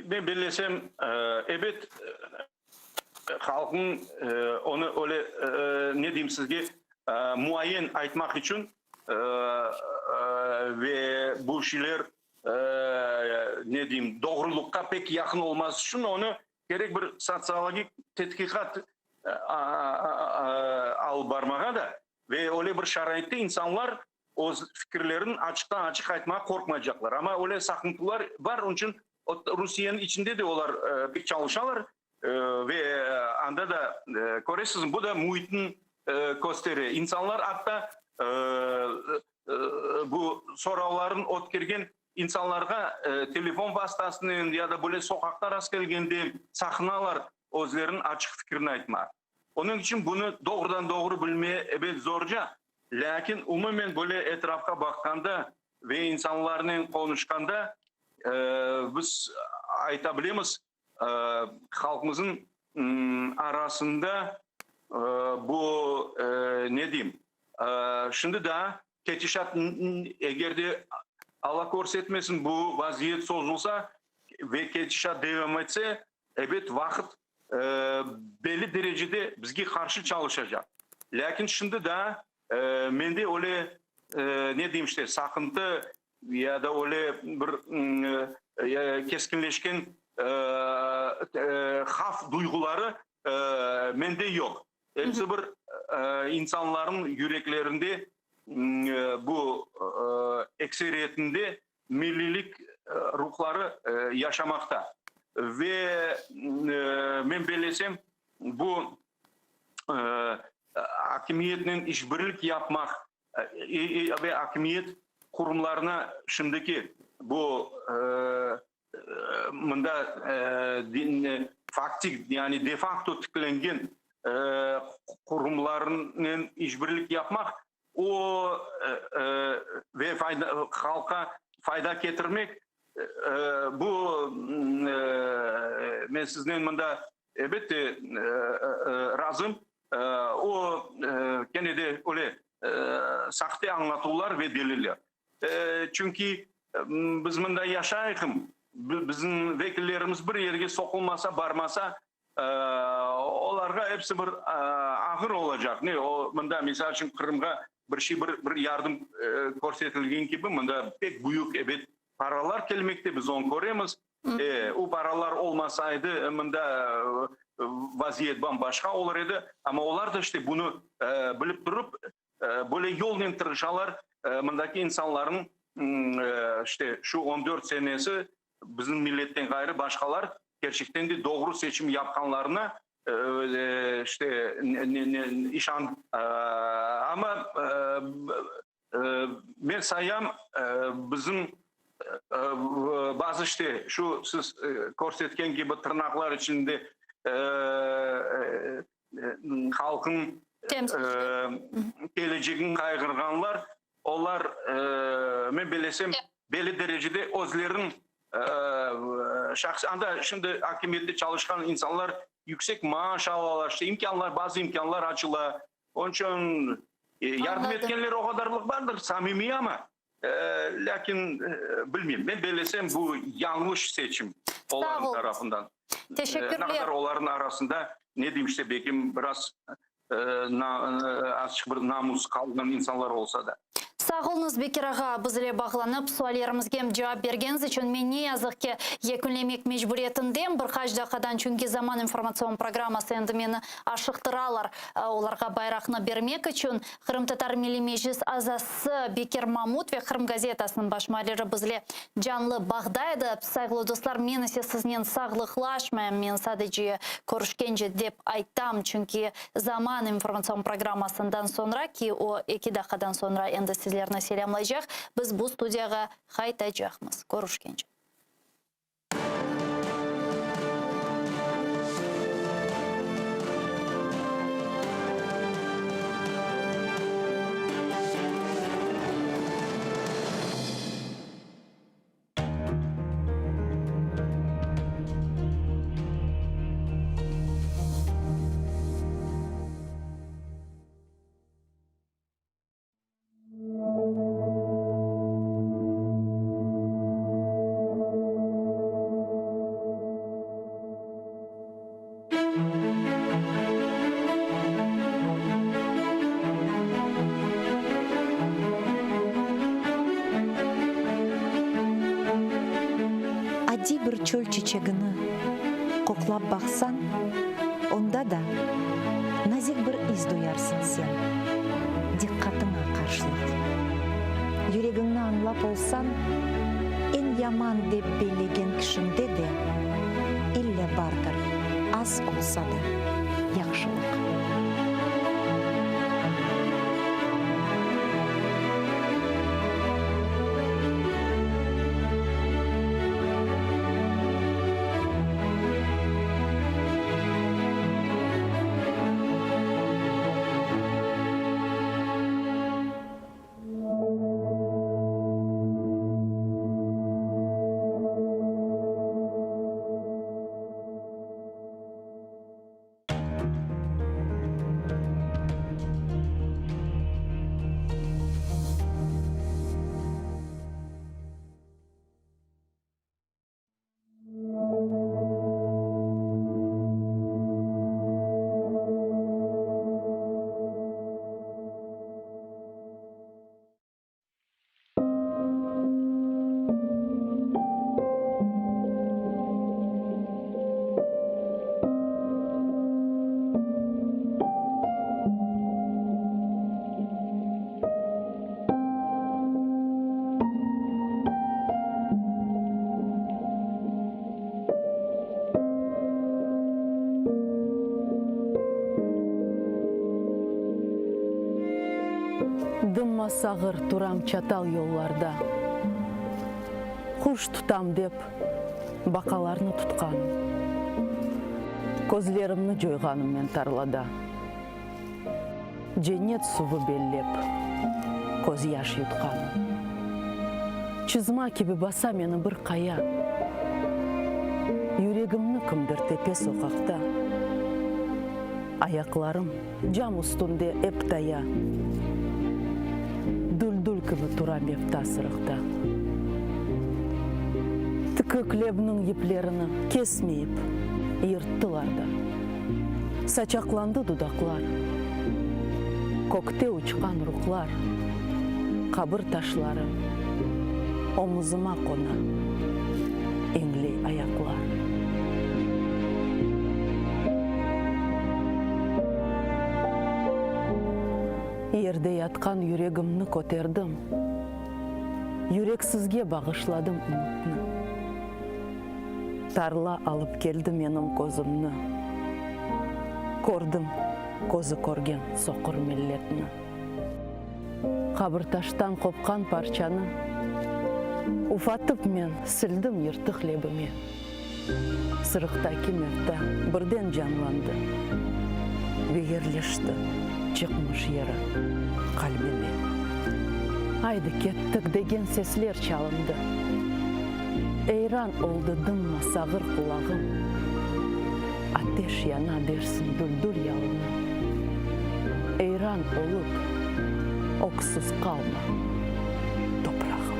Speaker 3: Ben bilesem evet halkın onu öyle ne diyeyim sizge muayyen aytmak için ve bu şeyler ne diyeyim doğrulukka pek yakın olması için onu gerek bir sosyolojik tetkikat al barmağa da ve öyle bir şaraitte insanlar o fikirlerin açıktan açık aytmaya korkmayacaklar ama öyle sakıntılar var. Onun için Rusya'nın içinde de onlar bir çalışanlar ve anda da görüyorsunuz bu da muhitin gösteri. İnsanlar hatta bu soruların ötkergen insanlarga telefon vasıtasıyla ya da böyle sokakta rast gelgende sahnalar özlerinin açık fikrini aytmak. Onun için bunu doğrudan doğru bilmeye evet zorca. Lakin umumen böyle etrafa bakkanda ve insanların konuşkanda biz aytabiliriz halkımızın arasında bu ne diyeyim şimdi da ketişat eğer de Allah korusun bu vaziyet sozulsa ve ketişat devam etse evet vakit belli derecede bizge karşı çalışacak. Lakin şimdi da mende öyle ne diyeyim işte sakıntı ya da öyle bir keskinleşken haf duyguları mende yok. Hepsi bir insanların yüreklerinde bu ekseriyetinde millilik ruhları yaşamakta. Ve ben belesem bu hakimiyetin işbirlik yapmak ve hakimiyet kurumlarına şimdiki bu faktik yani de facto tıklangan kurumlarının işbirlik yapmak o ve halka fayda getirmek bu ben sizden bunda elbette razım o gene de öyle sahte anlatılar ve deliller. Çünkü biz bunda yaşayıkım. Bizim vekillerimiz bir yerge sokulmasa, barmasa onlarga hepsi bir ahır olacak. Ne o bunda misal için Kırım'a bir yardım görsetilgen gibi bunda pek büyük evet paralar gelmekte biz onu görüyoruz. O paralar olmasaydı bunda vaziyet bambaşka olurdu. Ama onlar da işte bunu bilip durup böyle yol tırışalar bundaki insanların işte şu 14 senesi bizim milletten gayrı başkalar gerçekten de doğru seçim yapkanlarına işte işan ama ben sayam bizim bazı işte şu siz korsetken gibi tırnaklar içinde halkın geleceğini kaygırganlar onlar ben bilesem belli derecede özlerin şahsi anda şimdi hakimiyette çalışkan insanlar yüksek maaş alırlar işte imkanlar bazı imkanlar açıla onun için yardım etkenleri o kadarlık vardır samimi ama lakin bilmiyorum ben belesem bu yanlış seçim onların tarafından.
Speaker 10: Teşekkürler.
Speaker 3: Ne kadar onların arasında ne diyeyim işte belki biraz açık bir namus kalgan insanlar olsa da.
Speaker 10: Sağ olunuz Bekir ağa, bizle bağlanıp suallarımızga cevap bergeniz için men ne yazık ki yekunlemek mecburiyetindeyim. Bir kaç dakikadan çünkü zaman informasyon programması endi meni aşıqtıralar. Olarga bayraqni bermek için Kırım Tatar Milli Meclis azası Bekir Mamut ve Kırım gazetasının baş muharriri bizle canlı bağdaydı. Saygılı dostlar, men ise sizden sağlıklaşmayım. Men sadece görüşkence dep aytam. Çünkü zaman informasyon programmasından sonra ki o 2 dakikadan sonra endi sizlerine selamlayacak. Biz bu studiyaga qaytacakmız. Görüşkence.
Speaker 16: Ади бір чөл чечегini qoqlab baqsan, onda da nazik bir iz duyarsın sen. Diqqatina qarşılık. Yüreğini anlap olsan, en yaman deb belegen kişinde de illa bardır, az olsa da yaxşılık.
Speaker 4: Дымма сағыр турам чатал yollarda. Құш тұтам деп бақаларны тұтқаным. Көзлерімні жойғаныммен тарлада. Женет суы беллеп, көз яш ютқаным. Чызма кебі баса мені бір қая. Юрегімні кімдір тепе соқақта. Аяқларым жам үстінде эптая. Дүл-дүл кібі турам епта сырықта. Тікі клебнің еплеріні кесмейіп, ертіларда. Сачақланды дудақлар. Көкте ұчқан рухлар. Қабыр ташлары. Омызыма қона. Еңлей аяқлар. Ерде ятқан юрегімні көтердім. Юрексізге бағышладым үмітні. Тарла алып келді менің көзімні. Көрдім көзі көрген соқыр миллетні. Қабырташтан қопқан парчаны уфатып мен сілдім ертық лебіме. Сырықта кемерді бірден жанланды. Бегерлешті чықмыш ері қалбіме. Айды кеттік деген сеслер чалынды. Эйран олды дымма сағыр құлағым. Атеш яна берсін дүл-дүл ялыны. Эйран олып, оксыз қалма топрағым.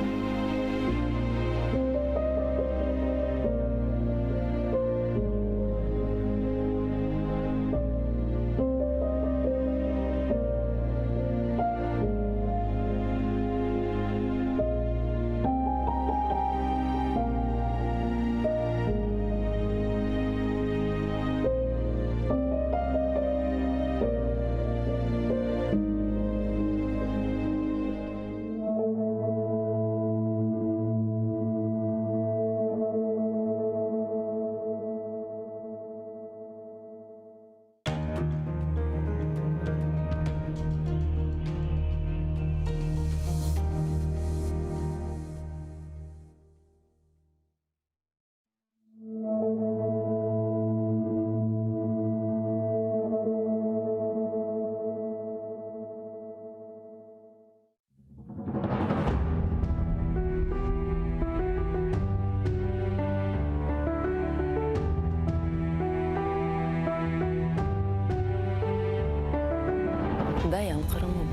Speaker 4: Dayan Kırımım.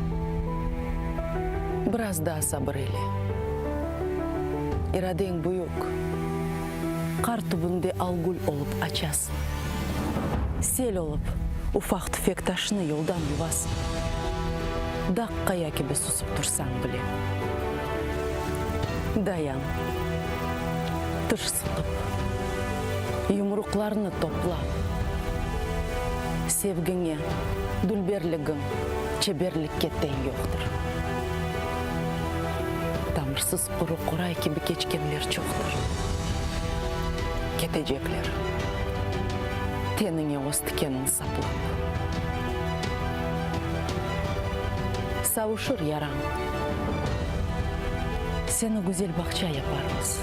Speaker 4: Biraz daha sabır eyle. İraden büyük. Kar tübünde algul olup açasın. Sel olup ufak tüfek taşını yoldan yuvasın. Dakkaya gibi susup dursan bile. Dayan. Tış sıkıp. Yumruklarını topla. Sevgine, dülberligin, çeberlikке тең yoqtur. Тамырсыз құры құрай кебі кечкенлер çoqtur. Кетежеклер. Теніңе остыкенін саплап. Сауышыр яраң. Сені güzel бақча япармыз.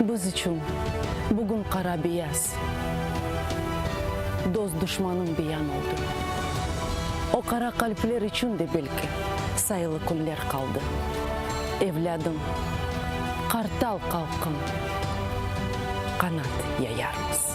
Speaker 4: Біз үшін бүгін қара бияз. Dost düşmanın biyan oldu. O kara kalpler için de belki sayılı günler kaldı. Evladım, kartal kalkın, kanat yayarmız.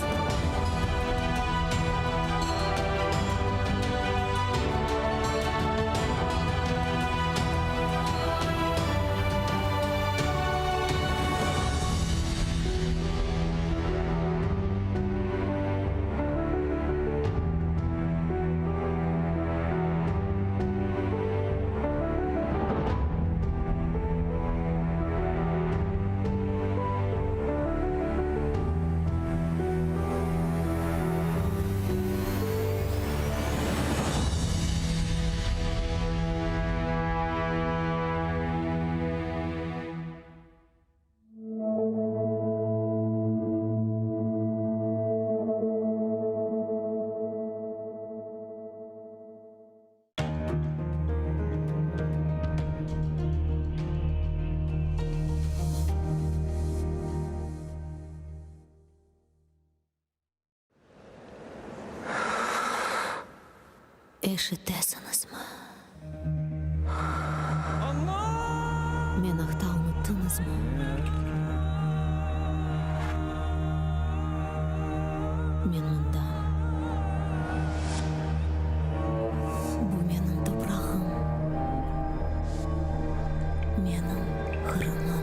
Speaker 5: Эшетесіңіз ма? Мен ақта ұмыттыңыз ма? Мен мұнда. Бұл менің топырағым. Менің қырымым.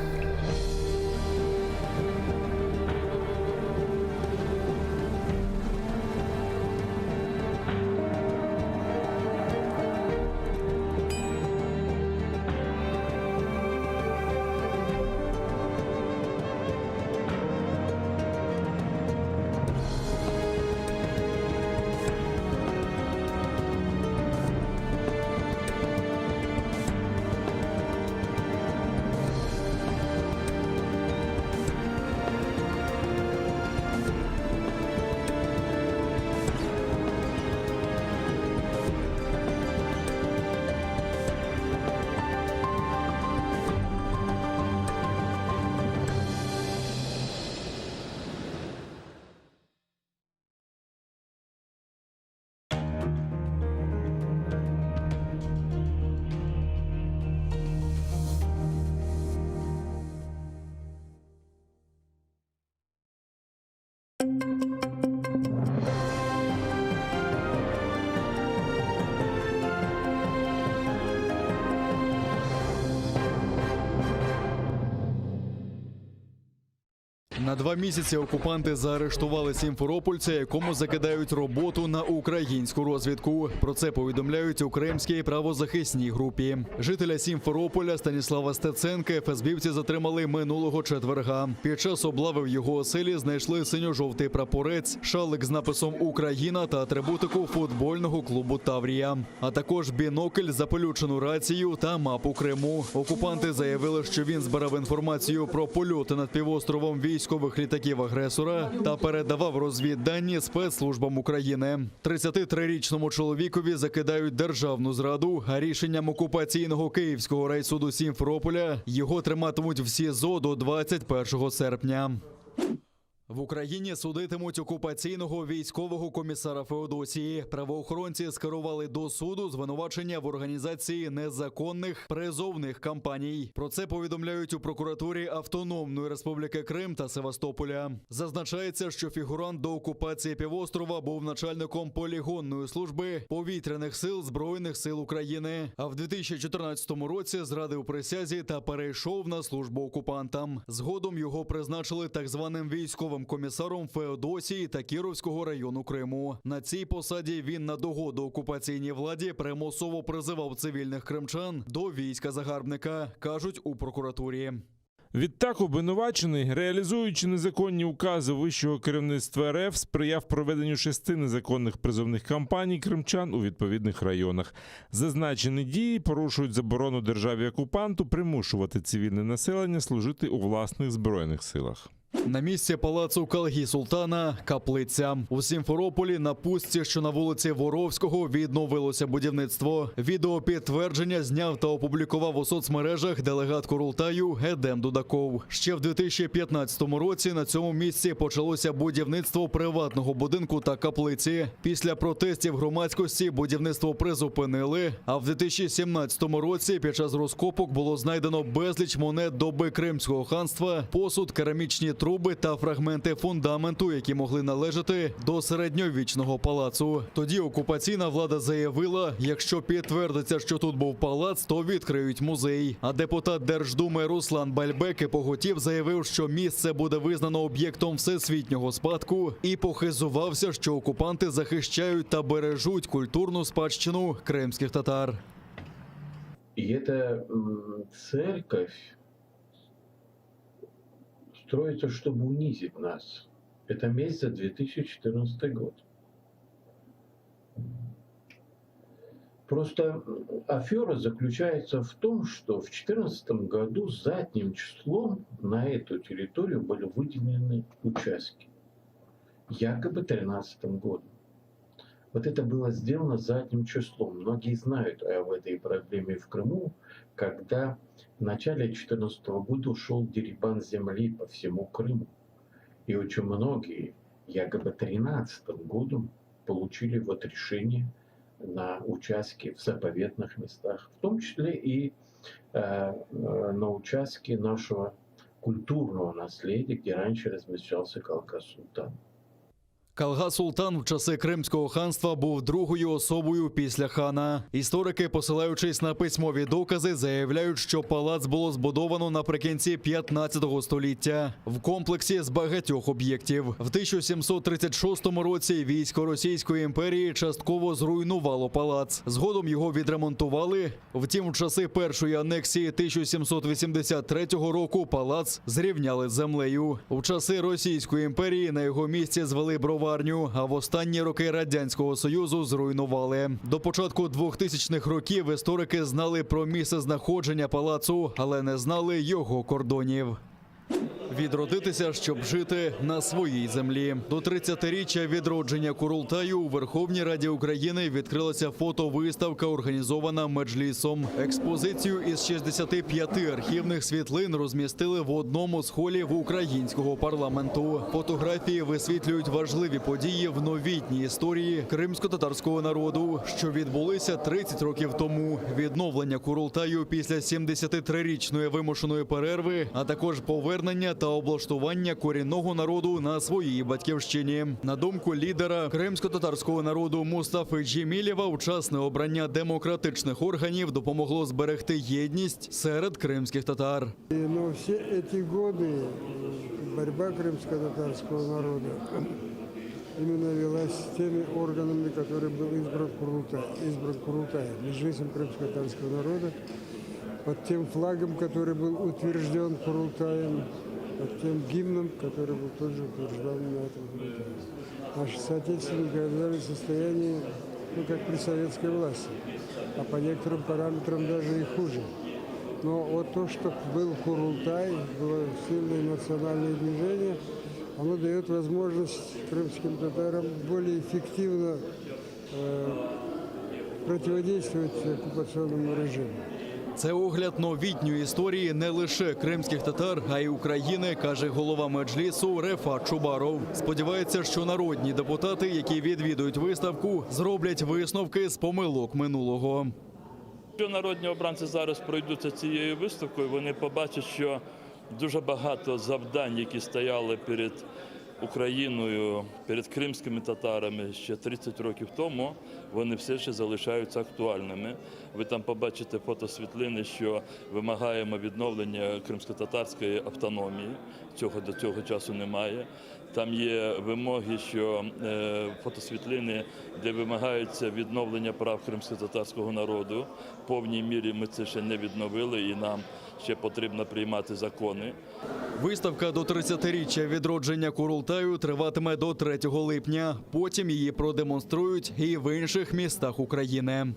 Speaker 11: На 2 місяці окупанти заарештували сімферопольця, якому закидають роботу на українську розвідку. Про це повідомляють у кримській правозахисній групі. Жителя Сімферополя Станіслава Стеценка ФСБівці затримали минулого четверга. Під час облави в його оселі знайшли синьо-жовтий прапорець, шалик з написом «Україна» та атрибутику футбольного клубу «Таврія», а також бінокль, запелючену рацію та мапу Криму. Окупанти заявили, що він збирав інформацію про польоти над півостровом військових літаків-агресора та передавав розвіддані спецслужбам України. 33-річному чоловікові закидають державну зраду, а рішенням окупаційного Київського райсуду Сімферополя його триматимуть в СІЗО до 21 серпня. В Україні судитимуть окупаційного військового комісара Феодосії. Правоохоронці скерували до суду звинувачення в організації незаконних призовних кампаній. Про це повідомляють у прокуратурі Автономної Республіки Крим та Севастополя. Зазначається, що фігурант до окупації півострова був начальником полігонної служби повітряних сил Збройних сил України. А в 2014 році зрадив присязі та перейшов на службу окупантам. Згодом його призначили так званим військовим комісаром Феодосії та Кіровського району Криму. На цій посаді він на догоду окупаційній владі примусово призивав цивільних кримчан до війська загарбника, кажуть у прокуратурі.
Speaker 6: Відтак обвинувачений, реалізуючи незаконні укази вищого керівництва РФ, сприяв проведенню 6 незаконних призовних кампаній кримчан у відповідних районах. Зазначені дії порушують заборону державі-окупанту примушувати цивільне населення служити у власних збройних силах.
Speaker 11: На місці палацу Калгі Султана – каплиця. У Сімферополі на пустці, що на вулиці Воровського, відновилося будівництво. Відео підтвердження зняв та опублікував у соцмережах делегат Курултаю Едем Дудаков. Ще в 2015 році на цьому місці почалося будівництво приватного будинку та каплиці. Після протестів громадськості будівництво призупинили, а в 2017 році під час розкопок було знайдено безліч монет доби Кримського ханства, посуд, керамічні труби та фрагменти фундаменту, які могли належати до середньовічного палацу. Тоді окупаційна влада заявила, якщо підтвердиться, що тут був палац, то відкриють музей. А депутат Держдуми Руслан Бальбек поготів заявив, що місце буде визнано об'єктом всесвітнього спадку і похизувався, що окупанти захищають та бережуть культурну спадщину кримських татар.
Speaker 23: І ця церковь строится, чтобы унизить нас. Это месяц 2014 год. Просто афера заключается в том, что в 2014 году задним числом на эту территорию были выделены участки. Якобы 2013 годом. Вот это было сделано задним числом. Многие знают об этой проблеме в Крыму, когда в начале 2014 года шел дерибан земли по всему Крыму. И очень многие, якобы 2013 годом, получили вот решение на участке в заповедных местах, в том числе и на участке нашего культурного наследия, где раньше размещался Калга-Султан.
Speaker 11: Калга-Султан в часи Кримського ханства був другою особою після хана. Історики, посилаючись на письмові докази, заявляють, що палац було збудовано наприкінці 15 століття в комплексі з багатьох об'єктів. В 1736 році військо Російської імперії частково зруйнувало палац. Згодом його відремонтували. Втім, в часи першої анексії 1783 року палац зрівняли з землею. У часи Російської імперії на його місці звели броварню, а в останні роки Радянського Союзу зруйнували. До початку 2000-х років історики знали про місце знаходження палацу, але не знали його кордонів. Відродитися, щоб жити на своїй землі. До 30-річчя відродження Курултаю у Верховній Раді України відкрилася фотовиставка, організована Меджлісом. Експозицію із 65 архівних світлин розмістили в одному з холів українського парламенту. Фотографії висвітлюють важливі події в новітній історії кримсько-татарського народу, що відбулися 30 років тому. Відновлення Курултаю після 73-річної вимушеної перерви, а також повернення та облаштування корінного народу на своїй батьківщині. На думку лідера кримсько-татарського народу Мустафи Джемілєва, вчасне обрання демократичних органів допомогло зберегти єдність серед кримських татар.
Speaker 1: Но все эти годы борьба крымско-татарского народа именно велась с теми органами, которые был избран Курултаем, Меджлисом крымско-татарского народа, под тем флагом, который был утвержден Курултаем, под тем гимном, который был тоже утвержден на этом Курултае. Наши соотечественники оказались в состоянии, как при советской власти, а по некоторым параметрам даже и хуже. Но вот то, что был Курултай, было сильное национальное движение, оно дает возможность крымским татарам более эффективно противодействовать оккупационному режиму.
Speaker 11: Це огляд новітньої історії не лише кримських татар, а й України, каже голова Меджлісу Рефат Чубаров. Сподівається, що народні депутати, які відвідують виставку, зроблять висновки з помилок минулого.
Speaker 7: Якщо народні обранці зараз пройдуться цією виставкою, вони побачать, що дуже багато завдань, які стояли перед Україною, перед кримськими татарами ще 30 років тому, вони все ще залишаються актуальними. Ви там побачите фотосвітлини, що вимагаємо відновлення кримсько-татарської автономії. Цього до цього часу немає. Там є вимоги, що фотосвітлини, де вимагається відновлення прав кримсько-татарського народу. В повній мірі ми це ще не відновили і нам ще потрібно приймати закони.
Speaker 11: Виставка до 30-річчя відродження Курултаю триватиме до 3 липня. Потім її продемонструють і в інших містах України.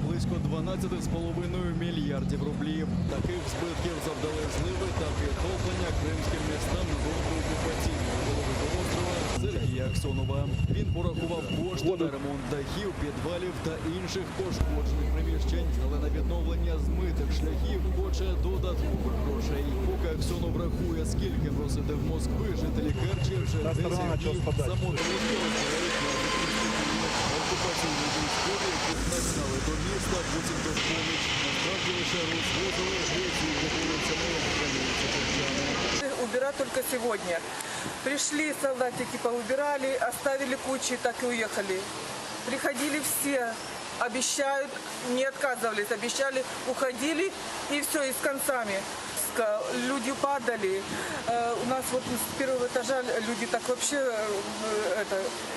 Speaker 11: Близько 12,5 мільярдів рублів. Таких збитків завдали зливи та підтоплення кримським містам з боку окупаційного голови острова Сергія Аксьонова. Він порахував кошти на ремонт дахів, підвалів та інших пошкоджених приміщень, але на відновлення змитих шляхів хоче додаткових грошей. Поки Аксьонов рахує, скільки просити в Москви, жителі Керчі вже 10 днів самотужки розбирають окупаційні військові, які нагнали до міста, буцімто в поміч. Насправді лише розвозили грецію вулицями, границі Керчани.
Speaker 8: Убирать только сегодня. Пришли солдатики, поубирали, оставили кучи, так и уехали. Приходили все, обещают, не отказывались, обещали, уходили, и все, и с концами. Люди падали. У нас вот с первого этажа люди так вообще...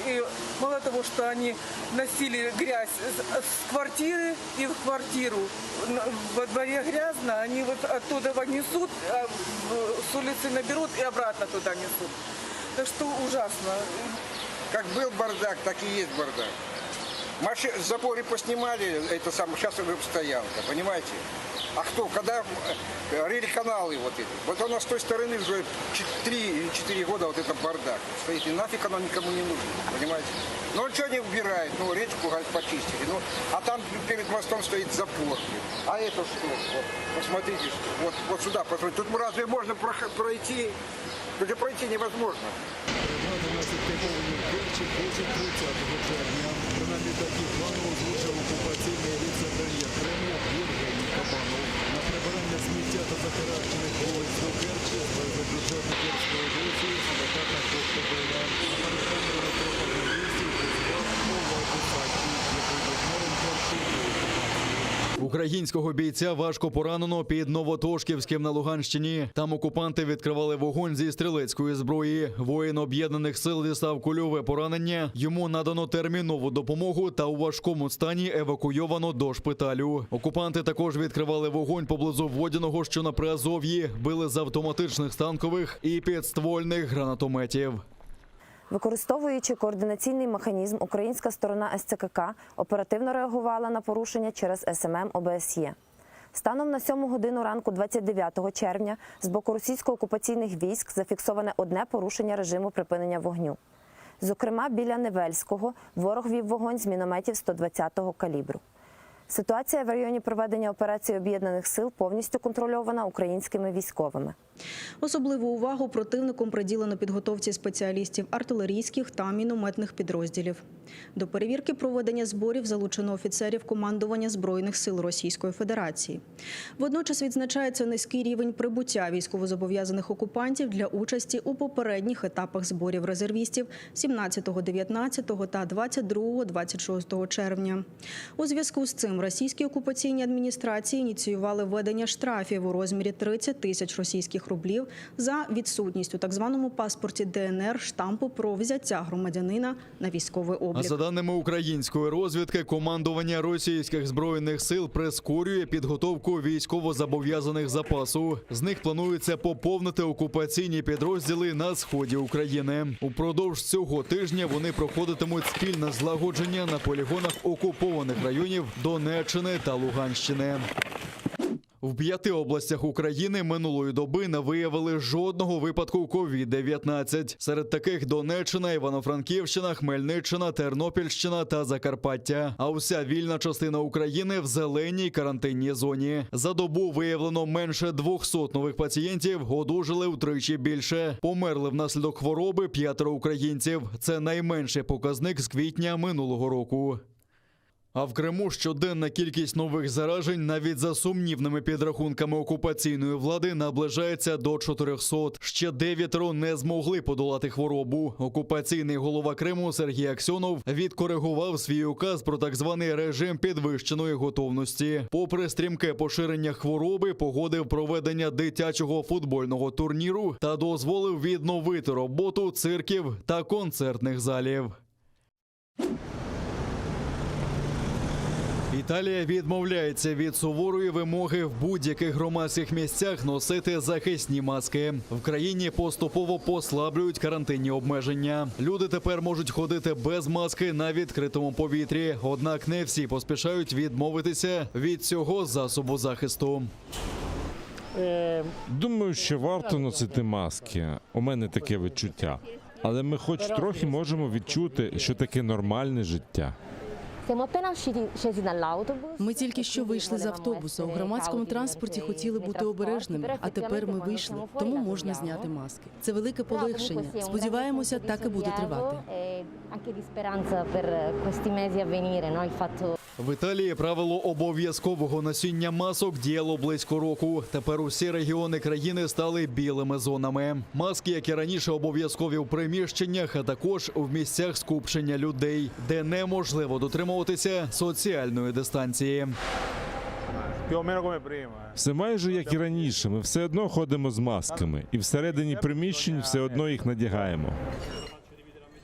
Speaker 8: И мало того, что они носили грязь с квартиры и в квартиру. Во дворе грязно, они вот оттуда несут, с улицы наберут и обратно туда несут. Так что ужасно.
Speaker 24: Как был бардак, так и есть бардак. Заборы поснимали, это самое, сейчас уже стоянка, понимаете? А кто, когда рыли каналы вот эти, вот у нас с той стороны уже 3 или 4 года вот это бардак стоит, и нафиг оно никому не нужно, понимаете? Ну что не убирают, ну речку почистили, ну, а там перед мостом стоит запор. А это что? Вот, посмотрите, вот сюда посмотрите, тут разве можно пройти? Тут же пройти невозможно.
Speaker 11: Принаймні такі плани Українського бійця важко поранено під Новотошківським на Луганщині. Там окупанти відкривали вогонь зі стрілецької зброї. Воїн Об'єднаних сил дістав кульове поранення. Йому надано термінову допомогу та у важкому стані евакуйовано до шпиталю. Окупанти також відкривали вогонь поблизу Водяного, що на Приазов'ї, били з автоматичних танкових і підствольних гранатометів.
Speaker 9: Використовуючи координаційний механізм, українська сторона СЦКК оперативно реагувала на порушення через СММ ОБСЄ. Станом на 7 годину ранку 29 червня з боку російсько-окупаційних військ зафіксоване одне порушення режиму припинення вогню. Зокрема, біля Невельського ворог вів вогонь з мінометів 120-го калібру. Ситуація в районі проведення операції Об'єднаних сил повністю контрольована українськими військовими.
Speaker 12: Особливу увагу противником приділено підготовці спеціалістів артилерійських та мінометних підрозділів. До перевірки проведення зборів залучено офіцерів командування Збройних сил Російської Федерації. Водночас відзначається низький рівень прибуття військовозобов'язаних окупантів для участі у попередніх етапах зборів резервістів 17, 19 та 22, 26 червня. У зв'язку з цим російські окупаційні адміністрації ініціювали введення штрафів у розмірі 30 тисяч російських рублів за відсутність у так званому паспорті ДНР штампу про взяття громадянина на військовий облік.
Speaker 11: А за даними української розвідки, командування російських збройних сил прискорює підготовку військовозобов'язаних запасу. З них планується поповнити окупаційні підрозділи на сході України. Упродовж цього тижня вони проходитимуть спільне злагодження на полігонах окупованих районів Донеччини та Луганщини. В 5 областях України минулої доби не виявили жодного випадку COVID-19. Серед таких Донеччина, Івано-Франківщина, Хмельниччина, Тернопільщина та Закарпаття. А вся вільна частина України в зеленій карантинній зоні. За добу виявлено менше 200 нових пацієнтів, одужали втричі більше. Померли внаслідок хвороби 5 українців. Це найменший показник з квітня минулого року. А в Криму щоденна кількість нових заражень навіть за сумнівними підрахунками окупаційної влади наближається до 400. Ще 9 не змогли подолати хворобу. Окупаційний голова Криму Сергій Аксьонов відкоригував свій указ про так званий режим підвищеної готовності. Попри стрімке поширення хвороби, погодив проведення дитячого футбольного турніру та дозволив відновити роботу цирків та концертних залів. Італія відмовляється від суворої вимоги в будь-яких громадських місцях носити захисні маски. В країні поступово послаблюють карантинні обмеження. Люди тепер можуть ходити без маски на відкритому повітрі. Однак не всі поспішають відмовитися від цього засобу захисту.
Speaker 6: Думаю, що варто носити маски. У мене таке відчуття. Але ми хоч трохи можемо відчути, що таке нормальне життя.
Speaker 4: Ми тільки що вийшли з автобуса. У громадському транспорті хотіли бути обережними, а тепер ми вийшли, тому можна зняти маски. Це велике полегшення. Сподіваємося, так і буде тривати.
Speaker 11: В Італії правило обов'язкового носіння масок діяло близько року. Тепер усі регіони країни стали білими зонами. Маски, як і раніше, обов'язкові в приміщеннях, а також в місцях скупчення людей, де неможливо дотримуватися соціальної дистанції.
Speaker 6: Все майже як і раніше. Ми все одно ходимо з масками. І всередині приміщень все одно їх надягаємо.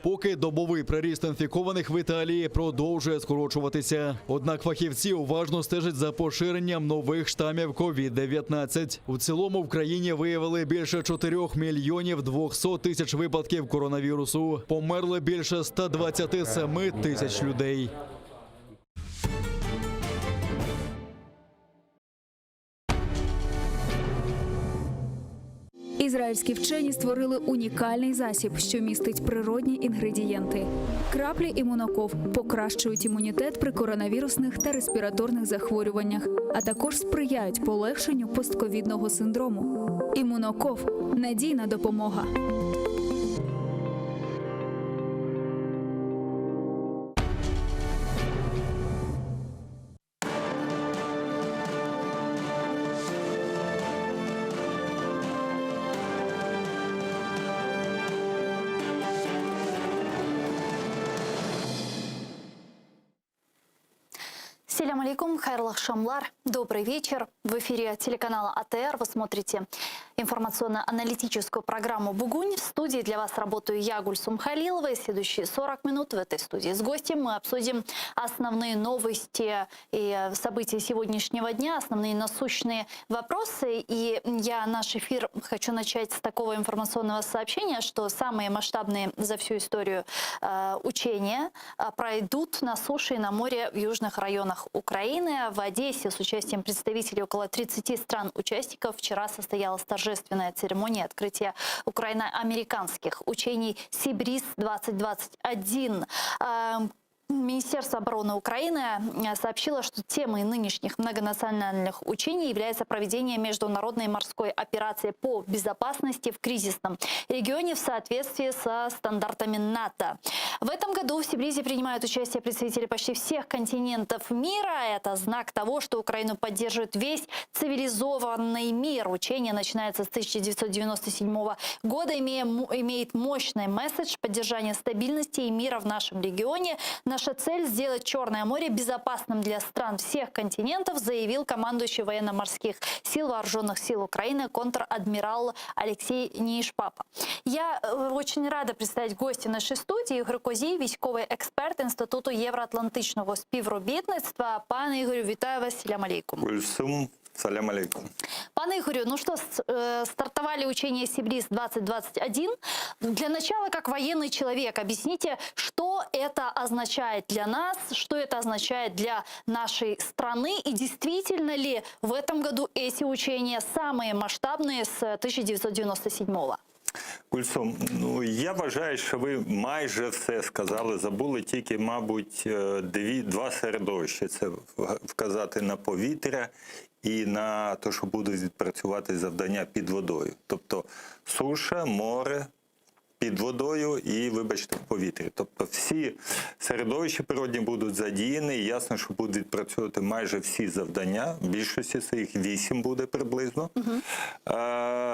Speaker 11: Поки добовий приріст інфікованих в Італії продовжує скорочуватися. Однак фахівці уважно стежать за поширенням нових штамів COVID-19. У цілому в країні виявили більше 4 мільйонів 200 тисяч випадків коронавірусу. Померли більше 127 тисяч людей.
Speaker 13: Ізраїльські вчені створили унікальний засіб, що містить природні інгредієнти. Краплі імуноков покращують імунітет при коронавірусних та респіраторних захворюваннях, а також сприяють полегшенню постковідного синдрому. Імуноков – надійна допомога.
Speaker 10: Селям алейкум, хайрлах шамлар. Добрый вечер. В эфире телеканала АТР вы смотрите информационно-аналитическую программу «Бугунь». В студии для вас работаю я, Гульсум Халилова. И следующие 40 минут в этой студии с гостем мы обсудим основные новости и события сегодняшнего дня, основные насущные вопросы. И я наш эфир хочу начать с такого информационного сообщения, что самые масштабные за всю историю учения пройдут на суше и на море в южных районах Украины. В Одессе с участием представителей около 30 стран-участников вчера состоялась торжественная церемония открытия украино-американских учений «Сибриз-2021». Министерство обороны Украины сообщило, что темой нынешних многонациональных учений является проведение международной морской операции по безопасности в кризисном регионе в соответствии со стандартами НАТО. В этом году в Сибризе принимают участие представители почти всех континентов мира. Это знак того, что Украину поддерживает весь цивилизованный мир. Учение начинается с 1997 года, имеет мощный месседж поддержания стабильности и мира в нашем регионе. Наша цель – сделать Черное море безопасным для стран всех континентов, заявил командующий военно-морских сил Вооруженных сил Украины контр-адмирал Алексей Нишпапа. Я очень рада представить гостя нашої студії. Ігор Козій, військовий експерт Інституту євроатлантичного співробітництва. Пане Ігорю, вітаю вас. Салям алейкум.
Speaker 14: Гульсум, салям алейкум.
Speaker 10: Пане Игорю, ну что, стартовали учения «Сибриз-2021». Для начала, как военный человек, объясните, что это означает для нас, что это означает для нашей страны, и действительно ли в этом году эти учения самые масштабные с 1997-го?
Speaker 14: Гульсум, ну я вважаю, що ви майже все сказали. Забули тільки, мабуть, два середовища. Це вказати на повітря і на те, що будуть відпрацювати завдання під водою. Тобто суша, море, під водою і, вибачте, в повітрі. Тобто всі середовища природні будуть задіяні. І ясно, що будуть відпрацьовувати майже всі завдання. В більшості з їх 8 буде приблизно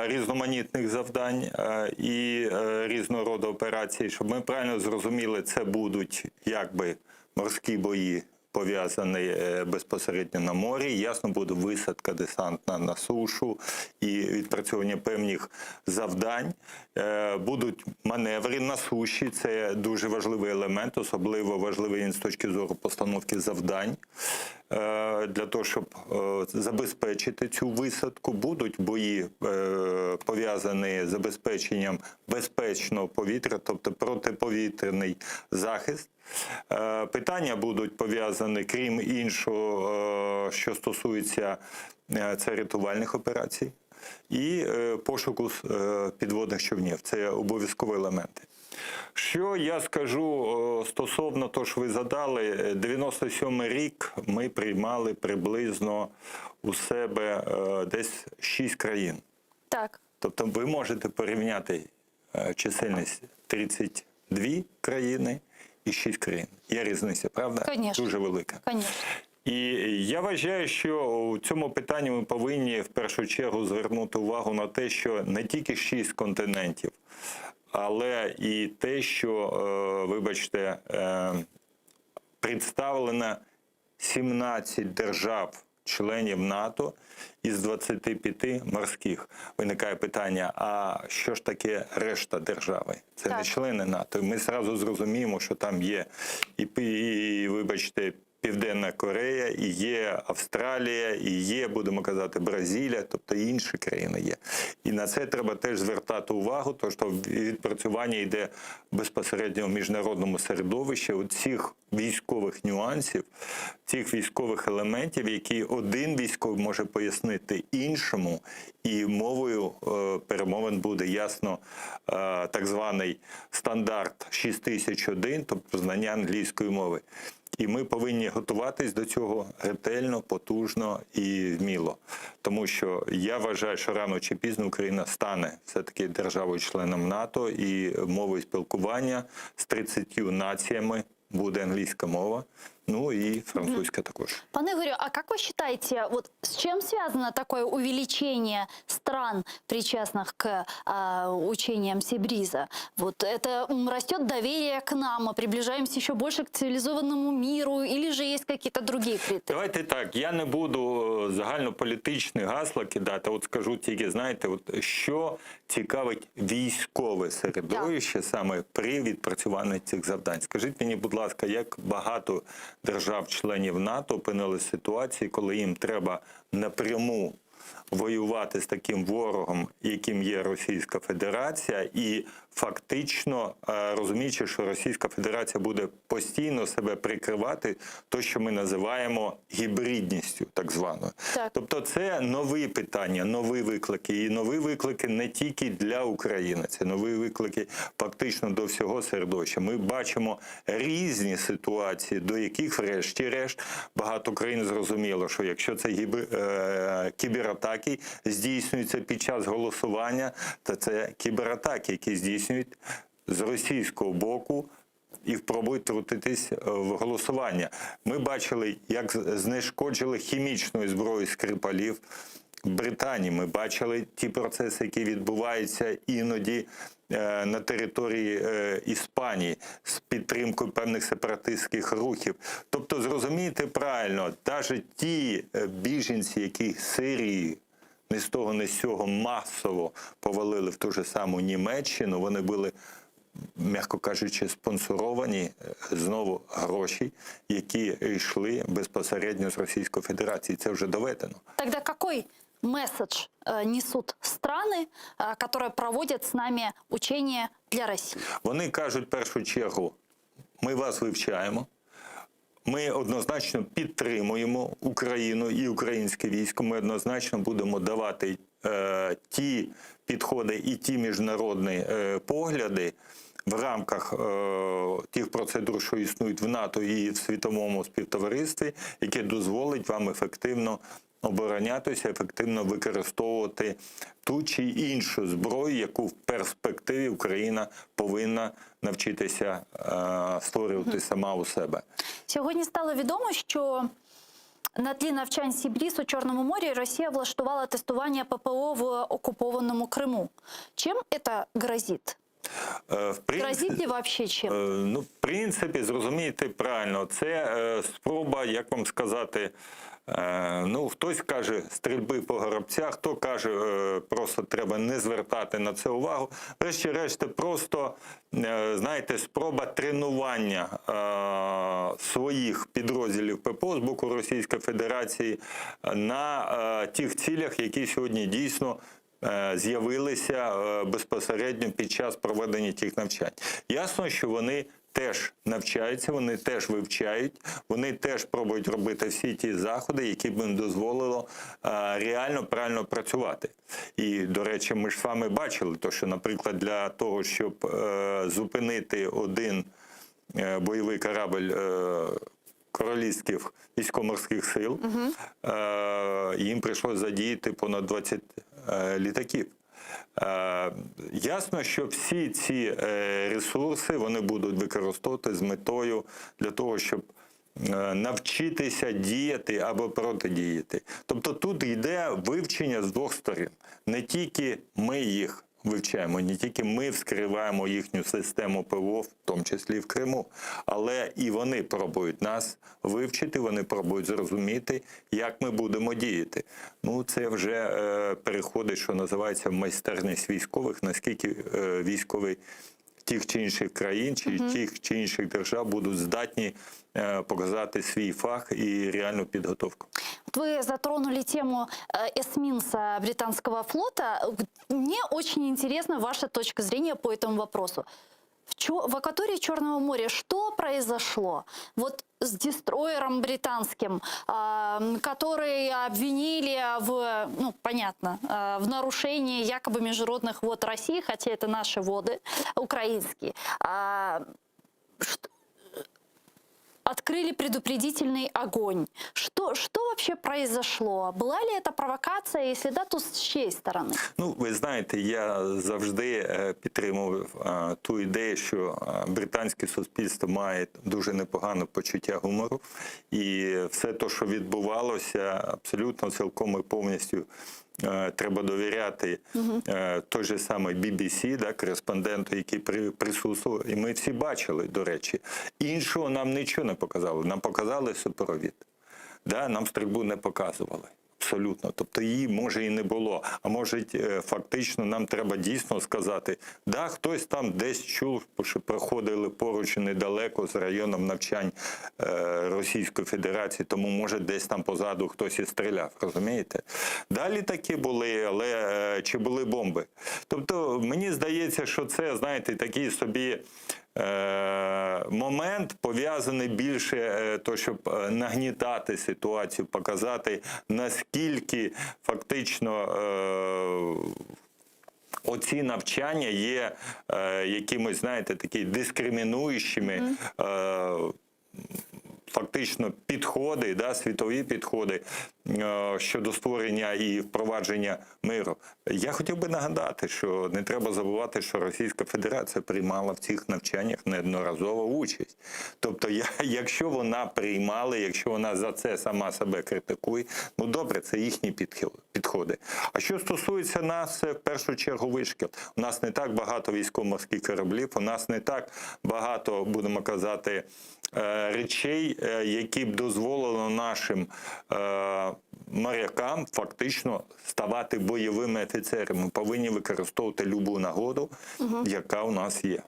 Speaker 14: різноманітних завдань і різного роду операцій. Щоб ми правильно зрозуміли, це будуть якби морські бої, пов'язаний безпосередньо на морі. Ясно, буде висадка десантна на сушу і відпрацьовування певних завдань. Будуть маневри на суші, це дуже важливий елемент, особливо важливий він з точки зору постановки завдань. Для того, щоб забезпечити цю висадку, будуть бої пов'язані з забезпеченням безпечного повітря, тобто протиповітряний захист. Питання будуть пов'язані, крім іншого, що стосується це рятувальних операцій і пошуку підводних човнів. Це обов'язкові елементи. Що я скажу стосовно того, що ви задали, 97-й рік ми приймали приблизно у себе десь 6 країн.
Speaker 10: Так.
Speaker 14: Тобто ви можете порівняти чисельність 32 країни і 6 країн. Є різниця, правда?
Speaker 10: Конечно.
Speaker 14: Дуже велика.
Speaker 10: Конечно.
Speaker 14: І я вважаю, що у цьому питанні ми повинні в першу чергу звернути увагу на те, що не тільки 6 континентів, але і те, що, вибачте, представлено 17 держав-членів НАТО із 25 морських. Виникає питання, а що ж таке решта держави? Це не члени НАТО. Ми одразу зрозуміємо, що там є і вибачте, Південна Корея, і є Австралія, і є, будемо казати, Бразилія, тобто інші країни є. І на це треба теж звертати увагу, тому що відпрацювання йде безпосередньо в міжнародному середовищі цих військових нюансів, цих військових елементів, які один військовий може пояснити іншому, і мовою перемовин буде ясно так званий стандарт 6001, тобто знання англійської мови. І ми повинні готуватись до цього ретельно, потужно і вміло. Тому що я вважаю, що рано чи пізно Україна стане все-таки державою-членом НАТО, і мовою спілкування з 30 націями буде англійська мова, ну и французская також.
Speaker 10: Пане Игорю, а как вы считаете, вот с чем связано такое увеличение стран, причастных к учениям Сибриза? Вот это растет доверие к нам, мы приближаемся еще больше к цивилизованному миру, или же есть какие-то другие критерии?
Speaker 14: Давайте так, я не буду загальнополітичні гасла кидати, от скажу тільки, знаєте, от що цікавить військове середовище саме при відпрацюванні цих завдань. Скажіть мені, будь ласка, як багато держав-членів НАТО опинилися в ситуації, коли їм треба напряму воювати з таким ворогом, яким є Російська Федерація, і фактично розуміючи, що Російська Федерація буде постійно себе прикривати то, що ми називаємо гібридністю, так званою. Тобто це нові питання, нові виклики. І нові виклики не тільки для України, це нові виклики фактично до всього середовища. Ми бачимо різні ситуації, до яких врешті-решт багато країн зрозуміло, що якщо це кібератаки здійснюються під час голосування, то це кібератаки, які здійснюють з російського боку і пробують втрутитись в голосування. Ми бачили, як знешкоджили хімічну зброю Скрипалів в Британії. Ми бачили ті процеси, які відбуваються іноді на території Іспанії з підтримкою певних сепаратистських рухів. Тобто, зрозумійте правильно, навіть ті біженці, які з Сирії ні з того, ні з цього масово повалили в ту ж саму Німеччину, вони були, м'яко кажучи, спонсоровані знову гроші, які йшли безпосередньо з Російської Федерації. Це вже доведено.
Speaker 10: Тогда какой месседж несут страны, которые проводят с нами учения для России?
Speaker 14: Вони кажуть, в першу чергу, ми вас вивчаємо, ми однозначно підтримуємо Україну і українське військо, ми однозначно будемо давати ті підходи і ті міжнародні погляди в рамках тих процедур, що існують в НАТО і в світовому співтоваристві, які дозволять вам ефективно оборонятися, ефективно використовувати ту чи іншу зброю, яку в перспективі Україна повинна навчитися створювати сама у себе.
Speaker 10: Сьогодні стало відомо, що на тлі навчань Сібріс у Чорному морі Росія влаштувала тестування ППО в окупованому Криму. Чим це грозить? Грозить ли вообще чим?
Speaker 14: Ну, в принципі, зрозумієте правильно, це спроба, як вам сказати, ну, хтось каже стрільби по горобцях, хто каже, просто треба не звертати на це увагу. Врешті-решт, просто, знаєте, спроба тренування своїх підрозділів ППО з боку Російської Федерації на тих цілях, які сьогодні дійсно з'явилися безпосередньо під час проведення тих навчань. Ясно, що вони теж навчаються, вони теж вивчають, вони теж пробують робити всі ті заходи, які б їм дозволило реально правильно працювати. І, до речі, ми ж з вами бачили, що, наприклад, для того, щоб зупинити один бойовий корабль королівських військово-морських сил, їм прийшлося задіяти понад 20 літаків. Ясно, що всі ці ресурси вони будуть використовувати з метою для того, щоб навчитися діяти або протидіяти. Тобто тут йде вивчення з двох сторін. Не тільки ми їх вивчаємо, не тільки ми вскриваємо їхню систему ПВО, в тому числі в Криму, але і вони пробують нас вивчити, вони пробують зрозуміти, як ми будемо діяти. Ну, це вже переходить, що називається, в майстерність військових, наскільки військові тих чи інших країн, чи тих чи інших держав будуть здатні показати свій фах і реальну підготовку.
Speaker 10: Вы затронули тему эсминца британского флота. Мне очень интересна ваша точка зрения по этому вопросу. В акватории Черного моря что произошло? Вот с дестройером британским, который обвинили в, ну, понятно, в нарушении якобы международных вод России, хотя это наши воды, украинские. Открыли предупредительный огонь. Что вообще произошло? Была ли это провокация? Если да, то с чьей стороны?
Speaker 14: Ну, ви знаєте, я завжди підтримував ту ідею, що британське суспільство має дуже непогане почуття гумору. І все те, що відбувалося, абсолютно, цілком і повністю треба довіряти той же самий BBC, да, кореспонденту, який присутствував. І ми всі бачили, до речі. Іншого нам нічого не показали. Нам показали супровід. Да, нам стрільбу не показували. Абсолютно. Тобто її, може, і не було. А може, фактично, нам треба дійсно сказати, да, хтось там десь чув, що проходили поруч недалеко з районом навчань Російської Федерації, тому, може, десь там позаду хтось і стріляв, розумієте? Далі такі були, але чи були бомби? Тобто, мені здається, що це, знаєте, такий собі момент пов'язаний більше, то, щоб нагнітати ситуацію, показати, наскільки фактично оці навчання є якимось, знаєте, такі дискримінуючими, фактично підходи, да, світові підходи щодо створення і впровадження миру. Я хотів би нагадати, що не треба забувати, що Російська Федерація приймала в цих навчаннях неодноразово участь. Тобто, якщо вона приймала, якщо вона за це сама себе критикує, ну добре, це їхні підходи. А що стосується нас, це в першу чергу вишкіл. У нас не так багато військово-морських кораблів, у нас не так багато, будемо казати, речей, які б дозволили нашим морякам фактично ставати бойовими офіцерами. Ми повинні використовувати любу нагоду, яка у нас є.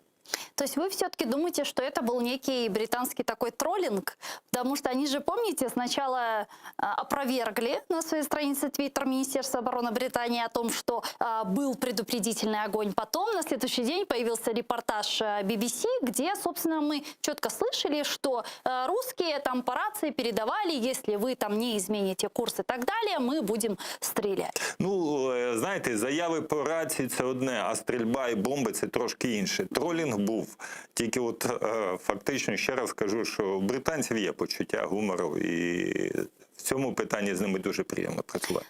Speaker 10: То есть вы все-таки думаете, что это был некий британский такой троллинг? Потому что они же, помните, сначала опровергли на своей странице Twitter Министерства обороны Британии о том, что был предупредительный огонь. Потом на следующий день появился репортаж BBC, где, собственно, мы четко слышали, что русские там по рации передавали, если вы там не измените курс и так далее, мы будем стрелять.
Speaker 14: Ну, знаєте, заяви по рації – це одне, а стрільба і бомби – це трошки інше. Тролінг був. Тільки от фактично, ще раз кажу, що у британців є почуття гумору, і в цьому питанні з ними дуже приємно працювати.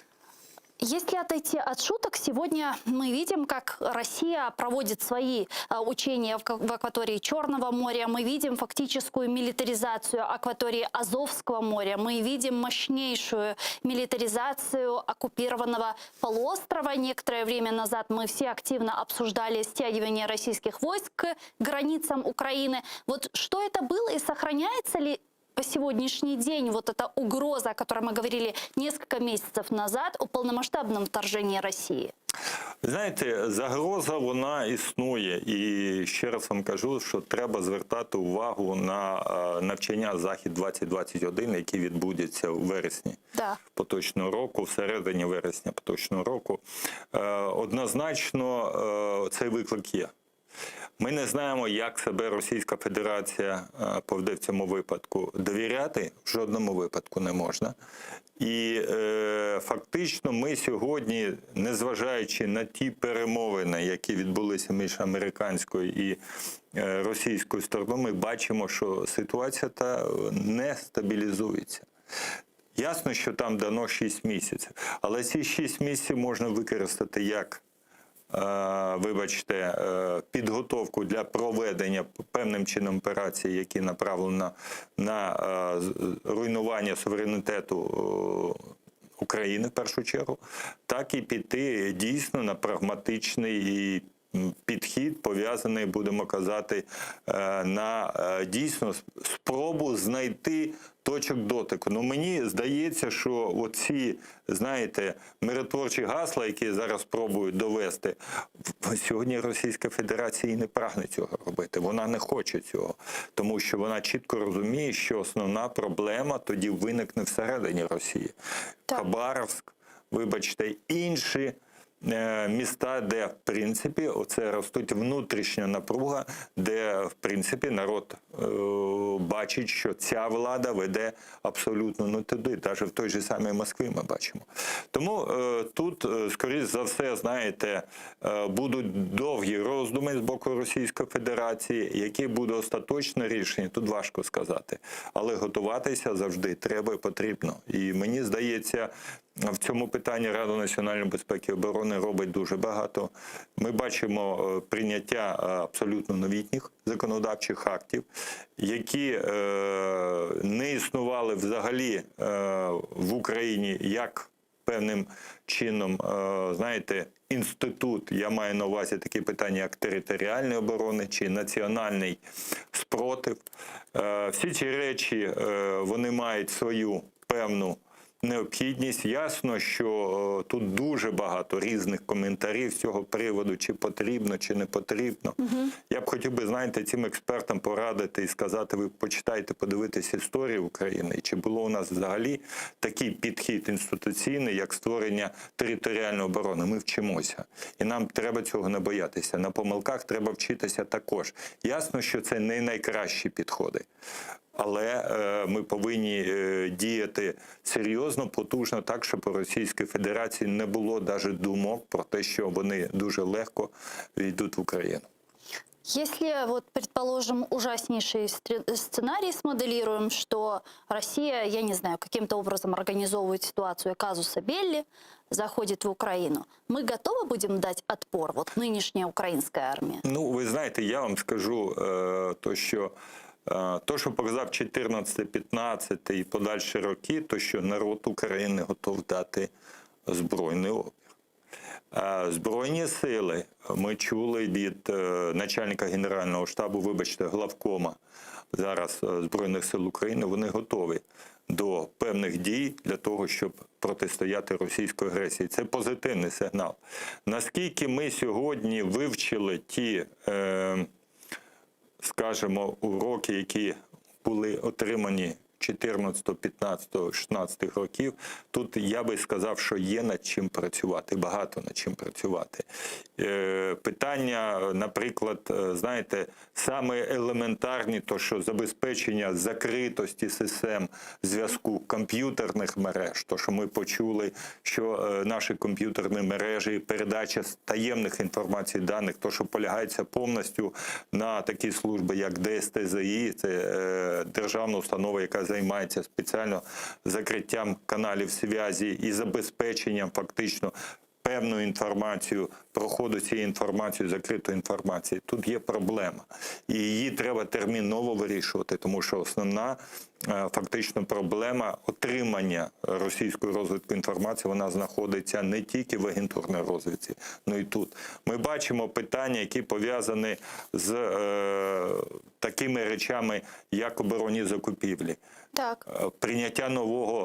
Speaker 10: Если отойти от шуток, сегодня мы видим, как Россия проводит свои учения в акватории Черного моря. Мы видим фактическую милитаризацию акватории Азовского моря. Мы видим мощнейшую милитаризацию оккупированного полуострова. Некоторое время назад мы все активно обсуждали стягивание российских войск к границам Украины. Вот что это было и сохраняется ли по сегодняшний день вот эта угроза, о которой мы говорили несколько месяцев назад, о полномасштабном вторжении России?
Speaker 14: Знаєте, загроза, вона існує. І ще раз вам кажу, що треба звертати увагу на навчання «Захід-2021», які відбудеться у вересні поточного року, всередині вересня поточного року. Однозначно, цей виклик є. Ми не знаємо, як себе Російська Федерація поведе в цьому випадку. Довіряти в жодному випадку не можна. І фактично ми сьогодні, незважаючи на ті перемовини, які відбулися між американською і російською стороною, ми бачимо, що ситуація та не стабілізується. Ясно, що там дано 6 місяців, але ці 6 місяців можна використати як вибачте, підготовку для проведення певним чином операцій, які направлені на руйнування суверенітету України в першу чергу, так і піти дійсно на прагматичний підхід, пов'язаний, будемо казати, на дійсно спробу знайти точок дотику. Ну, мені здається, що оці, знаєте, миротворчі гасла, які зараз пробують довести, сьогодні Російська Федерація і не прагне цього робити. Вона не хоче цього, тому що вона чітко розуміє, що основна проблема тоді виникне всередині Росії. Хабаровськ, вибачте, інші міста, де, в принципі, оце ростуть внутрішня напруга, де, в принципі, народ бачить, що ця влада веде абсолютно не туди. Навіть в той же самій Москві ми бачимо. Тому тут, скоріш за все, знаєте, будуть довгі роздуми з боку Російської Федерації, які буде остаточне рішення, тут важко сказати. Але готуватися завжди треба і потрібно. І мені здається, в цьому питанні Рада національної безпеки і оборони робить дуже багато. Ми бачимо прийняття абсолютно новітніх законодавчих актів, які не існували взагалі в Україні як певним чином, знаєте, інститут, я маю на увазі такі питання, як територіальної оборони чи національний спротив. Всі ці речі, вони мають свою певну необхідність. Ясно, що тут дуже багато різних коментарів з цього приводу, чи потрібно, чи не потрібно. Я б хотів би, знаєте, цим експертам порадити і сказати, ви почитайте, подивитися історію України, чи було у нас взагалі такий підхід інституційний, як створення територіальної оборони. Ми вчимося. І нам треба цього не боятися. На помилках треба вчитися також. Ясно, що це не найкращі підходи. Але ми повинні діяти серйозно, потужно, так, щоб у Російській Федерації не було навіть думок про те, що вони дуже легко війдуть в Україну.
Speaker 10: Если, вот, предположим, ужаснейший сценарий смоделируем, что Россия, я не знаю, каким-то образом организовывает ситуацию казуса Белли, заходит в Украину, мы готовы будем дать отпор, вот нынешняя украинская армия?
Speaker 14: Ну, ви знаєте, я вам скажу, то, що показав 14-15 і подальші роки, то, що народ України готов дати збройний опір. Збройні сили, ми чули від начальника Генерального штабу, вибачте, главкома зараз Збройних сил України, вони готові до певних дій для того, щоб протистояти російської агресії. Це позитивний сигнал. Наскільки ми сьогодні вивчили ті, скажімо, уроки, які були отримані 14, 15, 16 років, тут я би сказав, що є над чим працювати, багато над чим працювати. Питання, наприклад, знаєте, саме елементарні, то що забезпечення закритості систем зв'язку комп'ютерних мереж, то що ми почули, що наші комп'ютерні мережі, передача таємних інформацій даних, то що полягається повністю на такі служби, як ДСТЗІ, це державна установа, яка займається спеціально закриттям каналів зв'язку і забезпеченням фактично певну інформацію, проходу цієї інформації, закритої інформації. Тут є проблема. І її треба терміново вирішувати, тому що основна фактично проблема отримання російської розвідки інформації, вона знаходиться не тільки в агентурній розвідці, але й тут. Ми бачимо питання, які пов'язані з такими речами, як оборонні закупівлі.
Speaker 10: Так.
Speaker 14: Прийняття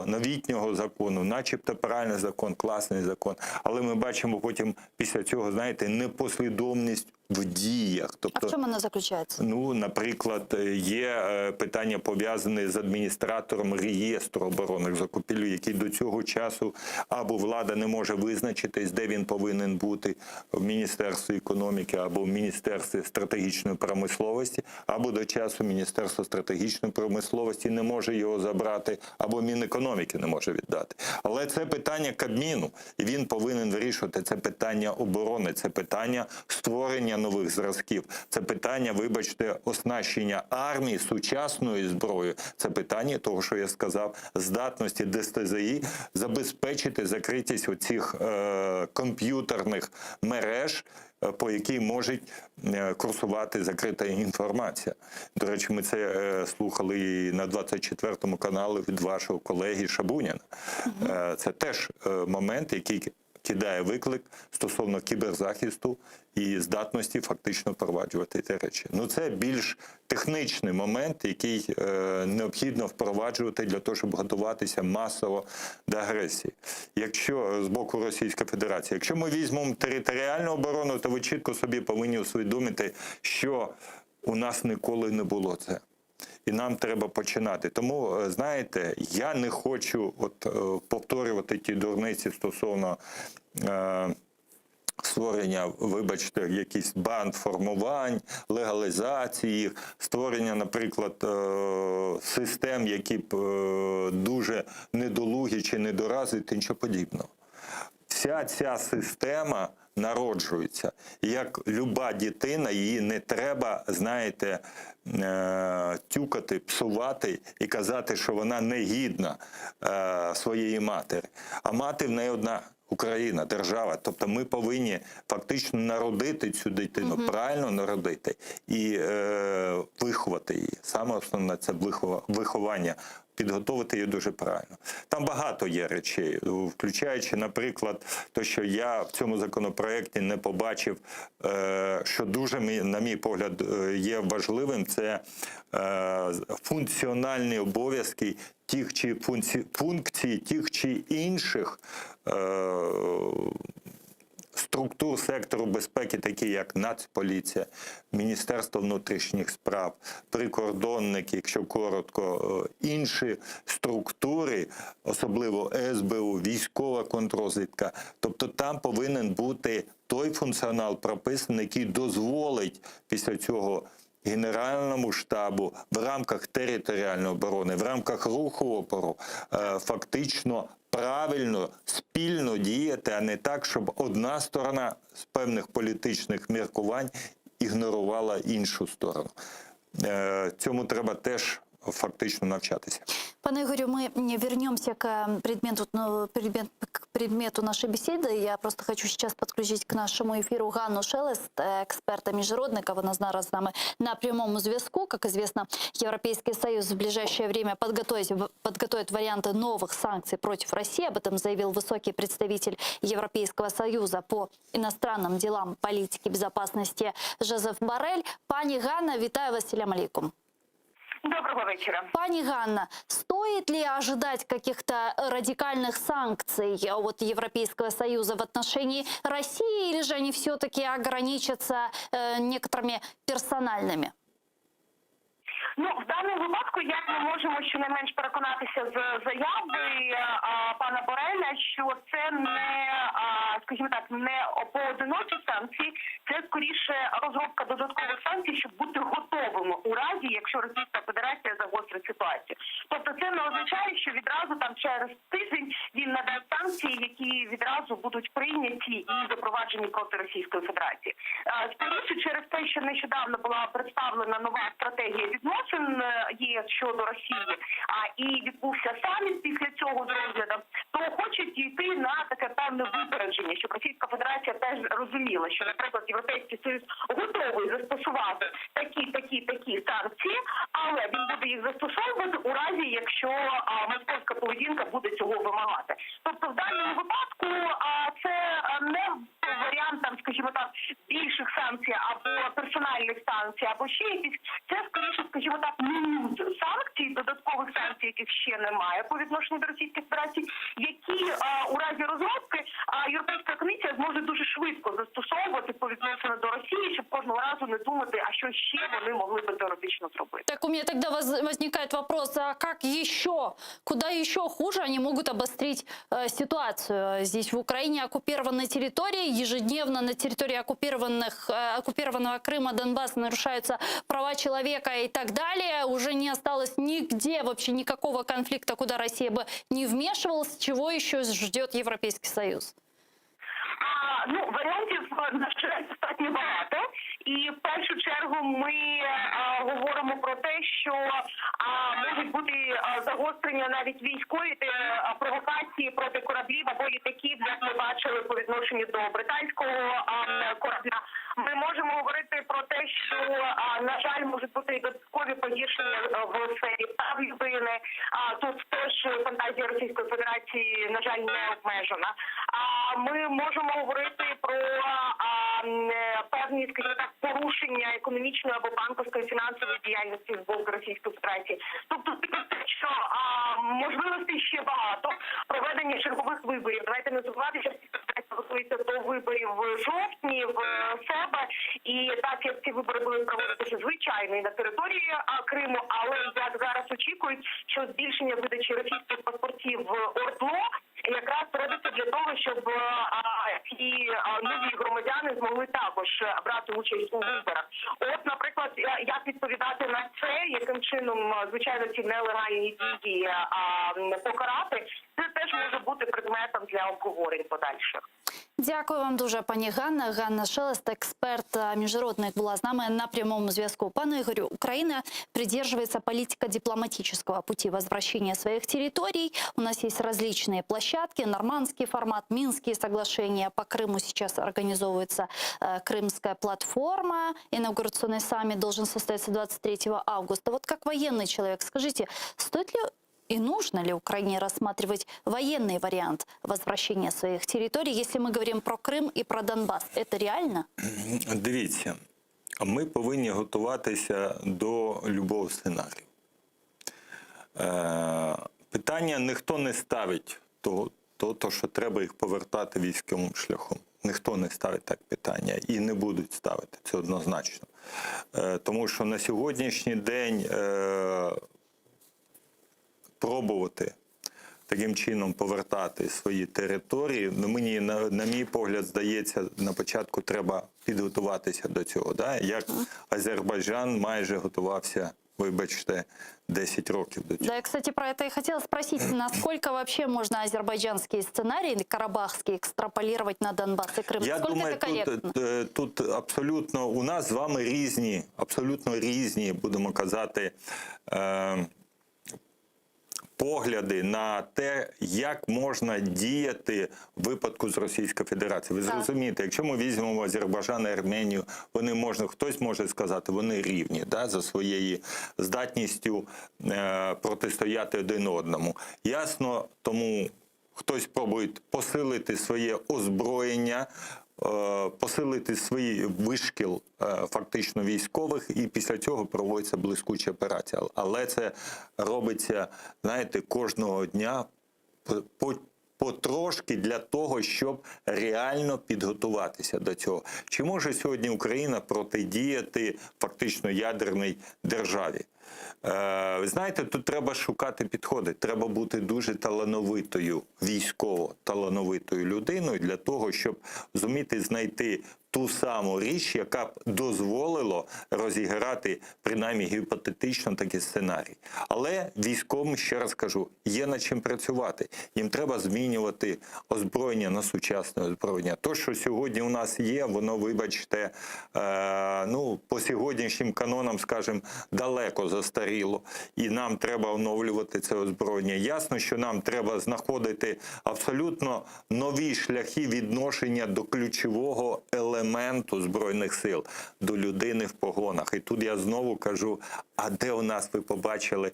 Speaker 14: новітнього закону, начебто правильний закон, класний закон, але ми бачимо потім після цього, знаєте, непослідовність в діях. Тобто,
Speaker 10: а в чому вона заключається?
Speaker 14: Ну, наприклад, є питання пов'язані з адміністратором реєстру оборонних закупівель, який до цього часу або влада не може визначитись, де він повинен бути, в Міністерстві економіки або в Міністерстві стратегічної промисловості, або до часу Міністерство стратегічної промисловості не може його забрати, або Мінекономіки не може віддати. Але це питання Кабміну, і він повинен вирішувати. Це питання оборони, це питання створення нових зразків, це питання, вибачте, оснащення армії сучасною зброєю, це питання того, що я сказав, здатності ДСТЗІ забезпечити закритість оцих комп'ютерних мереж, по якій може курсувати закрита інформація. До речі, ми це слухали і на 24-му каналі від вашого колеги Шабуніна. Це теж момент, який кидає виклик стосовно кіберзахисту і здатності фактично впроваджувати ці речі. Ну, це більш технічний момент, який необхідно впроваджувати для того, щоб готуватися масово до агресії. Якщо з боку Російської Федерації, якщо ми візьмемо територіальну оборону, то ви чітко собі повинні усвідомити, що у нас ніколи не було це. І нам треба починати. Тому, знаєте, я не хочу повторювати ті дурниці стосовно створення, вибачте, якісь банд формувань, легалізації їх, створення, наприклад, систем, які б дуже недолугі чи недоразвиті, нічого подібного. Вся ця система народжується. Як люба дитина, її не треба, знаєте, тюкати, псувати і казати, що вона не гідна своєї матері. А мати в неї одна – Україна, держава. Тобто ми повинні фактично народити цю дитину, правильно народити і виховати її. Саме основне – це виховання підготовити її дуже правильно. Там багато є речей, включаючи, наприклад, те, що я в цьому законопроекті не побачив, що дуже, на мій погляд, є важливим, це функціональні обов'язки тих чи функції тих чи інших структур сектору безпеки, такі як Нацполіція, Міністерство внутрішніх справ, прикордонники, якщо коротко, інші структури, особливо СБУ, військова контррозвідка. Тобто там повинен бути той функціонал прописаний, який дозволить після цього Генеральному штабу в рамках територіальної оборони, в рамках руху опору фактично правильно, спільно діяти, а не так, щоб одна сторона з певних політичних міркувань ігнорувала іншу сторону. Цьому треба теж фактично навчатися.
Speaker 10: Пане Ігорю, мы вернемся к предмету нашей беседы. Я просто хочу сейчас подключить к нашему эфиру Ганну Шелест, эксперта-международника. Вона зараз з нами на прямому зв'язку. Как известно, Европейский Союз в ближайшее время подготовит варианты новых санкций против России. Об этом заявил высокий представитель Европейского Союза по иностранным делам, политике безопасности Жозеф Боррель. Пані Ганна, вітаю вас, салям алейкум.
Speaker 2: Доброго вечера.
Speaker 10: Пани Ганна, стоит ли ожидать каких-то радикальных санкций от Европейского Союза в отношении России, или же они все-таки ограничатся некоторыми персональными?
Speaker 2: Ну, в даному випадку, як ми можемо щонайменш переконатися з заяви пана Бореля, що це не, скажімо так, не поодинокі санкції, це скоріше розробка додаткових санкцій, щоб бути готовими у разі, якщо Російська Федерація загострить ситуацію. Тобто це не означає, що відразу там через тиждень він надасть санкції, які відразу будуть прийняті і запроваджені проти Російської Федерації. Скоріше через те, що нещодавно була представлена нова стратегія відносин ЄС щодо Росії, і відбувся саміт після цього з розглядом, то хочуть йти на таке певне випередження, щоб Російська Федерація теж розуміла, що, наприклад, Європейський Союз готовий застосувати такі санкції, але він буде їх застосовувати у разі, якщо московська поведінка буде цього вимагати. Тобто в даному випадку це не варіант, там, скажімо так, більших санкцій або персональних санкцій, або ще якісь. Це скоріше, скажімо так, меню санкцій, додаткових санкцій, яких ще немає по відношенню до Російської Федерації, які у разі розробки Європейська комісія зможе дуже швидко застосовувати по відношенню до Росії, щоб кожного разу не думати, а що ще вони могли би теоретично зробити.
Speaker 10: Так у меня тогда возникает вопрос, а как еще, куда еще хуже они могут обострить ситуацию? Здесь в Украине оккупированной территории, ежедневно на территории оккупированного Крыма, Донбасса нарушаются права человека и так далее. Уже не осталось нигде вообще никакого конфликта, куда Россия бы не вмешивалась. Чего еще ждет Европейский Союз?
Speaker 2: Ну, варіантів, на жаль, достатньо багато. І в першу чергу ми говоримо про те, що можуть бути загострення навіть військові провокації проти кораблів або літаків, як ми бачили по відношенню до британського корабля. Ми можемо говорити про те, що, на жаль, можуть бути і додаткові погіршення в сфері прав людини. Тут теж фантазія Російської Федерації, на жаль, не обмежена. Ми можемо говорити про певні, скажімо так, порушення економічної або банківської фінансової діяльності з боку Російської Федерації. Тобто, що можливостей ще багато. Проведення чергових виборів. Давайте не забувати, що Російська Федерація готується до виборів в жовтні в себе. І так, як ці вибори будуть проводитися, звичайно, і на території Криму, але як зараз очікують, що збільшення видачі російських паспортів в ОРДЛО якраз робиться для того, щоб ці нові громадяни змогли також брати участь у виборах. От, наприклад, як відповідати на це, яким чином, звичайно, ці нелегальні дії покарати, це теж може бути предметом для обговорень подальших.
Speaker 10: Дякую вам дуже, пані Ганна. Ганна Шелест, експерт-міжнародник, була з нами на прямому зв'язку. Пане Ігорю, Украина придерживается политико-дипломатического пути возвращения своих территорий. У нас есть различные площадки, нормандский формат, Минские соглашения. По Крыму сейчас организовывается Крымская платформа. Инаугурационный саммит должен состояться 23 августа. Вот как военный человек, скажите, стоит ли И нужно ли Украине рассматривать военный вариант возвращения своих территорий, если мы говорим про Крым и про Донбасс? Это реально?
Speaker 14: Дивіться, ми повинні готуватися до любого сценарію. Питання ніхто не ставить то, що треба їх повертати військовим шляхом. Ніхто не ставить так питання і не будуть ставити, це однозначно. Тому що на сьогоднішній день пробувати таким чином повертати свої території, мені, на мій погляд, здається, на початку треба підготуватися до цього. Да? Як Азербайджан майже готувався, вибачте, 10 років до цього.
Speaker 10: Да, я, кстати, про это и хотела спросить, насколько вообще можно азербайджанские сценарии, карабахские, экстраполировать на Донбасс и Крым?
Speaker 14: Я
Speaker 10: Насколько
Speaker 14: думаю,
Speaker 10: это корректно?
Speaker 14: тут абсолютно у нас з вами різні, абсолютно різні, будемо казати, погляди на те, як можна діяти в випадку з Російською Федерацією. Ви зрозумієте, якщо ми візьмемо Азербайджан і Арменію, хтось може сказати, вони рівні, да, за своєю здатністю протистояти один одному. Ясно, тому хтось пробує посилити своє озброєння, посилити свій вишкіл фактично військових, і після цього проводиться блискуча операція. Але це робиться, знаєте, кожного дня потрошки для того, щоб реально підготуватися до цього. Чи може сьогодні Україна протидіяти фактично ядерній державі? Ви знаєте, тут треба шукати підходи. Треба бути дуже талановитою, військово талановитою людиною для того, щоб зуміти знайти ту саму річ, яка б дозволила розіграти, принаймні гіпотетично, такий сценарій. Але військовим, ще раз кажу, є над чим працювати. Їм треба змінювати озброєння на сучасне озброєння. То, що сьогодні у нас є, воно, вибачте, по сьогоднішнім канонам, скажімо, далеко застаріло. І нам треба оновлювати це озброєння. Ясно, що нам треба знаходити абсолютно нові шляхи відношення до ключового елементу Збройних сил, до людини в погонах. І тут я знову кажу, а де у нас, ви побачили,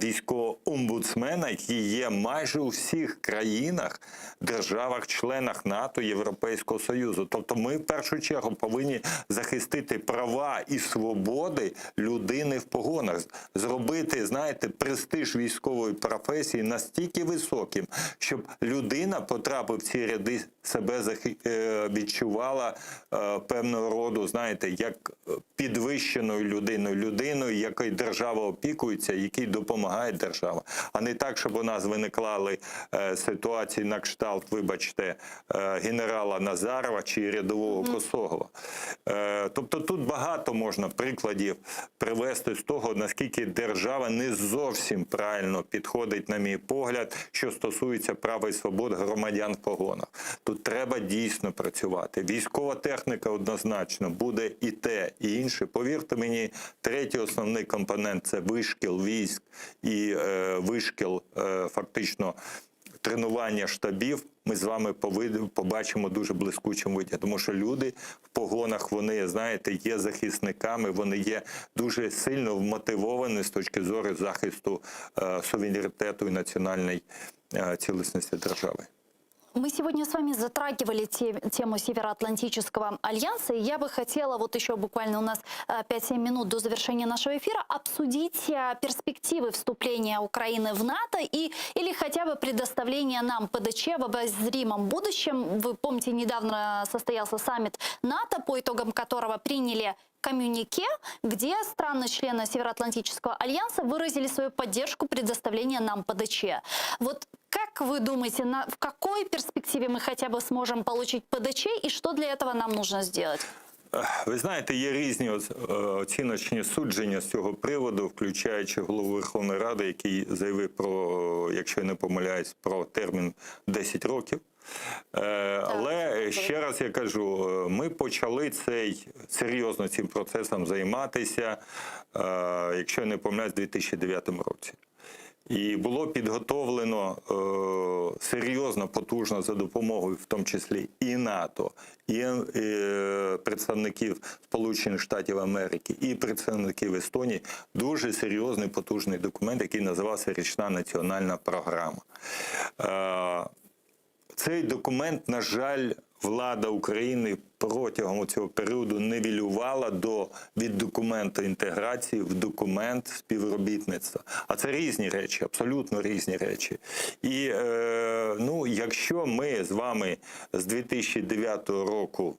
Speaker 14: військового омбудсмена, який є майже у всіх країнах, державах-членах НАТО, Європейського Союзу. Тобто ми в першу чергу повинні захистити права і свободи людини в погонах. Зробити, знаєте, престиж військової професії настільки високим, щоб людина, потрапив в ці ряди, себе відчувала певного роду, знаєте, як підвищеною людиною, якою держава опікується, якій допомагає держава. А не так, щоб у нас виникали ситуації на кшталт, вибачте, генерала Назарова чи рядового Косогова. Тобто тут багато можна прикладів привести з того, наскільки держава не зовсім правильно підходить, на мій погляд, що стосується прав і свобод громадян в погонах. Тут треба дійсно працювати. Військова техніка однозначно буде і те, і інше. Повірте мені, третій основний компонент – це вишкіл військ і вишкіл фактично тренування штабів. Ми з вами побачимо дуже блискучим виді. Тому що люди в погонах, вони, знаєте, є захисниками, вони є дуже сильно вмотивовані з точки зору захисту суверенітету і національної цілісності держави.
Speaker 10: Мы сегодня с вами затрагивали тему Североатлантического альянса, и я бы хотела, вот еще буквально у нас 5-7 минут до завершения нашего эфира, обсудить перспективы вступления Украины в НАТО или хотя бы предоставления нам ПДЧ в обозримом будущем. Вы помните, недавно состоялся саммит НАТО, по итогам которого приняли коммюнике, где страны-члены Североатлантического альянса выразили свою поддержку предоставления нам ПДЧ. Вот как вы думаете, в какой перспективе мы хотя бы сможем получить ПДЧ и что для этого нам нужно сделать?
Speaker 14: Ви знаєте, є різні оціночні судження з цього приводу, включаючи голову Верховної Ради, який заявив про, якщо я не помиляюсь, про термін 10 років. Але ще раз я кажу, ми почали серйозно цим процесом займатися, якщо я не помиляюсь, у 2009 році. І було підготовлено серйозно, потужно за допомогою, в тому числі і НАТО, і представників Сполучених Штатів Америки, і представників Естонії, дуже серйозний, потужний документ, який називався «Річна національна програма». Цей документ, на жаль, влада України протягом цього періоду нівелювала від документу інтеграції в документ співробітництва. А це різні речі, абсолютно різні речі. І якщо ми з вами з 2009 року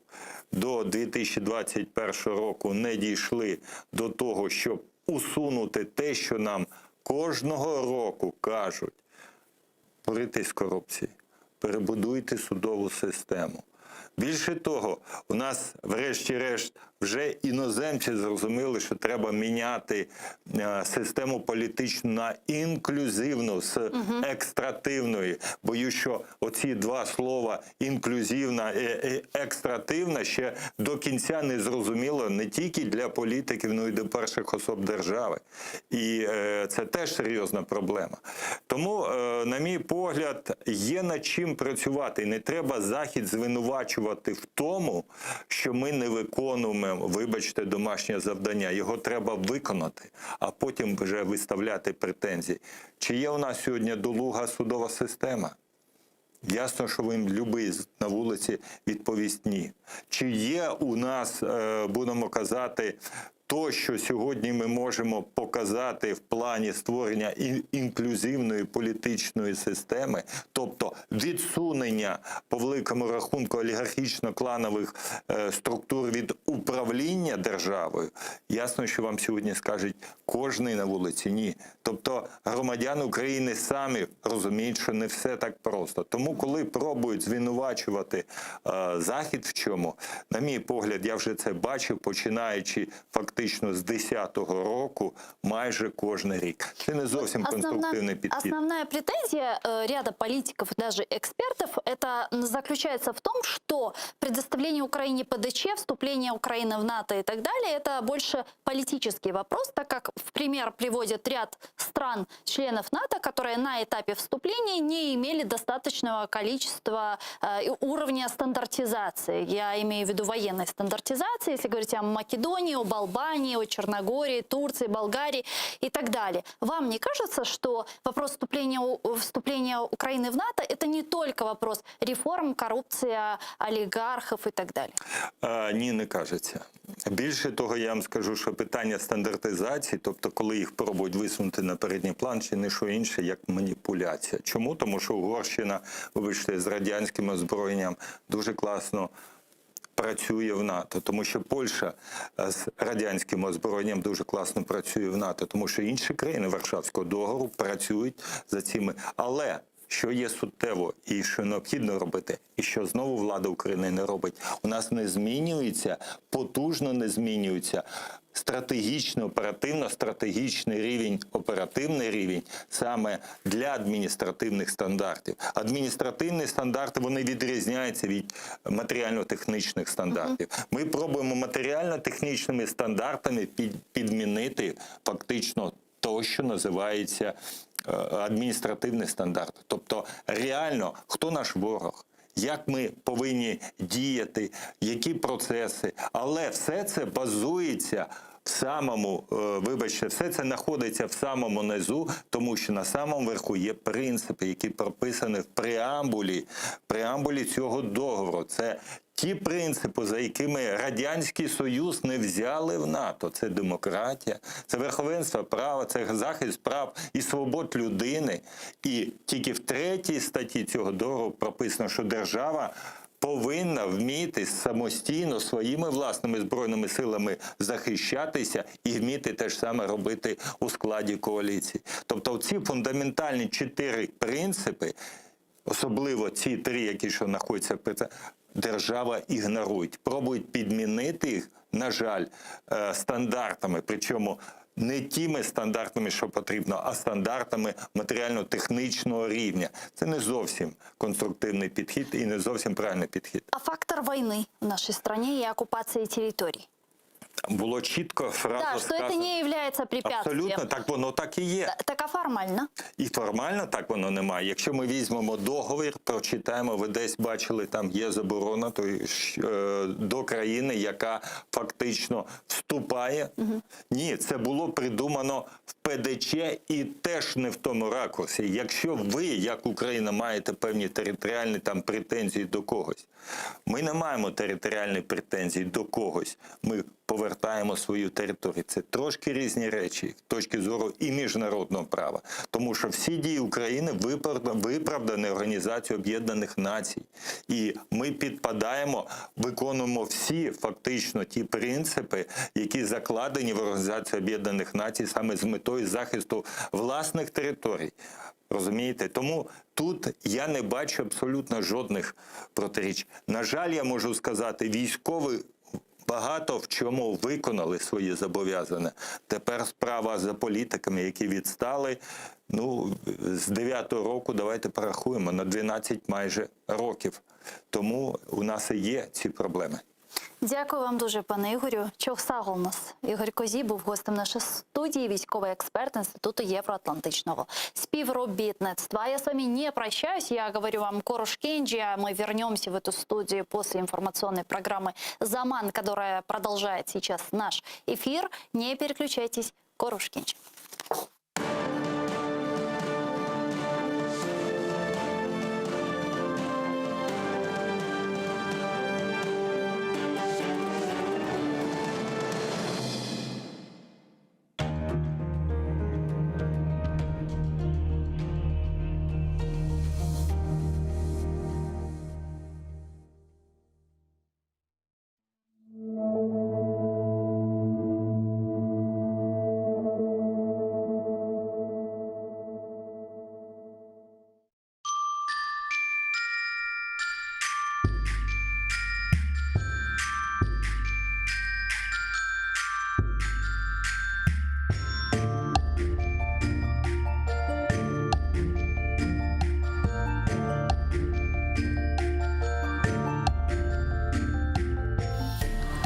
Speaker 14: до 2021 року не дійшли до того, щоб усунути те, що нам кожного року кажуть: борітесь з корупцією, перебудуйте судову систему. Більше того, у нас, врешті-решт, вже іноземці зрозуміли, що треба міняти систему політичну на інклюзивну з екстративної. Боюсь, що оці два слова «інклюзивна» і «екстративна» ще до кінця не зрозуміло не тільки для політиків, але й до перших особ держави. І це теж серйозна проблема. Тому, на мій погляд, є над чим працювати. Не треба Захід звинувачувати в тому, що ми не виконуємо, вибачте, домашнє завдання. Його треба виконати, а потім вже виставляти претензії. Чи є у нас сьогодні долуга судова система? Ясно, що він любий на вулиці відповість ні. Чи є у нас, будемо казати, то, що сьогодні ми можемо показати в плані створення інклюзивної політичної системи, тобто відсунення по великому рахунку олігархічно-кланових структур від управління державою, ясно, що вам сьогодні скажуть кожний на вулиці ні. Тобто громадяни України самі розуміють, що не все так просто. Тому, коли пробують звинувачувати Захід в чому, на мій погляд, я вже це бачив, починаючи фактично з 2010 року, майже кожен рік. Це не зовсім конструктивний підхід.
Speaker 10: Основная претензия ряда политиков, даже экспертов, это заключается в том, что предоставление Украине ПДЧ, вступление Украины в НАТО и так далее, это больше политический вопрос, так как в пример приводят ряд стран, членов НАТО, которые на этапе вступления не имели достаточного количества уровня стандартизации. Я имею в виду военной стандартизации, если говорить о Македонии, об Албании, о Черногории, Турции, Болгарии и так далее. Вам не кажется, что вопрос вступления Украины в НАТО – это не только вопрос реформ, коррупция, олигархов и так далі?
Speaker 14: Ні, не кажеться. Більше того, я вам скажу, що питання стандартизації, тобто коли їх пробують висунути на передній план, чи не що інше, як маніпуляція. Чому? Тому що Угорщина, вибачте, з радянським озброєнням дуже класно працює в НАТО, тому що Польща з радянським озброєнням дуже класно працює в НАТО, тому що інші країни Варшавського договору працюють за цими. Але що є суттєво і що необхідно робити, і що знову влада України не робить, у нас не змінюється, потужно не змінюється стратегічно, оперативно-стратегічний рівень, оперативний рівень саме для адміністративних стандартів. Адміністративні стандарти, вони відрізняються від матеріально-технічних стандартів. Ми пробуємо матеріально-технічними стандартами підмінити фактично те, що називається адміністративний стандарт. Тобто реально, хто наш ворог, як ми повинні діяти, які процеси. Але все це базується в самому, вибачте, все це знаходиться в самому низу, тому що на самому верху є принципи, які прописані в преамбулі цього договору. Це ті принципи, за якими Радянський Союз не взяли в НАТО. Це демократія, це верховенство права, це захист прав і свобод людини. І тільки в 3 статті цього договору прописано, що держава повинна вміти самостійно своїми власними збройними силами захищатися і вміти те ж саме робити у складі коаліції. Тобто ці фундаментальні 4 принципи, особливо ці 3, які що знаходяться в держава ігнорує, пробують підмінити їх, на жаль, стандартами, причому не тими стандартами, що потрібно, а стандартами матеріально-технічного рівня. Це не зовсім конструктивний підхід і не зовсім правильний підхід.
Speaker 10: А фактор війни в нашій країні і окупації територій?
Speaker 14: було чітко фраза
Speaker 10: Да, что это
Speaker 14: сказана.
Speaker 10: не является препятствием.
Speaker 14: Абсолютно, так воно так і є.
Speaker 10: Так а формально?
Speaker 14: І формально так воно немає. Якщо ми візьмемо договір, прочитаємо, ви десь бачили, там є заборона до країни, яка фактично вступає. Ні, це було придумано в ПДЧ і теж не в тому ракурсі. Якщо ви, як Україна, маєте певні територіальні там претензії до когось, ми не маємо територіальні претензії до когось. Ми повертаємо свою територію. Це трошки різні речі з точки зору і міжнародного права. Тому що всі дії України виправдані Організацією Об'єднаних Націй. І ми підпадаємо, виконуємо всі фактично ті принципи, які закладені в Організації Об'єднаних Націй саме з метою захисту власних територій. Розумієте? Тому тут я не бачу абсолютно жодних протиріч. На жаль, я можу сказати, військові багато в чому виконали свої зобов'язання. Тепер справа за політиками, які відстали. З 9-го року, давайте порахуємо, на 12 майже років. Тому у нас і є ці проблеми.
Speaker 10: Дякую вам дуже, пане Ігорю. Чохсагол у нас. Ігор Козій був гостем нашої студії, військовий експерт Інституту Євроатлантичного співробітництва. Я с вами не прощаюсь. Я говорю вам Коруш Кенджи. Мы вернемся в эту студию после информационной программы «Заман», которая продолжает сейчас наш эфир. Не переключайтесь. Коруш Кенджи.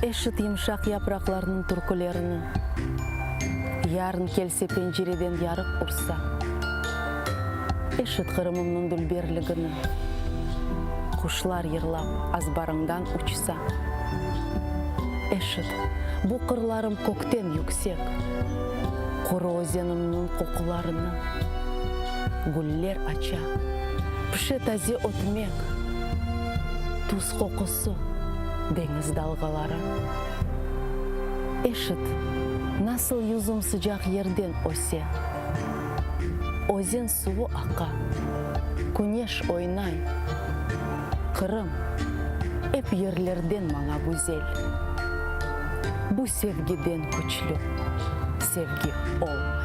Speaker 4: Эшит йымшақ япрақларының түркілеріні, ярын келсе пенжереден ярық ұрса. Эшит қырымымның дүлберлігіні, құшлар ерлап азбарыңдан ұчса. Эшит, бұ қырларым көктен yüksek, құры өзенімнің қоқыларыны, гүллер ача, піші тазе отмек, туз қоқысы, deniz dalgaları. Eşit, nasıl yüzüm sıcak yerden ose. Ozen suvu aka, güneş oynay. Kırım, hep yerlerden bana güzel. Bu sevgiden güçlü, sevgi olmay.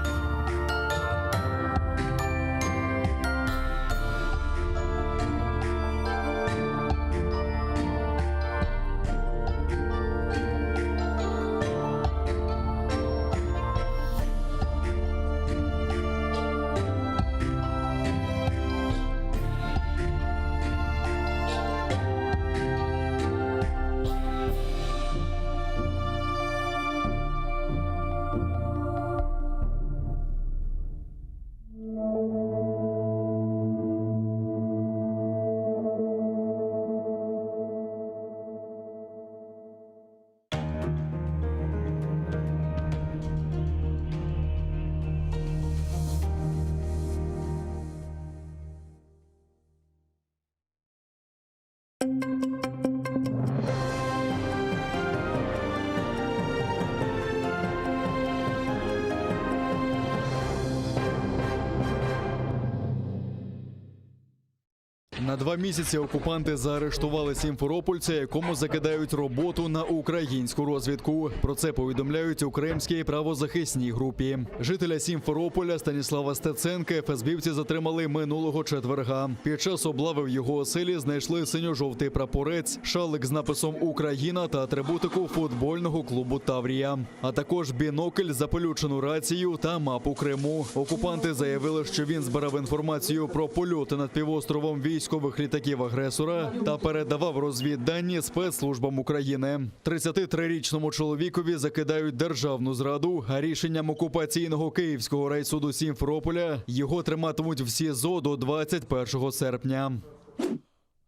Speaker 11: На 2 місяці окупанти заарештували сімферопольця, якому закидають роботу на українську розвідку. Про це повідомляють у кримській правозахисній групі. Жителя Сімферополя Станіслава Стеценка ФСБівці затримали минулого четверга. Під час облави в його оселі знайшли синьо-жовтий прапорець, шалик з написом «Україна» та атрибутику футбольного клубу «Таврія», а також бінокль, запелючену рацію та мапу Криму. Окупанти заявили, що він збирав інформацію про польоти над півостровом військових військових літаків агресора та передавав розвіддані спецслужбам України. 33-річному чоловікові закидають державну зраду, а рішенням окупаційного Київського райсуду Сімферополя його триматимуть в СІЗО до 21 серпня.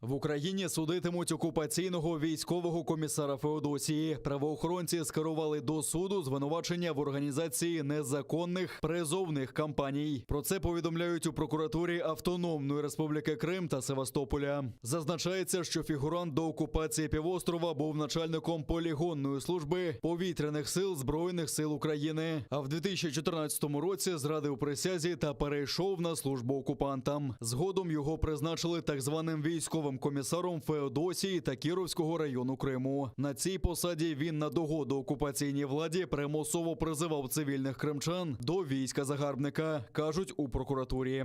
Speaker 11: В Україні судитимуть окупаційного військового комісара Феодосії. Правоохоронці скерували до суду звинувачення в організації незаконних призовних кампаній. Про це повідомляють у прокуратурі Автономної Республіки Крим та Севастополя. Зазначається, що фігурант до окупації півострова був начальником полігонної служби повітряних сил Збройних сил України, а в 2014 році зрадив присязі та перейшов на службу окупантам. Згодом його призначили так званим військовим комісаром Феодосії та Кіровського району Криму. На цій посаді він на догоду окупаційній владі примусово призивав цивільних кримчан до війська загарбника, кажуть у прокуратурі.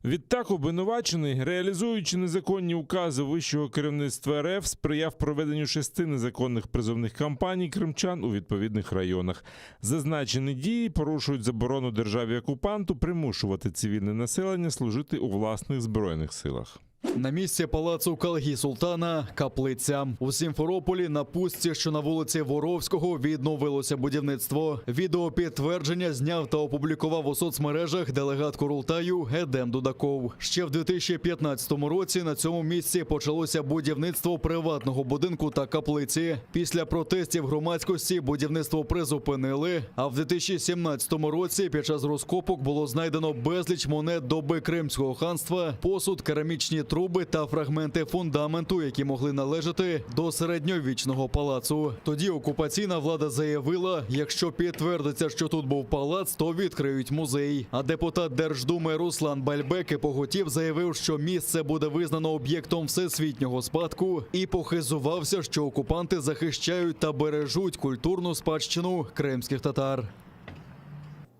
Speaker 6: Відтак обвинувачений, реалізуючи незаконні укази вищого керівництва РФ, сприяв проведенню 6 незаконних призовних кампаній кримчан у відповідних районах. Зазначені дії порушують заборону державі-окупанту примушувати цивільне населення служити у власних збройних силах.
Speaker 11: На місці палацу Калги Султана – каплиця. У Сімферополі на пустці, що на вулиці Воровського, відновилося будівництво. Відео підтвердження зняв та опублікував у соцмережах делегат Курултаю Едем Дудаков. Ще в 2015 році на цьому місці почалося будівництво приватного будинку та каплиці. Після протестів громадськості будівництво призупинили, а в 2017 році під час розкопок було знайдено безліч монет доби Кримського ханства, посуд, керамічні труби та фрагменти фундаменту, які могли належати до середньовічного палацу. Тоді окупаційна влада заявила, якщо підтвердиться, що тут був палац, то відкриють музей. А депутат Держдуми Руслан Бальбеки поготів заявив, що місце буде визнано об'єктом всесвітнього спадку і похизувався, що окупанти захищають та бережуть культурну спадщину кримських татар.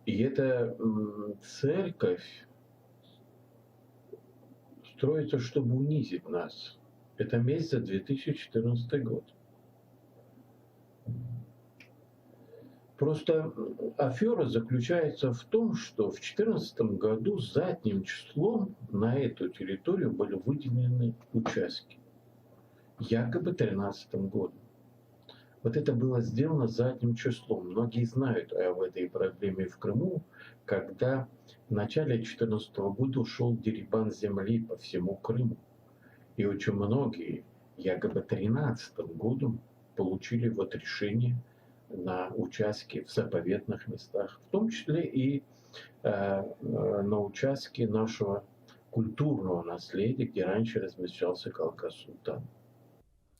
Speaker 23: И эта церковь строится, чтобы унизить нас. Это месть за 2014 год. Просто афера заключается в том, что в 2014 году задним числом на эту территорию были выделены участки. Якобы 2013 годом. Вот это было сделано задним числом. Многие знают об этой проблеме в Крыму, когда в начале 2014 года ушел дерибан земли по всему Крыму. И очень многие, якобы 2013 годом, получили вот решение на участки в заповедных местах, в том числе и на участке нашего культурного наследия, где раньше размещался Калга Султан.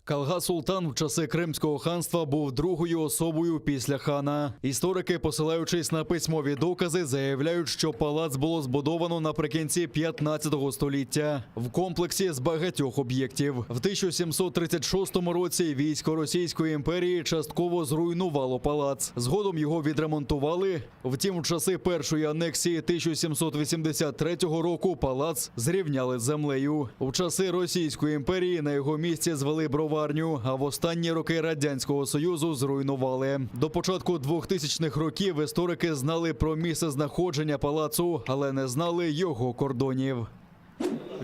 Speaker 11: Калга Султан в часи Кримського ханства був другою особою після хана. Історики, посилаючись на письмові докази, заявляють, що палац було збудовано наприкінці 15 століття в комплексі з багатьох об'єктів. В 1736 році військо Російської імперії частково зруйнувало палац. Згодом його відремонтували. Втім, в часи першої анексії 1783 року палац зрівняли з землею. В часи Російської імперії на його місці звели броварню, а в останні роки Радянського Союзу зруйнували. До початку 2000-х років історики знали про місце знаходження палацу, але не знали його кордонів.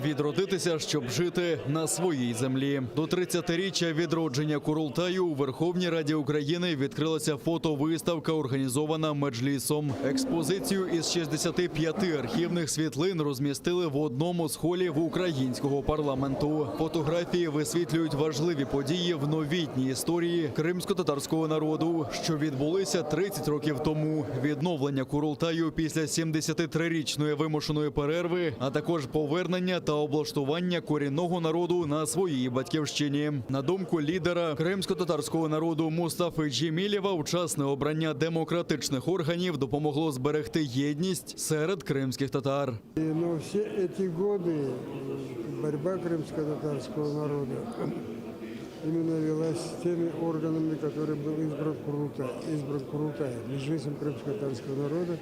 Speaker 11: Відродитися, щоб жити на своїй землі. До 30-річчя відродження Курултаю у Верховній Раді України відкрилася фотовиставка, організована Меджлісом. Експозицію із 65 архівних світлин розмістили в одному з холів українського парламенту. Фотографії висвітлюють важливі події в новітній історії кримсько-татарського народу, що відбулися 30 років тому. Відновлення Курултаю після 73-річної вимушеної перерви, а також повернення та облаштування корінного народу на своїй батьківщині. На думку лідера кримсько-татарського народу Мустафи Джемілєва, вчасне обрання демократичних органів допомогло зберегти єдність серед кримських татар.
Speaker 1: Но всі ці роки боротьба кримсько-татарського народу именно велась с теми органами, которые был избран Курултай, Меджлисом крымско-татарского народа,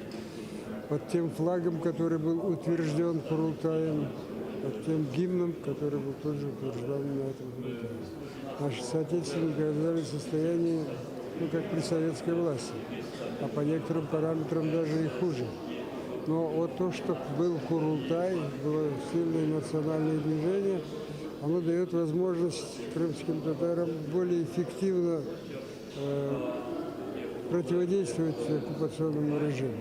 Speaker 1: под тем флагом, который был утвержден Курултаем, под тем гимном, который был тоже утвержден на этом Курултае. Наши соотечественники оказались в состоянии, как при советской власти, а по некоторым параметрам даже и хуже. Но вот то, что был Курултай, было сильное национальное движение, оно дает возможность крымским татарам более эффективно противодействовать оккупационному режиму.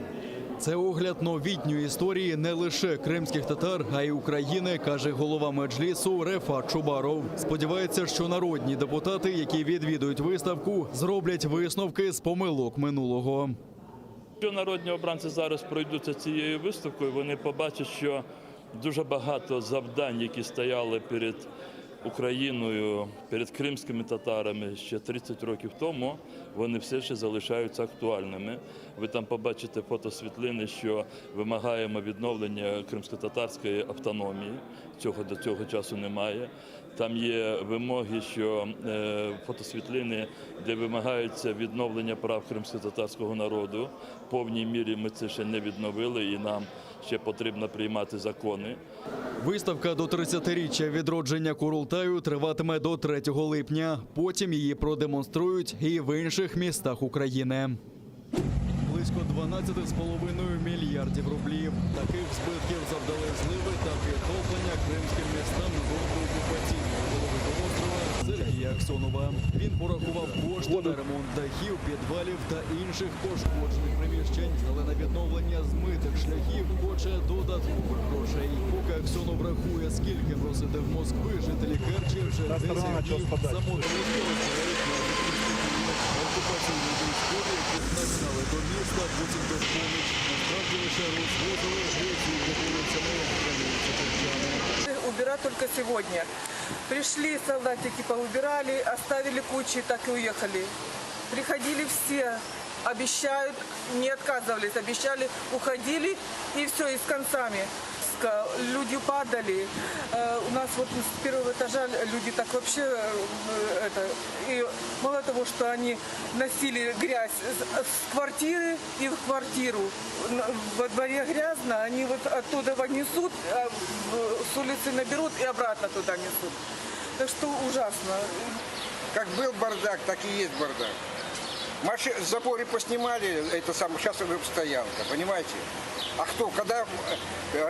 Speaker 11: Це огляд новітньої історії не лише кримських татар, а й України, каже голова Меджлісу Рефат Чубаров. Сподівається, що народні депутати, які відвідують виставку, зроблять висновки з помилок минулого.
Speaker 7: Якщо народні обранці зараз пройдуться цією виставкою, вони побачать, що дуже багато завдань, які стояли перед Україною, перед кримськими татарами ще 30 років тому, вони все ще залишаються актуальними. Ви там побачите фотосвітлини, що вимагаємо відновлення кримсько-татарської автономії. Цього до цього часу немає. Там є вимоги, що фотосвітлини, де вимагається відновлення прав кримсько-татарського народу. В повній мірі ми це ще не відновили і нам ще потрібно приймати закони.
Speaker 11: Виставка до 30-річчя відродження Курултаю триватиме до 3 липня. Потім її продемонструють і в інших містах України. Близько 12,5 мільярдів рублів. Таких збитків завдали зливи та підтоплення кримським містам з боку окупаційного голови півострова Сергія Аксьонова. Він порахував кошти на ремонт дахів, підвалів та інших пошкоджених приміщень, але на відновлення змитих шляхів хоче додаткових грошей. Поки Аксьонов рахує, скільки просити в Москви, жителі Керчі вже 10 днів самотужки розбирають на окупаційні військові, які нагнали до міста, буцімто в поміч. Насправді лише розвозили грецію по вулицями границі Керчани.
Speaker 8: Убирать только сегодня. Пришли солдатики, поубирали, оставили кучи, так и уехали. Приходили все, обещают, не отказывались, обещали, уходили и все, и с концами. Люди падали. У нас вот с первого этажа люди так вообще и мало того, что они носили грязь с квартиры и в квартиру. Во дворе грязно, они вот оттуда несут, с улицы наберут и обратно туда несут. Так что ужасно.
Speaker 24: Как был бардак, так и есть бардак. Запоры поснимали, это самое, сейчас стоянка, понимаете? А кто, когда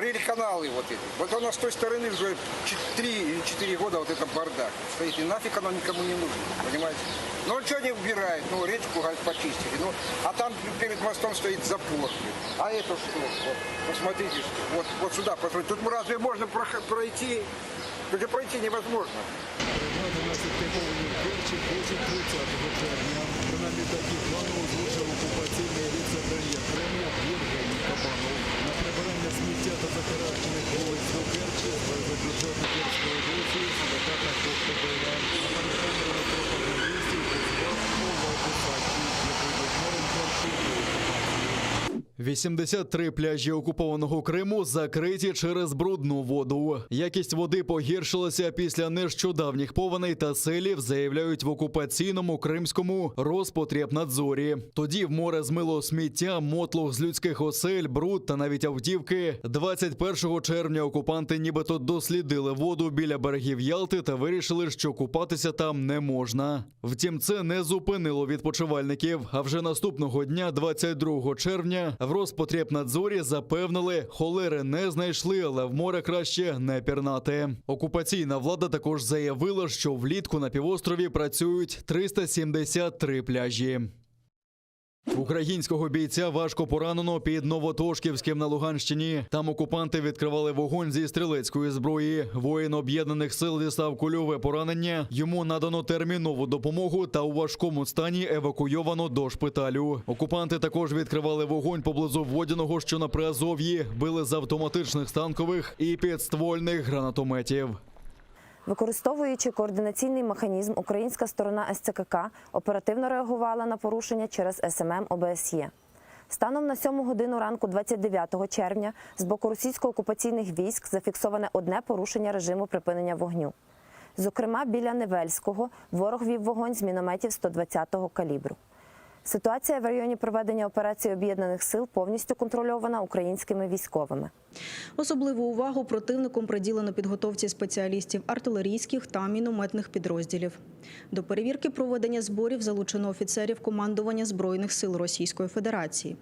Speaker 24: рель-каналы вот эти, вот у нас с той стороны уже 3 или 4 года вот это бардак стоит, и нафиг оно никому не нужно, понимаете? Ну что не убирают, ну речку, говорит, почистили, ну, а там перед мостом стоит запор, а это что? Вот, посмотрите, вот сюда, посмотрите, тут разве можно пройти? Тут пройти невозможно.
Speaker 11: Наслідки повені в Керчі хочуть 30 червня. Принаймні такі плани озвучив окупаційний віце-прем'єр Криму Євгеній Кабанов. На прибирання сміття та захаращених вулиць до Керчі з бюджету Керчської області судакатна кошти БН. А перед камерами пропагандистів працював мова окупації, який був мером Керчі до окупації. 83 пляжі окупованого Криму закриті через брудну воду. Якість води погіршилася після нещодавніх повеней та селів, заявляють в окупаційному кримському Роспотребнадзорі. Тоді в море змило сміття, мотлох з людських осель, бруд та навіть автівки. 21 червня окупанти нібито дослідили воду біля берегів Ялти та вирішили, що купатися там не можна. Втім, це не зупинило відпочивальників. А вже наступного дня, 22 червня, в Роспотребнадзорі запевнили, холери не знайшли, але в море краще не пірнати. Окупаційна влада також заявила, що влітку на півострові працюють 373 пляжі. Українського бійця важко поранено під Новотошківським на Луганщині. Там окупанти відкривали вогонь зі стрілецької зброї. Воїн об'єднаних сил дістав кульове поранення. Йому надано термінову допомогу та у важкому стані евакуйовано до шпиталю. Окупанти також відкривали вогонь поблизу Водяного, що на Приазов'ї, били з автоматичних станкових і підствольних гранатометів.
Speaker 9: Використовуючи координаційний механізм, українська сторона СЦКК оперативно реагувала на порушення через СММ ОБСЄ. Станом на 7 годину ранку 29 червня з боку російсько-окупаційних військ зафіксоване одне порушення режиму припинення вогню. Зокрема, біля Невельського ворог вів вогонь з мінометів 120-го калібру. Ситуація в районі проведення операції Об'єднаних сил повністю контрольована українськими військовими.
Speaker 12: Особливу увагу противником приділено підготовці спеціалістів артилерійських та мінометних підрозділів. До перевірки проведення зборів залучено офіцерів командування Збройних сил Російської Федерації.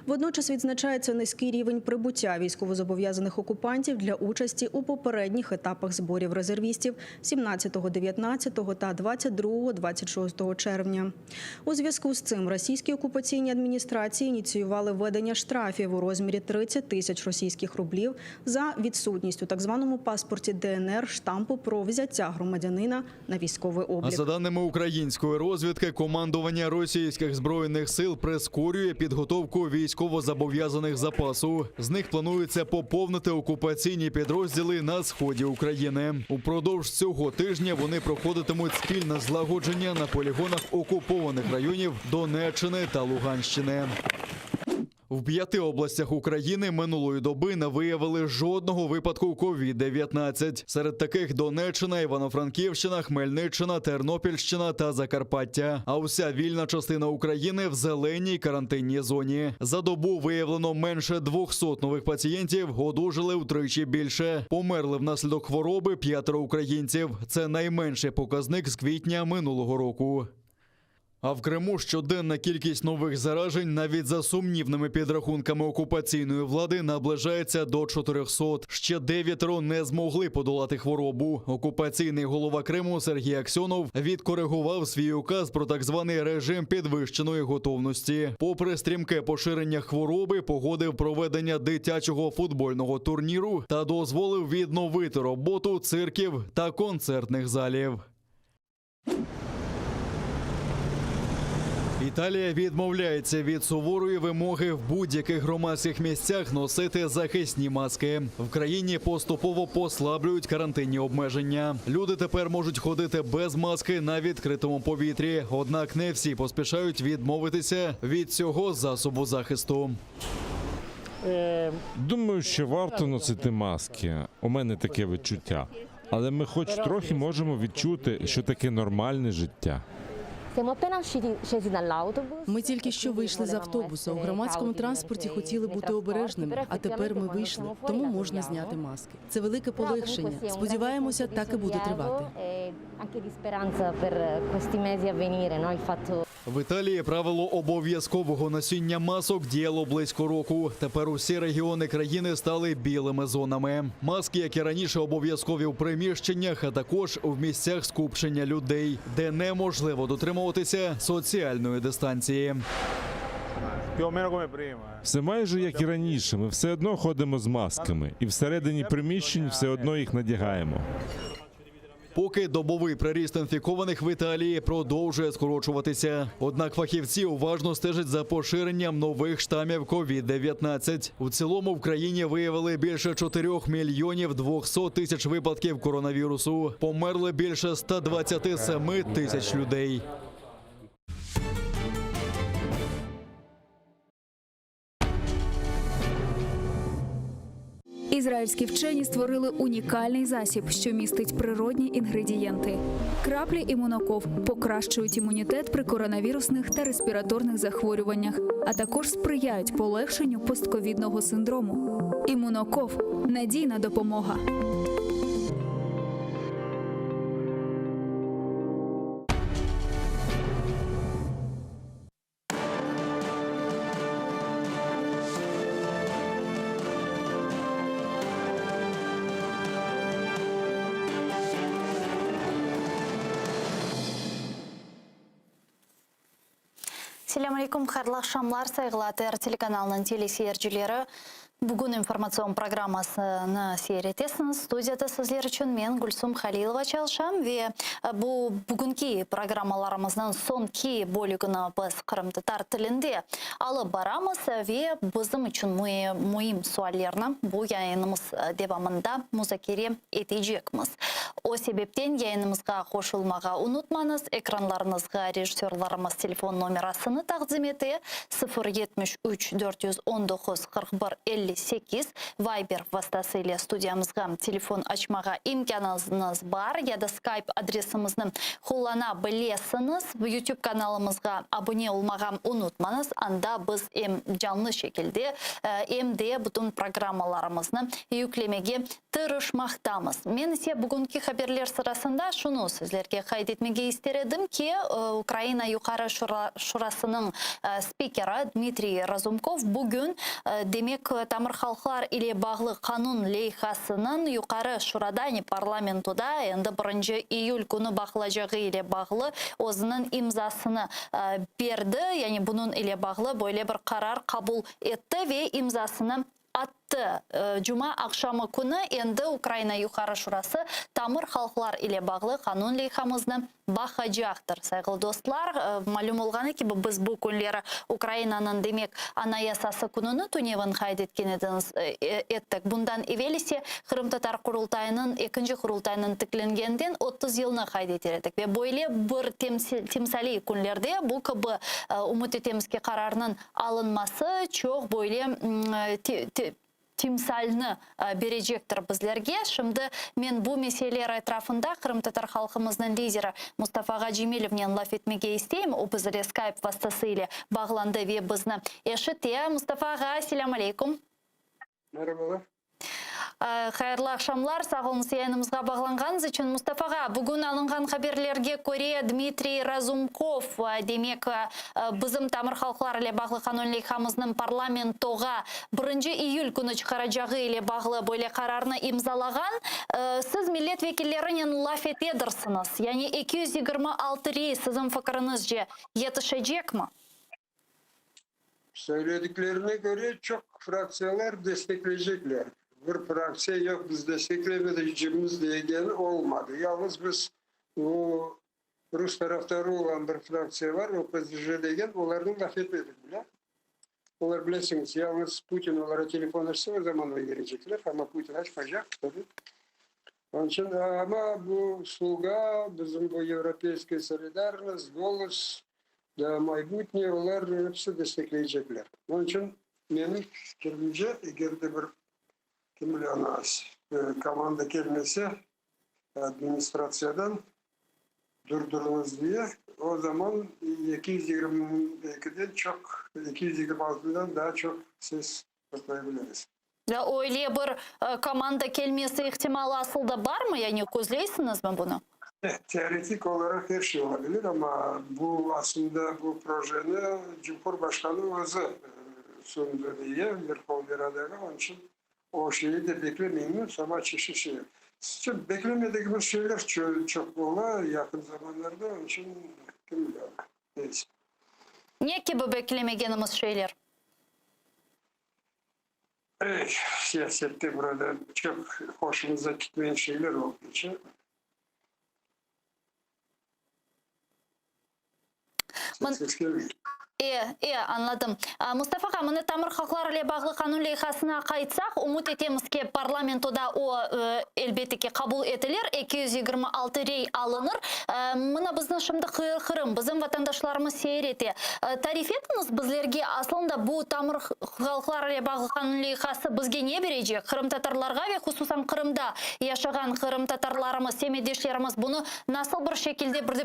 Speaker 12: Водночас відзначається низький рівень прибуття військовозобов'язаних окупантів для участі у попередніх етапах зборів резервістів 17, 19 та 22, 26 червня. У зв'язку з цим російські окупаційні адміністрації ініціювали введення штрафів у розмірі 30 тисяч російських рублів за відсутність у так званому паспорті ДНР штампу про взяття громадянина на військовий облік.
Speaker 11: А за даними української розвідки, командування російських збройних сил прискорює підготовку військовозобов'язаних запасу. З них планується поповнити окупаційні підрозділи на сході України. Упродовж цього тижня вони проходитимуть спільне злагодження на полігонах окупованих районів Донеччини та Луганщини. В 5 областях України минулої доби не виявили жодного випадку COVID-19. Серед таких Донеччина, Івано-Франківщина, Хмельниччина, Тернопільщина та Закарпаття. А уся вільна частина України в зеленій карантинній зоні. За добу виявлено менше 200 нових пацієнтів, одужали втричі більше. Померли внаслідок хвороби 5 українців. Це найменший показник з квітня минулого року. А в Криму щоденна кількість нових заражень навіть за сумнівними підрахунками окупаційної влади наближається до 400. Ще 9 не змогли подолати хворобу. Окупаційний голова Криму Сергій Аксьонов відкоригував свій указ про так званий режим підвищеної готовності. Попри стрімке поширення хвороби, погодив проведення дитячого футбольного турніру та дозволив відновити роботу цирків та концертних залів. Італія відмовляється від суворої вимоги в будь-яких громадських місцях носити захисні маски. В країні поступово послаблюють карантинні обмеження. Люди тепер можуть ходити без маски на відкритому повітрі. Однак не всі поспішають відмовитися від цього засобу захисту.
Speaker 6: Думаю, що варто носити маски. У мене таке відчуття. Але ми хоч трохи можемо відчути, що таке нормальне життя.
Speaker 4: Ми тільки що вийшли з автобуса. У громадському транспорті хотіли бути обережними, а тепер ми вийшли, тому можна зняти маски. Це велике полегшення. Сподіваємося, так і буде тривати.
Speaker 11: В Італії правило обов'язкового носіння масок діяло близько року. Тепер усі регіони країни стали білими зонами. Маски, як і раніше, обов'язкові в приміщеннях, а також в місцях скупчення людей, де неможливо дотримуватися соціальної дистанції.
Speaker 6: Все майже як і раніше. Ми все одно ходимо з масками. І всередині приміщень все одно їх надягаємо.
Speaker 11: Поки добовий приріст інфікованих в Італії продовжує скорочуватися. Однак фахівці уважно стежать за поширенням нових штамів COVID-19. У цілому в країні виявили більше 4 мільйонів 200 тисяч випадків коронавірусу. Померли більше 127 тисяч людей.
Speaker 13: Ізраїльські вчені створили унікальний засіб, що містить природні інгредієнти. Краплі імуноков покращують імунітет при коронавірусних та респіраторних захворюваннях, а також сприяють полегшенню постковідного синдрому. Імуноков – надійна допомога.
Speaker 10: Селям алейкум, хайрлы акшамлар, сайгылы АТР телеканалының телесерчилері. Бүгін информацион программасына сейретесіңіз. Студияда сіздер үшін мен Гүлсум Халилова чалшам. Ве бұл бүгінгі программаларымыздың сонки бөлігіні біз Қырым татар тілінде алып барамыз. Ве біздің үшін мұйым суалерні бұл яйынымыз девамында музакире етейжекміз. О себептен яйынымызға қошылмаға ұнытмаңыз. Экранларыңызға режиссерларымыз телефон номерасыны тақдим еті 073 419 41 228 Viber vasıtasıyla stüdyamızga telefon açmağa imkanınız var ya da Skype adresimizni kullana bilesiniz. YouTube kanalımızga abone olmağı unutmanız. Anda biz hem canlı şekilde hem de bütün programmalarımızı yüklemeye tırışmaktayız. Men ise bugünkü haberler sırasında şunu sizlerge kaydetmege istedim ki Ukrayna Yukarı Şurası'nın spikeri Dmitriy Razumkov bugün demek Tamir Halklar ile bağlı kanun leyhasının Yukarı Şurada parlamentoda endi 1 iyul günü bakılacağı ile bağlı özünün imzasını berdi. Yani bunun ile bağlı böyle bir karar kabul etti ve imzasını attı. Cuma akşamı günü endi Ukrayna Yukarı Şurası Tamir Halklar ile bağlı kanun leyhamızını bakacaktır. Saygılı dostlar, malum olğanı gibi biz bu günleri Ukrayna'nın demek anayasası gününü Tunev'in kaydetken ettik. Bundan evvel ise Kırım Tatar Kurultayının 2. kurultayının tıklengenden 30 yılını kaydetirdik. Ve böyle bir temsali günlerde bu gibi umut etemiz ki kararının alınması çok böyle timsalını verecektir bizlerge. Şimdi men bu meseleler etrafında Kırım Tatar halkımızın lideri Mustafa Gacimilev'den laf etmege isteyim. O bizlere Skype vasıtasıyla bağlandı ve bizni eşitti. Mustafa Ağa, selamun aleyküm.
Speaker 1: Merhabalar.
Speaker 10: Hayırlı akşamlar, sağ olun yayınımızga bağlanğanız için. Mustafa Ağa, bugün alınған haberlerge göre Dmitriy Razumkov demek bizim Tamir Halklar ile bağlı kanun leyhamızın parlamentoga 1 iyul günü çıkaracağı ile bağlı böyle kararını imzalagan. Siz milletvekillerinin laf edersiniz. Yani 226 reis sizin fikrinizce yetişecek mi?
Speaker 1: Söylediklerine göre çok fraksiyalar destekleyecekler. Bir fraksiya yok biz desteklemeyeceğimiz diyen olmadı. Yalnız biz o Rus taraftarı olan bir fraksiya var, OPZJ degen, onlardan laf etmedik bile. Onlar bilesiniz, yalnız Putin onlara telefon açsa o zaman o gelecekler ama Putin açmayacak tabii. Onun için ama bu Sluga, bizim bu Европейская Solidarność, Голос, da Майбутнее, onlar hepsi destekleyecekler. Onun için benim fikrimce eğer de bir komanda gelmesi administrasyondan durdurunuz diye o zaman 222'den çok 226'dan daha çok ses toplayabiliriz.
Speaker 10: Öyle bir komanda gelmesi ihtimali aslında var mı? Yani gözleysiniz mi bunu?
Speaker 1: Teoretik olarak her şey olabilir ama bu aslında bu projeyi Cumhurbaşkanı özü sundu diye Verkhovna Rada'ya. Onun için o şeyi de beklemiyoruz ama çeşitli şey. Çünkü beklemediğimiz şeyler çok oldu yakın zamanlarda. Onun için kim bilir. Neyse.
Speaker 10: Ne gibi beklemediğimiz şeyler?
Speaker 1: Siyasette burada çok hoşumuza gitmeyen şeyler olduğu için.
Speaker 10: Anladım. Mustafa Ağa, Tamir Halklar ile bağlı kanun leyhasına kayıtsak, umut etemiz ki parlamentoda o elbette ki kabul edilir, 226 rey alınır. Mına bizden şimdi Kırım, bizim vatandaşlarımız seyreti. Tarif etiniz bizlerge aslında bu Tamir Halklar ile bağlı kanun leyhası bizge ne verecek? Kırım Tatarlarga ve hususan Kırım'da yaşayan Kırım Tatarlarımız, semedeşlerimiz bunu nasıl bir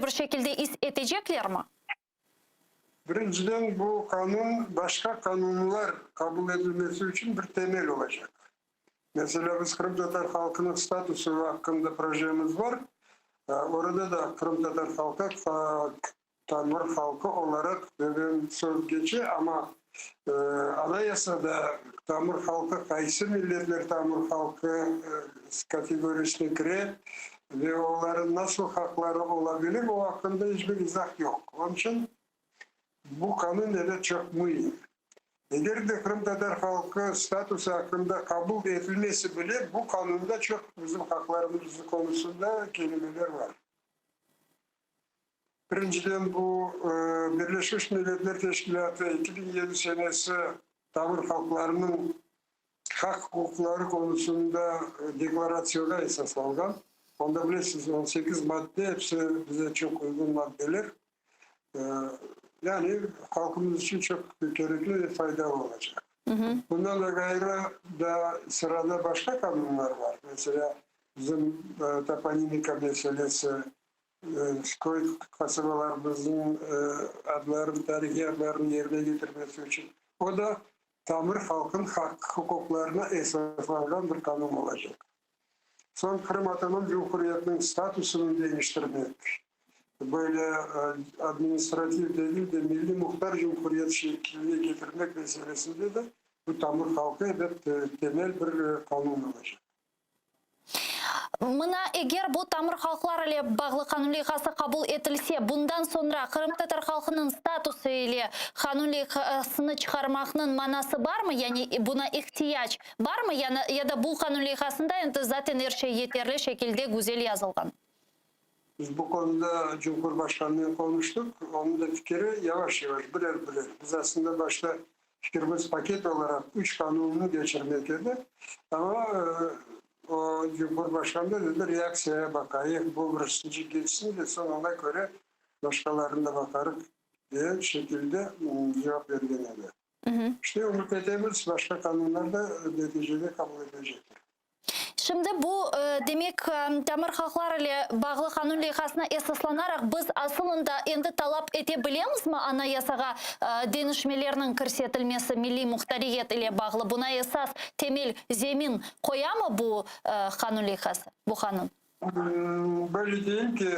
Speaker 10: şekilde is edecekler mi?
Speaker 1: Birinciden bu kanun başka kanunlar kabul edilmesi için bir temel olacak. Mesela biz Kırım Tatar halkının statüsü hakkında projemiz var. Orada da Kırım Tatar halkı Tamir halkı olarak söz geçiyor ama anayasada Tamir halkı kaysı milletler Tamir halkı kategorisine girer ve onların nasıl hakları olabilir o hakkında hiçbir izah yok. Onun için bu kanun evet çok mühim. Eğer de Kırım Tatar halkı statüsü hakkında kabul edilmesi bile bu kanunda çok bizim haklarımız konusunda kelimeler var. Birinciden bu Birleşmiş Milletler Teşkilatı 2007 senesi Tamir halklarının hak hukukları konusunda deklarasyona esas algan. Onda bilirsiniz 18 madde hepsi bize çok uygun maddeler. Yani halkımız için çok gerekli ve faydalı olacak. Bundan da gayrı da sırada başka kanunlar var. Mesela bizim toponimika meselesi, köy kasabalarımızın adlarını, tarihi adlarını yerine getirmesi için. O da Tamır halkın hukuklarına esaslanan bir kanun olacak. Son Kırım Otonom Cumhuriyeti'nin statüsünü değiştirmek, böyle administratif değil de milli muhtar cumhuriyet şekline getirmek meselesinde de bu Tamır halkı temel bir kanun olacak.
Speaker 10: Мына егер бұл тамыр халқылар ile бағлы қанунлиғасы қабыл етілсе, бұндан sonra Қырым татар халқының статусы или қанунлиғасыны шығармақның манасы бар ма? Yani buna ihtiyaç var mı? Ya da bu kanunliğasında zaten her şey yeterli şekilde güzel yazılgan.
Speaker 1: Biz bu konuda Cumhurbaşkanlığı konuştuk. Onun da fikri yavaş yavaş birer. Biz aslında başta fikrimiz paket olarak 3 kanunu geçirmekteydi. Ama o Cumhurbaşkanı da dedi reaksiyaya bakayım. Bu birinci geçsin de sonra ona göre başkalarına bakarız diye şekilde cevap verdiler. İşte umut edemiz başka kanunlar da neticede kabul edecektir.
Speaker 10: Şimdi bu demek Tamır halklar ile bağlı kanunliğasına esaslanarak biz aslında endi talap edebiliriz mi anayasaga denişmelerinin kirsetilmesi milli muhtariyet ile bağlı? Buna esas temel zemin koya mı bu kanunliğası, bu kanun?
Speaker 1: Böyle diyeyim ki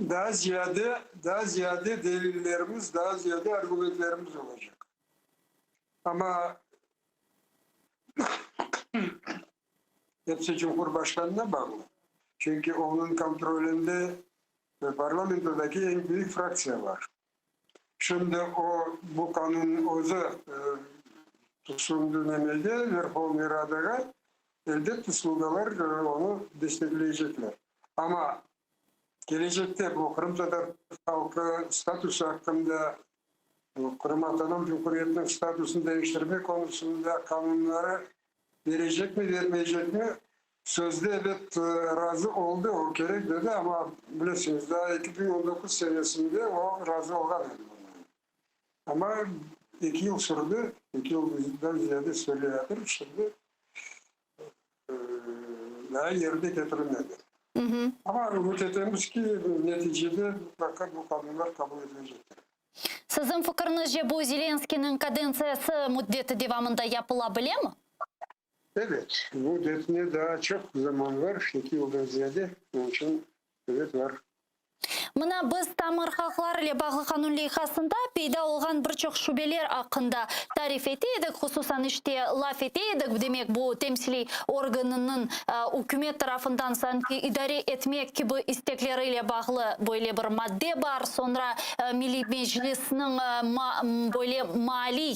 Speaker 1: daha ziyade delillerimiz, daha ziyade argümanlarımız olacak. Ama hepsi Cumhurbaşkanı'na bağlı. Çünkü onun kontrolünde parlamentodaki en büyük fraksiyon var. Şimdi bu kanun sunduğu nemede Verhovnaya Rada'ya elbette slogalar onu destekleyecekler. Ama gelecekte bu Kırım Tatar halkı statüsü hakkında Kırım Otonom Cumhuriyeti'nin statüsünü değiştirme konusunda kanunları verecek mi, vermeyecek mi? Sözde evet razı oldu, o gerek dedi ama bilirsiniz daha 2019 senesinde o razı olamadı. Ama 2 yıl sürdü, 2 yıldan ziyade söyleyebilir. Şimdi daha yerine getirilmedi. Ama umut ediyoruz ki neticede mutlaka bu kanunlar kabul edilecektir.
Speaker 10: Sizin fikrinizce bu Zelenski'nin kadenciyası müddeti devamında yapılabilir mi?
Speaker 1: Evet, bu detine daha çok zaman var. 2 yıldan ziyade. Onun için evet var.
Speaker 10: Мына biz Tamır halklar ile bağlı kanunliğasında peyda olgan birçok şubeler hakkında tarif eteydik, hususan işte laf eteydik. Demek bu temsili organının hükümet tarafından sanki idare etmek gibi istekleriyle bağlı böyle bir madde var. Sonra Milli Meclis'nin böyle mali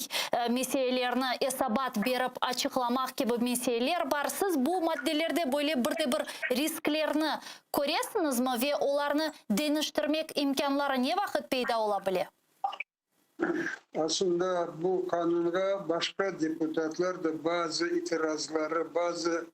Speaker 10: meselelerini hesabat verip açıklamak gibi meseleler var. Siz bu maddelerde böyle bir risklerini koresiniz mi ve onlarını deniştirmek imkanları ne vakit peyda olabilir?
Speaker 1: Aslında bu kanuna başka deputatlar da bazı itirazları, bazı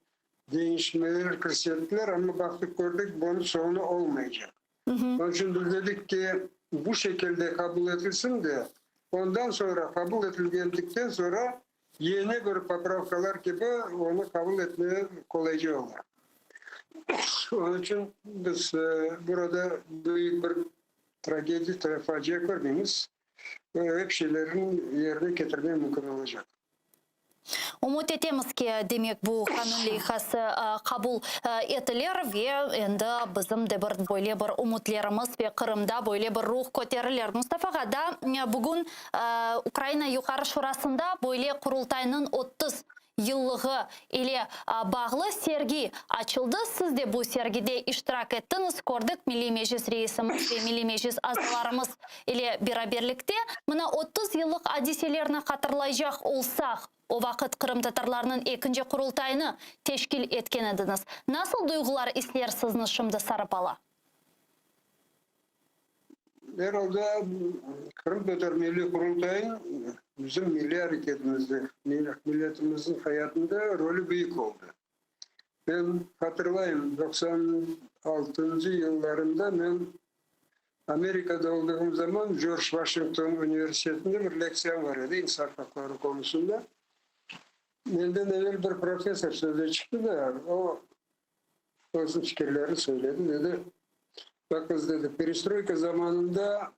Speaker 1: değişmeler kırsettiler ama baktık gördük bunun sonu olmayacak. Onun için biz dedik ki bu şekilde kabul edilsin de ondan sonra kabul edildikten sonra yeni bir popravkalar gibi onu kabul etmeye kolayca olur. Onun için biz burada büyük bir tragedi, facia görmemiz hep şeylerin yerine getirmeye mümkün olacak.
Speaker 10: Umut etemiz ki demek bu kanunliğası kabul etilir ve endi bizim de böyle bir umutlarımız ve Kırım'da böyle bir ruh koterilir. Mustafa Gada bugün Ukrayna Yukarı Şurası'nda böyle kurultayının 30 yıllığı ile bağlı sergi açıldı. Siz de bu sergide iştirak ettiniz. Gördük Milli Meclis reisimiz ve Milli Meclis azalarımız ile beraberlikte. Buna 30 yıllık hadiselerini hatırlayacak olsak, o vakit Kırım Tatarlarının ikinci kurultayını teşkil etken ediniz. Nasıl duygular istersiniz şimdi Sarıpala?
Speaker 1: Herhalde Kırım Tatar Milli Kurultayı'nın bizim milli hareketimizde, milletimizin hayatında rolü büyük oldu. Ben hatırlayayım 96. yıllarında ben Amerika'da olduğum zaman George Washington Üniversitesi'nde bir leksiyon var idi insan hakları konusunda. Benden evvel bir profesör söze çıktı da o fikirleri söyledi. Dedi, bakınız dedi, perestroika zamanında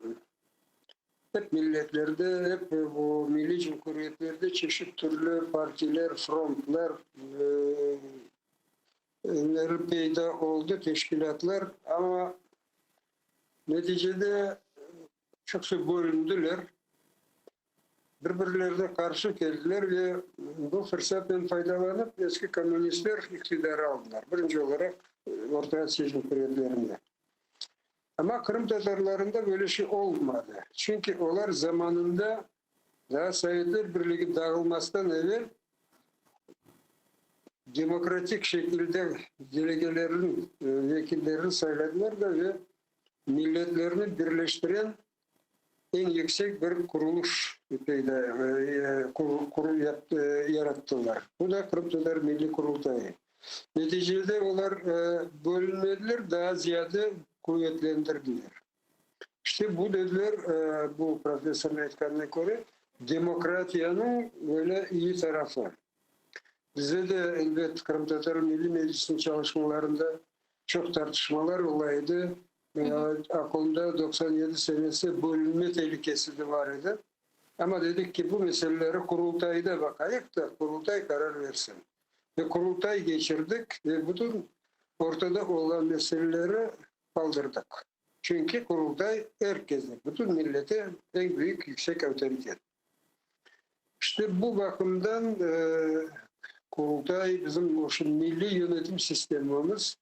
Speaker 1: hep milletlerde, hep bu milli cumhuriyetlerde çeşit türlü partiler, frontlar peyda oldu, teşkilatlar ama neticede çok bölündüler. Birbirlerine karşı geldiler ve bu fırsattan faydalanıp eski komünistler iktidarı aldılar. Birinci olarak Orta Asya Cumhuriyetlerinde. Ama Kırım Tatarlarında böyle şey olmadı. Çünkü onlar zamanında daha Sovyetler Birliği dağılmasından evvel demokratik şekilde delegelerin, vekillerini sayladılar da ve milletlerini birleştiren en yüksek bir kuruluş yarattılar. Bu da Kırım Tatar Milli Kurultayı. Neticede onlar bölünmediler, daha ziyade kuvvetlendirdiler. İşte bu dediler, bu profesörün etkanına göre demokratiyanın böyle iyi tarafı. Bize de elbet Kırım Tatar Milli Meclisi'nin çalışmalarında çok tartışmalar olaydı. Aklımda 97 senesi bölünme tehlikesi de vardı. Ama dedik ki bu meselelere kurultayda bakayık da kurultay karar versin. Ve kurultay geçirdik ve bütün ortada olan meseleleri kaldırdık. Çünkü kurultay herkese, bütün millete en büyük yüksek otorite. İşte bu bakımdan kurultay bizim milli yönetim sistemimiz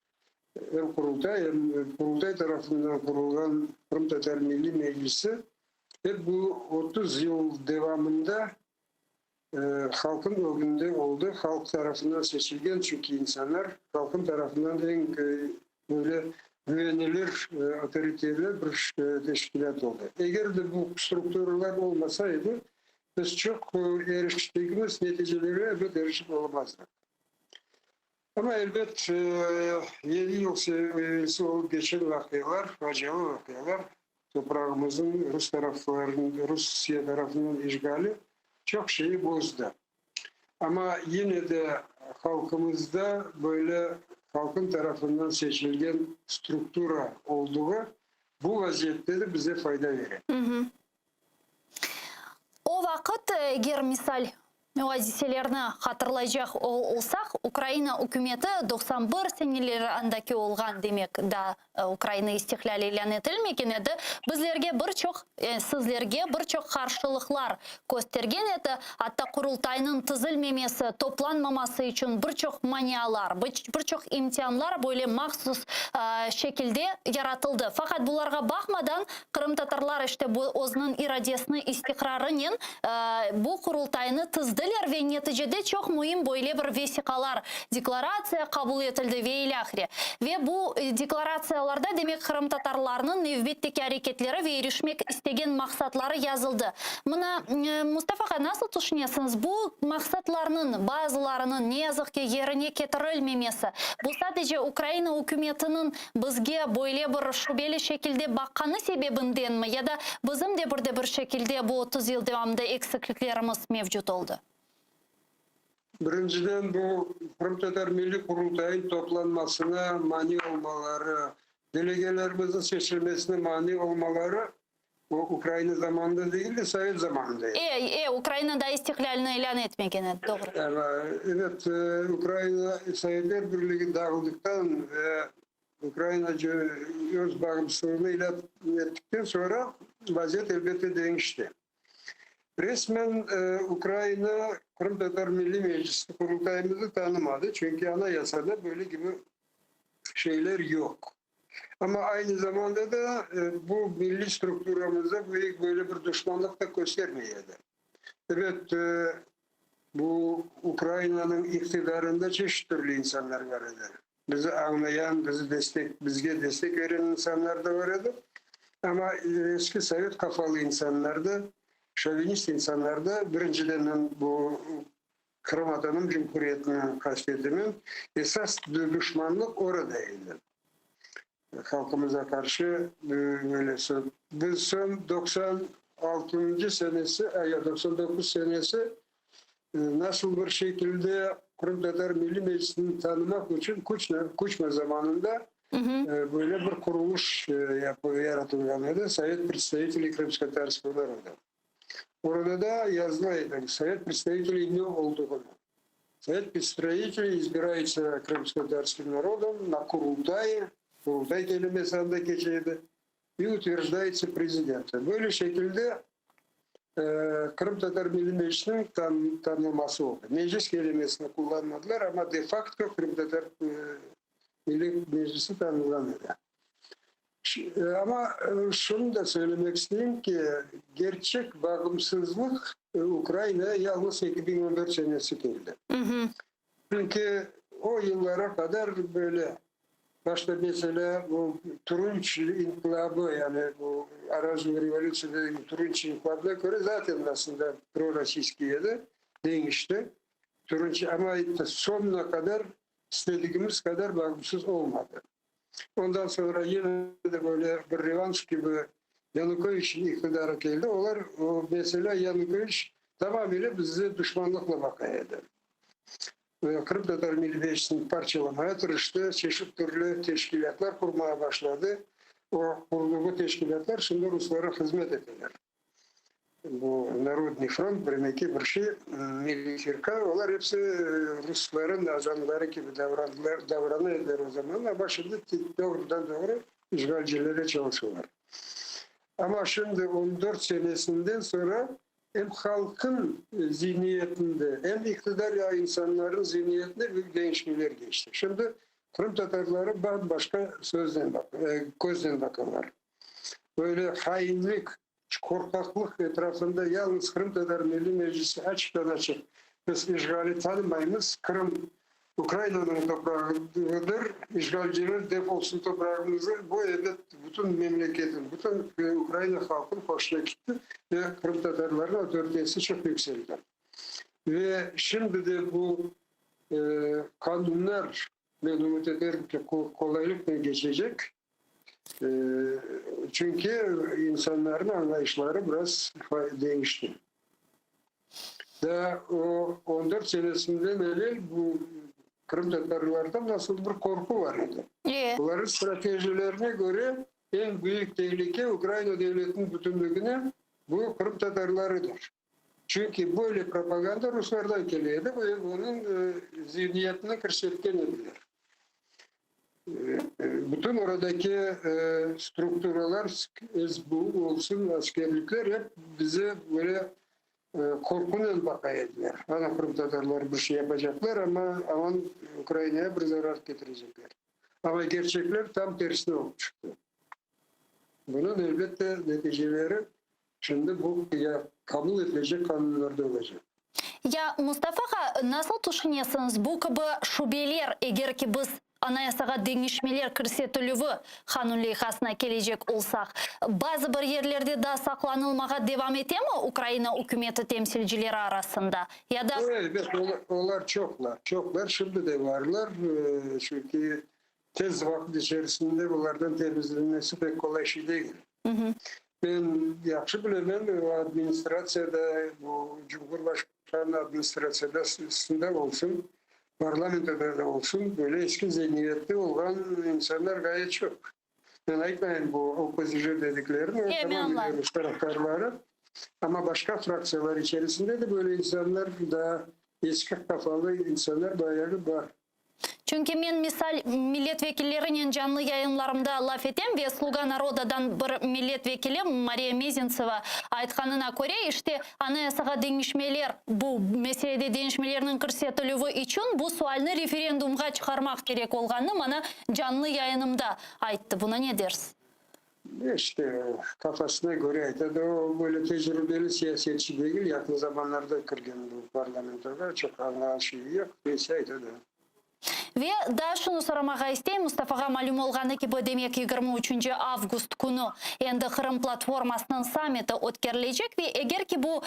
Speaker 1: hem kurultay tarafından kurulan Kırım Tatar Milli Meclisi ve bu 30 yıl devamında halkın önünde oldu. Halk tarafından seçilgen çünkü insanlar halkın tarafından en böyle güvenilir, otoriteler bir teşkilat oldu. Eğer de bu strukturlar olmasaydı biz çok eriştiğimiz neticelere elbet erişim olamazdık. Ama elbet 7 yıl seviyesi olup geçen vakıyalar, acılı vakıyalar, toprağımızın Rusya tarafından işgali çok şeyi bozdu. Ama yine de halkımızda böyle halkın tarafından seçilgen struktura olduğu bu vaziyette de bize fayda verir.
Speaker 10: O vakit eğer misal vazifelerini hatırlayacak olsak, Ukrayna hükümeti 91 senelerindeki olgan demek da Ukrayna istiklal ilan etilmegen edi. Bizlerge sizlerge birçok karşılıklar göstergen edi. Hatta kurultayının tüzülmemesi, toplanmaması için birçok maniyalar, birçok imtihanlar böyle mahsus şekilde yaratıldı. Fakat bunlara bakmadan Kırım Tatarlar işte bu özünün iradesini, istikrarının bu kurultayını tüzdüler ve neticede çok mühim böyle bir vesikalar, deklarasiya kabul edildi ve ilahire. Ve bu deklarasiyalarda demek Kırım Tatarlarının növbetteki hareketleri ve erişmek istegen maksatları yazıldı. Buna Mustafa nasıl düşünüyorsunuz? Bu maksatlarının bazılarının ne yazık ki yerine getirilmemesi, bu sadece Ukrayna hükümetinin bizge böyle bir şüpheli şekilde bakkanı sebebinden mi ya da bizim de burada bir şekilde bu 30 yıl devamında eksikliklerimiz mevcut oldu?
Speaker 1: Birinciden bu Kırım Tatar Milli Kurultayı'nın toplanmasına mani olmaları, delegelerimizin seçilmesine mani olmaları o Ukrayna zamanında değil de Sovyet zamanındaydı.
Speaker 10: Ukrayna'da istiklalini ilan etmekine doğru.
Speaker 1: Evet, Ukrayna Sovyetler Birliği dağıldıktan ve Ukrayna öz bağımsızlığını ilan ettikten sonra vaziyet elbette değişti. Resmen Ukrayna Kırım Tatar Milli Meclisi kurultayımızı tanımadı. Çünkü anayasada böyle gibi şeyler yok. Ama aynı zamanda da bu milli strukturumuzda böyle bir düşmanlık da göstermeyedi. Evet, bu Ukrayna'nın iktidarında çeşitli türlü insanlar vardı. Bizi anlayan, bizge destek veren insanlar da vardı. Ama eski Sovyet kafalı insanlar da, şövinist insanlar da birinciden bu Kırım Otonom Cumhuriyeti'nin kastedimin esas düşmanlık oradaydı. halkımıza karşı böyle biz son 96. senesi ya 99 senesi nasıl bir şekilde Kırım Tatar Milli Meclisi'ni tanımak için Kuçma zamanında böyle bir kuruluş yaratılıyordu. Совет представителей Крымско-Татарского народа. Orada da yazılıydı. Совет представителей ne olduğunu. Совет представителей избирается крымско-татарским народом на Курултае. Kurultay kelimesi anda geçeydi. Ve утверждается президента. Böyle şekilde Kırım Tatar Milli Meclisi'nin tanınması oldu. Meclis kelimesini kullanmadılar ama de facto Kırım Tatar Milli Meclisi tanımlandı. Ama şunu da söylemek istedim ki gerçek bağımsızlık Ukrayna'ya yalnız 2014 senesi geldi. Çünkü o yıllara kadar böyle başta mesela bu Turunç İnkılabı yani bu Arazi Revolüsyonu Turunç İnkılabı'na göre zaten aslında pro-Rossiyskiye'de değişti. Turunç ama sonuna kadar istediğimiz kadar bağımsız olmadı. Ondan sonra yine de böyle bir revanş gibi Yanukovych'in iktidara geldi. Onlar mesela Yanukovych tamamıyla bizi düşmanlıkla bakıyordu. Kırım Tatar Milli Meclisi'ni parçalamaya tırıştı. Çeşitli türlü teşkilatlar kurmaya başladı. O kurduğu teşkilatlar şimdi Ruslara hizmet ediyorlar. Bu Народный Front, bir şey, Milli Firka, onlar hepsi Rusların ajanları gibi davranıyorlar o zaman. Ama şimdi doğrudan doğru işgalcilere çalışıyorlar. Ama şimdi 14 senesinden sonra hem halkın zihniyetinde hem iktidar ya insanların zihniyetinde büyük değişmeler geçti. Şimdi Kırım Tatarları bambaşka gözden bakıyorlar. Böyle hainlik, korkaklık etrafında yalnız Kırım Tatar Milli Meclisi açıktan açık. Biz işgali tanımayız. Kırım Ukrayna'nın toprağıdır. İşgalciler defolsun toprağımızı. Bu evet bütün memleketin, bütün Ukrayna halkının hoşuna gitti. Ve Kırım Tatarların otoritesi çok yükseldi. Ve şimdi de bu kanunlar ben umut ederim ki kolaylıkla geçecek. Çünkü insanların anlayışları biraz değişti. Daha o 14 senesinden evvel bu Kırım Tatarlar'da nasıl bir korku var idi. Bunların stratejilerine göre en büyük tehlike Ukrayna devletinin bütünlüğüne bu Kırım Tatarlarıdır. Çünkü böyle propaganda Ruslardan geliyordu. Bunun zihniyetine kırşetken edilir. Bütün oradaki strukturalar, SBU olsun, askerlikler hep bize böyle korkunun bakaydılar. Ana Kırım Tatarlar bir şey yapacaklar ama aman Ukrayna'ya bir zarar getirecekler. Ama gerçekler tam tersine olmuş çıktı. Bunun elbette neticeleri şimdi bu kabul edilecek kanunlarda olacak.
Speaker 10: Ya Mustafa nasıl düşünüyorsunuz bu gibi şubeler eğer ki biz anayasaga değişmeler kirsetülüvü kanun leyhasına gelecek olsak, bazı bir yerlerde da saklanılmağa devam etiyor mu Ukrayna hükümeti temsilcileri arasında? Ya da
Speaker 1: evet, onlar çoklar. Şimdi de varlar. Çünkü tez vakit içerisinde bunlardan temizlenmesi pek kolay şey değil. Ben yaxşı bilemem, o administrasyada, bu Cumhurbaşkanı administrasyasında olsun, parlamentoda da olsun, böyle eski zihniyette olan insanlar gayet çok. Ben ayıkmayın bu opozisyon dediklerini, tamam Rus taraftarları. Ama başka fraksiyalar içerisinde de böyle insanlar da eski kafalı insanlar bayağı var.
Speaker 10: Çünkü ben misal milletvekillerinin canlı yayınlarımda laf etem ve Sluga Naroda'dan bir milletvekili Maria Mezintseva aytkanına göre işte anayasaga değişmeler, bu meselede değişmelerinin kirsetülüvü için bu sualını referandumga çıkarmak gerek olganını bana canlı yayınımda ayttı. Buna ne dersin?
Speaker 1: İşte kafasına göre aytadı. O böyle tecrübeli siyasetçi değil. Yakın zamanlarda kırgın bu parlamentoda çok anlayan şey yok. Neyse aytadı.
Speaker 10: Ve da şunu soramağa isteyim, Mustafa'ga malum olğanı ki bu demek 23 avgust günü endi Kırım platformasının samiti ötkerilecek ve eğer ki bu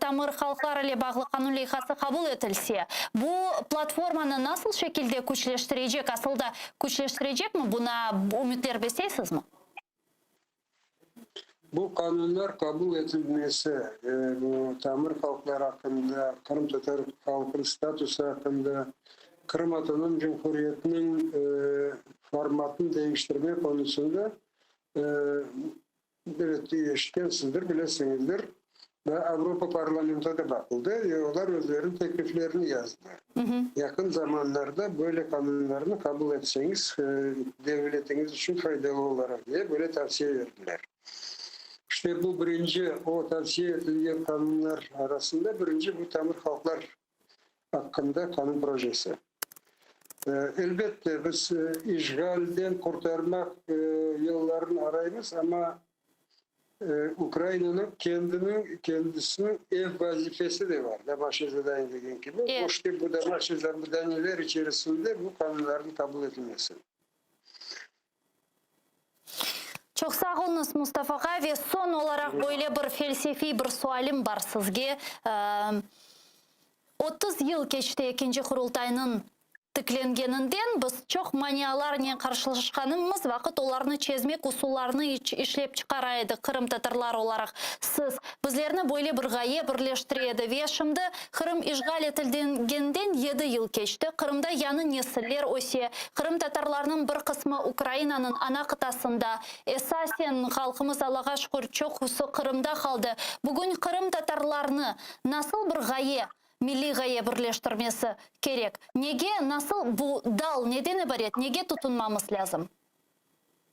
Speaker 10: tamır halklar ile bağlı kanun leyhası kabul etilse, bu platformanı nasıl şekilde güçleştirecek, asıl da güçleştirecek mi? Buna ümitler besleysiniz mi?
Speaker 1: Bu kanunlar kabul edilmesi, bu tamir halklar hakkında, Kırım Tatar halkının statüsü hakkında, Kırım Otonom Cumhuriyeti'nin formatını değiştirme konusunda eşitensizdir, bilesinizdir. Ve Avrupa Parlamento'da bakıldı. Onlar özlerinin tekliflerini yazdılar. Yakın zamanlarda böyle kanunlarını kabul etseniz devletiniz için faydalı olarak diye böyle tavsiye verdiler. İşte bu birinci o tavsiye edilen kanunlar arasında birinci bu tamir halklar hakkında kanun projesi. Elbette biz işgalden kurtarmak yollarını arayız ama Ukrayna'nın kendisinin ev vazifesi de var. Damaşızadan dediğim gibi. Evet. İşte bu damaşızadanlar içerisinde bu kanunların kabul edilmesi.
Speaker 10: Çok sağ olunuz Mustafa'ga ve son olarak böyle bir felsefi bir sualim var sizge. 30 yıl geçti ikinci kurultayının tıklengeninden biz çok maniyalarla karşılaşkanımız vakit olarını çözmek usullarını işlep çıkaraydı Kırım Tatarlar olarak siz bizlerini böyle bir gaye birleştiriydi ve şimdi Kırım işgal edildiğinden 7 yıl geçti. Kırım'da yanı nesiller öse Kırım Tatarlarının bir kısmı Ukrayna'nın ana kıtasında esasen halkımız Allah'a şükür çok husu Kırım'da kaldı. Bugün Kırım Tatarlarını nasıl bir gaye milli gaye birleştirmesi gerek. Nege nasıl bu dal neden ibaret? Nege tutunmamız lazım?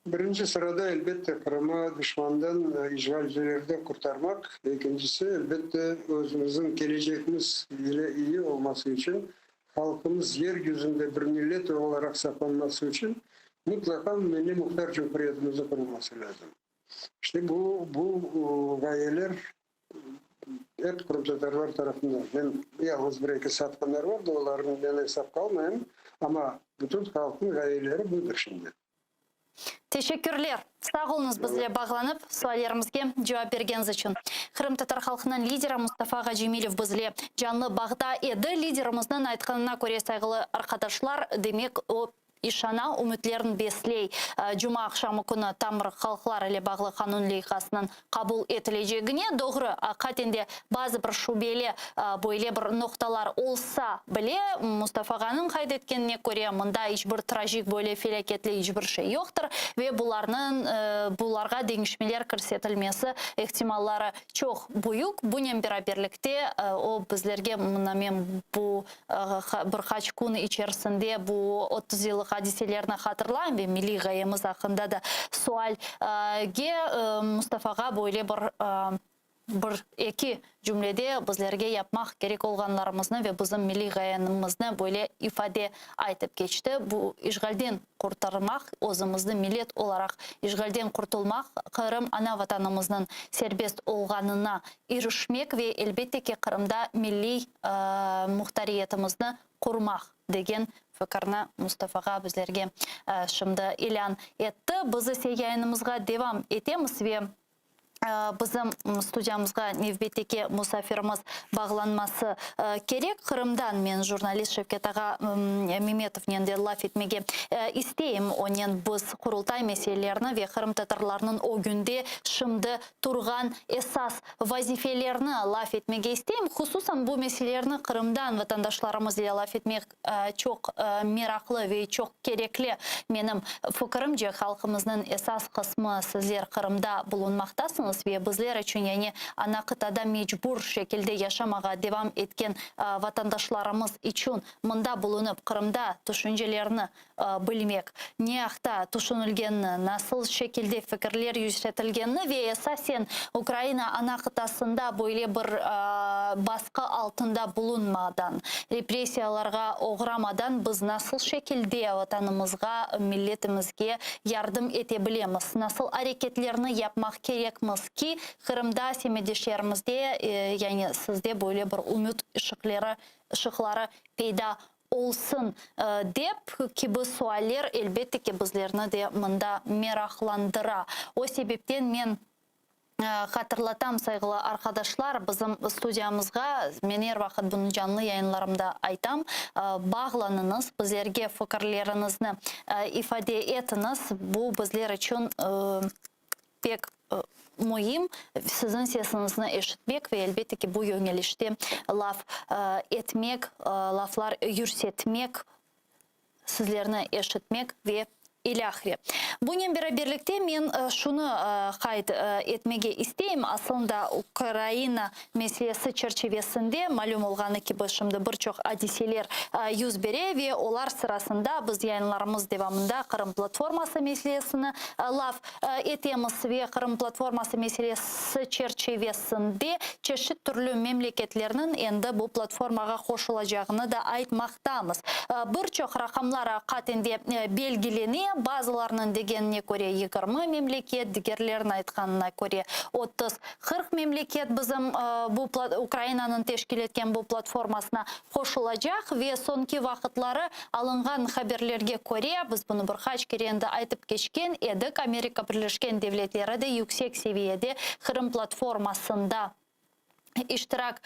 Speaker 1: Birinci sırada elbette Kırım'ı düşmandan, işgalcilerden kurtarmak. İkincisi elbette özümüzün geleceğimiz ile iyi olması için halkımız yeryüzünde bir millet olarak saklanması için mutlaka milli muhtar cumhuriyetimizi kurulması lazım. İşte bu gayeler hep Kırım Tatarlar tarafından. Ben yalnız bir iki satkanlar var da onların ben hesap kalmayayım. Ama bütün halkın gayeleri budur şimdi.
Speaker 10: Teşekkürler. Sağ olunuz bizle bağlanıp suallerimizge cevap bergeniz için. Kırım Tatar halkının lideri Mustafa Gacimilov bizle canlı bağda edi. Liderimizden aytkanına göre saygılı arkadaşlar demek o İşana ümitlerin besley. Cuma akşamı günü tamir halklar ile bağlı kanun leyhasının kabul etileceğine doğru katende bazı bir şubeli böyle bir noktalar olsa bile Mustafa'nın kaydetkenine göre mında hiçbir trajik böyle felaketli hiçbir şey yoktur ve bularga değişmeler körsetilmesi ihtimalları çok büyük. Bunun beraberlikte o bizlerge bu birkaç gün içerisinde bu 30 yıllık hadiselerini hatırlayın ve milli gayemiz hakkında da sual Mustafa'ga böyle bir iki cümlede bizlerge yapmak gerek olganlarımızı ve bizim milli gayemizni böyle ifade aytıp geçti. Bu işgalden kurtarmak, özümüzü millet olarak işgalden kurtulmak, Kırım ana vatanımızın serbest olganına erişmek ve elbette ki Kırım'da milli muhtariyetimizni kurmak degen fikirni Mustafa'ga bizlerge şimdi ilan etti. Biz ise yayınımızga devam etemiz ve bizim stüdyamızga nevbetteki musafirimiz bağlanması gerek. Kırım'dan men jurnalist Şevket Ağa Mehmetov'nen de laf etmege isteyim. Onun biz kurultay meselelerini ve Kırım Tatarlarının o günde şimdi turgan esas vazifelerini laf etmege isteyim. Hususan bu meselelerini Kırım'dan vatandaşlarımız ile laf etmek çok meraklı ve çok gerekli. Benim fikrimce halkımızın esas kısmı sizler Kırım'da bulunmaktasınız ve bizler için yani ana kıtada mecbur şekilde yaşamağa devam etken vatandaşlarımız için mında bulunup Kırım'da düşüncelerini bilmek, ne akta düşünülgenini, nasıl şekilde fikirler yükseltilgenini ve esasen Ukrayna ana kıtasında böyle bir baskı altında bulunmadan, represiyalarga uğramadan biz nasıl şekilde vatanımızga, milletimizge yardım edebiliriz, nasıl hareketlerini yapmak gerekmiz ki Kırım'da semedişlerimizde yani sizde böyle bir ümit ışıkları peyda olsun деп кебі суалер elbette ki bizlerini de mında meraklandıra. O sebepten men hatırlatam saygılı arkadaşlar, bizim stüdyamızga men her vakit bunu canlı yayınlarımda aytam. Bağlanınız, bizlerge fikirlerinizni ifade etiniz. Bu bizler için pek mühim, sizin sesinizni eşitmek ve elbette ki bu yönelişte laf etmek, laflar yürsetmek, sizlerini eşitmek ve ilahri. Bunun birlikte men şunu kayıt etmege isteyim. Aslında Ukrayna meselesi çerçevesinde malum olğanı ki başımda birçok hadiseler yüz bere ve olar sırasında biz yayınlarımız devamında Kırım platforması meselesini laf etemiz ve Kırım platforması meselesi çerçevesinde çeşit türlü memleketlerinin endi bu platformaga koşulacağını da aytmaktayız. Birçok rakamlar katinde belgileniyor. Bazılarının degenine göre 20 memleket, diğerlerinin aytkanına göre 30-40 memleket bizim bu Ukrayna'nın teşkil etken bu platformasına koşulacak ve sonki vakitleri alıngan haberlerge göre biz bunu birkaç kere de aytıp geçken edik. Amerika Birleşken Devletleri de yüksek seviyede Kırım platformasında iştirak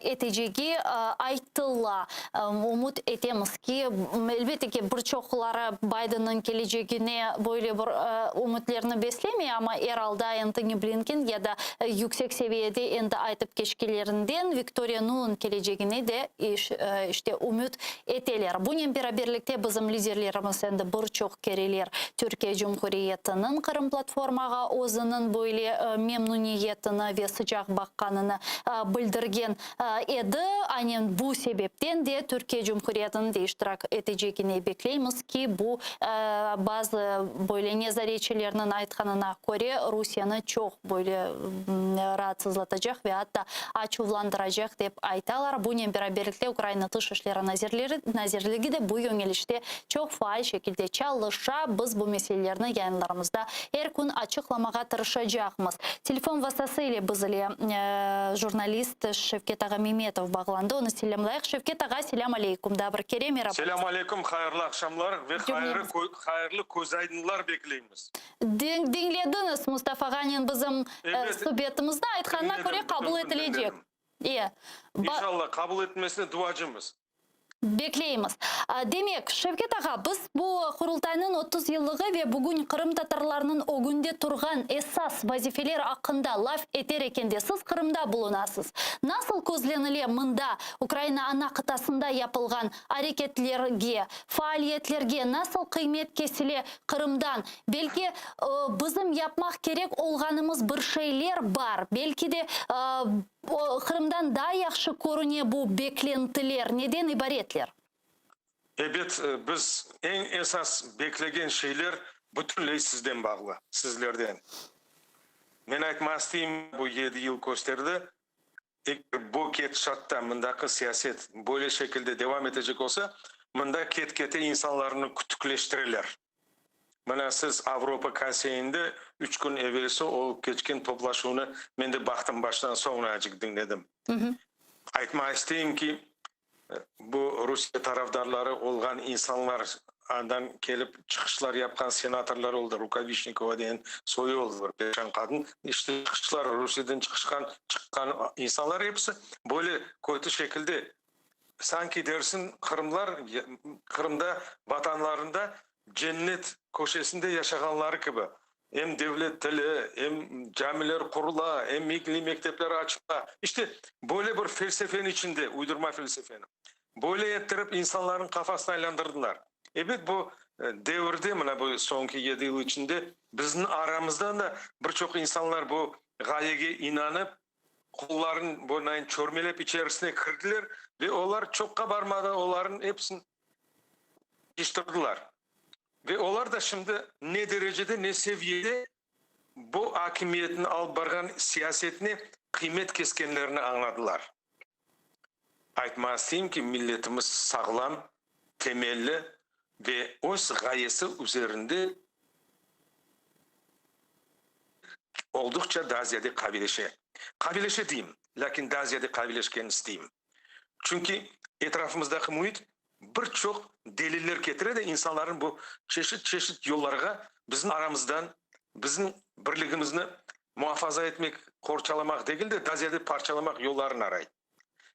Speaker 10: eteceği aytılla. Umut etemiz ki elbette ki birçokları Biden'ın geleceğine böyle bir umutlarını beslemiyor ama herhalde Anthony Blinken ya da yüksek seviyede endi aytıp geçkelerinden Victoria Nuland geleceğine de işte umut eteler. Bunun birlikte bizim liderlerimiz endi birçok kereler Türkiye Cumhuriyeti'nin Kırım platformaga o'zining böyle memnuniyetini ve sıcak bakkanını bildirgen edi. Aynen bu sebepten de Türkiye Cumhuriyeti'nin de iştirak edeceğini bekleyimiz ki bu bazı böyle nezaretçilerinin aytkanına göre Rusya'nı çok böyle rahatsızlatacak ve hatta açıvlandıracak dep aytalar. Bunun birlikte Ukrayna Dışişleri Nazirligi de bu yönelişte çok faal şekilde çalışa. Biz bu meselelerini yayınlarımızda her gün açıklamaga tırışacağımız. Telefon vasıtasıyla bizle jurnalist Şevket Ağa Mehmetov bağlandı. Onu selamlayık. Şevket Ağa, selam aleykum. Dabır kerem.
Speaker 15: Selam aleykum, hayırlı akşamlar ve hayırlı көз aydınlar bekleyimiz.
Speaker 10: Dinlediniz Mustafa Ağa'nın bizim subetimizde aytkanına göre kabul edilecek.
Speaker 15: İnşallah kabul etmesine duacımız.
Speaker 10: Bekleyimiz. Demek Şevket Ağa, biz bu kurultayının 30 yıllığı ve bugün Kırım Tatarlarının o günde turgan esas vazifeler hakkında laf eter ekende siz Kırım'da bulunasız. Nasıl közlenile mında Ukrayna ana kıtasında yapılgan hareketlerge, faaliyetlerge nasıl kıymet kesile Kırım'dan? Belki bizim yapmak gerek olganımız bir şeyler var. Belki de Kırım'dan daha yaxşı görünüyor bu beklentiler. Neden ibaretler?
Speaker 15: Evet, biz en esas beklegen şeyler bütünley sizden bağlı, sizlerden. Men aytmastayım, bu 7 yıl gösterdi. Bu ketişatda mındaki siyaset böyle şekilde devam edecek olsa, mında kete insanlarını kütükleştirirler. Mana siz Avrupa Konseyi'nde 3 gün evvelsi olup geçken toplaşığını men de baktım baştan sonuna acık dinledim. Aytma isteyim ki bu Rusya taraftarları olgan insanlardan kelip çıkışlar yapkan senatörler oldu. Rukavishnikova deyen soyu oldu. Beşen kadın. İşte çıkışlar Rusya'dan çıkan insanlar hepsi böyle kötü şekilde sanki dersin Kırım'da vatanlarında cennet köşesinde yaşaganları gibi. Hem devlet tili, hem camiler kurula, hem milli mektepleri açma. İşte böyle bir felsefenin içinde, uydurma felsefenin. Böyle ettirip insanların kafasını aylandırdılar. Evet, bu devirde, bu sonki 7 yıl içinde bizim aramızdan da birçok insanlar bu gayege inanıp, kulların bu çörmelep içerisine kirdiler ve onlar çok kabarmadan onların hepsini iştirdiler. Ve onlar da şimdi ne derecede ne seviyede bu hakimiyetin alıp bargan siyasetini kıymet keskenlerini anladılar. Aytmasayım ki milletimiz sağlam, temelli ve öz gayesi üzerinde oldukça daha ziyade kabileşe diyeyim. Lakin daha ziyade kabileşken isteyeyim. Çünkü etrafımızdaki muhit bir çok deliller getiredi insanların bu çeşit yollarga bizim aramızdan bizim birligimizni muhafaza etmek, korçalamak değil de dazede parçalamak yollarını araydı.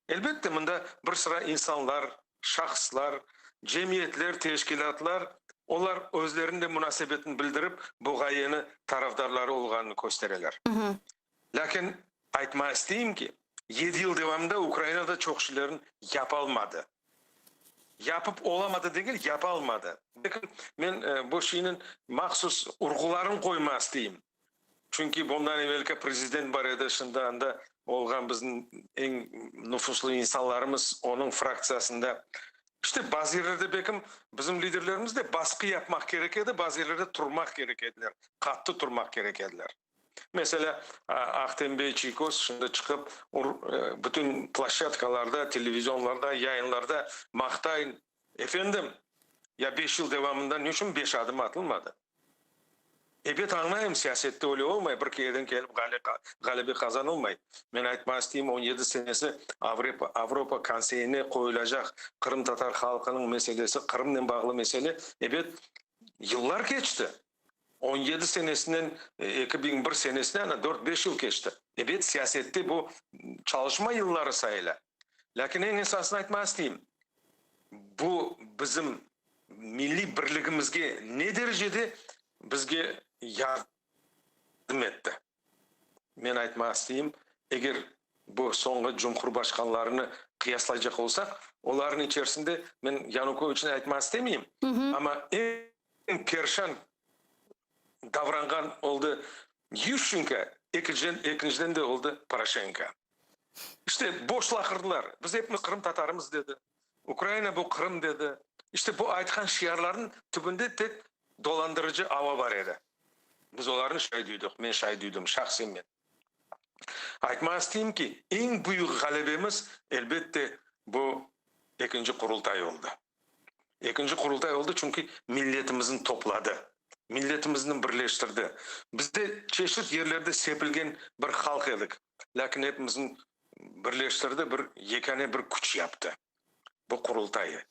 Speaker 15: Elbette bunda bir sıra insanlar, şahıslar, cemiyetler, teşkilatlar onlar özlerinde münasebetini bildirip bu gayeni taraftarları olganını gösterirler. Lakin aytma isteyeyim ki 7 yıl devamında Ukrayna'da çok şeylerin yapılmadı. Yapıp olamadı değil, yapılmadı. Bakın ben bu şeyin mahsus urgularını koyma isteyeyim. Çünkü bundan evvelki prezident var edi, şundanda olgan bizim en nüfuslu insanlarımız onun fraksiyasında. İşte bazı yerlerde bekim bizim liderlerimiz de baskı yapmak gerekedi, bazı yerlerde durmak gerekediler. Katlı durmak gerekediler. Mesela Aktembe Çikos şimdi çıkıp bütün plaşatkalarda, televizyonlarda, yayınlarda maktayın. Efendim ya 5 yıl devamında niçin 5 adım atılmadı? Evet anlayayım siyasette öyle olmay. Bir keyden gelip galibi kazanılmay. Ben aytmak isteyeyim 17 senesi Avrupa Konseyi'ne koyulacak Kırım Tatar halkının meselesi, Kırım'la bağlı mesele. Evet yıllar geçti. 17 senesinden 2001 senesinden 4-5 yıl geçti. Evet siyasette bu çalışma yılları sayılı. Lakin en esasını aytmak isteyeyim. Bu bizim milli birligimizge ne derecede bizge yardım etti. Men aytmak isteyeyim, eğer bu sonғы Cumhurbaşkanlarını kıyaslayacak olsak, onların içerisinde ben Yanukovich'ini aytmak istemeyeyim. Ama en perşan davrangan oldu Yushchenko, ikinciden de oldu Poroshenko. İşte boşlakırdılar. Biz hepimiz Kırım Tatarımız dedi. Ukrayna bu Kırım dedi. İşte bu aytkan şiarların tübünde tek dolandırıcı hava var edi. Biz onların şahidiydik. Ben şahidiydim şahsen ben. Aytmak isteyeyim ki en büyük galibimiz elbette bu ikinci kurultay oldu. İkinci kurultay oldu çünkü milletimizin topladı. Milletimizin birleştirdi. Bizde çeşitli yerlerde sepilgen bir halk edik. Lakin hepimizin birleştirdi, bir yekane bir güç yaptı. Bu kurultayı.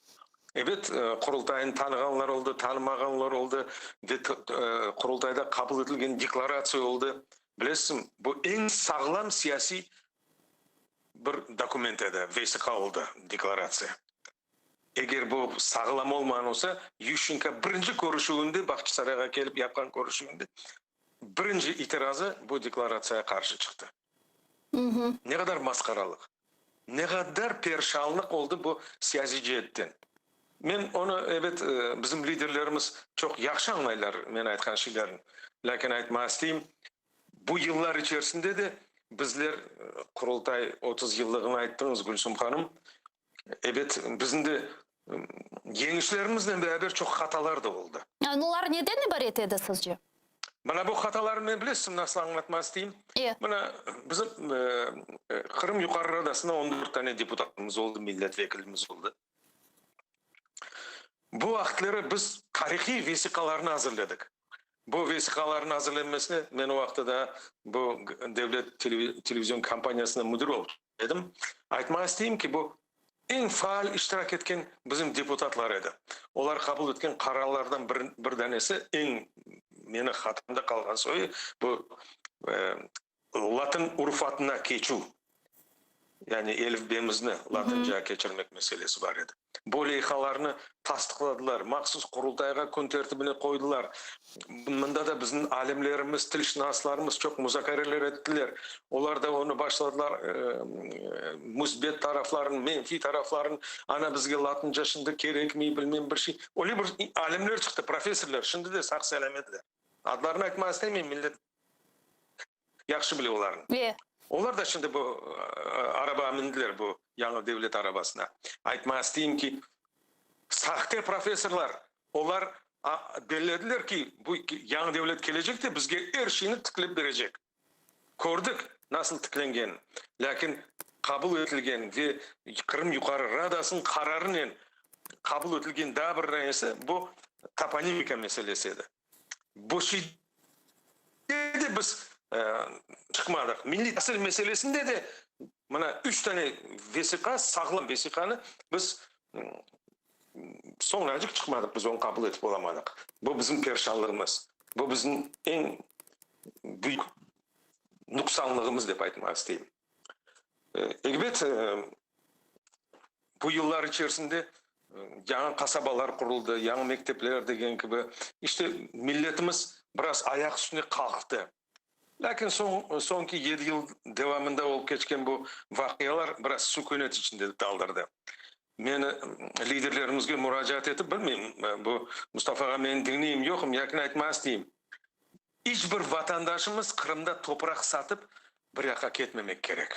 Speaker 15: Evet, kurultayın tanıganlar oldu, tanımaganlar oldu ve kurultayda kabul edilgen deklarasiya oldu. Bilesizim, bu en sağlam siyasi bir dokument edi, vesika oldu deklarasiya. Eğer bu sağlam olmayan olsa, Yushchenko birinci görüşüğünde, Bahçesaray'a gelip yapkan görüşüğünde, birinci itirazı bu deklarasiyaya karşı çıktı. Ne kadar maskaralık, ne kadar perşanlık oldu bu siyasi cihetten. Men onu evet bizim liderlerimiz çok yaxşı anlayırlar men aytkan şeylerin. Lakin aytmak isteyeyim, bu yıllar içerisinde de bizler kurultay 30 yıllığını ayttınız Gülsüm Hanım. Evet bizim de yengişlerimizle beraber çok hatalar da oldu.
Speaker 10: Yani onlar neden ibaret edi sizce?
Speaker 15: Bana bu hataları ne bilirsin nasıl anlatmak isteyeyim? Bana bizim Kırım Yukarı Radası'nda 14 tane deputatımız oldu, milletvekilimiz oldu. Bu vaxtları biz tarihi vesikalarını hazırladık. Bu vesikaların hazırlanmasını ben o vaxtda da bu devlet televizyon kampanyasında müdür oldum. Aytmak isteyeyim ki bu en faal iştirak etken bizim deputatlar edi. Onlar kabul etken kararlardan bir tanesi en meni hatımda kalgan soyu bu Latin urfatına geçu. Yani elifbemizni Latince geçirmek meselesi var edi. Bu leyhalarını tasdiqladılar, maksus kurultayga kun tertibine koydular. Bunda da bizim alimlerimiz, tilşinaslarımız çok muzakareler ettiler. Onlar da onu başladılar, musbet tarafların, menfi tarafların, ana bizge Latince şimdi gerek mi bilmem bir şey. Öyle bir alimler çıktı, profesörler, şimdi de sağ selametler. Adlarını aytmak istemeyeyim, millet yaxşı biliyor onların. Onlar da şimdi bu araba mindiler, bu yanı devlet arabasına. Aytmak isteyeyim ki sahte profesörler, onlar belirlediler ki bu yanı devlet gelecek de bizge her şeyini tıklayıp verecek. Gördük nasıl tıklangen. Lakin kabul edilgen ve Kırım Yukarı Radası'nın kararının kabul edilgen daha bir neyse bu toponimika meselesiydi. Bu şey de biz çıkmadık. Milli asıl meselesinde de bana 3 tane vesika, sağlam vesikanı biz Soňra çıkmadık, biz onu kabul etip olamadık. Bu bizim perişanlığımız. Bu bizim en büyük nuksanlığımız dep aytmak isteyim. Elbette bu yıllar içerisinde yangi kasabalar kuruldu, yangi mektepler degen gibi. İşte milletimiz biraz ayak üstüne kalktı. Lakin sonki 7 yıl devamında olup geçken bu vakiyalar biraz sükunet içinde daldırdı. Men liderlerimizge müracaat etip bilmeyim, bu Mustafa'ga men dinleyeyim yokum, yakın aytmaz diyeyim. Hiçbir vatandaşımız Kırım'da toprak satıp bir yaka ketmemek gerek.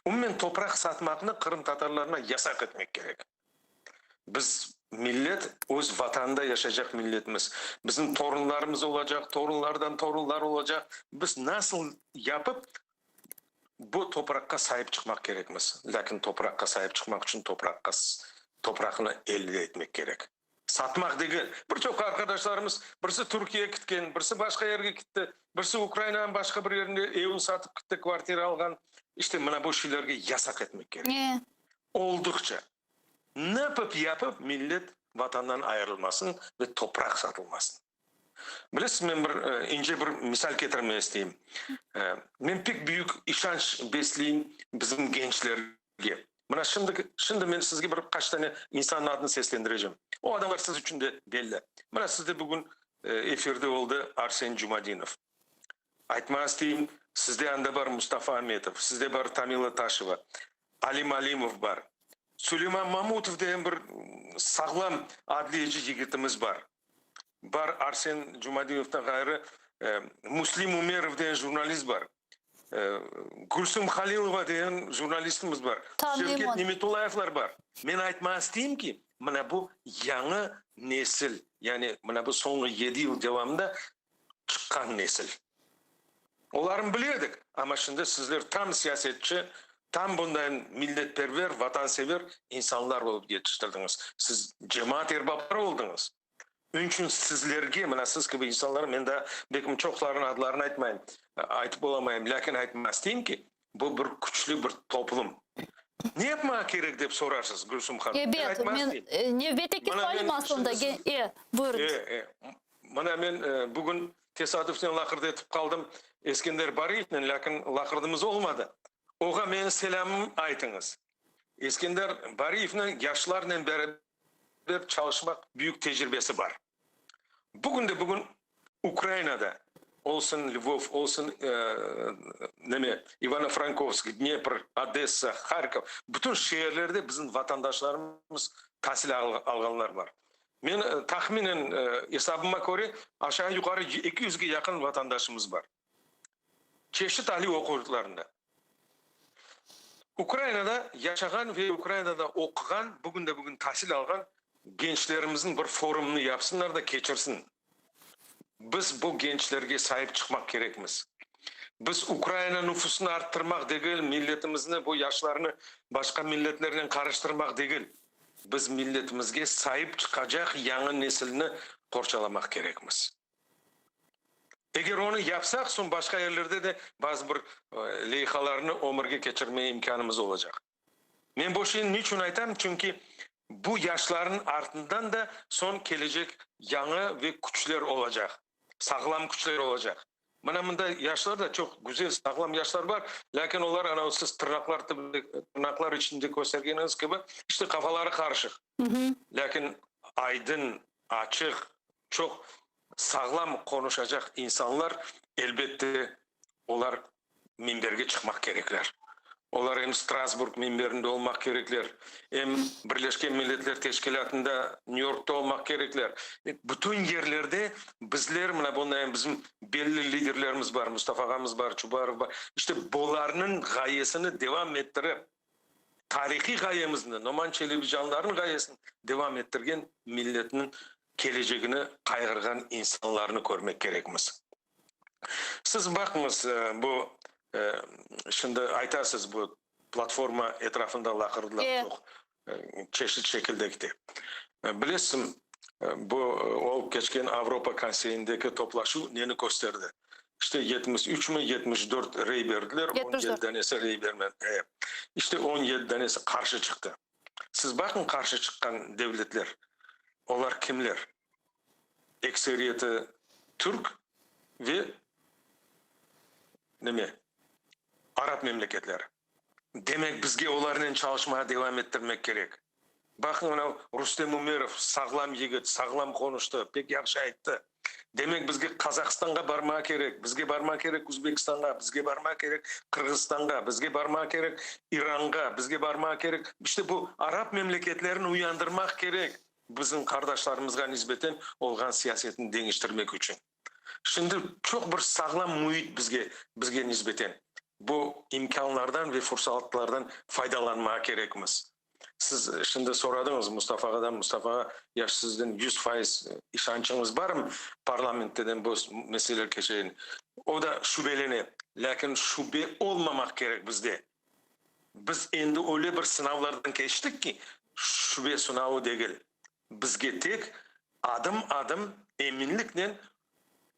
Speaker 15: Umumen toprak satmakını Kırım Tatarlarına yasak etmek gerek. Biz millet öz vatanda yaşayacak milletimiz. Bizim torunlarımız olacak, torunlardan torunlar olacak. Biz nasıl yapıp bu toprakka sahip çıkmak gerekmez. Lakin toprakka sahip çıkmak için toprakını elde etmek gerek. Satmak değil. Birçok arkadaşlarımız birisi Türkiye'ye gitken, birisi başka yere gitti, birisi Ukrayna'nın başka bir yerinde evini satıp gitti, kvartira algan. İşte bana bu şeylerge yasak etmek gerek. Oldukça. Ne yapıp millet vatandan ayrılmasın ve toprak satılmasın. Bilesiz, men bir ince bir misal getirmeye isteyeyim. Men pek büyük işanç besleyeyim bizim gençlerge. Bana şimdi men sizge bir kaç tane insanın adını seslendireceğim. O adamlar siz için de belli. Bana sizde bugün efirde oldu Arsen Jumadinov. Aytmaz isteyeyim, sizde anda var Mustafa Ahmetov, sizde var Tamila Taşeva, Alim Alimov var. Süleyman Mamutov deyen bir sağlam adliyeci yigitimiz var. Var Arsen Jumadinov'dan gayrı Muslim Umerov deyen jurnalist var. Gülsüm Halilova deyen jurnalistimiz var. Şevket Nimetullayevlar var. Men aytmaz isteyeyim ki, mana bu yangi nesil, yani mana bu soňky 7 yıl devamında çıkan nesil. Olarını bilirdik ama şimdi sizler tam siyasetçi, tam bundan milletperver, vatansever insanlar olup yetiştirdiniz. Siz cemaat erbapları oldunuz. Üçün sizlerge, mana siz gibi insanlar, men de bekim çokların adlarını aytmayayım, aytıp olamayayım, lakin aytmaz diyeyim ki, bu bir güçlü bir toplum. Ne yapmak gerek dep sorarsınız Gülsüm Hanım.
Speaker 10: Evet, men nevbeteki sualim aslında. Buyurun.
Speaker 15: Mana men bugün tesadüften lakırdı etip kaldım Eskender Bariyev'den, lakin lakırdımız olmadı. Oğa men selamım aytınız. Eskender Bariyev'nin yaşlarla beraber çalışmak büyük tecrübesi var. Bugün Ukrayna'da olsun Lvov, olsun Ivano-Frankovsk, Dnepr, Odessa, Kharkov, bütün şehirlerde bizim vatandaşlarımız tahsil alganlar var. Men tahminen hesabıma göre aşağı yukarı 200'e yakın vatandaşımız var. Çeşitli ali okullarında. Ukrayna'da yaşayan ve Ukrayna'da okuyan, bugün tahsil algan gençlerimizin bir forumunu yapsınlar da geçirsin. Biz bu gençlerge sahip çıkmak gerekmiz. Biz Ukrayna nüfusunu arttırmak değil, milletimizni, bu yaşlarını başka milletlerle karıştırmak değil. Biz milletimizge sahip çıkacak yangi nesilini korçalamak gerekmiz. Eğer onu yapsak, son başka yerlerde de bazı bir leyhalarını ömürge geçirmeye imkanımız olacak. Men bu şeyi niçin aytam? Çünkü bu yaşların ardından da son gelecek yangi ve güçler olacak. Sağlam güçler olacak. Mana bunda yaşlar da çok güzel, sağlam yaşlar var. Lakin onlar siz tırnaklar içinde göstergeniz gibi işte kafaları karışık. Lakin aydın, açık, çok sağlam konuşacak insanlar elbette onlar minberge çıkmak gerekler. Onlar hem Strasbourg minberinde olmak gerekler. Hem Birleşken Milletler Teşkilatı'nda New York'ta olmak gerekler. Bütün yerlerde bizler, bundan bizim belli liderlerimiz var. Mustafa ağamız var, Çubarov var. İşte bunların gayesini devam ettirip, tarihi gayemizni, Noman Çelebicanların gayesini devam ettirgen milletin geleceğini kaygırgan insanlarını görmek gerekmiz. Siz bakınız bu şimdi aytarsınız bu platforma etrafında lakırdılar çok çeşitli şekilde gitti. Bilirsin bu olup geçken Avrupa Konseyi'ndeki toplaşu neni gösterdi. İşte 73 mi 74 rey verdiler, 17 tanesi rey vermedi. İşte 17 tanesi karşı çıktı. Siz bakın karşı çıkan devletler. Onlar kimler? Ekseriyeti Türk ve Arap memleketleri. Demek bizge onların çalışmaya devam ettirmek gerek. Bakın ona Rustem Umerov sağlam yigit, sağlam konuştu, pek yaxşı aytты. Demek bizge Kazakistan'a barmak gerek, bizge barmak gerek Uzbekistan'a, bizge barmak gerek Kırgızistan'a, bizge barmak gerek İran'a, bizge barmak gerek. İşte bu Arap memleketlerini uyandırmak gerek. Bizim kardeşlerimizden nispeten olgan siyasetini değiştirmek için. Şimdi çok bir sağlam muhit bizge nispeten. Bu imkanlardan ve fırsatlardan faydalanmak gerekmiz. Siz şimdi soradınız Mustafa'dan, Mustafa ya sizden 100% işancınız var mı parlamentten bu meseleler geçeyin? O da şüpheleni. Lakin şüphe olmamak gerek bizde. Biz endi öyle bir sınavlardan geçtik ki şüphe sınavı değil. Bizge tek adım eminlikle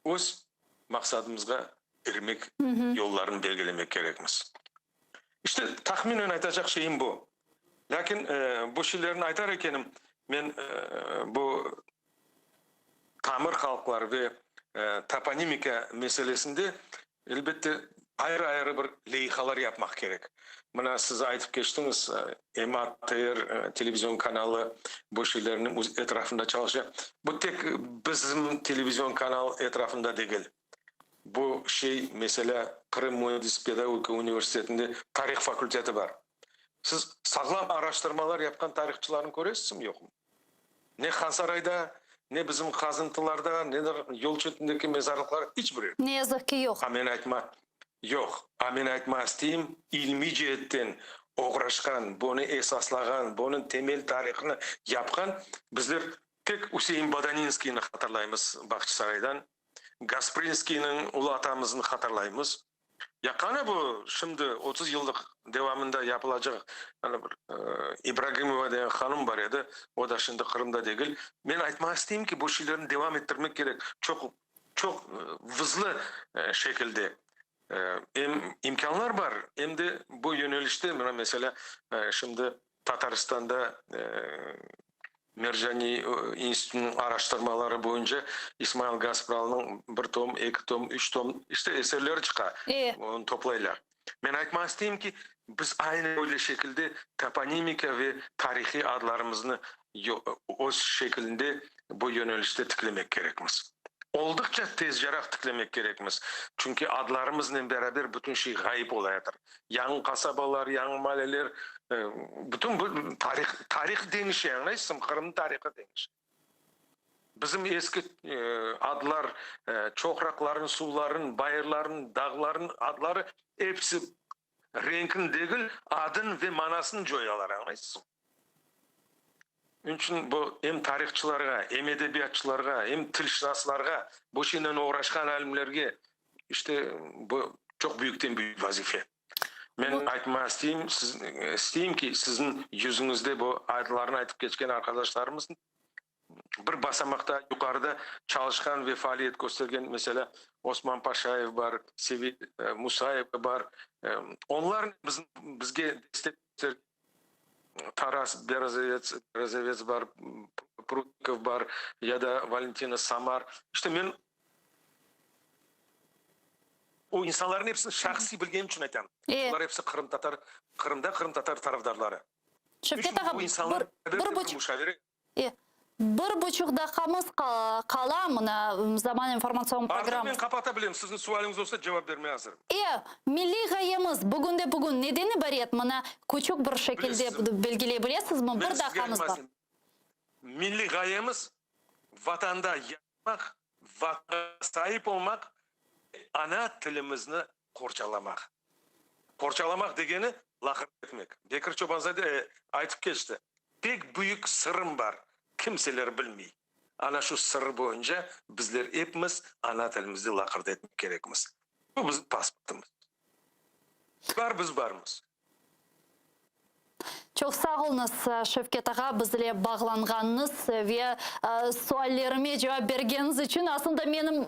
Speaker 15: öz maksadımızga ermek yollarını belgelemek gerekmiz. İşte tahminen aytacak şeyim bu. Lakin bu şeylerini aytar ekenim men bu tamir halklar ve toponimika meselesinde elbette ayrı bir leyhalar yapmak gerek. Bana siz aytıp geçtiniz ATR televizyon kanalı bu şeylerinin etrafında çalışıyor. Bu tek bizim televizyon kanal etrafında değil. Bu şey mesela Kırım Mühendis Pedagogika Üniversitesi'nde tarih fakülteti var. Siz sağlam araştırmalar yapkan tarihçilerini görüyorsunuz mu yok mu? Ne Hansaray'da, ne bizim kazıntılarda, ne de yol çetindeki mezarlıklar hiçbiri.
Speaker 10: Ne yazık ki yok.
Speaker 15: Amin aytma. Yok. Amin aytma isteyim. İlmi cihetten uğraşkan, bunu esaslagan, bunun temel tarihini yapkan bizler tek Hüseyin Badaninski'ni hatırlayımız Bahçesaray'dan. Gasprinski'nin ulu atamızını hatırlayımız. Ya kana bu şimdi 30 yıllık devamında yapılacak hani İbrahimova diye hanım var idi. O da şimdi Kırım'da değil. Ben aytmak isteyeyim ki bu şeylerin devam ettirmek gerek. Çok hızlı şekilde hem imkanlar var hem de bu yönelişte mesela şimdi Tataristan'da Merjani İnstitüsü'nün araştırmaları boyunca İsmail Gaspral'ın 1 tom, 2 tom, 3 tom işte eserleri çıkar. Onu toplayla. Ben aytmak isteyeyim ki biz aynı öyle şekilde toponimika ve tarihi adlarımızı o şekilde bu yönelişte tıklamak gerekmiz. Oldukça tezcarak tıklamak gerekmiz. Çünkü adlarımızla beraber bütün şey gayip olayadır. Yan kasabalar, yan mahalleler, bütün bu tarih deniş yani Kırım tarihi deniş. Bizim eski adlar, çokrakların, suların, bayırların, dağların adları hepsi renkin değil, adın ve manasını joyalar anlaysın. Onun için bu hem tarihçilerine, hem edebiyatçılarga, hem tilşinaslarga, bu şeyden uğraşkan alimlerge işte bu çok büyükten büyük vazife. Ben aytmak isteyeyim ki sizin yüzünüzde bu ayetlerini aytıp geçken arkadaşlarımızın bir basamakta yukarıda çalışkan ve faaliyet göstergen mesela Osman Paşaev var, Sevil Musaev var. Onlar bizge destek Taras Berazevets var, Prudnikov var ya da Valentina Samar. İşte ben o insanların hepsini şahsi bilgim için aytayım. Onlar hepsi Kırım'da Kırım Tatar tarafdarları. Bu insanlar
Speaker 10: Bir buçuk dakikamız kala mına zaman informasyon programı.
Speaker 15: Ben kapatabilirim. Sizin sualiniz olsa cevap vermeye hazırım.
Speaker 10: Milli gayemiz bugün nedeni var et mına küçük bir şekilde belgileyebilirsiniz mi? Bir dakikamız var.
Speaker 15: Milli gayemiz vatanda yaşamak, vatana sahip olmak, ana tilimizni korçalamak. Korçalamak degeni lakır etmek. Bekir Çobanzade aytıp geçti. Pek büyük sırrım var. Kimseler bilmiyor. Ana şu sır boyunca bizler hepimiz ana tilimizi lakırdı etmek gerekmiz. Bu bizim pasportumuz. Biz varmız.
Speaker 10: Çok sağ olunuz Şevket ağa, bizle bağlanğanınız ve suallerime cevap bergeniz için. Aslında benim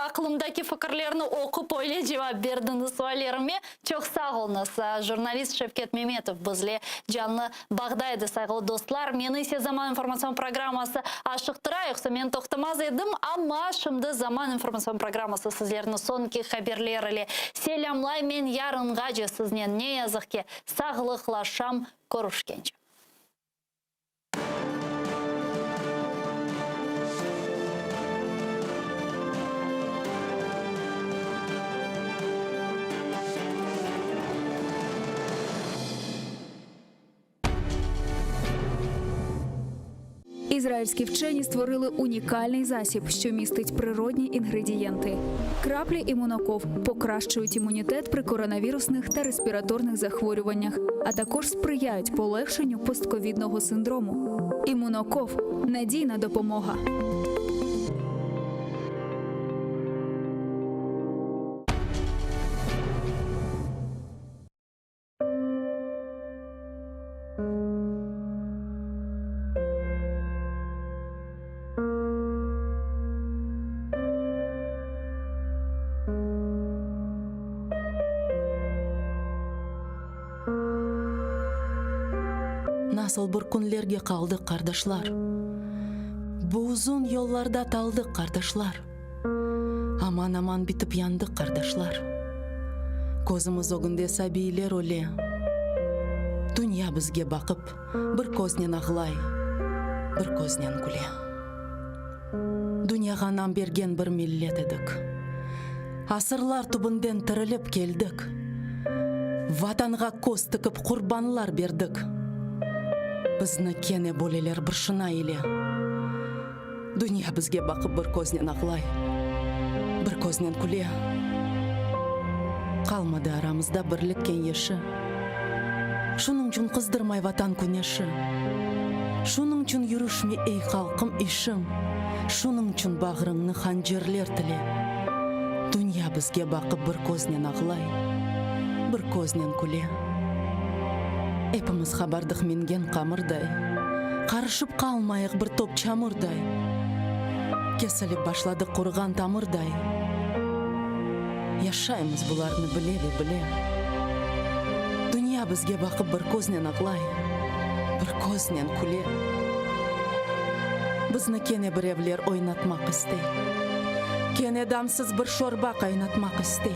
Speaker 10: aklımdaki fikirlerini okup öyle cevap verdiniz suallerime. Çok sağ olunuz. Jurnalist Şevket Mehmetov bizle canlı bağdaydı sayılı dostlar. Meni ise Zaman informasyon programması aşıqtıra, yoksa men toxtamaz edim, ama şimdi Zaman informasyon programması sizlerini sonki haberlerle selamlay. Men yarıngaca sizden ne yazık ki sağlıklaşam. Görüşkence.
Speaker 13: Ізраїльські вчені створили унікальний засіб, що містить природні інгредієнти. Краплі імуноков покращують імунітет при коронавірусних та респіраторних захворюваннях, а також сприяють полегшенню постковідного синдрому. Імуноков – надійна допомога.
Speaker 4: Nasıl bir kunlerge kaldık kardeşler. Bu uzun yollarda taldık kardeşler. Aman aman bitip yandık kardeşler. Kozumuz o günde sabiler öyle. Dünya bizge bakıp bir koznen ağlay, bir koznen güle. Dünyaga nam bergen bir millet edik. Asırlar tubundan tirilip keldik. Vatanға koz tıkıp kurbanlar berdik. Bizni kene boleler bir şına ile. Dünya bizge bakıp bir koznen ağlay, bir koznen güle. Kalmadı aramızda birlik kengeşi. Şunun için kızdırmay vatan güneşi. Şunun için yürüşme ey halkım işim. Şunun için bağrını hancerler tile. Dünya bizge bakıp bir koznen ağlay, bir koznen güle. Hepimiz habardık mingen kamırday. Karışıp kalmayık bir top çamurday. Kesilip başladık kurgan tamırday. Yaşayımız bularını bile. Dünya bizge bakıp bir koznen ağlay, bir koznen güle. Bizni kene bir evler oynatmak istey. Kene damsız bir şorba kaynatmak istey.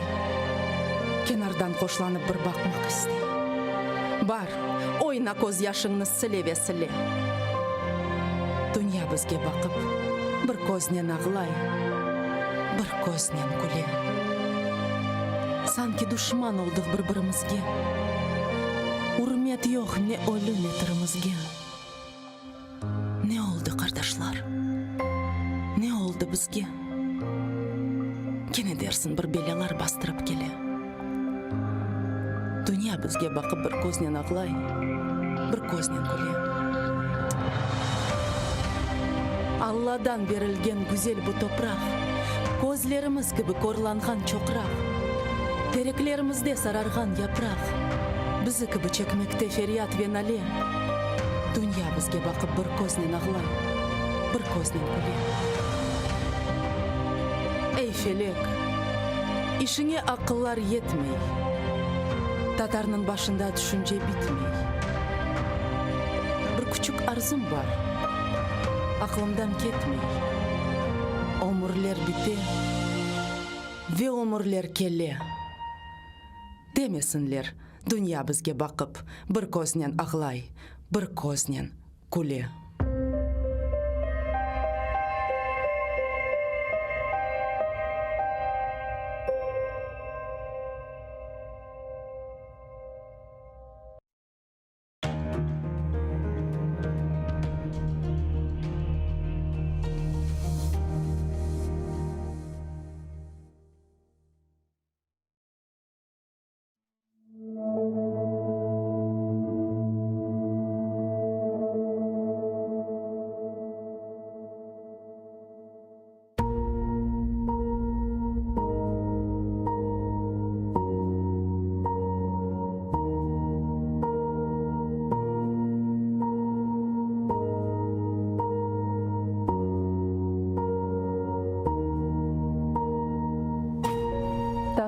Speaker 4: Kenardan koşlanıp bir bakmak istey. Bar, oyna koz yaşını sile ve sile. Dünya bizge bakıp bir koznen ağlay, bir koznen güle. Sanki düşman olduk birbirimizge. Hürmet yok ne ölü ne tirimizge. Ne oldu kardeşler? Ne oldu bizge? Kene dersin bir belalar bastırıp gele. Dünya bizge bakıp bir koznen ağlay, bir koznen güle. Allah'dan verilgen güzel bu toprak, gözlerimiz gibi korlangan çokrak, tereklerimizde sarargan yaprak, bizi gibi çekmekte feryat ve nale. Dünya bizge bakıp bir koznen ağlay, bir koznen güle. Ey felek, işine akıllar yetmey. Tatarının başında düşünce bitmey. Bir küçük arzum var, aklımdan ketmey. Ömürler bite ve ömürler kelle. Demesinler, dünya bizge bakıp bir koznen ağlay, bir koznen güle.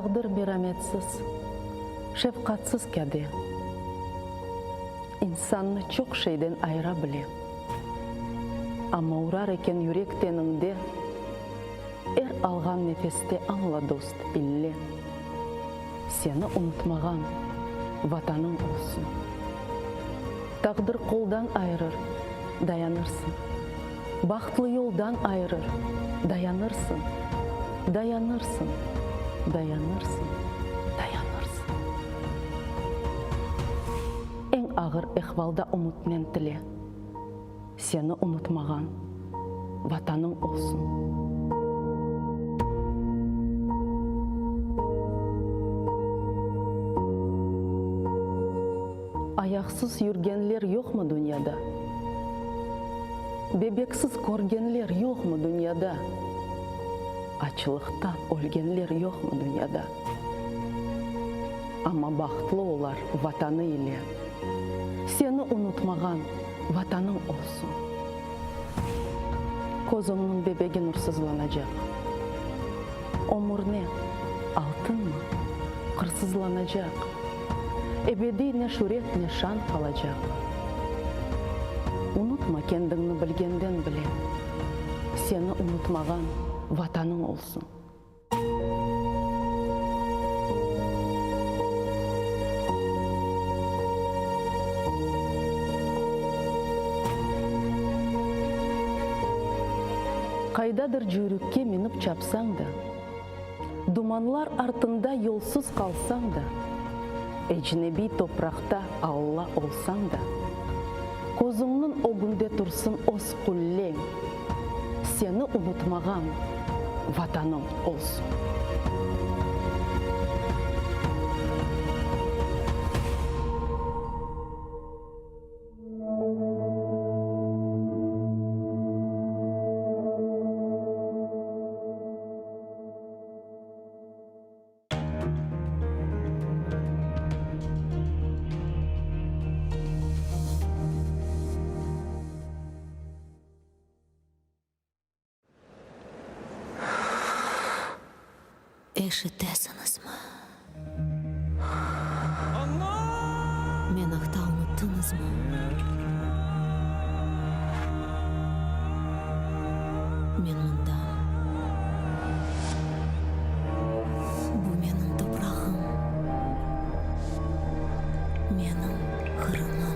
Speaker 4: Тағдыр мераметсіз, шефқатсыз кәде. İnsanны çok şeyden ayıra bile. Ama uğrar eken yürekteninde, algan nefeste anla dost bille. Seni unutmagan vatanın olsun. Tağdır koldan ayırır, dayanırsın. Bahtlı yoldan ayırır, dayanırsın. Dayanırsın, dayanırsın, dayanırsın. En ağır ehvalda umutmen tile. Seni unutmagan vatanın olsun. Ayaksız yürgenler yok mu dünyada? Bebeksiz görgenler yok mu dünyada? Açlıktan ölgenler yok mu dünyada? Ama bahtlı olar vatanı ile. Seni unutmagan vatanın olsun. Kozum'un bebeği nursuzlanacak. Omur ne? Altın mı? Kırsızlanacak. Ebedi ne şöhret ne şan kalacak. Unutma kendini bilgenden bile. Seni unutmagan vatanın olsun. Kaydadır jürükке minip çapsan da, dumanlar артында yolsuz kalsan da, ecnebi toprakta Allah olsan da, kozunun o günde tursun os kullen, seni unutmagan vatanın olsun.
Speaker 5: Ишетесіңіз ма? Мен ақта ұмыттыңыз ма? Мен мұнда. Бұл менің топырағым. Менің қырымым.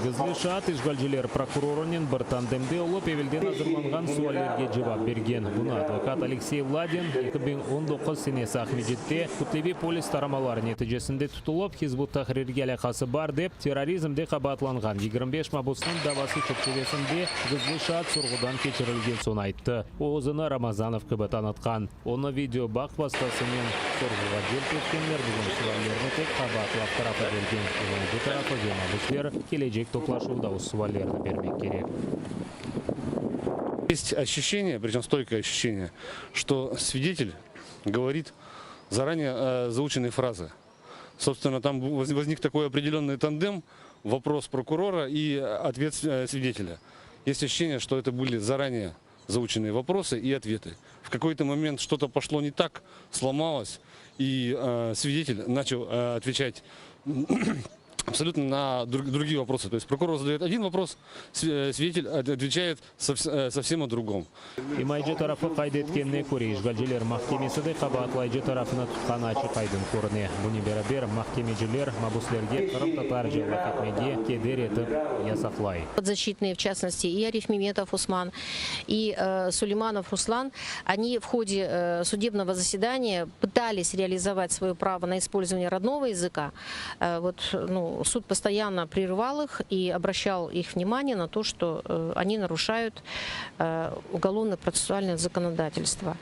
Speaker 17: Кызылшат ишгалчылар прокурорунун бір тандемде олып эвелден азырланган суаллерге жооп берген. Буну адвокат Алексей Владин 2019 сенесі Ахмедетте Кутлеви полис тарамалары нәтижесінде тутулуп, Хизбут Тахрирге алакасы бар деп терроризмде кабатланган 25 мабустун давасы чөпчөбесинде Кызылшат сургудан кечирилген соң айтты. Оозуна Рамазанов кыбы таныткан. Оны видео бак бастасы менен сургуга желп эткенлер бүгүн суаллерни тек кабатлап тарафа берген. Бу тарафа журналисттер келечек топлашууда суаллерни бермек керек.
Speaker 19: Есть ощущение, причем стойкое ощущение, что свидетель говорит заранее заученные фразы. Собственно, там возник такой определенный тандем, вопрос прокурора и ответ свидетеля. Есть ощущение, что это были заранее заученные вопросы и ответы. В какой-то момент что-то пошло не так, сломалось, и свидетель начал отвечать абсолютно на другие вопросы. То есть прокурор задает один вопрос, свидетель отвечает совсем о другом.
Speaker 17: Имайджы тарафы қайды еткеніне көре işgalciler mahkemesіде қабатлайжы тарафына тұтқан ашық айдын көріне. Бұны берабер mahkemeciler мабуслерге қырым татар жылы кетмеге кедер етіп ясақлай.
Speaker 18: Подзащитные, в частности, и Ариф Меметов Усман, и Сулейманов Руслан, они в ходе судебного заседания пытались реализовать свое право на использование родного языка. Суд постоянно прерывал их и обращал их внимание на то, что они нарушают уголовно-процессуальное законодательство.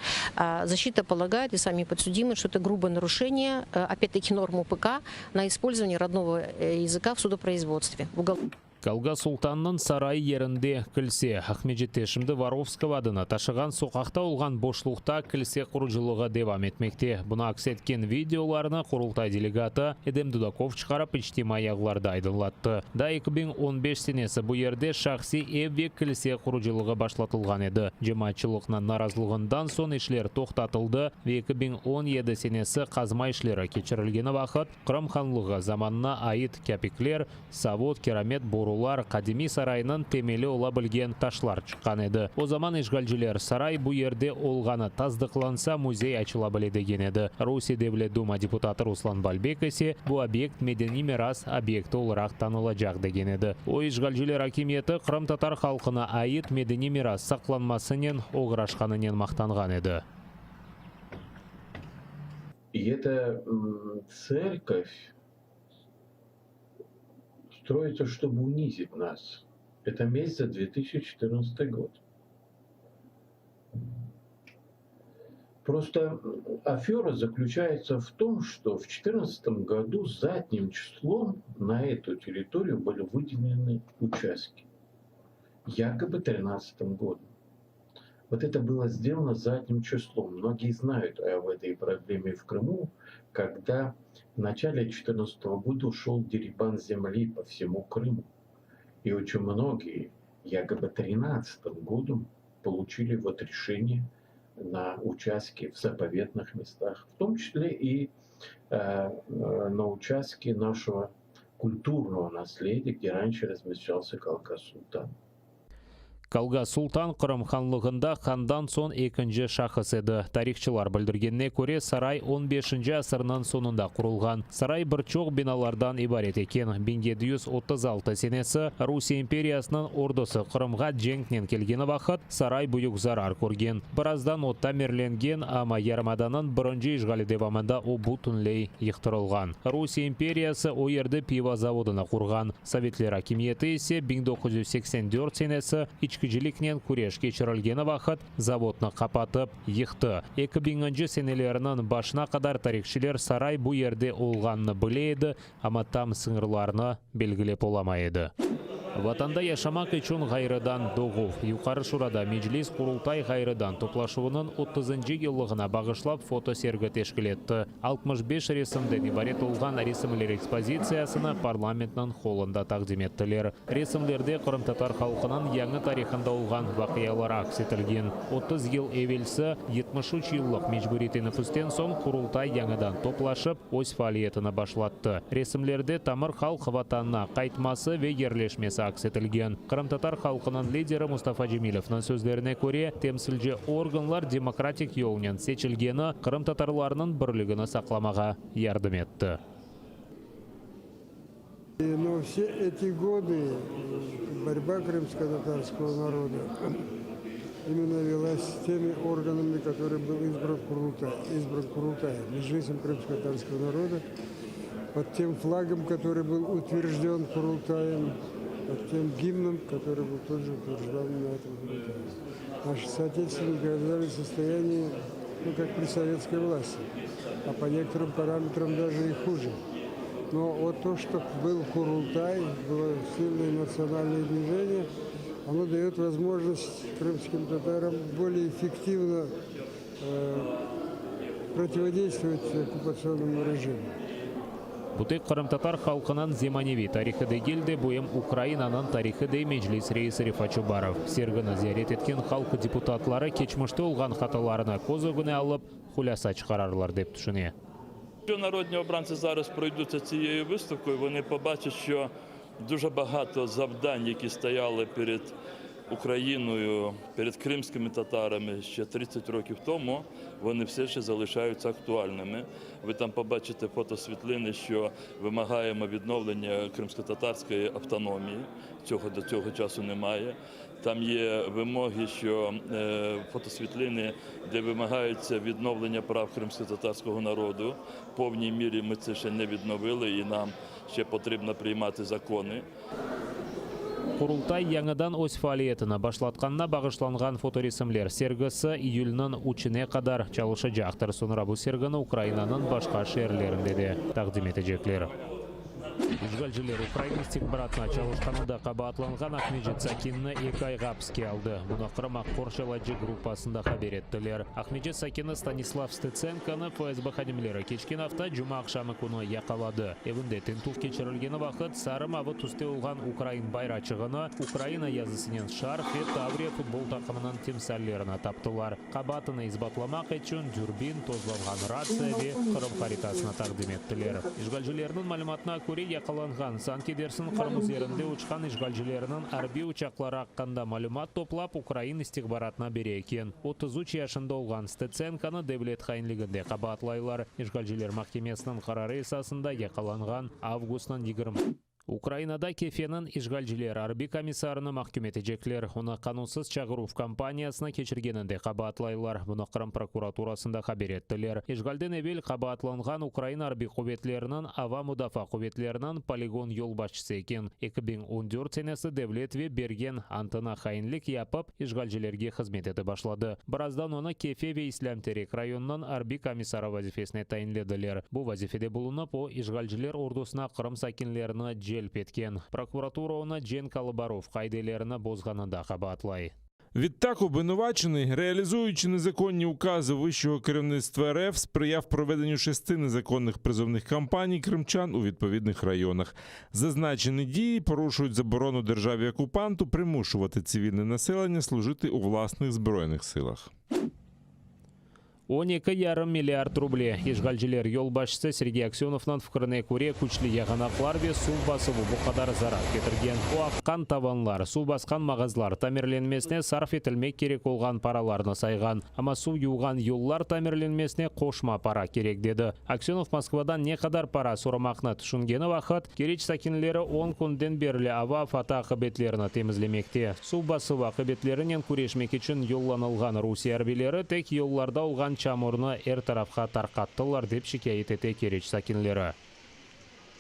Speaker 18: Защита полагает, и сами подсудимые, что это грубое нарушение, опять-таки, норм УПК на использование родного языка в судопроизводстве.
Speaker 17: Калга Султанның сарай ерінде кілсе Ахмеджетешімді Варовского адына ташыған соқақта олған бошлықта кілсе құрылжылығы девам етмекте. Бұны аксеткен видеоларына құрылтай делегаты Эдем Дудаков шығарып іштемай ағыларды айдынлатты. Да 2015 сенесі бұл ерде шақси еве кілсе құрылжылығы башлатылған еді. Жематшылықнан наразылығындан сон ішлер тоқтатылды. 2017 сенесі қазма ішлері кечірілгені вақыт Қырым ханлығы заманына айыт кәпіклер, Савод, Керамет, Бору Қадими сарайының темелі ола білген ташлар шыққан еді. О заман işgalciler сарай бұл ерде олғаны таздықланса музей açыла біледі деген еді. Русия Девлет Дума депутаты Руслан Бальбек есе бұл объект медени мирас объекті оларақ танылacak деген еді. О işgalciler акиметі Қырым татар халқына айыт медени мирас сақланмасынен оғырашқанынен мақтанған еді.
Speaker 23: И эта церковь строится, чтобы унизить нас. Это месть за 2014 год. Просто афера заключается в том, что в 2014 году задним числом на эту территорию были выделены участки. Якобы 2013 годом. Вот это было сделано задним числом. Многие знают об этой проблеме в Крыму, когда в начале 2014 года ушел дерибан земли по всему Крыму. И очень многие, якобы 2013 годом, получили вот решение на участки в заповедных местах, в том числе и на участке нашего культурного наследия, где раньше размещался Калга Султан.
Speaker 17: Калга Султан Қырым ханлығында хандан сон екінші шахыс еді. Тарихчылар білдіргеніне көре сарай 15-ші асырның сонында құрылған. Сарай бір чоқ биналардан ибарет екен. 1736 сенесі Русия империясының ордысы Қырымға женгнен келгені вақыт сарай бұйық зарар көрген. Біраздан отта мерленген, ама ярмаданын бірінші işgali девамында о бұтынлей иқтырылған. Русия империясы о ерді пива заводына құрған. Советлер акиметі есе 1984 сенесі Кежелікнен күреш кечірілгені вақыт заводны қапатып, йықты. 2000 сенелерінің башына қадар тарихшілер сарай бұл ерде олғанны білейді, ама там сыңырларны белгілеп оламайды. Ватанда яшамак üçün ғайрыдан доғу. Юқары шурада Меджлис Құрылтай ғайрыдан топлашуының 30-й еллығына бағышлап фото сергі тешкіл етті. 65 ресімден ибарет олған ресімлер экспозициясыны парламентнің холында тақдим еттілер. Ресімлерде Қырым татар халқының яңы тарихында олған вақиялар акс етілген. 30 ел евелсі 73 еллық мечбүретені фүстен соң Құрылтай яңыдан топлашып, ось фалиетіні башлатты. Ресімлерде тамыр халқы ватанына қайтмасы ве ерлешмесі акс етілген. Қырым татар халқының лидері Мустафа Джемилевнің сөздеріне көре, темсілже органлар демократик елінен сечілгені Қырым татарларының бірлігіні сақламаға ярдым етті.
Speaker 1: Но все эти годы борьба крымско-татарского народа именно велась с теми органами, которые был избран Курултай, Меджлисом крымско-татарского народа, под тем флагом, который был утвержден Курултаем, под тем гимном, который был тоже утвержден на этом Курултае. Наши соотечественники оказались в состоянии, как при советской власти, а по некоторым параметрам даже и хуже. Но вот то, что был Курултай, было сильное национальное движение, оно дает возможность крымским татарам более эффективно противодействовать оккупационному режиму.
Speaker 17: Бұты Қырым-татар халқынан земаневи тарихы дегелде бұйым Украинаның тарихы дей Меджлис рейсі Рифачубаров. Сергіні зиярет еткен халқы депутатлары кечмішті олған хаталарына көз өгіне алып, хуляса шығарарлар деп түшіне.
Speaker 7: Якщо народні обранці зараз пройдуться цією виставкою, вони побачать, що дуже багато завдань, які стояли перед Україною, перед кримськими татарами ще 30 років тому, вони все ще залишаються актуальними. Ви там побачите фотосвітлини, що вимагаємо відновлення кримсько-татарської автономії. Цього до цього часу немає. Там є вимоги, що фотосвітлини, де вимагається відновлення прав кримсько-татарського народу. В повній мірі ми це ще не відновили і нам ще потрібно приймати закони.
Speaker 17: Құрылтай яңадан өз фәалиетіні башлатқанына бағышланған фоторесімлер сергісі июльнің учіне қадар чалышы жақтыр. Сонра бұл сергіні Украинаның башқа шерлерінде де тақдим етежеклер. Işgalciler Ukrayna istihbaratına çalışkanında qabatlанған Ахмеджет Сакинні 2 айға hapsке алды. Бұны Қырым Аққоршаладжы группасында хабар еттілер. Ахмеджет Сакинні Станислав Стеценканы ФСБ хадимлері кечкен авта жұма ақшамы күні яқалады. Евінде тентув кечірілгені вақыт сарым авы түсте олған Украин байрачығыны Украина язысынен шарф и Таврия футбол тақымының темсәллеріне таптылар. Қабатыны избатламақ етчен дүрбин тозланған рация ве Қырым харитасына тақдим еттілер. Işgalcilerinin малыматына көре яқаланған Санкедерсін Қырым üzerinde ұшқан işgalcilerinin әрби ұчақлары аққанда малымат топлап Украин istihbaratına бере екен. 33 yaşında olған Стеценканы Devlet хайынлігінде қабатлайлар. Işgalciler mahkemesінің қарары esasında яқаланған августның 20. Украинада кефенің işgalciler арби комиссарыны mahkum etecekler. Оны қанунсыз чағыру компаниясына кечіргенінде қабатлайлар. Бұны Қырым прокуратурасында хабар еттілер. Işgalden evvel қабатланған Украин арби құветлерінің ава мұдафа құветлерінің полигон yol başçısı екен. 2014 senesi devlet ve берген антына хайынлік япып, işgalcilerге қызмет еті башлады. Біраздан оны Кефе ve İslam Terek районының арби комиссары вазифесіне тайынледілер. Бұл вазифеде бұлынып, о işgalciler ордусына Қырым сакинлеріні желп еткен. Прокуратура оны Джен Калабаров қайделеріні бозғанында қабатлай.
Speaker 6: Відтак обвинувачений, реалізуючи незаконні укази вищого керівництва РФ, сприяв проведенню 6 незаконних призовних кампаній кримчан у відповідних районах. Зазначені дії порушують заборону державі-окупанту примушувати цивільне населення служити у власних збройних силах.
Speaker 17: 12,5 миллиард рублей. Işgalciler yol başçısı Сергей Аксеновның фікіріне көре күчлі яғанақлар бе су басыбы бұл қадар зарат кетірген. О аққан таванлар, су басқан мағазлар тамирленмесіне сарф етілмек керек олған параларны сайған. Ама су юған юллар тамирленмесіне қошма пара керек деді. Аксенов Москвадан не қадар пара сұрамақны түшінгені вақыт, Кереч сакинлері 10 күнден берлі ава фата қыбетлеріні темізлемекте. Су басыбы қыбетлерінен көрешмек үшін юлланылған Русия арбилері тек юлларда олған чамурны әр тарафқа тарқаттылар деп шикает ете Кереч сакинлері.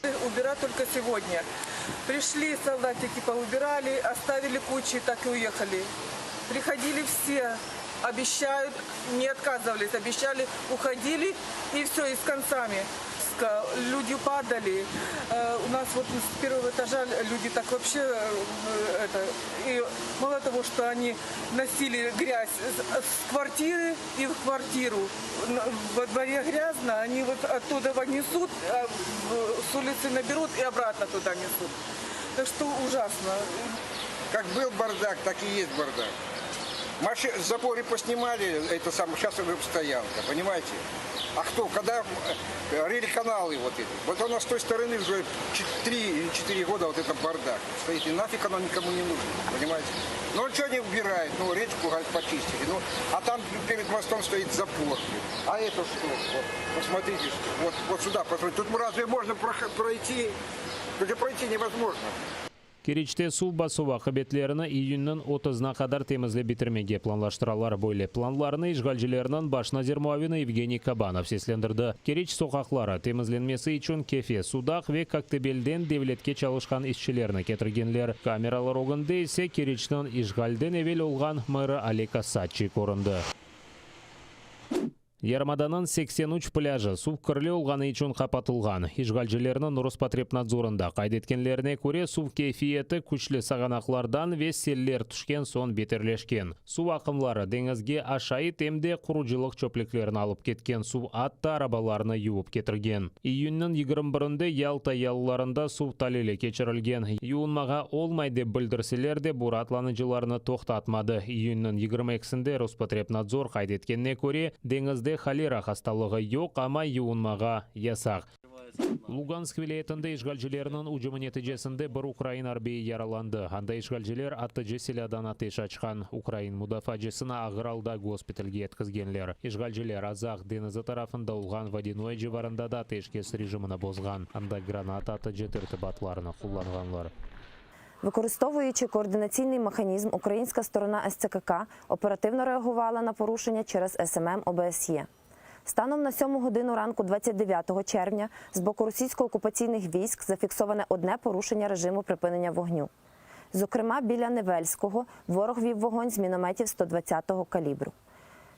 Speaker 8: Убирать только сегодня. Пришли солдатики, поубирали, оставили кучи, так и уехали. Приходили все, обещают, не отказывались, обещали, уходили и все, и с концами. Люди падали. У нас вот с первого этажа люди так вообще и мало того, что они носили грязь с квартиры и в квартиру. Во дворе грязно, они вот оттуда несут, с улицы наберут и обратно туда несут. Так что ужасно.
Speaker 24: Как был бардак, так и есть бардак. Запоры поснимали, это самое, сейчас уже стоянка, понимаете? А кто, когда рель-каналы вот эти, вот у нас с той стороны уже 3 или 4 года вот это бардак стоит, и нафиг оно никому не нужно, понимаете? Ну что не убирают, ну речку почистили, ну, а там перед мостом стоит запор, а это что? Вот, посмотрите, вот сюда, посмотрите, тут разве можно пройти? Тут же пройти невозможно.
Speaker 17: Керечте су басуға қыбетлеріні июннің 30-на қадар темізле бітірмеге планлаштыралар бойлы. Планларыны işgalcilerinin baş nazir muavini Евгений Кабанов сесленdirdi. Кереч соқақлары темізленмесі үшін Кефе, Судақ ве Коктебелден devletке çalışқан işçilerini кетіргенлер. Камералар оғында есе Керечнің işgalden evvel olған мэрі Олег Асадчий көрінді. Ярмаданын 83 пляжы сув кірлі олғаны үшін қапатылған. Ишгалжілерінің Роспотребнадзорында қайдеткенлеріне көре сув кейфиеті күчлі сағанақлардан вес селлер түшкен сон бетерлешкен. Сув ақымлары деңізге ашайы темде құружилық чөпліклерін алып кеткен сув атты арабаларыны юып кетірген. Июннің 21-інде Ялта ялыларында сув талелі кечірілген. Юынмаға олмайды білдірселер де бұратланычыларыны тоқтатмады. Июннің 22-інде Роспотребнадзор қайдеткеніне көре деңізде холера хасталығы yok, ama yuынмаға ясақ. Луганск вилаятында ишгалжілерінің ұжымы нәтижесінде бір Украин арбейі яраланды. Анда ишгалжілер атты жеселядан атеш ашқан. Украин мудафаджесіна Ағыралда госпитальге еткізгенлер. Ишгалжілер Азақ денізі тарафында ұлған водяной живарында да атешкес режиміні бозған. Анда гранат атты жетірті батларыны құлланғанлар.
Speaker 9: Використовуючи координаційний механізм, українська сторона СЦКК оперативно реагувала на порушення через СММ ОБСЄ. Станом на 7 годину ранку 29 червня з боку російсько-окупаційних військ зафіксоване одне порушення режиму припинення вогню. Зокрема, біля Невельського ворог вів вогонь з мінометів 120-го калібру.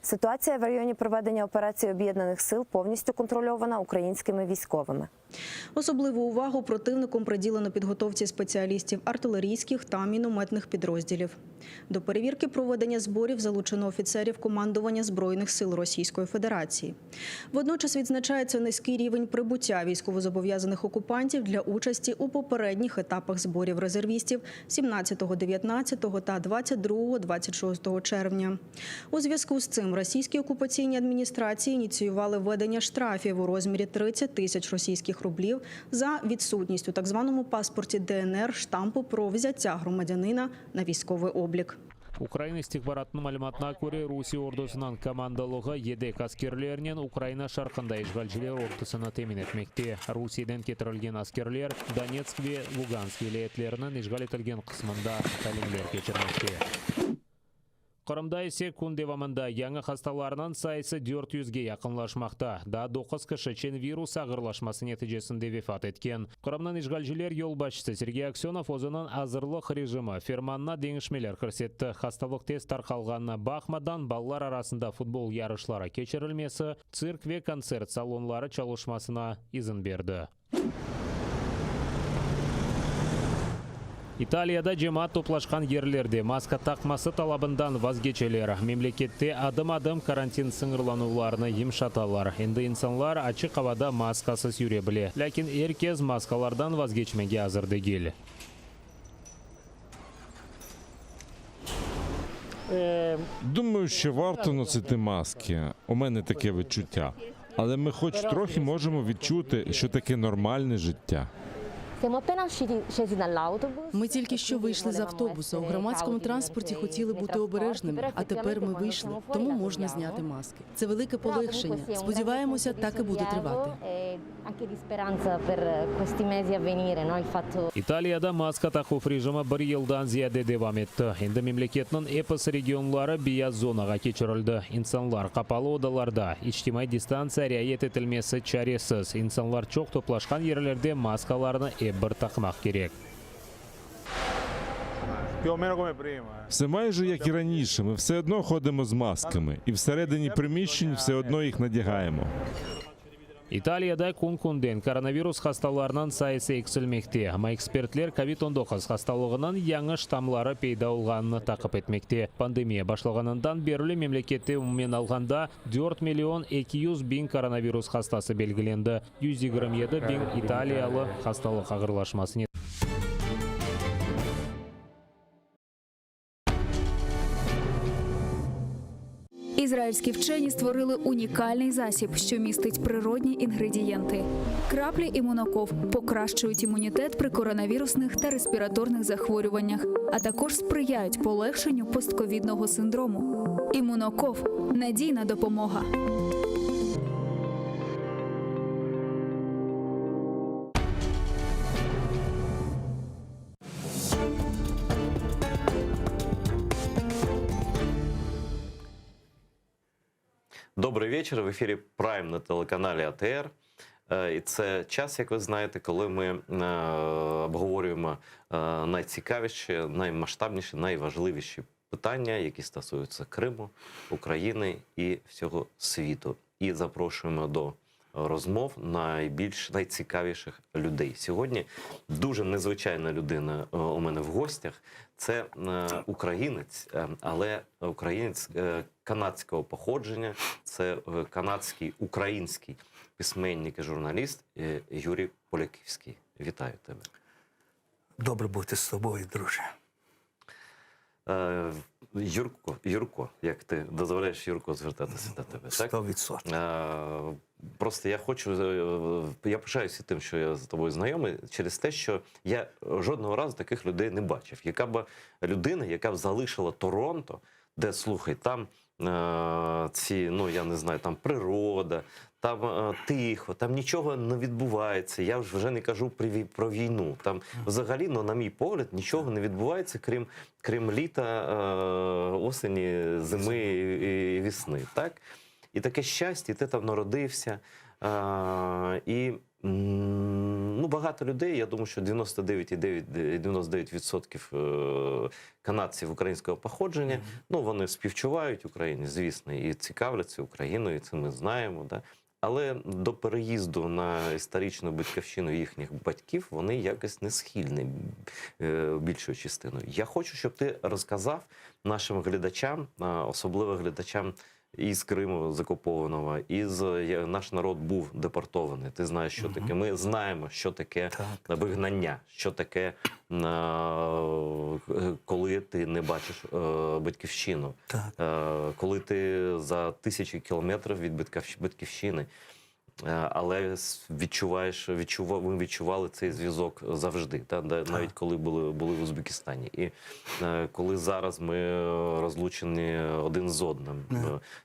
Speaker 9: Ситуація в районі проведення операції Об'єднаних сил повністю контрольована українськими військовими.
Speaker 12: Особливу увагу противником приділено підготовці спеціалістів артилерійських та мінометних підрозділів. До перевірки проведення зборів залучено офіцерів командування Збройних сил Російської Федерації. Водночас відзначається низький рівень прибуття військовозобов'язаних окупантів для участі у попередніх етапах зборів резервістів 17, 19 та 22, 26 червня. У зв'язку з цим російські окупаційні адміністрації ініціювали введення штрафів у розмірі 30 тисяч російських рублів за відсутність у так званому паспорті ДНР штампу про взяття громадянина на військовий облік.
Speaker 17: Украина стихбаратының мәліметіне көре Русия ордысынан командалығы едек аскерлерінен Украина шарқында ишгалжілер ортысына темін етмекте. Русиядан кетірілген аскерлер Донецк ве Луганск вилаятлерінің ишгал етілген қысмында тәлімлер кечірмекте. Қырымда есе күн девамында яңы хасталарынан сайысы 400-ге яқынлашмақта. Да 9 кіші чен вирус ағырлашмасы нәтижесінде вефат еткен. Қырымнан ишгалжілер ел башчысы Сергей Аксенов өзінің азырлық режимі ферманна деңішмелер көрсетті. Хасталық тест тарқалғанына бақмадан балалар арасында футбол ярышлары кечірілмесі, цирк ве концерт салонлары чалышмасына изін берді. Италияда жемаат топлашқан ерлерде маска тақмасы талабындан вазгечелер. Мемлекетте адым-адым карантин сыңырлануларыны емшаталар. Енді инсанлар ачық авада маскасыз юре біле. Ләкин еркез маскалардан вазгечмеге азырды кел.
Speaker 6: Думаю, що варто носити маски. У мене таке відчуття. Але ми хоч трохи можемо відчути, що таке нормальне життя.
Speaker 4: Ми тільки що вийшли з автобуса. У громадському транспорті хотіли бути обережними, а тепер ми вийшли, тому можна зняти маски. Це велике полегшення. Сподіваємося, так і буде тривати.
Speaker 17: Италияда маска тақуф режимі бір елдан зияде девам етті. Енді мемлекетінің эпос регионлары бияз зонаға кечірілді. İnsanlar қапалы одаларда, ичтимай дистанция riayet етілмесі чаресіз. İnsanlar çok топлашқан ерлерде маскаларыны бір тақмақ керек.
Speaker 6: Все майже як і раніше, ми все одно ходимо з масками. І всередині приміщень все одно їх надягаємо.
Speaker 17: Италияда күн-күнден коронавирус хасталарынан сайысы ексілмекте. Ама экспертлер COVID-19 хасталығынан яңы штамлары пейда олғаныны тақып етмекте. Пандемия башлағанынан берілі мемлекетте уммен алғанда 4 миллион 200 бин коронавирус хастасы белгіленді. 127 бин италиялы хасталық ағырлашмасын.
Speaker 13: Ізраїльські вчені створили унікальний засіб, що містить природні інгредієнти. Краплі імуноков покращують імунітет при коронавірусних та респіраторних захворюваннях, а також сприяють полегшенню постковідного синдрому. Імуноков – надійна допомога.
Speaker 3: Добрий вечір. В ефірі Прайм на телеканалі АТР. І це час, як ви знаєте, коли ми обговорюємо найцікавіші, наймасштабніші, найважливіші питання, які стосуються Криму, України і всього світу. і запрошуємо до розмов найцікавіших людей. Сьогодні дуже незвичайна людина у мене в гостях. Це українець, але українець канадського походження. Це канадський український письменник і журналіст Юрій Поляківський. Вітаю тебе.
Speaker 16: Добре бути з тобою, друже.
Speaker 3: Юрко, як ти дозволяєш Юрко звертатися до тебе, так?
Speaker 16: 100%.
Speaker 3: Просто я пишаюся тим, що я з тобою знайомий, через те, що я жодного разу таких людей не бачив. Яка б людина, яка б залишила Торонто, де, слухай, там я не знаю, там природа, там тихо, там нічого не відбувається. Я вже не кажу про війну. Там взагалі, на мій погляд, нічого не відбувається, крім літа, осені, зими і весни. Так? І таке щастя, і ти там народився. Багато людей, я думаю, що 99% канадців українського походження, вони співчувають Україні, звісно, і цікавляться Україною, і це ми знаємо. Да? Але до переїзду на історичну батьківщину їхніх батьків вони якось не схильні більшою частиною. Я хочу, щоб ти розказав нашим глядачам, особливо глядачам із Криму закупованого, наш народ був депортований. Ти знаєш, що таке. Ми знаємо, що таке вигнання, що таке, коли ти не бачиш батьківщину, коли ти за тисячі кілометрів від батьківщини. Але ми відчували цей зв'язок завжди, навіть коли були в Узбекистані. І коли зараз ми розлучені один з одним.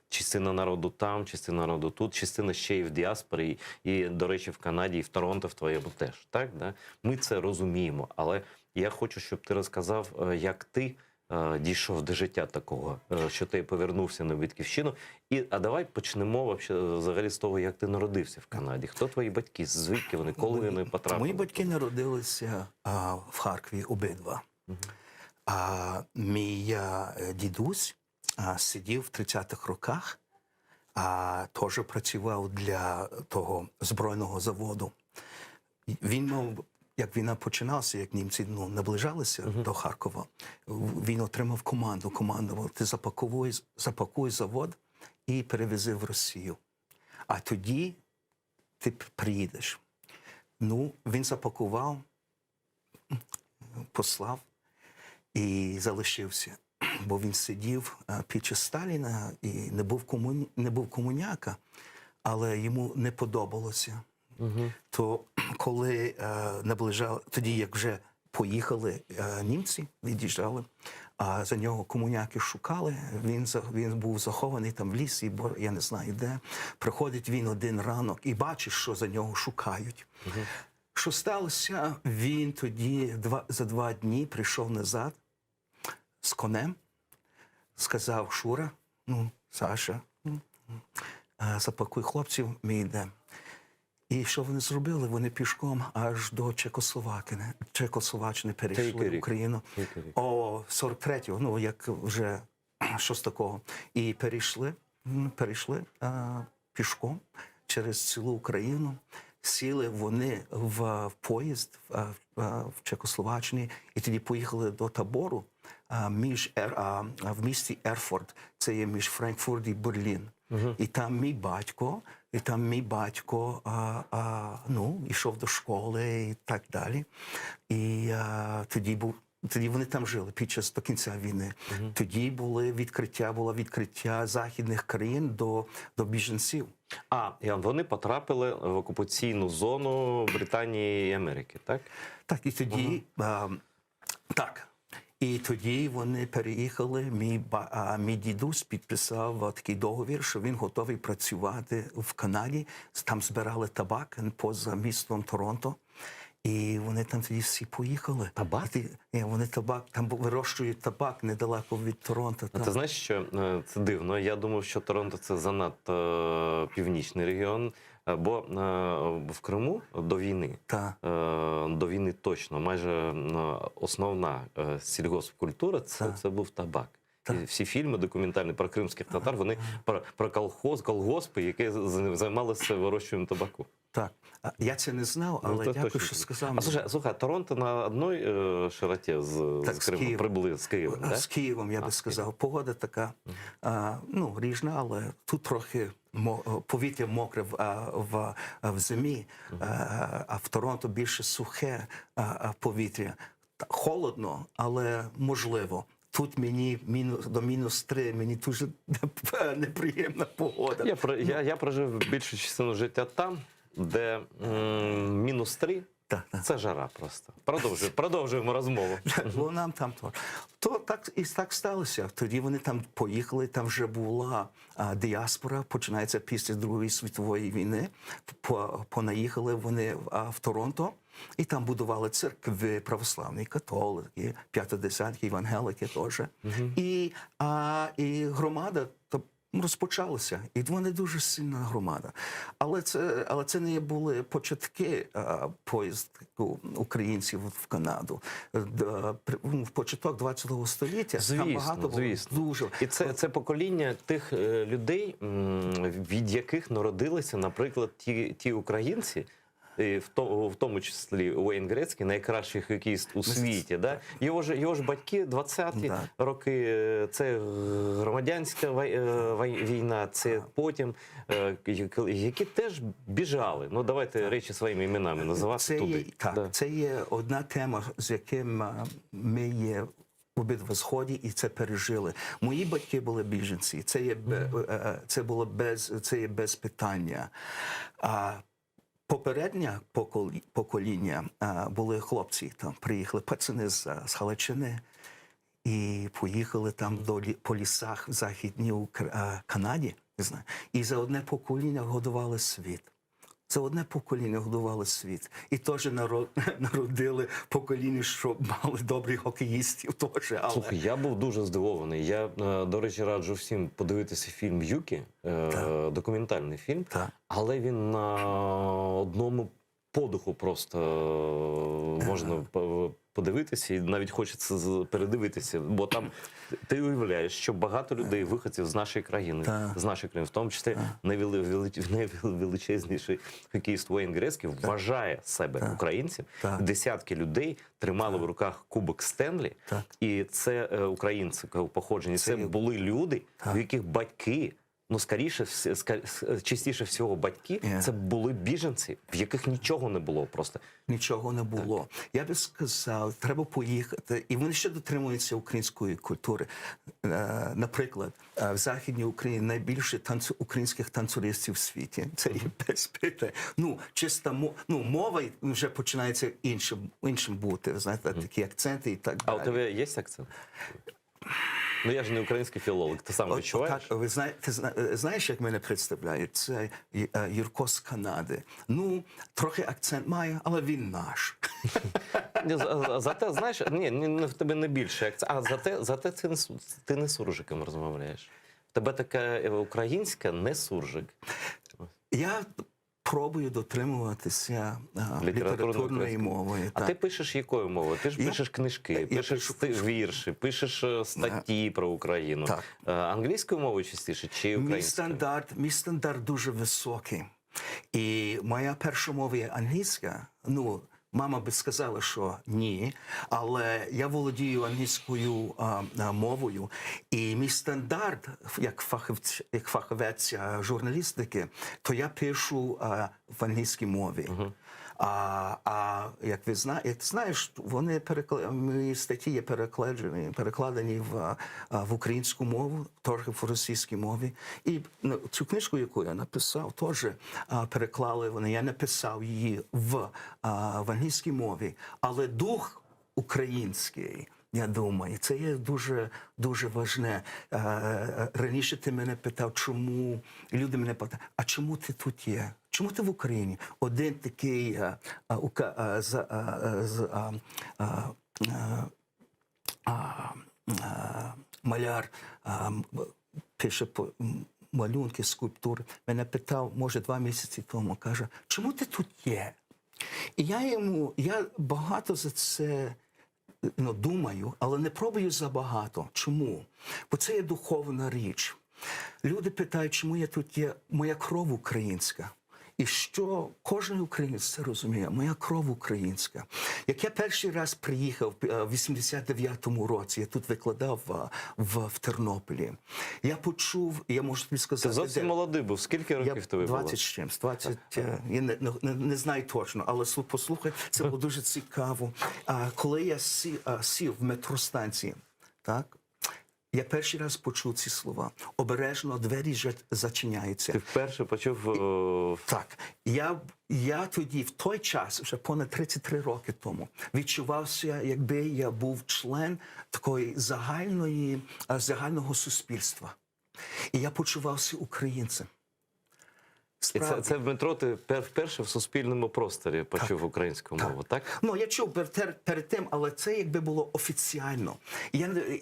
Speaker 3: Частина народу там, частина народу тут, частина ще й в діаспорі, і, до речі, в Канаді, і в Торонто, в твоєму теж. Так? Ми це розуміємо, але я хочу, щоб ти розказав, як ти дійшов до життя такого, що ти повернувся на батьківщину. А давай почнемо взагалі з того, як ти народився в Канаді. Хто твої батьки? Звідки вони? Коли вони потрапили?
Speaker 16: Мої батьки народилися в Харкові обидва. Мій дідусь сидів в 30-х роках, теж працював для того збройного заводу. Він мав, як війна починалася, як німці наближалися до Харкова, він отримав командував, ти запакуй завод і перевези в Росію. А тоді ти приїдеш. Він запакував, послав і залишився. Бо він сидів під час Сталіна і не був комуняка, але йому не подобалося. То коли тоді як вже поїхали німці, від'їжджали, а за нього комуняки шукали, він був захований там в лісі, бо я не знаю де. Приходить він один ранок і бачить, що за нього шукають. Що сталося? Він тоді за 2 дні прийшов назад з конем, сказав: Шура, Саша, запакуй хлопців, ми йдемо. І що вони зробили? Вони пішком аж до Чехословаччини перейшли в Україну. 43-го, як вже щось такого. І перейшли пішком через цілу Україну. Сіли вони в поїзд в Чехословаччині і тоді поїхали до табору в місті Ерфурт. Це є між Франкфурт і Берлін. І там мій батько йшов до школи і так далі. І тоді вони там жили до кінця війни. Тоді було відкриття західних країн до біженців.
Speaker 3: Вони потрапили в окупаційну зону Британії і Америки, так?
Speaker 16: Так, і тоді, І тоді вони переїхали, мій дідусь підписав такий договір, що він готовий працювати в Канаді. Там збирали табак поза містом Торонто. І вони там тоді всі поїхали.
Speaker 3: Табак?
Speaker 16: Вони там вирощують табак недалеко від Торонто.
Speaker 3: Ти знаєш, що це дивно? Я думав, що Торонто – це занадто північний регіон. Бо в Криму до війни точно, майже основна сільгоспкультура – це був табак. І всі фільми документальні про кримських татар, вони про колгоспи, які займалися вирощуванням табаку.
Speaker 16: Так, я це не знав, але дякую, що сказав.
Speaker 3: Слухай, Торонто на одній широті з Кримом, приблизно, з Києвом, так?
Speaker 16: З Києвом, я би сказав. Погода така, різна, але тут трохи повітря мокре в зимі, а в Торонто більше сухе повітря. Холодно, але можливо. Тут мені до -3, мені дуже неприємна погода.
Speaker 3: Я прожив більшу частину життя там, де -3 – це жара просто. Продовжуємо розмову.
Speaker 16: Бо нам там то так сталося. Тоді вони там поїхали, там вже була діаспора, починається після Другої світової війни. Понаїхали вони в Торонто. І там будували церкви, православні, католики, п'ятидесятки, евангелики теж. І громада розпочалася. І вони дуже сильна громада. Але це не були початки поїздку українців в Канаду. В початок ХХ століття там багато було дуже.
Speaker 3: І це покоління тих людей, від яких народилися, наприклад, ті українці, в тому числі Уейн Грецький, найкращий хокеїст у світі. Да? Його ж батьки 20-ті роки, це громадянська війна, це потім, які теж біжали. Ну, давайте речі своїми іменами називати туди.
Speaker 16: Це є одна тема, з яким ми є обидва згоді, і це пережили. Мої батьки були біженці, це є без питання. Попереднє покоління були хлопці, там приїхали пацани з Галичини і поїхали там по лісах в Західній Канаді, не знаю, і за одне покоління годували світ. За одне покоління годували світ. І теж народили покоління, що мали добрих хокеїстів теж.
Speaker 3: Слухай, я був дуже здивований. Я, до речі, раджу всім подивитися фільм «Юкі», документальний фільм, але він на одному подиху просто можна подивитися, і навіть хочеться передивитися, бо там ти уявляєш, що багато людей, виходців з нашої країни, в тому числі найвеличезніший хокеїст Уейн Грецький вважає себе українцем. Десятки людей тримали в руках Кубок Стенлі, і це українського походження. Це були люди, у яких батьки, частіше всього батьки, це були біженці, в яких нічого не було просто.
Speaker 16: Нічого не було. Я би сказав, треба поїхати. І вони ще дотримуються української культури. Наприклад, в Західній Україні найбільше українських танцюристів в світі. Це є без питань. Чиста мова вже починається іншим бути. Ви знаєте, такі акценти і так далі.
Speaker 3: А у тебе є акцент? Я ж не український філолог, ти сам відчуваєш?
Speaker 16: Так, ти знаєш, як мене представляють? Це Юрко з Канади. Трохи акцент має, але він наш.
Speaker 3: Зате, знаєш, в тебе не більше акцент, а зате ти не суржиком розмовляєш. В тебе така українська, не суржик.
Speaker 16: Я пробую дотримуватися літературної мови.
Speaker 3: А ти пишеш якою мовою? Ти ж пишеш книжки, пишеш вірші, пишеш статті про Україну. Англійською мовою частіше чи українською?
Speaker 16: Мій стандарт дуже високий. І моя перша мова є англійська. Мама би сказала, що ні, але я володію англійською мовою. І мій стандарт, як фахівець журналістики, то я пишу в англійській мові. Як ти знаєш, мої статті є перекладені в українську мову, трохи в російській мові. І цю книжку, яку я написав, теж переклали вони. Я написав її в англійській мові, але дух український, я думаю, це є дуже, дуже важне. Раніше ти мене питав, чому, люди мене питають, а чому ти тут є? Чому ти в Україні? Один такий маляр пише малюнки, скульптури. Мене питав, може, 2 місяці тому, каже, чому ти тут є? І я багато за це думаю, але не пробую забагато. Чому? Бо це є духовна річ. Люди питають, чому я тут є, моя кров українська. І що кожен українець це розуміє, моя кров українська. Як я перший раз приїхав в 89-му році, я тут викладав в Тернополі, я почув, я можу тобі сказати...
Speaker 3: Ти зовсім молодий був, скільки років тобі було?
Speaker 16: 20 з чимсь, 20, я не знаю точно, але послухай, це було дуже цікаво. Коли я сів в метростанції, так, я перший раз почув ці слова. Обережно двері зачиняються.
Speaker 3: Ти вперше почув...
Speaker 16: Так. Я тоді, в той час, вже понад 33 роки тому, відчувався, якби я був член такої загального суспільства. І я почувався українцем.
Speaker 3: І це в метро ти вперше в суспільному просторі почув українську мову, так?
Speaker 16: Ну, я чув перед тим, але це якби було офіційно.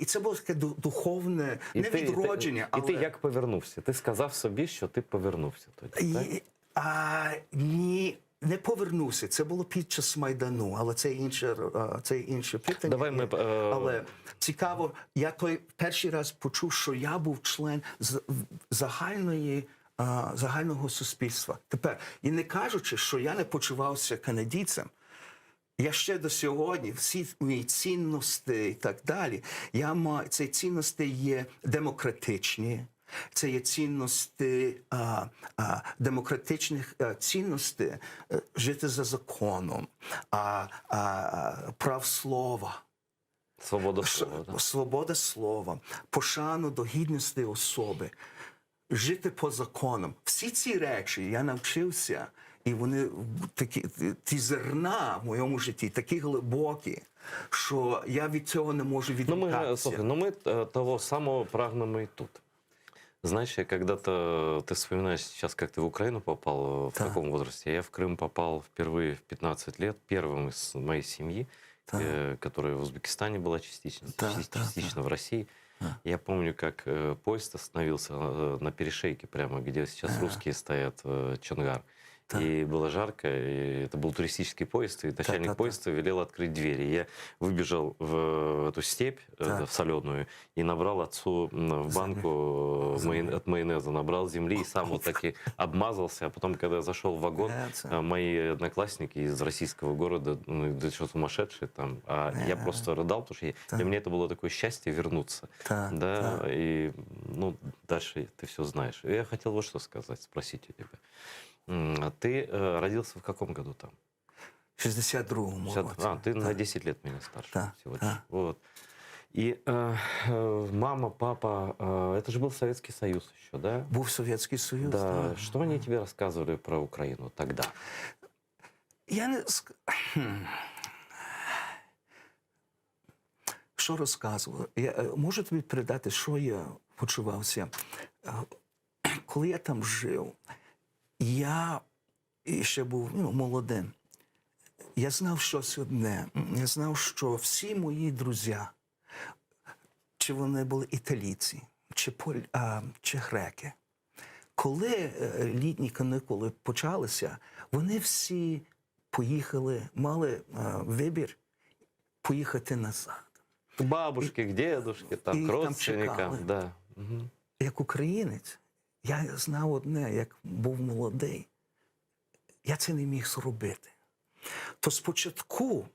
Speaker 16: І це було таке духовне, не відродження, але...
Speaker 3: І ти як повернувся? Ти сказав собі, що ти повернувся тоді, так?
Speaker 16: Ні, не повернувся. Це було під час Майдану, але це інше питання.
Speaker 3: Давай ми...
Speaker 16: Але цікаво, я той перший раз почув, що я був член загального суспільства. Тепер, і не кажучи, що я не почувався канадійцем, я ще до сьогодні, всі мої цінності і так далі, ці цінності є демократичні, це є цінності, демократичних цінностей, жити за законом, прав слова.
Speaker 3: Свобода слова. Да?
Speaker 16: Свобода слова, пошану до гідності особи. Жити по законам. Всі ці речі я навчився, і вони ті зерна в моєму житті такі глибокі, що я від цього не можу відмовитися.
Speaker 3: Мы того самого прагнем и тут. Знаешь, когда-то ты вспоминаешь сейчас, как ты в Украину попал, в каком возрасте. Я в Крым попал впервые в 15 лет, первым из моей семьи, которая в Узбекистане была частично в России. Я помню, как поезд остановился на перешейке, прямо где сейчас русские стоят, Чонгар. И было жарко, и это был туристический поезд, и начальник поезда велел открыть двери. Я выбежал в эту степь, в соленую, и набрал отцу в банку от майонеза, набрал земли и сам вот таки обмазался. А потом, когда я зашел в вагон, мои одноклассники из российского города, ну, да что, сумасшедшие там, я просто рыдал, потому что для меня это было такое счастье вернуться. И ну, дальше ты все знаешь. И я хотел вот что сказать, спросить у тебя. Ты родился в каком году там?
Speaker 16: В 62-му році.
Speaker 3: Ты на 10 лет меня старше всего лишь. Вот. И мама, папа, это же был Советский Союз еще, да?
Speaker 16: Был Советский Союз,
Speaker 3: да. Что они тебе рассказывали про Украину тогда?
Speaker 16: Я не... Що розказували? Я можу тобі передати, що я почувався. Коли я там жив, я ще був молодим. Я знав щось одне. Я знав, що всі мої друзі, чи вони були італійці, чи греки, коли літні канікули почалися, вони всі поїхали, мали вибір поїхати назад.
Speaker 3: К бабушке, к дедушке, там, к родственникам. Да.
Speaker 16: Як українець, я знав одне, як був молодий, я це не міг зробити. То спочатку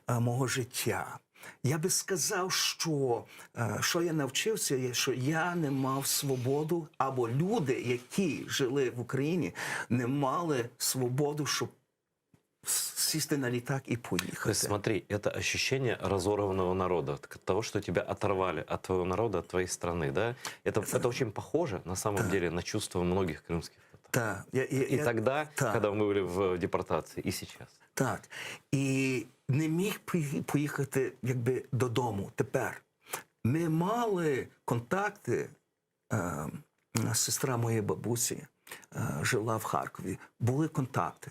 Speaker 16: мого життя я би сказав, що я навчився, що я не мав свободу, або люди, які жили в Україні, не мали свободу, щоб сесть на летак и поехать.
Speaker 3: То есть смотри, это ощущение разорванного народа, того, что тебя оторвали от твоего народа, от твоей страны, да? Это очень похоже, на самом деле, на чувства многих крымских татар. И тогда, когда мы были в депортации, и сейчас.
Speaker 16: Так. І не міг поїхати, якби, додому. Тепер. Ми мали контакти, сестра моєї бабусі жила в Харкові, були контакти.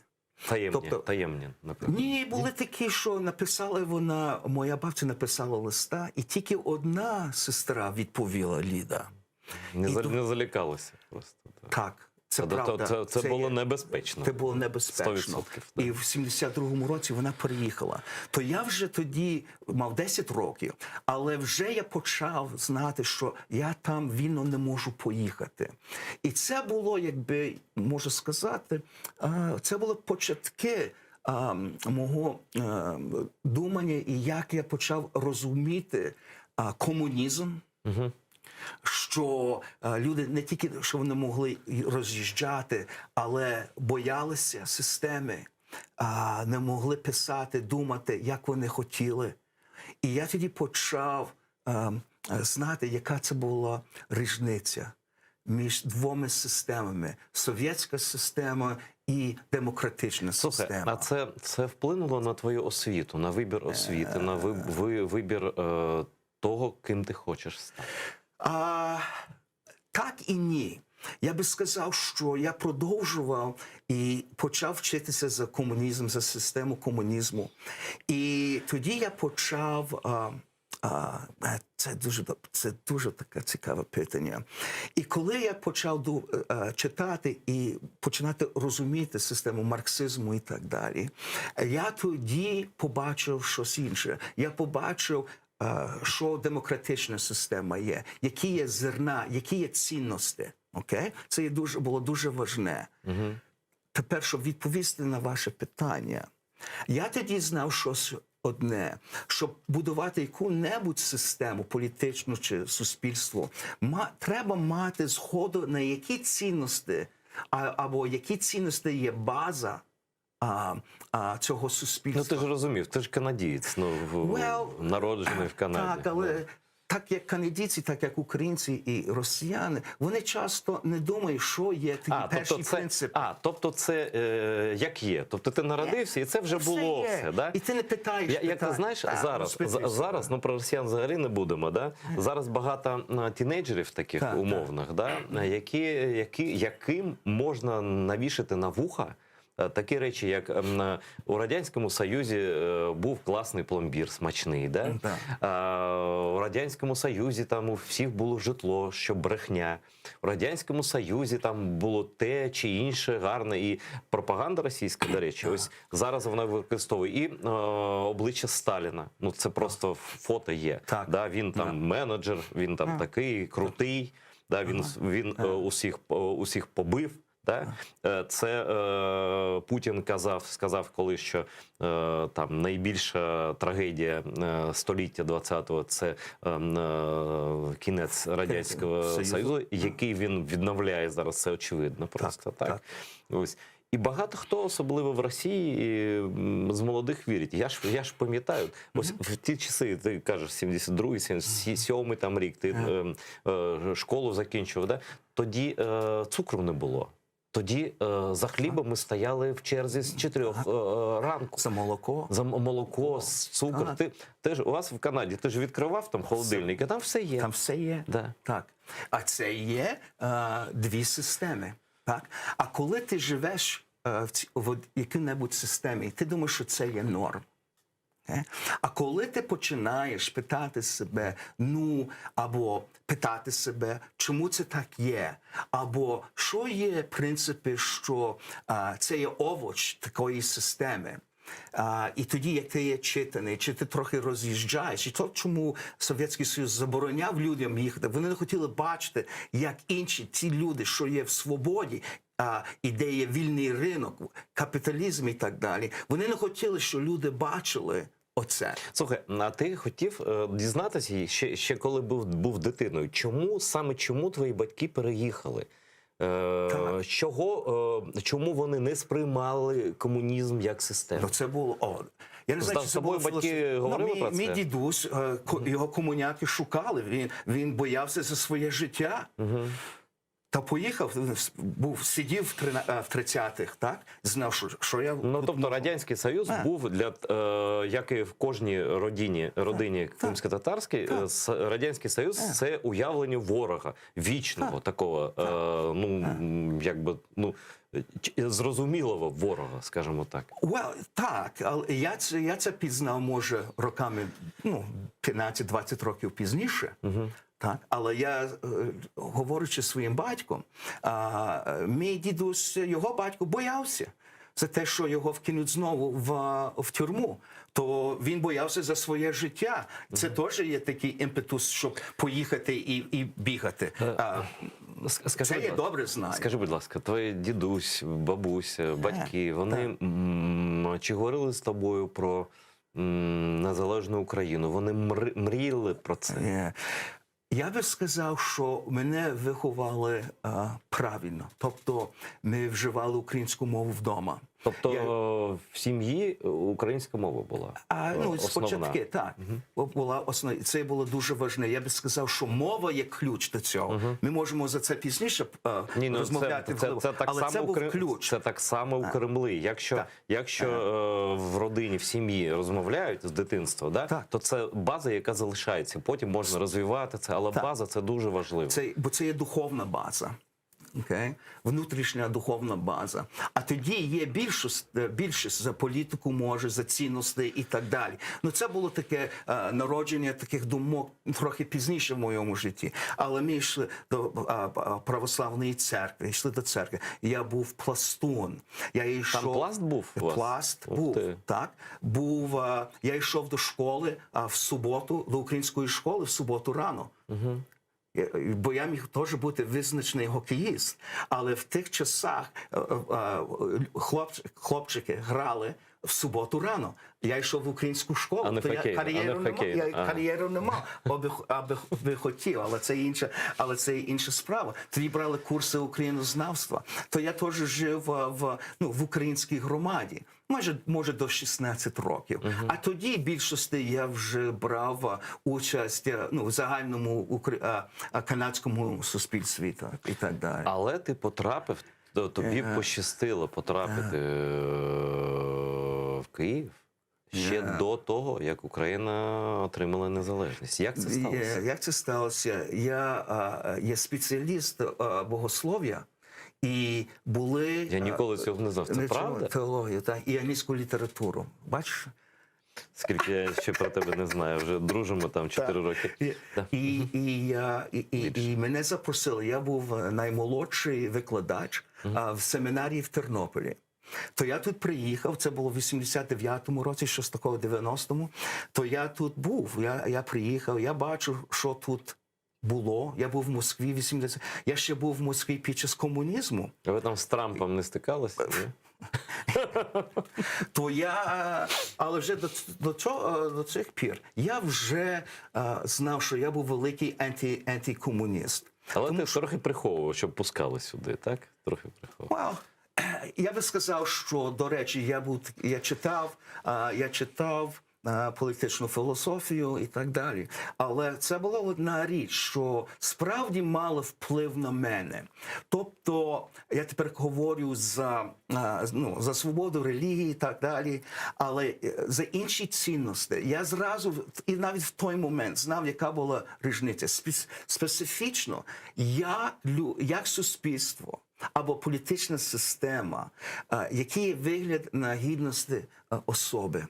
Speaker 3: Таємні, наприклад.
Speaker 16: Ні, були такі, що написала вона, моя бабця написала листа, і тільки одна сестра відповіла, Ліда.
Speaker 3: Не залякалася просто.
Speaker 16: Так. Це
Speaker 3: Тобто
Speaker 16: правда.
Speaker 3: це було небезпечно.
Speaker 16: Це було небезпечно.
Speaker 3: 100%,
Speaker 16: І в 72-му році вона переїхала. То я вже тоді мав 10 років, але вже я почав знати, що я там вільно не можу поїхати. І це було, якби, можу сказати, це були початки мого думання, і як я почав розуміти комунізм, що люди не тільки, що вони могли роз'їжджати, але боялися системи, не могли писати, думати, як вони хотіли. І я тоді почав знати, яка це була різниця між двома системами – совєтська система і демократична система.
Speaker 3: А це вплинуло на твою освіту, на вибір освіти, на вибір того, ким ти хочеш стати?
Speaker 16: Так і ні. Я би сказав, що я продовжував і почав вчитися за комунізм, за систему комунізму. І тоді я почав... Це дуже таке цікаве питання. І коли я почав читати і починати розуміти систему марксизму і так далі, я тоді побачив щось інше. Я побачив, що демократична система є, які є зерна, які є цінності. Okay? Це було дуже важне. Тепер, щоб відповісти на ваше питання, я тоді знав щось одне, щоб будувати яку-небудь систему, політичну чи суспільство, треба мати згоду на які цінності, або які цінності є база цього суспільства.
Speaker 3: Ну ти ж розумів, ти ж канадієць, народжений в Канаді.
Speaker 16: Так, але так як канадійці, так як українці і росіяни, вони часто не думають, що є такі перші принципи.
Speaker 3: Тобто це як є. Тобто ти народився, і це вже було все. Да?
Speaker 16: І ти не питаєш.
Speaker 3: Як ти знаєш, зараз, про росіян взагалі не будемо, да? Зараз багато тінейджерів таких умовних, да? Яким можна навішати на вуха такі речі, як у Радянському Союзі був класний пломбір, смачний. Да? У Радянському Союзі там у всіх було житло, що брехня. У Радянському Союзі там було те чи інше гарне. І пропаганда російська, до речі, ось зараз вона використовує. І обличчя Сталіна. Ну це просто фото є. Да? Він там менеджер, він там такий крутий, да? Він усіх побив. Да? Це Путін сказав колись, що там найбільша трагедія століття 20-го – це кінець Радянського Союзу, який він відновляє зараз, це очевидно просто. Так. Ось. І багато хто, особливо в Росії, з молодих вірить. Я ж пам'ятаю, ось в ті часи, ти кажеш, 72-й, 77-й там рік, ти школу закінчував, да? Тоді цукру не було. Тоді за хлібом ми стояли в черзі з 4 ранку.
Speaker 16: За молоко?
Speaker 3: За молоко, цукор. Ти ж у вас в Канаді, ти ж відкривав там холодильник, а там все є.
Speaker 16: Там все є, так. А це є дві системи. Так? А коли ти живеш в якій-небудь системі, ти думаєш, що це є норм. А коли ти починаєш питати себе, або питати себе, чому це так є, або що є принципи, що це є овоч такої системи, і тоді, як ти є читаний, чи ти трохи роз'їжджаєш, і то, чому Совєтський Союз забороняв людям їхати, вони не хотіли бачити, як інші ті люди, що є в свободі, і де є вільний ринок, капіталізм і так далі, вони не хотіли, щоб люди бачили оце.
Speaker 3: Слухай, а ти хотів дізнатися ще коли був дитиною, чому твої батьки переїхали? Чому вони не сприймали комунізм як систему?
Speaker 16: Це було... Я не знаю, чи
Speaker 3: з тобою батьки говорили про це?
Speaker 16: Мій дідусь, його комуняки шукали, він боявся за своє життя. Та поїхав, сидів в 30-х, так? Знав, що я...
Speaker 3: Тобто Радянський Союз був, як і в кожній родині кримсько-татарській, Радянський Союз – це уявлення ворога, вічного такого, зрозумілого ворога, скажімо так.
Speaker 16: Так, але я це пізнав, може, роками, 15-20 років пізніше. Так, але я, говорячи зі своїм батьком, мій дідусь, його батько боявся за те, що його вкинуть знову в тюрму. То він боявся за своє життя. Це теж є такий імпетус, щоб поїхати і бігати. Це я добре знаю.
Speaker 3: Скажи, будь ласка, твої дідусь, бабуся, батьки, вони чи говорили з тобою про незалежну Україну? Вони мріяли про це?
Speaker 16: Я би сказав, що мене виховали правильно. Тобто ми вживали українську мову вдома.
Speaker 3: Тобто в сім'ї українська мова була основна?
Speaker 16: Спочатку, так. Була основна. Це було дуже важливо. Я би сказав, що мова є ключ до цього. Ми можемо за це пізніше розмовляти. Але це був ключ.
Speaker 3: Це так само у Кремлі. Якщо в родині, в сім'ї розмовляють з дитинства, то це база, яка залишається. Потім можна розвивати це, але база – це дуже важливо.
Speaker 16: Бо це є духовна база. Внутрішня духовна база. А тоді є більшість за політику, може, за цінності і так далі. Ну, це було таке народження таких думок трохи пізніше в моєму житті. Але ми йшли до православної церкви, йшли до церкви. Я був пластун.
Speaker 3: Там пласт був у вас?
Speaker 16: Пласт був, так. Я йшов до школи в суботу, до української школи в суботу рано. Бо я міг теж бути визначений хокеїст. Але в тих часах хлопчики грали в суботу рано. Я йшов в українську школу, то я кар'єру не мав, аби хотів, але це інша справа. Тоді брали курси українознавства. То я теж жив в українській громаді. Може до 16 років. А тоді в більшості я вже брав участь в загальному канадському суспільстві і так далі.
Speaker 3: Але ти потрапив, тобі пощастило потрапити в Київ ще до того, як Україна отримала незалежність. Як це сталося?
Speaker 16: Як це сталося? Я спеціаліст богослов'я. І були...
Speaker 3: Я ніколи цього не знав. Це правда?
Speaker 16: Теологію, так. І англійську літературу. Бачиш?
Speaker 3: Скільки я ще про тебе не знаю. Вже дружимо там 4 роки.
Speaker 16: І мене запросили. Я був наймолодший викладач в семінарії в Тернополі. То я тут приїхав, це було в 89-му році, щось такого 90-му. То я тут був, я приїхав, я бачу, що тут було. Я був в Москві 80. Я ще був в Москві під час комунізму.
Speaker 3: А ви там з Трампом не стикалися?
Speaker 16: То але вже до цих пір я вже знав, що я був великий антикомуніст.
Speaker 3: Але ти трохи приховував, щоб пускали сюди, так? Трохи приховував.
Speaker 16: Я би сказав, що, до речі, я читав політичну філософію і так далі. Але це була одна річ, що справді мала вплив на мене. Тобто, я тепер говорю за свободу релігії і так далі, але за інші цінності. Я зразу, і навіть в той момент, знав, яка була різниця. Специфічно, як суспільство або політична система, який є вигляд на гідності особи.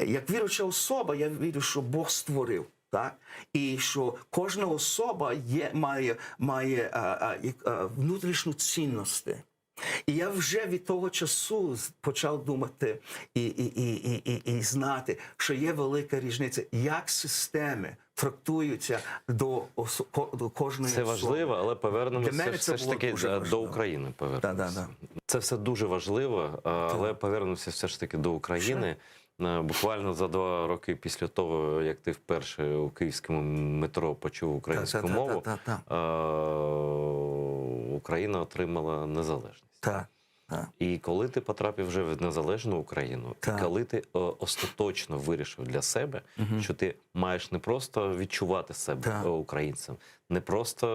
Speaker 16: Як віруюча особа, я вірю, що Бог створив, так? І що кожна особа має внутрішню цінність. І я вже від того часу почав думати і знати, що є велика різниця, як системи трактуються до кожної особи.
Speaker 3: Це важливо, але повернемося все ж таки до України. Це все дуже важливо, але повернемося все ж таки до України. Буквально за 2 роки після того, як ти вперше у київському метро почув українську мову, Україна отримала незалежність. І коли ти потрапив вже в незалежну Україну, і коли ти остаточно вирішив для себе, що ти маєш не просто відчувати себе українцем, не просто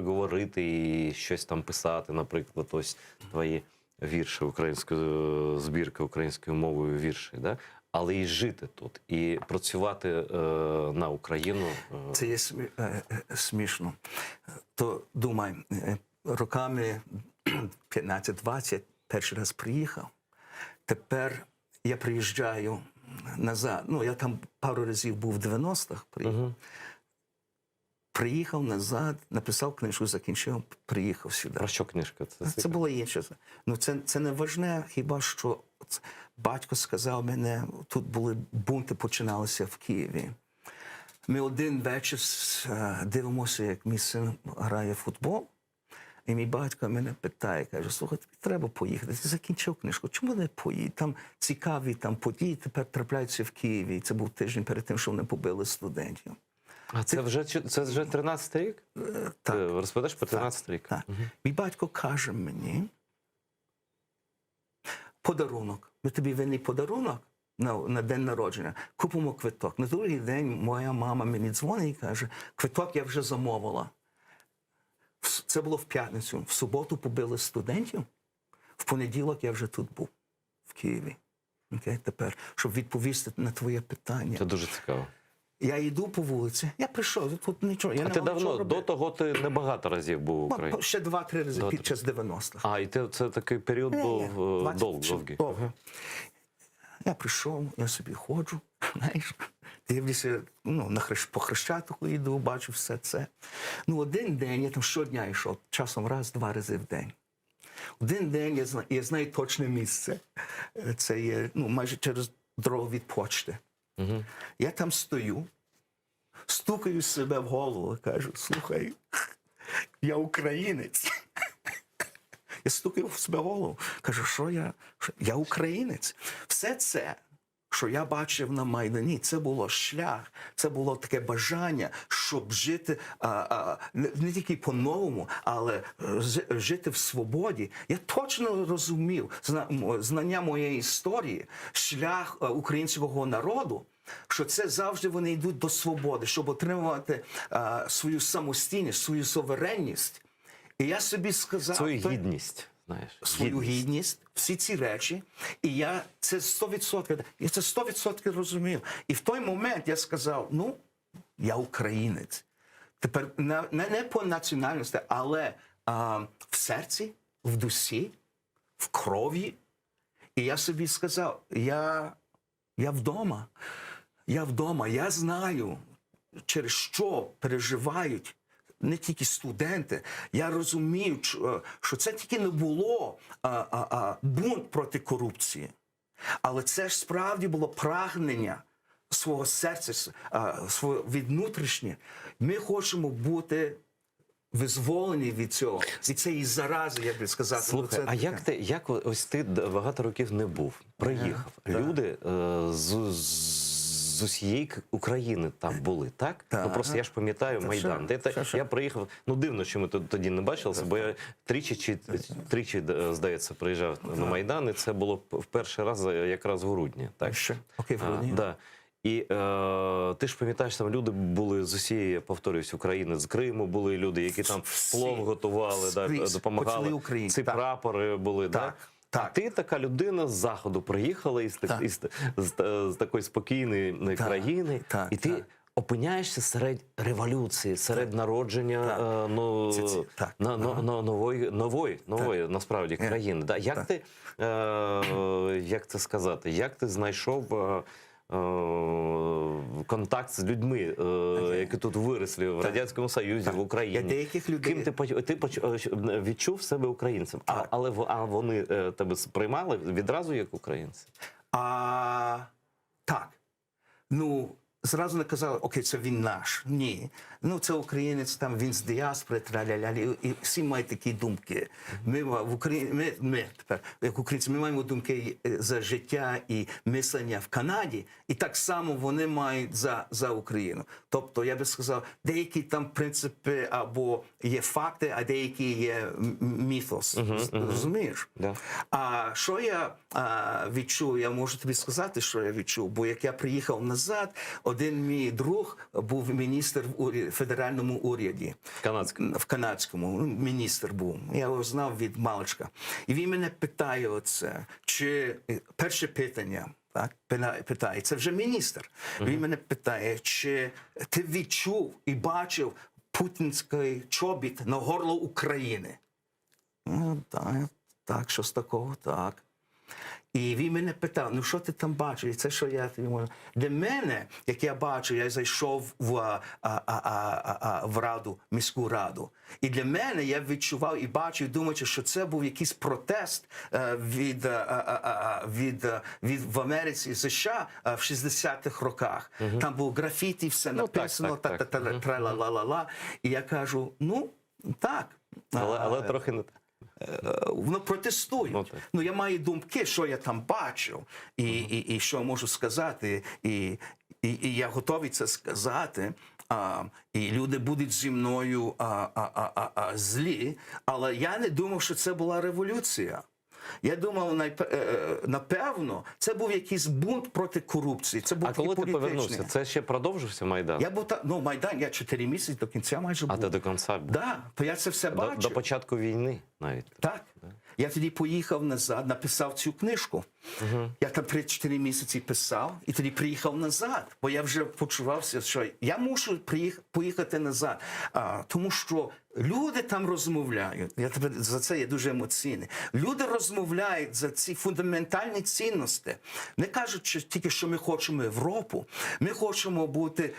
Speaker 3: говорити і щось там писати, наприклад, ось твої вірші української збірки українською мовою вірші, да? Але і жити тут, і працювати на Україну.
Speaker 16: Це є смішно. То думай, роками 15-20 перший раз приїхав. Тепер я приїжджаю назад. Я там пару разів був в 90-х приїхав. приїхав назад, написав книжку, закінчив, приїхав сюди.
Speaker 3: Про що книжка?
Speaker 16: Це було інше. Ну, це не важне, хіба що батько сказав мене, тут були бунти, починалися в Києві. Ми один вечір дивимося, як мій син грає в футбол, і мій батько мене питає, каже, слухай, тобі треба поїхати, ти закінчив книжку, чому не поїдь? Там цікаві події тепер трапляються в Києві, і це був тиждень перед тим, що вони побили студентів.
Speaker 3: А це вже 13-й рік?
Speaker 16: Так.
Speaker 3: Ти розповідаєш про 13-й рік?
Speaker 16: Так. Мій батько каже мені, подарунок, ми тобі винний подарунок на день народження, купимо квиток. На другий день моя мама мені дзвонить і каже, квиток я вже замовила. Це було в п'ятницю. В суботу побили студентів, в понеділок я вже тут був, в Києві. Окей? Тепер, щоб відповісти на твоє питання.
Speaker 3: Це дуже цікаво.
Speaker 16: Я йду по вулиці, я прийшов, тут нічого. Я
Speaker 3: А
Speaker 16: не
Speaker 3: ти
Speaker 16: мав нічого
Speaker 3: давно,
Speaker 16: робити.
Speaker 3: до того ти небагато разів був в Україні?
Speaker 16: Ще 2-3 рази під час 90-х.
Speaker 3: А, і це такий період був довгий.
Speaker 16: Я прийшов, я собі ходжу, знаєш, дивлюся, по Хрещатику йду, бачу все це. Один день, я там щодня йшов, часом раз-два рази в день. Один день я знаю точне місце. Це є майже через дорогу від почти. Я там стою, стукаю себе в голову і кажу, слухай, я українець. Я стукаю в себе в голову, кажу, що я українець. Все це, що я бачив на Майдані, це було шлях, це було таке бажання, щоб жити не тільки по-новому, але жити в свободі. Я точно розумів знання моєї історії, шлях українського народу, що це завжди вони йдуть до свободи, щоб отримувати свою самостійність, свою суверенність. І я собі сказав...
Speaker 3: Свою гідність, знаєш.
Speaker 16: Свою гідність, всі ці речі. І я це 100% розумів. І в той момент я сказав, я українець. Тепер не по національності, але в серці, в душі, в крові. І я собі сказав, я вдома. Я вдома, я знаю, через що переживають не тільки студенти. Я розумію, що це тільки не було бунт проти корупції. Але це ж справді було прагнення свого серця, свого внутрішнє. Ми хочемо бути визволені від цього, від цієї зарази, як би сказати.
Speaker 3: Слухай, а як ось ти багато років не був, приїхав, люди з усієї України там були, так? Просто я ж пам'ятаю Майдан. Я приїхав, дивно, що ми тоді не бачилися, бо я тричі, здається, приїжджав на Майдан, і це було в перший раз якраз в грудні.
Speaker 16: Окей, в грудні.
Speaker 3: І ти ж пам'ятаєш, там люди були з усієї, повторюсь, України, з Криму були люди, які там плов готували, допомагали. Ці прапори були, так? А ти така людина з Заходу приїхала з такої спокійної країни, і ти опиняєшся серед революції, серед народження нової, насправді, країни. Як це сказати, як ти знайшов контакт з людьми, які тут виросли в Радянському Союзі, в Україні? Ким ти відчув себе українцем? Але вони тебе сприймали відразу як українця?
Speaker 16: Так. Зразу не казали, окей, це він наш. Ні. Це українець, там він з діаспори, і всі мають такі думки. Ми в Україні, ми тепер, як українці, ми маємо думки за життя і мислення в Канаді, і так само вони мають за Україну. Тобто, я би сказав, деякі там принципи або є факти, а деякі є міфос. Розумієш? А що я відчув? Я можу тобі сказати, що я відчув, бо як я приїхав назад, один мій друг був міністр в федеральному уряді. В канадському. Міністр був. Я його знав від маличка. І він мене питає оце, чи перше питання, питає, це вже міністр. Він мене питає, чи ти відчув і бачив путінський чобіт на горло України? Так, щось такого, так. І він мене питав, ну що ти там бачиш? І це що я можу. Для мене, як я бачу, я зайшов в раду, міську раду. І для мене я відчував і бачив, думаючи, що це був якийсь протест в Америці, США в 60-х роках. Там був графіті, все написано, тра-ла-ла-ла-ла. І я кажу, ну, так.
Speaker 3: Але трохи не так.
Speaker 16: Воно протестують. Ну, я маю думки, що я там бачив, і що можу сказати, і я готовий це сказати. І люди будуть зі мною злі, але я не думав, що це була революція. Я думав, напевно, це був якийсь бунт проти корупції. Це був
Speaker 3: а коли ти повернувся, це ще продовжився Майдан?
Speaker 16: Я був Майдан, я 4 місяці до кінця майже був.
Speaker 3: А ти до кінця?
Speaker 16: Так, то я це все бачив.
Speaker 3: До початку війни навіть?
Speaker 16: Так. Я тоді поїхав назад, написав цю книжку. Я там 3-4 місяці писав, і тоді приїхав назад, бо я вже почувався, що я мушу поїхати назад. Тому що люди там розмовляють, за це я дуже емоційний. Люди розмовляють за ці фундаментальні цінності. Не кажуть тільки, що ми хочемо Європу, ми хочемо бути,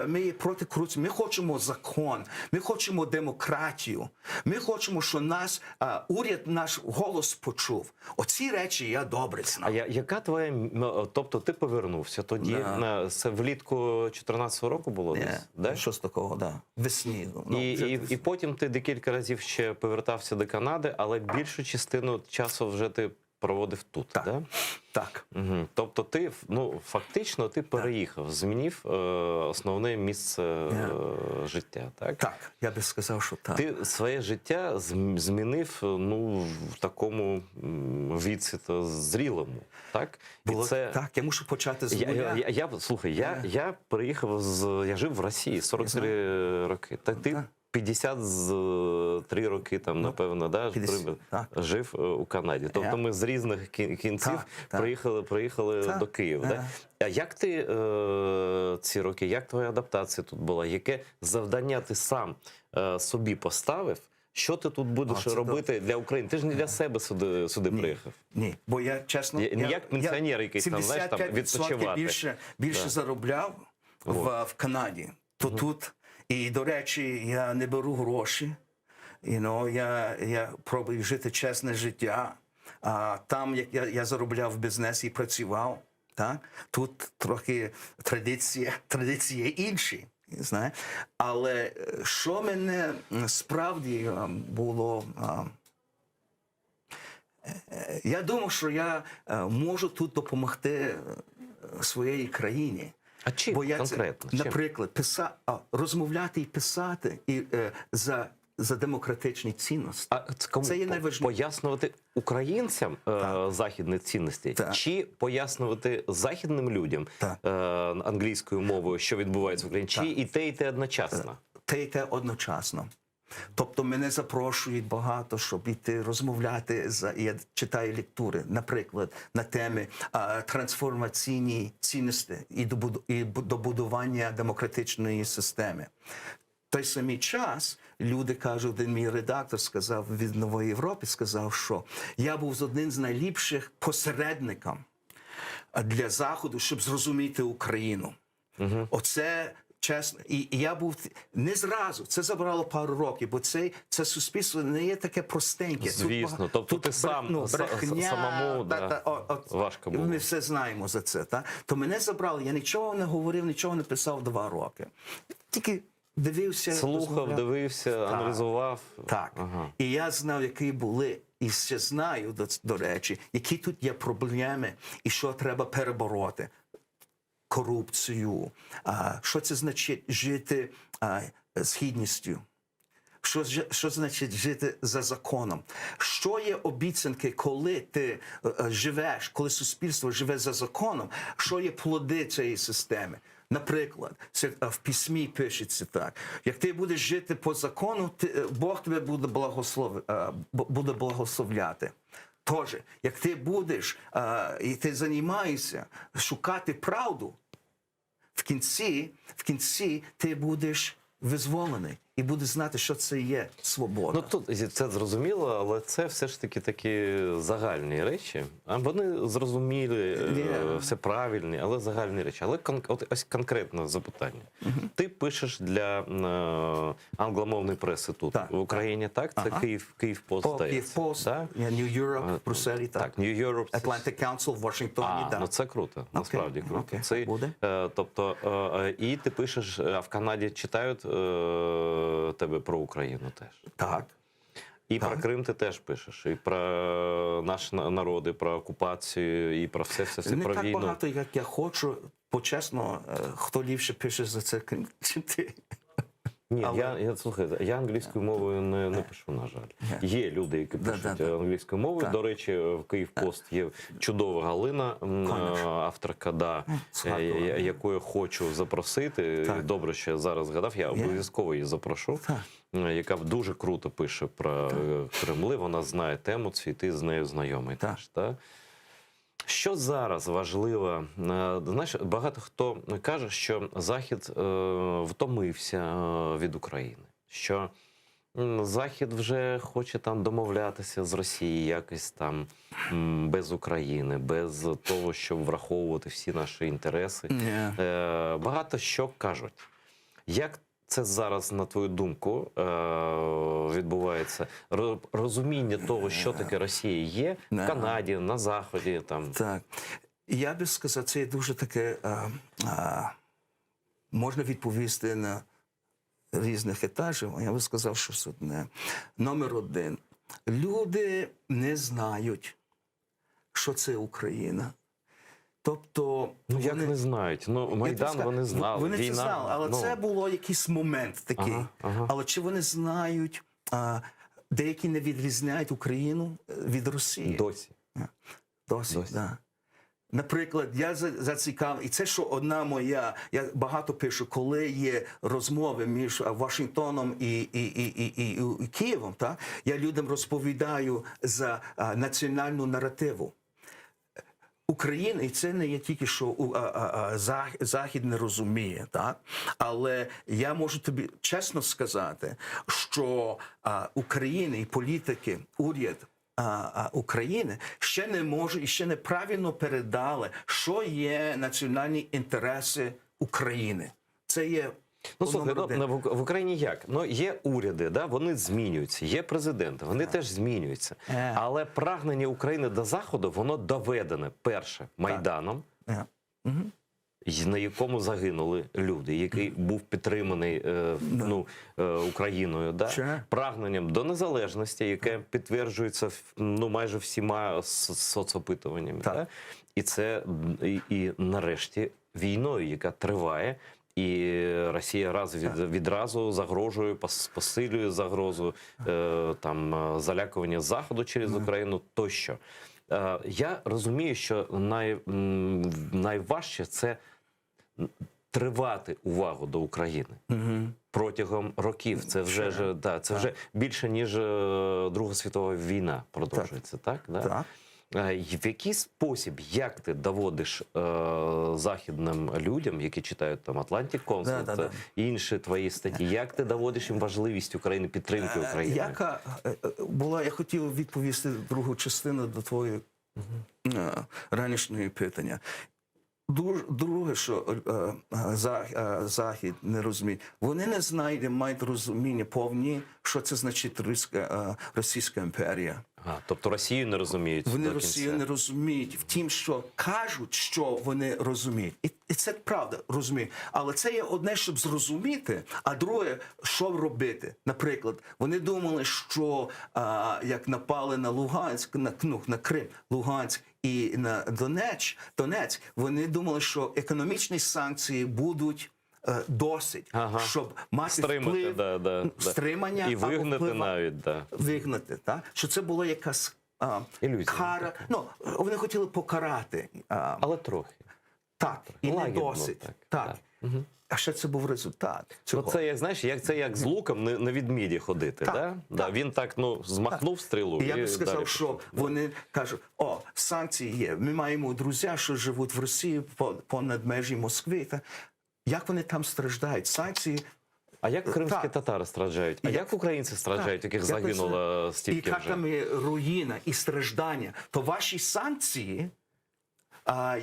Speaker 16: ми є проти корупції, ми хочемо закон, ми хочемо демократію, ми хочемо, щоб уряд наш голос почув. Оці речі я добре знаю.
Speaker 3: А яка твоя, тобто ти повернувся тоді, це влітку 14-го року було десь? Да?
Speaker 16: Щось такого, так. Весні.
Speaker 3: І потім ти декілька разів ще повертався до Канади, але більшу частину часу вже ти проводив тут, так? Да?
Speaker 16: Так.
Speaker 3: Угу. Тобто ти, фактично, ти переїхав, змінив основне місце життя, так?
Speaker 16: Так, я би сказав, що так.
Speaker 3: Ти своє життя змінив, в такому віці зрілому, так?
Speaker 16: Було, так, я мушу почати з нуля.
Speaker 3: Слухай, я приїхав я жив в Росії 43 роки, та ти 53 роки там, напевно, жив у Канаді. Тобто ми з різних кінців приїхали до Києва. Да? А як ти ці роки, як твоя адаптація тут була? Яке завдання ти сам собі поставив? Що ти тут будеш робити для України? Ти ж не для себе сюди приїхав.
Speaker 16: Ні, бо я, чесно...
Speaker 3: Не як пенсіонер якийсь там, знаєш, там відпочивати.
Speaker 16: Більше заробляв в Канаді, то тут. І, до речі, я не беру гроші, я пробую жити чесне життя. Там, як я заробляв в бізнесі і працював, так? Тут трохи традиції інші. Знає? Але що мене справді було... Я думав, що я можу тут допомогти своїй країні.
Speaker 3: А чим конкретно?
Speaker 16: Наприклад, розмовляти і писати за демократичні цінності.
Speaker 3: Це є найважливіше. Пояснювати українцям західні цінності? Чи пояснювати західним людям англійською мовою, що відбувається в Україні? Чи і те одночасно?
Speaker 16: Те і те одночасно. Тобто мене запрошують багато, щоб іти розмовляти, я читаю лектури, наприклад, на теми трансформаційні цінності і добудування демократичної системи. В той самий час люди кажуть, один мій редактор сказав від Нової Європи, сказав, що я був одним з найліпших посередників для Заходу, щоб зрозуміти Україну. Оце... Чесно, і я був не зразу, це забрало пару років, бо це суспільство не є таке простеньке.
Speaker 3: Звісно, тобто ти сам самому важко було.
Speaker 16: Ми все знаємо за це. То мене забрали, я нічого не говорив, нічого не писав 2 роки. Тільки дивився.
Speaker 3: Слухав, дивився, аналізував.
Speaker 16: Так, і я знав, які були, і ще знаю, до речі, які тут є проблеми і що треба перебороти. Корупцію, що це значить жити з гідністю, що значить жити за законом, що є обіцянки, коли ти живеш, коли суспільство живе за законом, що є плоди цієї системи. Наприклад, в письмі пишеться так, як ти будеш жити по закону, Бог тебе буде благословляти. Тож, як ти будеш і ти займаєшся шукати правду, в кінці ти будеш визволений і буде знати, що це є свобода.
Speaker 3: Ну тут це зрозуміло, але це все ж таки такі загальні речі. А вони зрозумілі, все правильні, але загальні речі. Але от ось конкретне запитання. Ти пишеш для англомовної преси тут, в Україні, так? Це Київ Пост, здається.
Speaker 16: Київ Пост, New Europe, в Брюсселі, так.
Speaker 3: New Europe.
Speaker 16: Atlantic Council в Вашингтоні, так.
Speaker 3: Ну це круто, насправді круто. Це, тобто, і ти пишеш, а в Канаді читають тебе про Україну теж?
Speaker 16: Так.
Speaker 3: І про Крим ти теж пишеш, і про наш народ, і про окупацію, і про все
Speaker 16: Не
Speaker 3: про
Speaker 16: так
Speaker 3: війну.
Speaker 16: багато, як я хочу. Почесно, хто ліпше пише за це, чим ти.
Speaker 3: Ні, слухай, я англійською мовою не пишу, на жаль. Є люди, які пишуть англійською мовою. До речі, в Київ Пост є чудова Галина, авторка, яку я хочу запросити. Добре, що я зараз згадав, я обов'язково її запрошу. Яка дуже круто пише про Кремли, вона знає тему цю, і ти з нею знайомий теж, так? Що зараз важливо? Знаєш, багато хто каже, що Захід втомився від України, що Захід вже хоче там домовлятися з Росією якось там без України, без того, щоб враховувати всі наші інтереси. Багато що кажуть. Як це зараз, на твою думку, відбувається? Розуміння того, що таке Росія є в Канаді, на Заході? Там.
Speaker 16: Так. Я би сказав, це дуже таке, можна відповісти на різних етажів. Я би сказав, що одне. Номер один. Люди не знають, що це Україна. Тобто,
Speaker 3: як не знають? Ну, Майдан вони знали.
Speaker 16: Вони це знали, але це було якийсь момент такий. Але чи вони знають, деякі не відрізняють Україну від Росії? Досі, так. Наприклад, я зацікавлений, і це що одна моя, я багато пишу, коли є розмови між Вашингтоном і Києвом, так? Я людям розповідаю за національну наративу. Україна, і це не є тільки, що Захід не розуміє, так? Але я можу тобі чесно сказати, що Україна і політики, уряд України ще не може і ще неправильно передали, що є національні інтереси України. Це є...
Speaker 3: Ну, слухай, в Україні як? Ну, є уряди, да? Вони змінюються, є президенти, вони теж змінюються. Але прагнення України до Заходу, воно доведене, перше, Майданом, на якому загинули люди, який був підтриманий Україною, да? Прагненням до незалежності, яке підтверджується майже всіма соцопитуваннями. Да? І це, і нарешті, війною, яка триває. І Росія відразу загрожує, посилює загрозу залякування Заходу через Україну тощо. Я розумію, що найважче – це тривати увагу до України протягом років. Це вже більше, ніж Друга світова війна продовжується, так? Так. В який спосіб, як ти доводиш західним людям, які читають там Atlantic Council, інші твої статті, як ти доводиш їм важливість України, підтримки України?
Speaker 16: Я хотів відповісти другу частину до твоєї ранішньої питання. Друге, що Захід не розуміє, вони не знають, не мають розуміння повні, що це значить Російська імперія.
Speaker 3: Тобто Росію не розуміють.
Speaker 16: Вони Росію не розуміють. Втім, що кажуть, що вони розуміють. І це правда, розуміють. Але це є одне, щоб зрозуміти, а друге, що робити. Наприклад, вони думали, що як напали на Луганськ, на Крим, Луганськ і на Донецьк, вони думали, що економічні санкції будуть досить, щоб мати вплив, стримання
Speaker 3: і вигнати навіть.
Speaker 16: Вигнати, так? Що це була якась кара. Ну, вони хотіли покарати.
Speaker 3: Але трохи.
Speaker 16: Так, і не досить. Так. А ще це був результат цього.
Speaker 3: Це, як, знаєш, як з луком на відміді ходити. Так. Він так змахнув стрілу.
Speaker 16: І я би сказав, що вони кажуть, санкції є. Ми маємо друзі, що живуть в Росії понад межі Москви. Як вони там страждають? Санкції
Speaker 3: А як кримські татари страждають? А як українці страждають, яких загинуло стільки
Speaker 16: і
Speaker 3: вже?
Speaker 16: І там і руїна, і страждання. То ваші санкції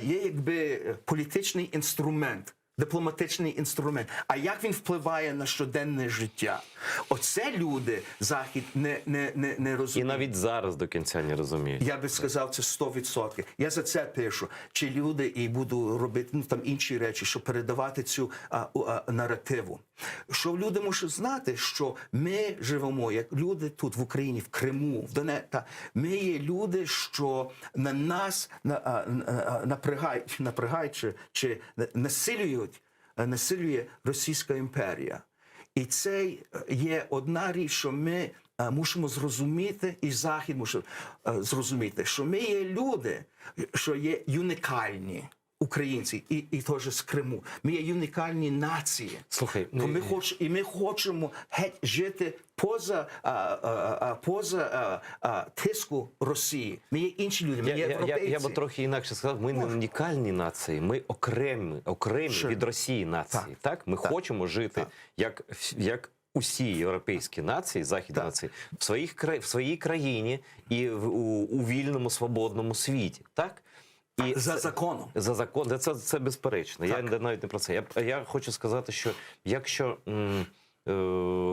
Speaker 16: є якби політичний інструмент, дипломатичний інструмент. А як він впливає на щоденне життя? Оце люди, Захід, не розуміють.
Speaker 3: І навіть зараз до кінця не розуміють.
Speaker 16: Я би сказав, це 100%. Я за це пишу. Чи люди, і буду робити там інші речі, щоб передавати цю наративу. Що люди мусять знати, що ми живемо, як люди тут в Україні, в Криму, в Донецьку. Ми є люди, що на нас напрягають чи насилює Російська імперія. І це є одна річ, що ми мусимо зрозуміти, і Захід мусить зрозуміти, що ми є люди, що є унікальні українці, і теж з Криму. Ми є унікальні нації.
Speaker 3: Слухай,
Speaker 16: ми хочемо геть жити поза тиску Росії. Ми є інші люди, ми є європейці.
Speaker 3: Я би трохи інакше сказав, ми не унікальні нації, ми окремі від Росії нації. Так? Ми хочемо жити як усі європейські нації, західні нації, в своїй країні і у вільному, свободному світі. Так? І
Speaker 16: за законом.
Speaker 3: За закон, це безперечно. Я навіть не про це. Я хочу сказати, що якщо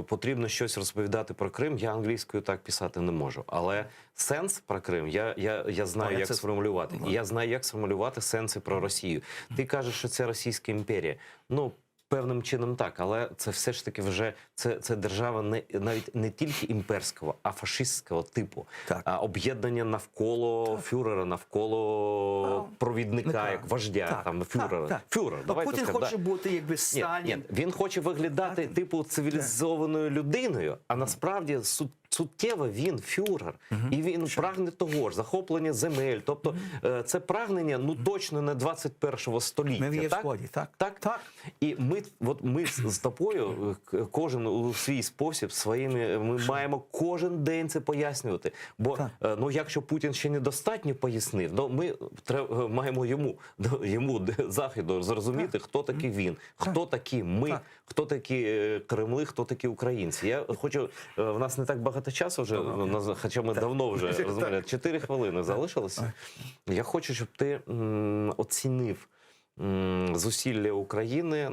Speaker 3: потрібно щось розповідати про Крим, я англійською так писати не можу. Але сенс про Крим я знаю, як сформулювати. І я знаю, як сформулювати сенси про Росію. Ти кажеш, що це Російська імперія. Ну, певним чином так, але це все ж таки вже це держава навіть не тільки імперського, а фашистського типу. Об'єднання навколо фюрера, навколо провідника, як вождя, там, фюрера.
Speaker 16: Путін хоче бути якби Сталін.
Speaker 3: Він хоче виглядати типу цивілізованою людиною, а насправді суттєво він фюрер. І він прагне того ж, захоплення земель. Тобто це прагнення, ну точно не 21-го століття.
Speaker 16: Ми в є в Сході, так?
Speaker 3: І ми з тобою, кожен у свій спосіб, ми маємо кожен день це пояснювати. Бо ну, якщо Путін ще недостатньо пояснив, то ми маємо йому Заходу зрозуміти, хто такий він, хто такі ми, хто такі Кремли, хто такі українці. Я хочу, в нас не так багато часу вже, хоча ми давно вже розмовляли, 4 хвилини залишилося. Я хочу, щоб ти оцінив зусилля України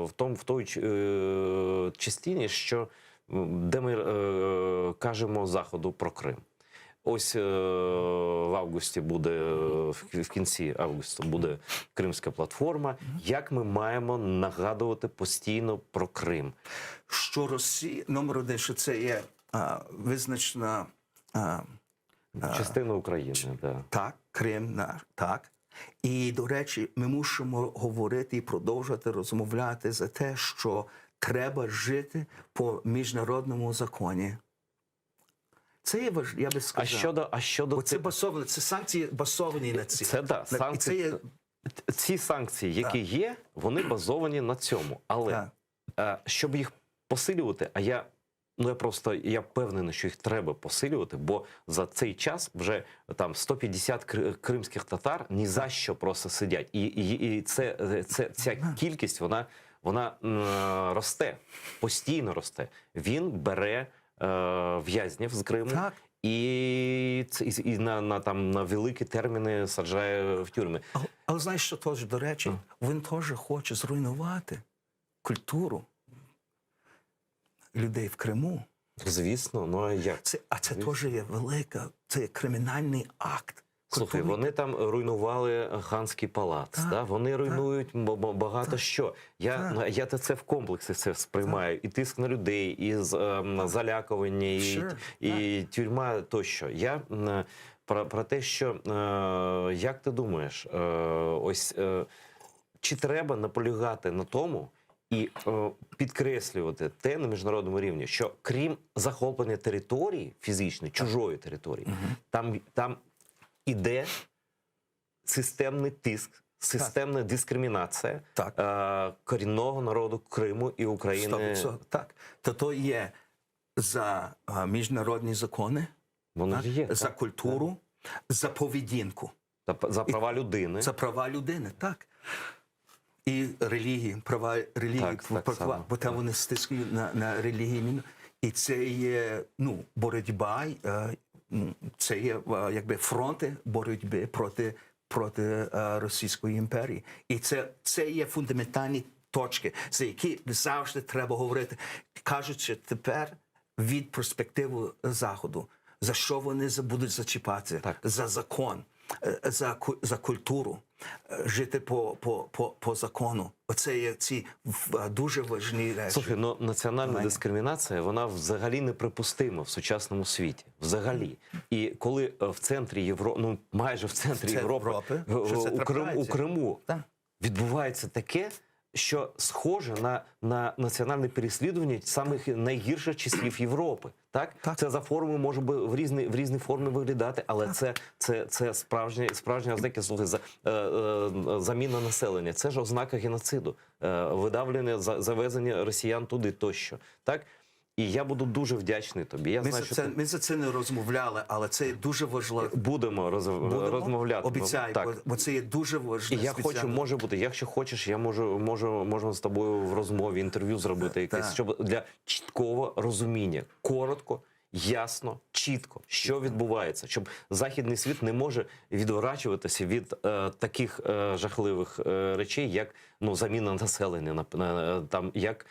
Speaker 3: в той частині, де ми кажемо Заходу про Крим. Ось в августі буде, в кінці августа буде Кримська платформа. Як ми маємо нагадувати постійно про Крим?
Speaker 16: Що Росія, номер один, що це є визначена
Speaker 3: частина України.
Speaker 16: Так, Крим, так. І, до речі, ми мусимо говорити і продовжувати розмовляти за те, що треба жити по міжнародному законі. Це є важливо, я би сказав.
Speaker 3: А щодо
Speaker 16: це санкції базовані на ці.
Speaker 3: Це так, санкції. Ці санкції, які є, вони базовані на цьому. Але щоб їх посилювати, я впевнений, що їх треба посилювати, бо за цей час вже там 150 кримських татар ні за що просто сидять. І ця кількість, вона росте, постійно росте. Він бере в'язнів з Криму і на великі терміни саджає в тюрми.
Speaker 16: Але знаєш, що теж, до речі, він теж хоче зруйнувати культуру людей в Криму.
Speaker 3: Звісно, ну а як?
Speaker 16: Це теж є це кримінальний акт.
Speaker 3: Слухай, вони там руйнували Ханський палац, вони руйнують багато що. Я це в комплексі це сприймаю. І тиск на людей, і залякування, і тюрма тощо. Я про те, що, як ти думаєш, чи треба наполягати на тому, і підкреслювати те на міжнародному рівні, що крім захоплення території, фізичної, чужої території, там іде системний тиск, системна дискримінація корінного народу Криму і України.
Speaker 16: 100%. Так. То є за міжнародні закони, за культуру, за поведінку.
Speaker 3: За права людини.
Speaker 16: За права людини, так. і релігії, права релігії,
Speaker 3: Так само.
Speaker 16: бо там вони стискають на релігійні. І це є боротьба, це є якби фронти боротьби проти Російської імперії. І це є фундаментальні точки, за які завжди треба говорити. Кажуть, що тепер від перспективи Заходу, за що вони будуть зачіпати? За закон, за культуру, жити по закону. Оце є ці дуже важливі речі.
Speaker 3: Слухай, ну національна дискримінація, вона взагалі неприпустима в сучасному світі. Взагалі. І коли в центрі Європи, ну майже в центрі Європи, у Криму відбувається таке, що схоже на національне переслідування самих найгірших часів Європи. Так? Це за формою може в різні форми виглядати, але це справжня ознака, заміна населення. Це ж ознака геноциду, видавлення, завезення росіян туди тощо. Так? І я буду дуже вдячний тобі.
Speaker 16: Ми за це не розмовляли, але це дуже важливо.
Speaker 3: Будемо розмовляти.
Speaker 16: Обіцяю, бо це є дуже важливо.
Speaker 3: І я хочу, може бути, якщо хочеш, я можу з тобою в розмові інтерв'ю зробити якесь, щоб для чіткого розуміння, коротко, ясно, чітко, що відбувається, щоб західний світ не може відворачуватися від таких жахливих речей, як заміна населення, там як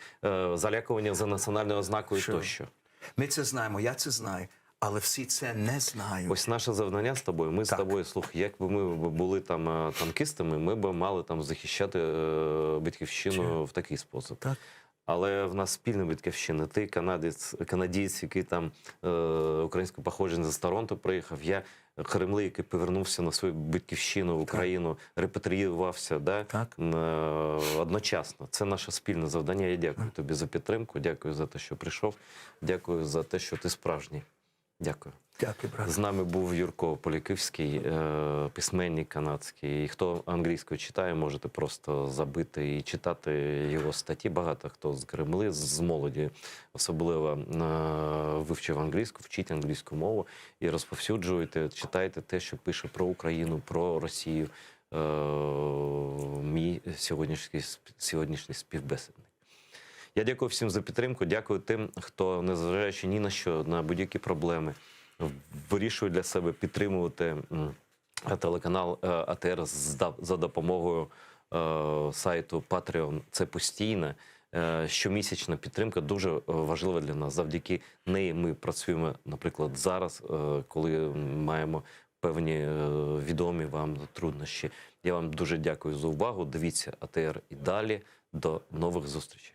Speaker 3: залякування за національною ознакою тощо.
Speaker 16: Ми це знаємо, я це знаю. Але всі це не знають.
Speaker 3: Ось наше завдання з тобою. Ми з тобою, слухай, якби ми були там танкістами, ми б мали там захищати батьківщину в такий спосіб.
Speaker 16: Так.
Speaker 3: Але в нас спільна батьківщина. Ти канадієць, який там українського походження з Торонто приїхав. Я кремлик, який повернувся на свою батьківщину в Україну, репатріювався одночасно. Це наше спільне завдання. Я дякую тобі за підтримку, дякую за те, що прийшов, дякую за те, що ти справжній. Дякую.
Speaker 16: Дякую, брат.
Speaker 3: З нами був Юрко Поляківський, письменник канадський. І хто англійською читає, можете просто забити і читати його статті. Багато хто з Кремли, з молоді особливо вивчив англійську, вчить англійську мову і розповсюджуйте, читайте те, що пише про Україну, про Росію. Мій сьогоднішній співбесідник. Я дякую всім за підтримку, дякую тим, хто, незважаючи ні на що, на будь-які проблеми, вирішує для себе підтримувати телеканал АТР за допомогою сайту Patreon. Це постійна, щомісячна підтримка, дуже важлива для нас. Завдяки неї ми працюємо, наприклад, зараз, коли маємо певні відомі вам труднощі. Я вам дуже дякую за увагу. Дивіться АТР і далі. До нових зустрічей.